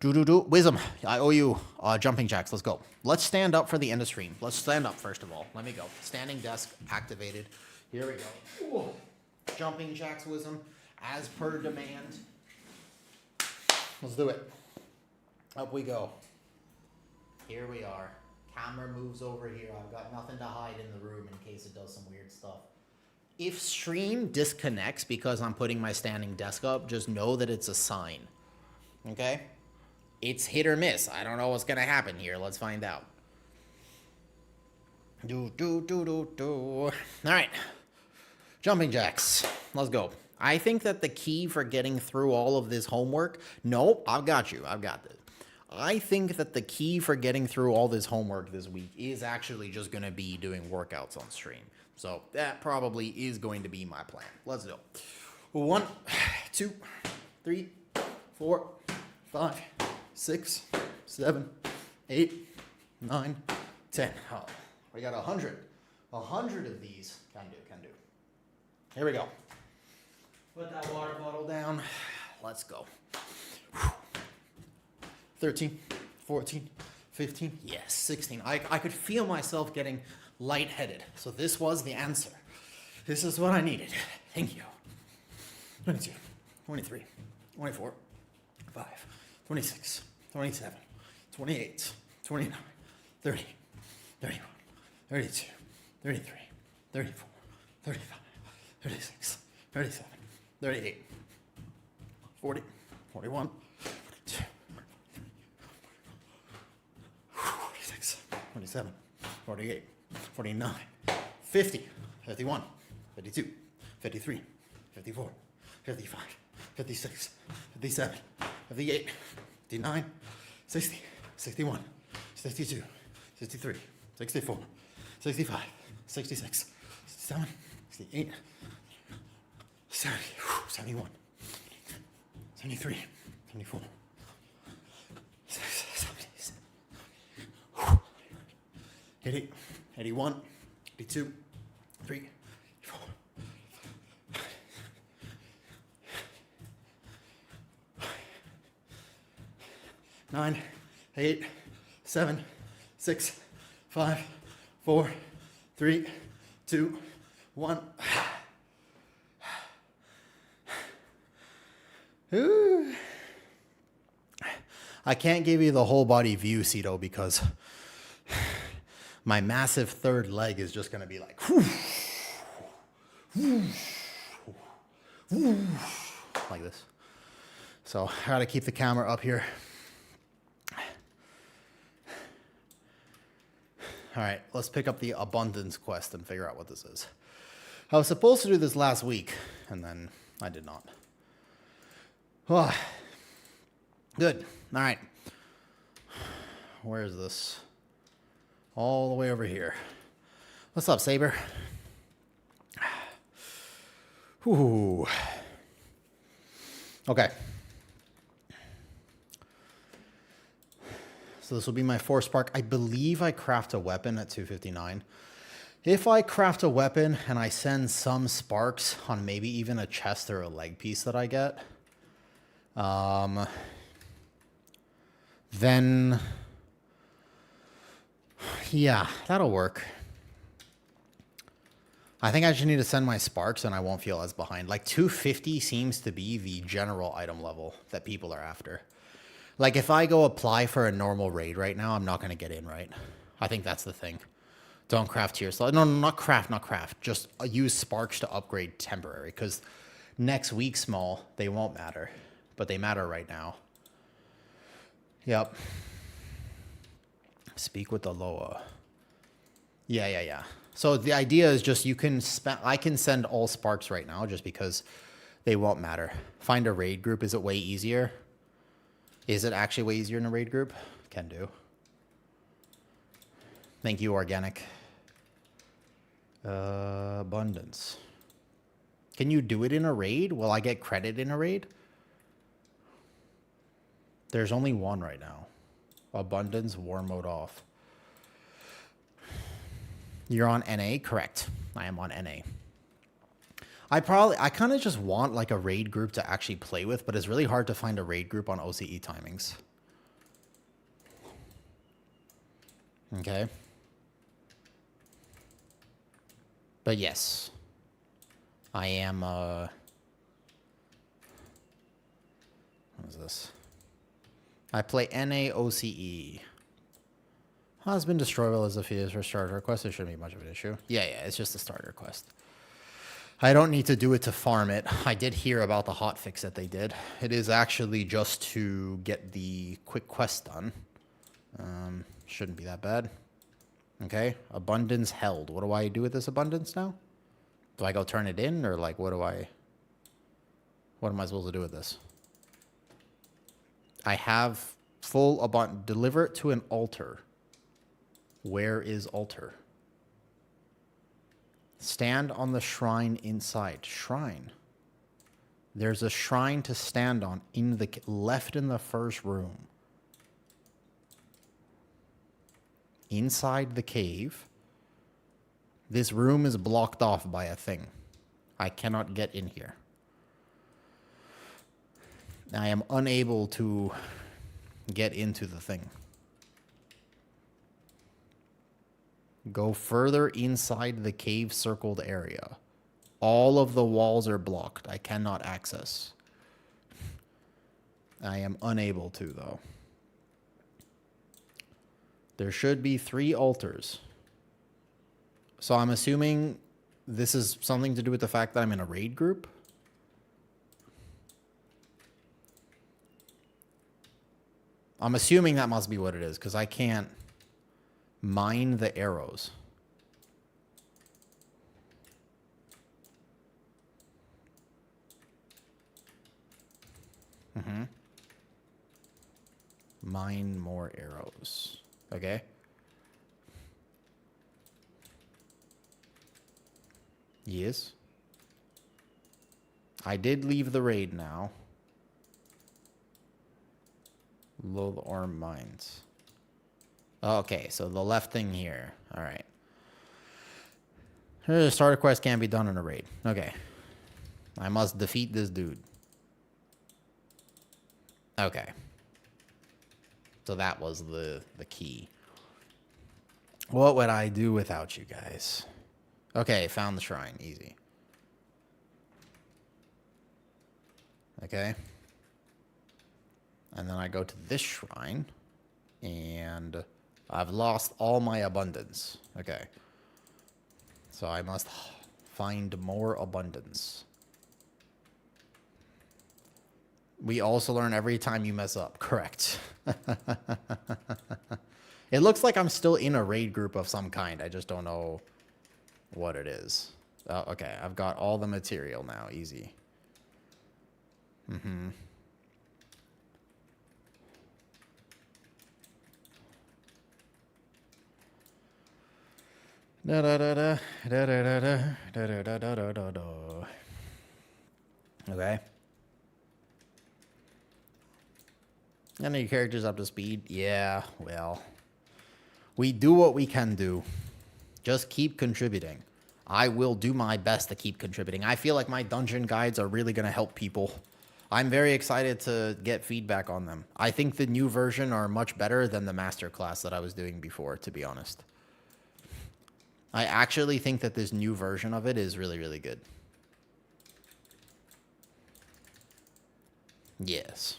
Wisdom, I owe you jumping jacks. Let's go. Let's stand up for the end of stream. Let's stand up first of all. Let me go. Standing desk activated. Here we go. Ooh. Jumping jacks, Wisdom, as per demand. Let's do it. Up we go. Here we are. Camera moves over here. I've got nothing to hide in the room in case it does some weird stuff. If stream disconnects because I'm putting my standing desk up, just know that it's a sign. Okay? It's hit or miss. I don't know what's going to happen here. Let's find out. All right. Jumping jacks. Let's go. I think that the key for getting through all of this homework... No, I've got you. I've got this. I think that the key for getting through all this homework this week is actually just going to be doing workouts on stream. So that probably is going to be my plan. Let's do it. 1, 2, 3, 4, 5, 6, 7, 8, 9, 10. Oh, we got 100. 100 of these. Can do. Here we go. Put that water bottle down. Let's go. 13, 14, 15, yes, 16. I could feel myself getting lightheaded. So this was the answer. This is what I needed. Thank you. 22, 23, 24, 5, 26, 27, 28, 29, 30, 31, 32, 33, 34, 35, 36, 37, 38, 40, 41, 42, 47, 48, 49, 50, 51, 52, 53, 54, 55, 56, 57, 58, 59, 60, 61, 62, 63, 64, 65, 66, 67, 68, 70, 71, 73, 74, 80, 81, 82, 3, 4, 9, 8, 7, 6, 5, 4, 3, 2, 1. Ooh. I can't give you the whole body view, Cito, because my massive third leg is just going to be like, like this. So I got to keep the camera up here. All right, let's pick up the abundance quest and figure out what this is. I was supposed to do this last week, and then I did not. Oh, good. All right. Where is this? All the way over here. What's up, Saber? Ooh. Okay. So this will be my 4 spark. I believe I craft a weapon at 259. If I craft a weapon and I send some sparks on maybe even a chest or a leg piece that I get, then yeah, that'll work. I think I just need to send my sparks and I won't feel as behind. Like 250 seems to be the general item level that people are after. Like if I go apply for a normal raid right now, I'm not going to get in, right? I think that's the thing. Don't craft tier slot. No, not craft. Just use sparks to upgrade temporary, because next week, small, they won't matter. But they matter right now. Yep. Speak with the Loa. Yeah. So the idea is just you can I can send all sparks right now just because they won't matter. Find a raid group. Is it way easier? Is it actually way easier in a raid group? Can do. Thank you, organic. Abundance. Can you do it in a raid? Will I get credit in a raid? There's only one right now. Abundance, war mode off. You're on NA? Correct. I am on NA. I kind of just want like a raid group to actually play with, but it's really hard to find a raid group on OCE timings. Okay. But yes, I am, what is this? I play NA OCE. Has been destroyed as if it is for starter quest. It shouldn't be much of an issue. Yeah, it's just a starter quest. I don't need to do it to farm it. I did hear about the hotfix that they did. It is actually just to get the quick quest done. Shouldn't be that bad. Okay, abundance held. What do I do with this abundance now? Do I go turn it in, or like what am I supposed to do with this? I have full abundance. Deliver it to an altar. Where is altar? Stand on the shrine inside. Shrine. There's a shrine to stand on in the left in the first room. Inside the cave. This room is blocked off by a thing. I cannot get in here. I am unable to get into the thing. Go further inside the cave circled area. All of the walls are blocked. I cannot access. I am unable to, though. There should be 3 altars. So I'm assuming this is something to do with the fact that I'm in a raid group. I'm assuming that must be what it is, because I can't mine the arrows. Mine more arrows. Okay. Yes. I did leave the raid now. Low arm mines. Okay, so the left thing here. All right. Starter quest can't be done in a raid. Okay. I must defeat this dude. Okay. So that was the key. What would I do without you guys? Okay, found the shrine. Easy. Okay. And then I go to this shrine. And I've lost all my abundance. Okay. So I must find more abundance. We also learn every time you mess up. Correct. It looks like I'm still in a raid group of some kind. I just don't know what it is. Oh, okay, I've got all the material now. Easy. Okay. Any characters up to speed? Yeah, well. We do what we can do. Just keep contributing. I will do my best to keep contributing. I feel like my dungeon guides are really going to help people. I'm very excited to get feedback on them. I think the new version are much better than the masterclass that I was doing before, to be honest. I actually think that this new version of it is really, really good. Yes.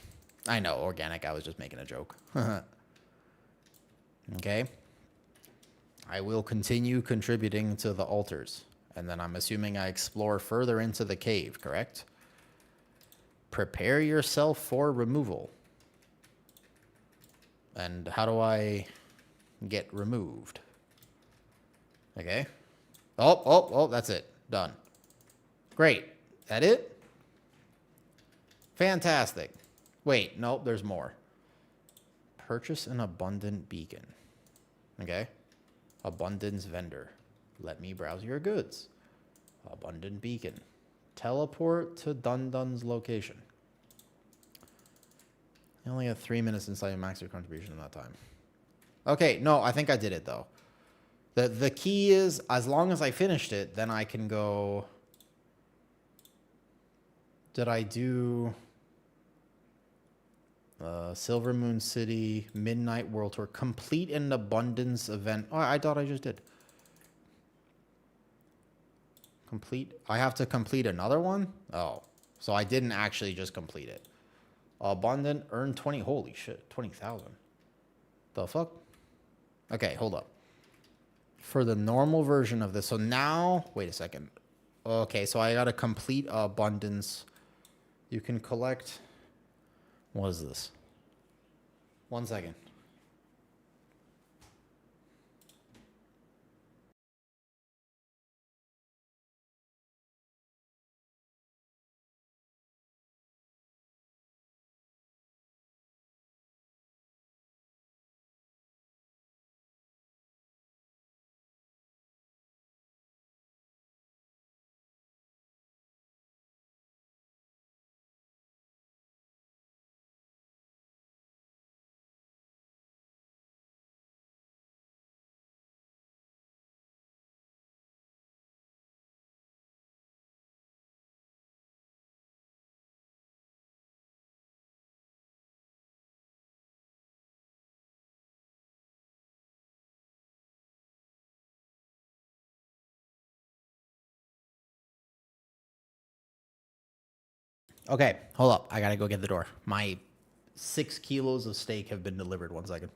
I know, organic. I was just making a joke. Okay. I will continue contributing to the altars. And then I'm assuming I explore further into the cave, correct? Prepare yourself for removal. And how do I get removed? Okay. Oh, that's it. Done. Great. That it? Fantastic. Wait, nope, there's more. Purchase an abundant beacon. Okay. Abundance vendor. Let me browse your goods. Abundant beacon. Teleport to Dun-Dun's location. I only have 3 minutes until I max your contribution in that time. Okay, no, I think I did it though. The key is, as long as I finished it, then I can go... Did I do... Silver Moon City, Midnight World Tour, complete an abundance event. Oh, I thought I just did. Complete. I have to complete another one? Oh, so I didn't actually just complete it. Abundant, earn 20. Holy shit, 20,000. The fuck? Okay, hold up. For the normal version of this, so now, wait a second. Okay, so I gotta complete abundance. You can collect... What is this? 1 second. Okay, hold up. I gotta go get the door. My 6 kilos of steak have been delivered. 1 second.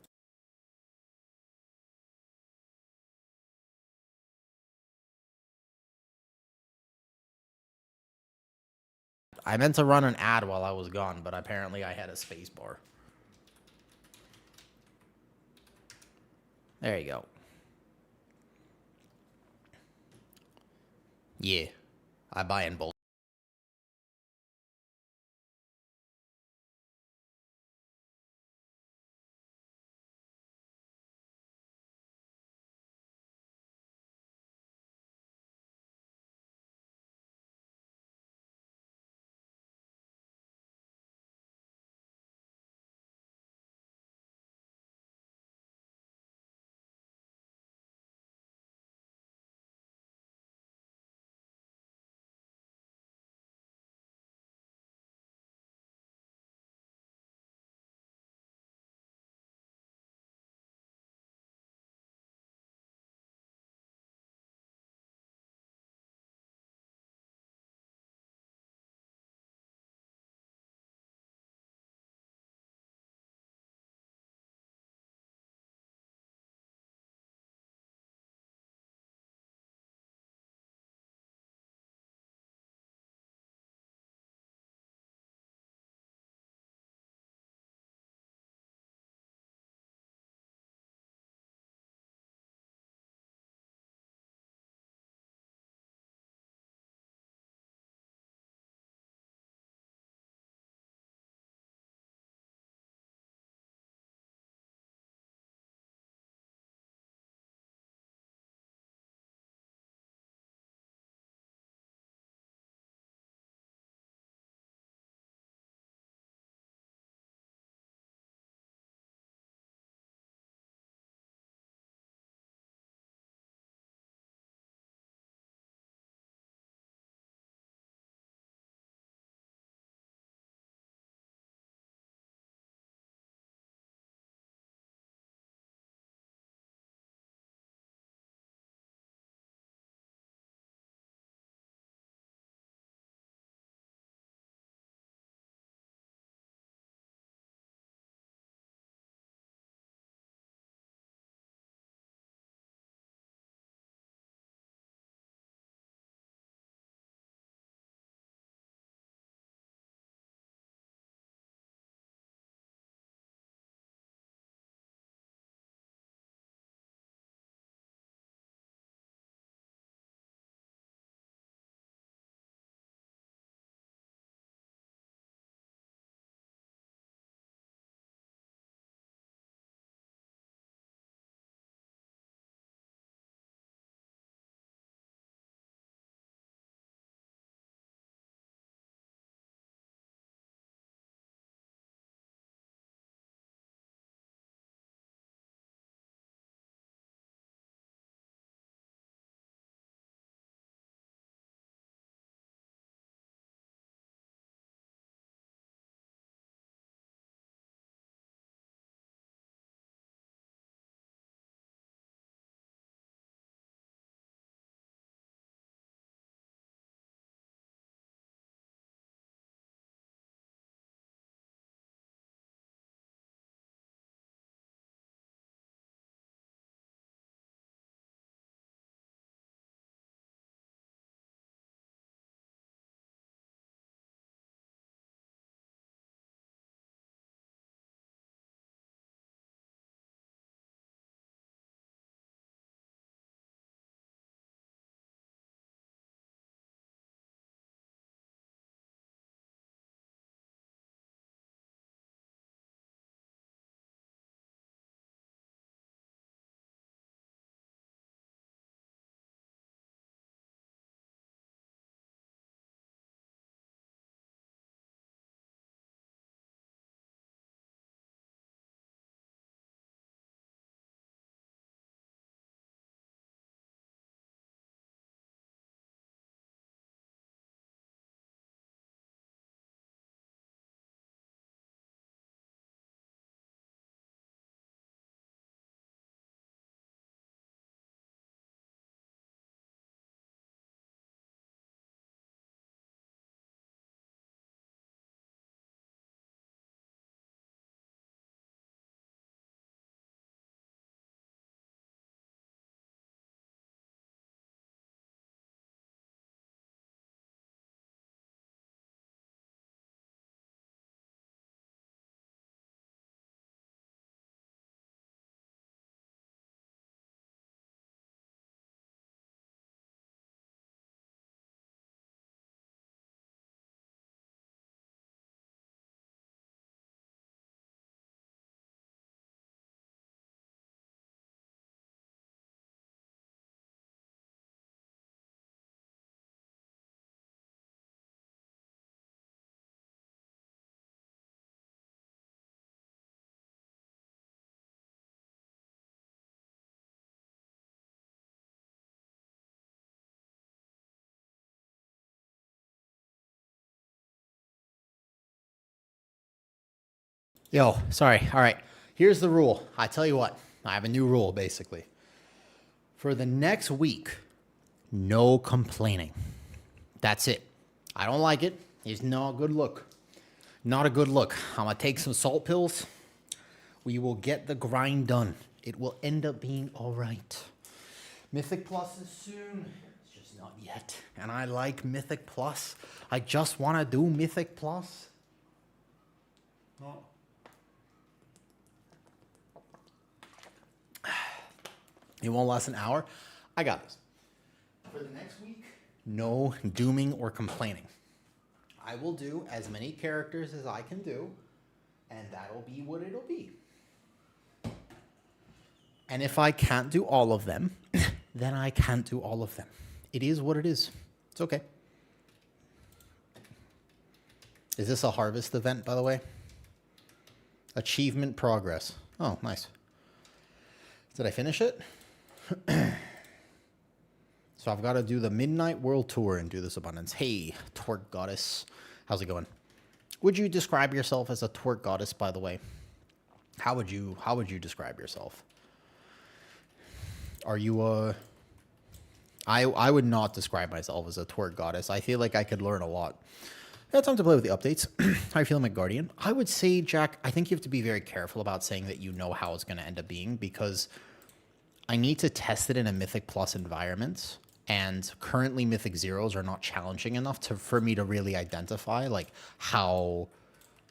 I meant to run an ad while I was gone, but apparently I had a space bar. There you go. Yeah, I buy in bulk. Yo, sorry. All right. Here's the rule. I tell you what, I have a new rule basically. For the next week, no complaining. That's it. I don't like it. It's not a good look. Not a good look. I'm going to take some salt pills. We will get the grind done. It will end up being all right. Mythic Plus is soon. It's just not yet. And I like Mythic Plus. I just want to do Mythic Plus. Oh. It won't last an hour. I got this. For the next week, no dooming or complaining. I will do as many characters as I can do, and that'll be what it'll be. And if I can't do all of them, then I can't do all of them. It is what it is. It's okay. Is this a harvest event, by the way? Achievement progress. Oh, nice. Did I finish it? So I've got to do the Midnight World Tour and do this abundance. Hey, Twerk Goddess. How's it going? Would you describe yourself as a Twerk Goddess, by the way? How would you describe yourself? Are you a... I would not describe myself as a Twerk Goddess. I feel like I could learn a lot. Yeah, time to play with the updates. How are you feeling, my Guardian? I would say, Jack, I think you have to be very careful about saying that you know how it's going to end up being, because I need to test it in a Mythic Plus environment, and currently Mythic Zeros are not challenging enough for me to really identify like how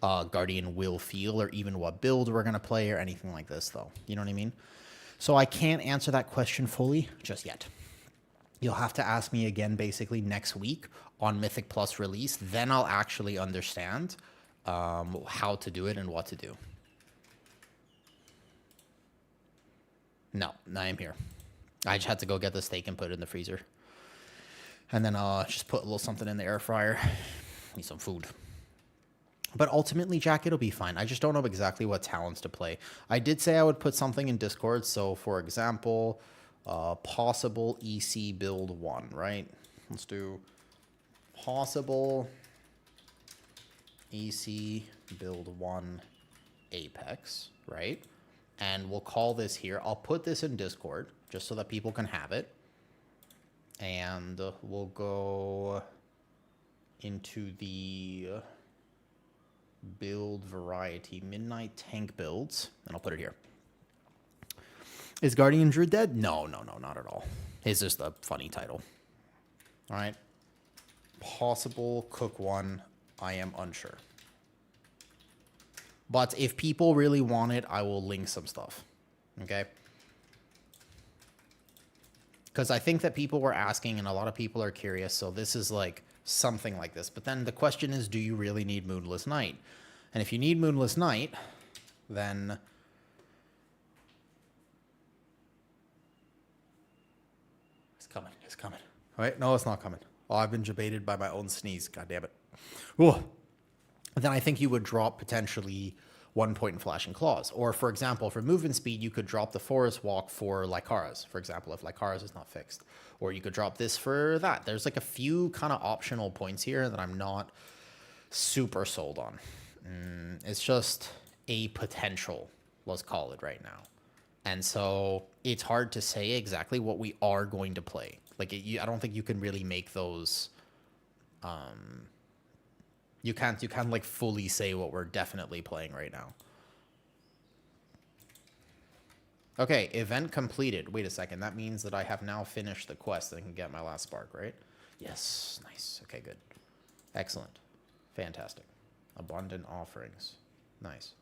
Guardian will feel, or even what build we're going to play, or anything like this, though. You know what I mean? So I can't answer that question fully just yet. You'll have to ask me again basically next week on Mythic Plus release. Then I'll actually understand how to do it and what to do. No, I am here. I just had to go get the steak and put it in the freezer. And then just put a little something in the air fryer. Need some food. But ultimately, Jack, it'll be fine. I just don't know exactly what talents to play. I did say I would put something in Discord. So, for example, possible EC build 1, right? Let's do possible EC build 1 Apex, right? And we'll call this here. I'll put this in Discord just so that people can have it. And we'll go into the build variety, Midnight Tank builds, and I'll put it here. Is Guardian Druid dead? No, not at all. It's just a funny title. All right. Possible cook 1. I am unsure. But if people really want it, I will link some stuff. Okay? Because I think that people were asking, and a lot of people are curious, so this is like something like this. But then the question is, do you really need Moonless Night? And if you need Moonless Night, then... It's coming. All right? No, it's not coming. Oh, I've been debated by my own sneeze. God damn it. Ooh. Then I think you would drop potentially 1 point in Flashing Claws. Or, for example, for movement speed, you could drop the Forest Walk for Lycaras, for example, if Lycaras is not fixed. Or you could drop this for that. There's like a few kind of optional points here that I'm not super sold on. It's just a potential, let's call it right now. And so it's hard to say exactly what we are going to play. Like, I don't think you can really make those... You can't like fully say what we're definitely playing right now. Okay, event completed. Wait a second. That means that I have now finished the quest and can get my last spark, right? Yes. Nice. Okay, good. Excellent. Fantastic. Abundant offerings. Nice.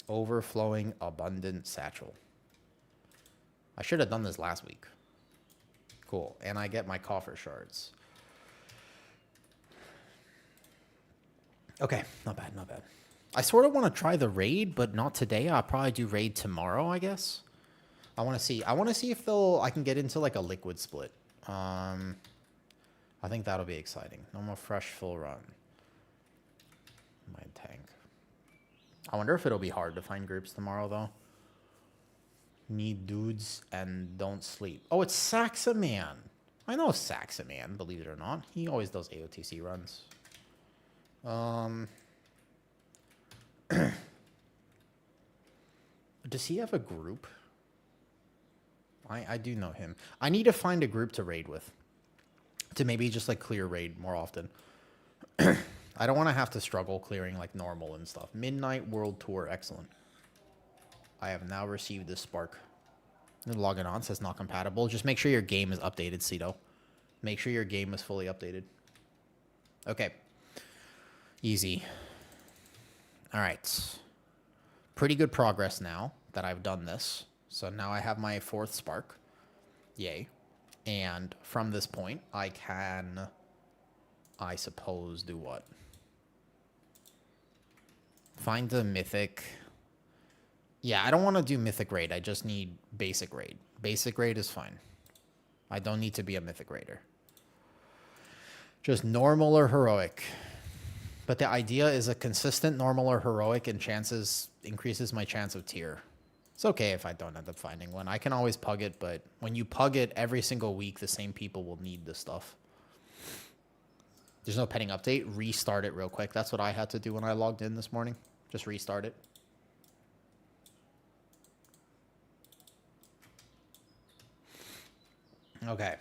Overflowing abundant satchel. I should have done this last week. Cool. And I get my coffer shards. Okay, not bad, not bad. I sort of want to try the raid, but not today. I'll probably do raid tomorrow, I guess. I want to see if I can get into like a liquid split. I think that'll be exciting. No more fresh full run. My tank. I wonder if it'll be hard to find groups tomorrow though. Need dudes and don't sleep. Oh, it's Saxaman. I know Saxaman, believe it or not. He always does AOTC runs. Does he have a group? I do know him. I need to find a group to raid with. To maybe just like clear raid more often. I don't want to have to struggle clearing like normal and stuff. Midnight World Tour, excellent. I have now received this spark. Logging on says not compatible. Just make sure your game is updated, Cito. Make sure your game is fully updated. Okay. Easy. All right. Pretty good progress now that I've done this. So now I have my 4th spark. Yay. And from this point, I can, I suppose, do what? Find the mythic. Yeah, I don't want to do mythic raid. I just need basic raid. Basic raid is fine. I don't need to be a mythic raider. Just normal or heroic. But the idea is a consistent normal or heroic and chances increases my chance of tier. It's okay if I don't end up finding one. I can always pug it, but when you pug it every single week, the same people will need this stuff. There's no pending update. Restart it real quick. That's what I had to do when I logged in this morning. Just restart it. Okay.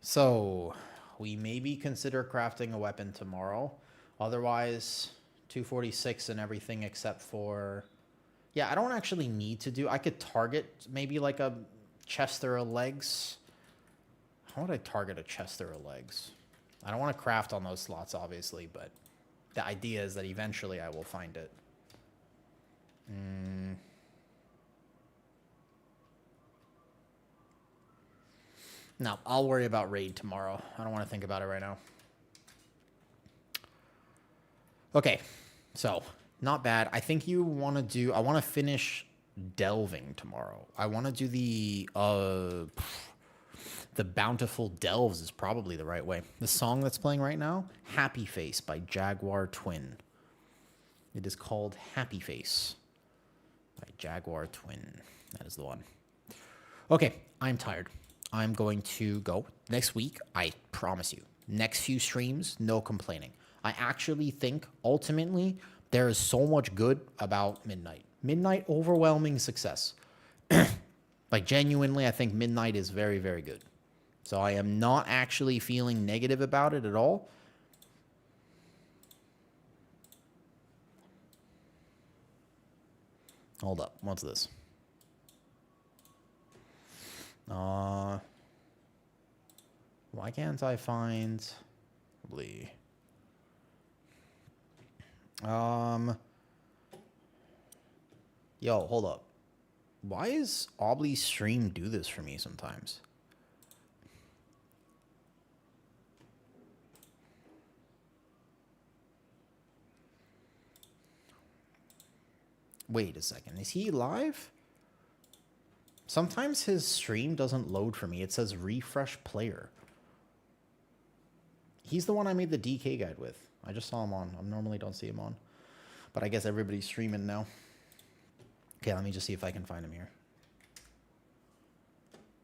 So we maybe consider crafting a weapon tomorrow. Otherwise, 246 and everything except for... Yeah, I don't actually need to do... I could target maybe like a chest or a legs. How would I target a chest or a legs? I don't want to craft on those slots, obviously, but the idea is that eventually I will find it. No, I'll worry about raid tomorrow. I don't want to think about it right now. Okay, so not bad. I think you want to do... I want to finish delving tomorrow. I want to do the Bountiful Delves is probably the right way. The song that's playing right now, Happy Face by Jaguar Twin. It is called Happy Face by Jaguar Twin. That is the one. Okay, I'm tired. I'm going to go next week. I promise you. Next few streams, no complaining. I actually think, ultimately, there is so much good about Midnight. Midnight, overwhelming success. Like, genuinely, I think Midnight is very, very good. So I am not actually feeling negative about it at all. Hold up. What's this? Why can't I find... Lee? Yo, hold up. Why is Obly's stream do this for me sometimes? Wait a second. Is he live? Sometimes his stream doesn't load for me. It says refresh player. He's the one I made the DK guide with. I just saw him on. I normally don't see him on. But I guess everybody's streaming now. Okay, let me just see if I can find him here.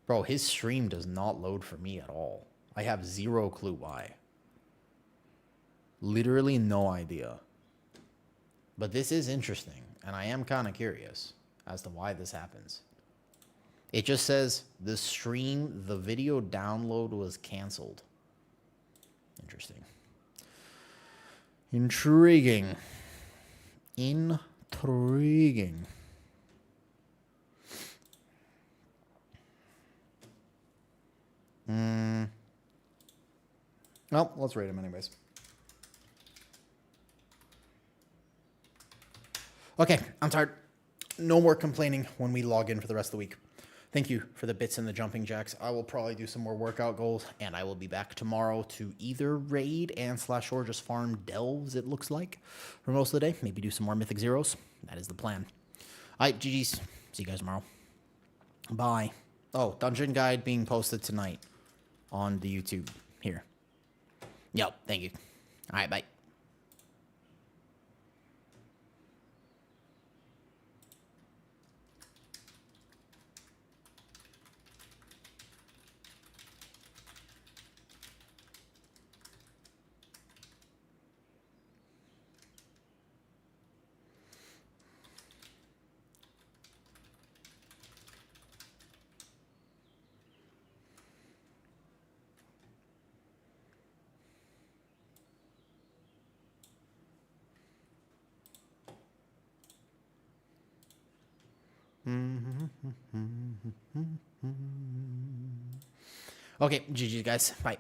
Bro, his stream does not load for me at all. I have zero clue why. Literally no idea. But this is interesting, and I am kind of curious as to why this happens. It just says the stream, the video download was canceled. Interesting. Intriguing. Intriguing. Well, let's rate him anyways. Okay, I'm tired. No more complaining when we log in for the rest of the week. Thank you for the bits and the jumping jacks. I will probably do some more workout goals, and I will be back tomorrow to either raid and / or just farm delves, it looks like, for most of the day. Maybe do some more Mythic Zeros. That is the plan. All right, GG's. See you guys tomorrow. Bye. Oh, dungeon guide being posted tonight on the YouTube here. Yo, thank you. All right, bye. Okay, GG guys. Bye.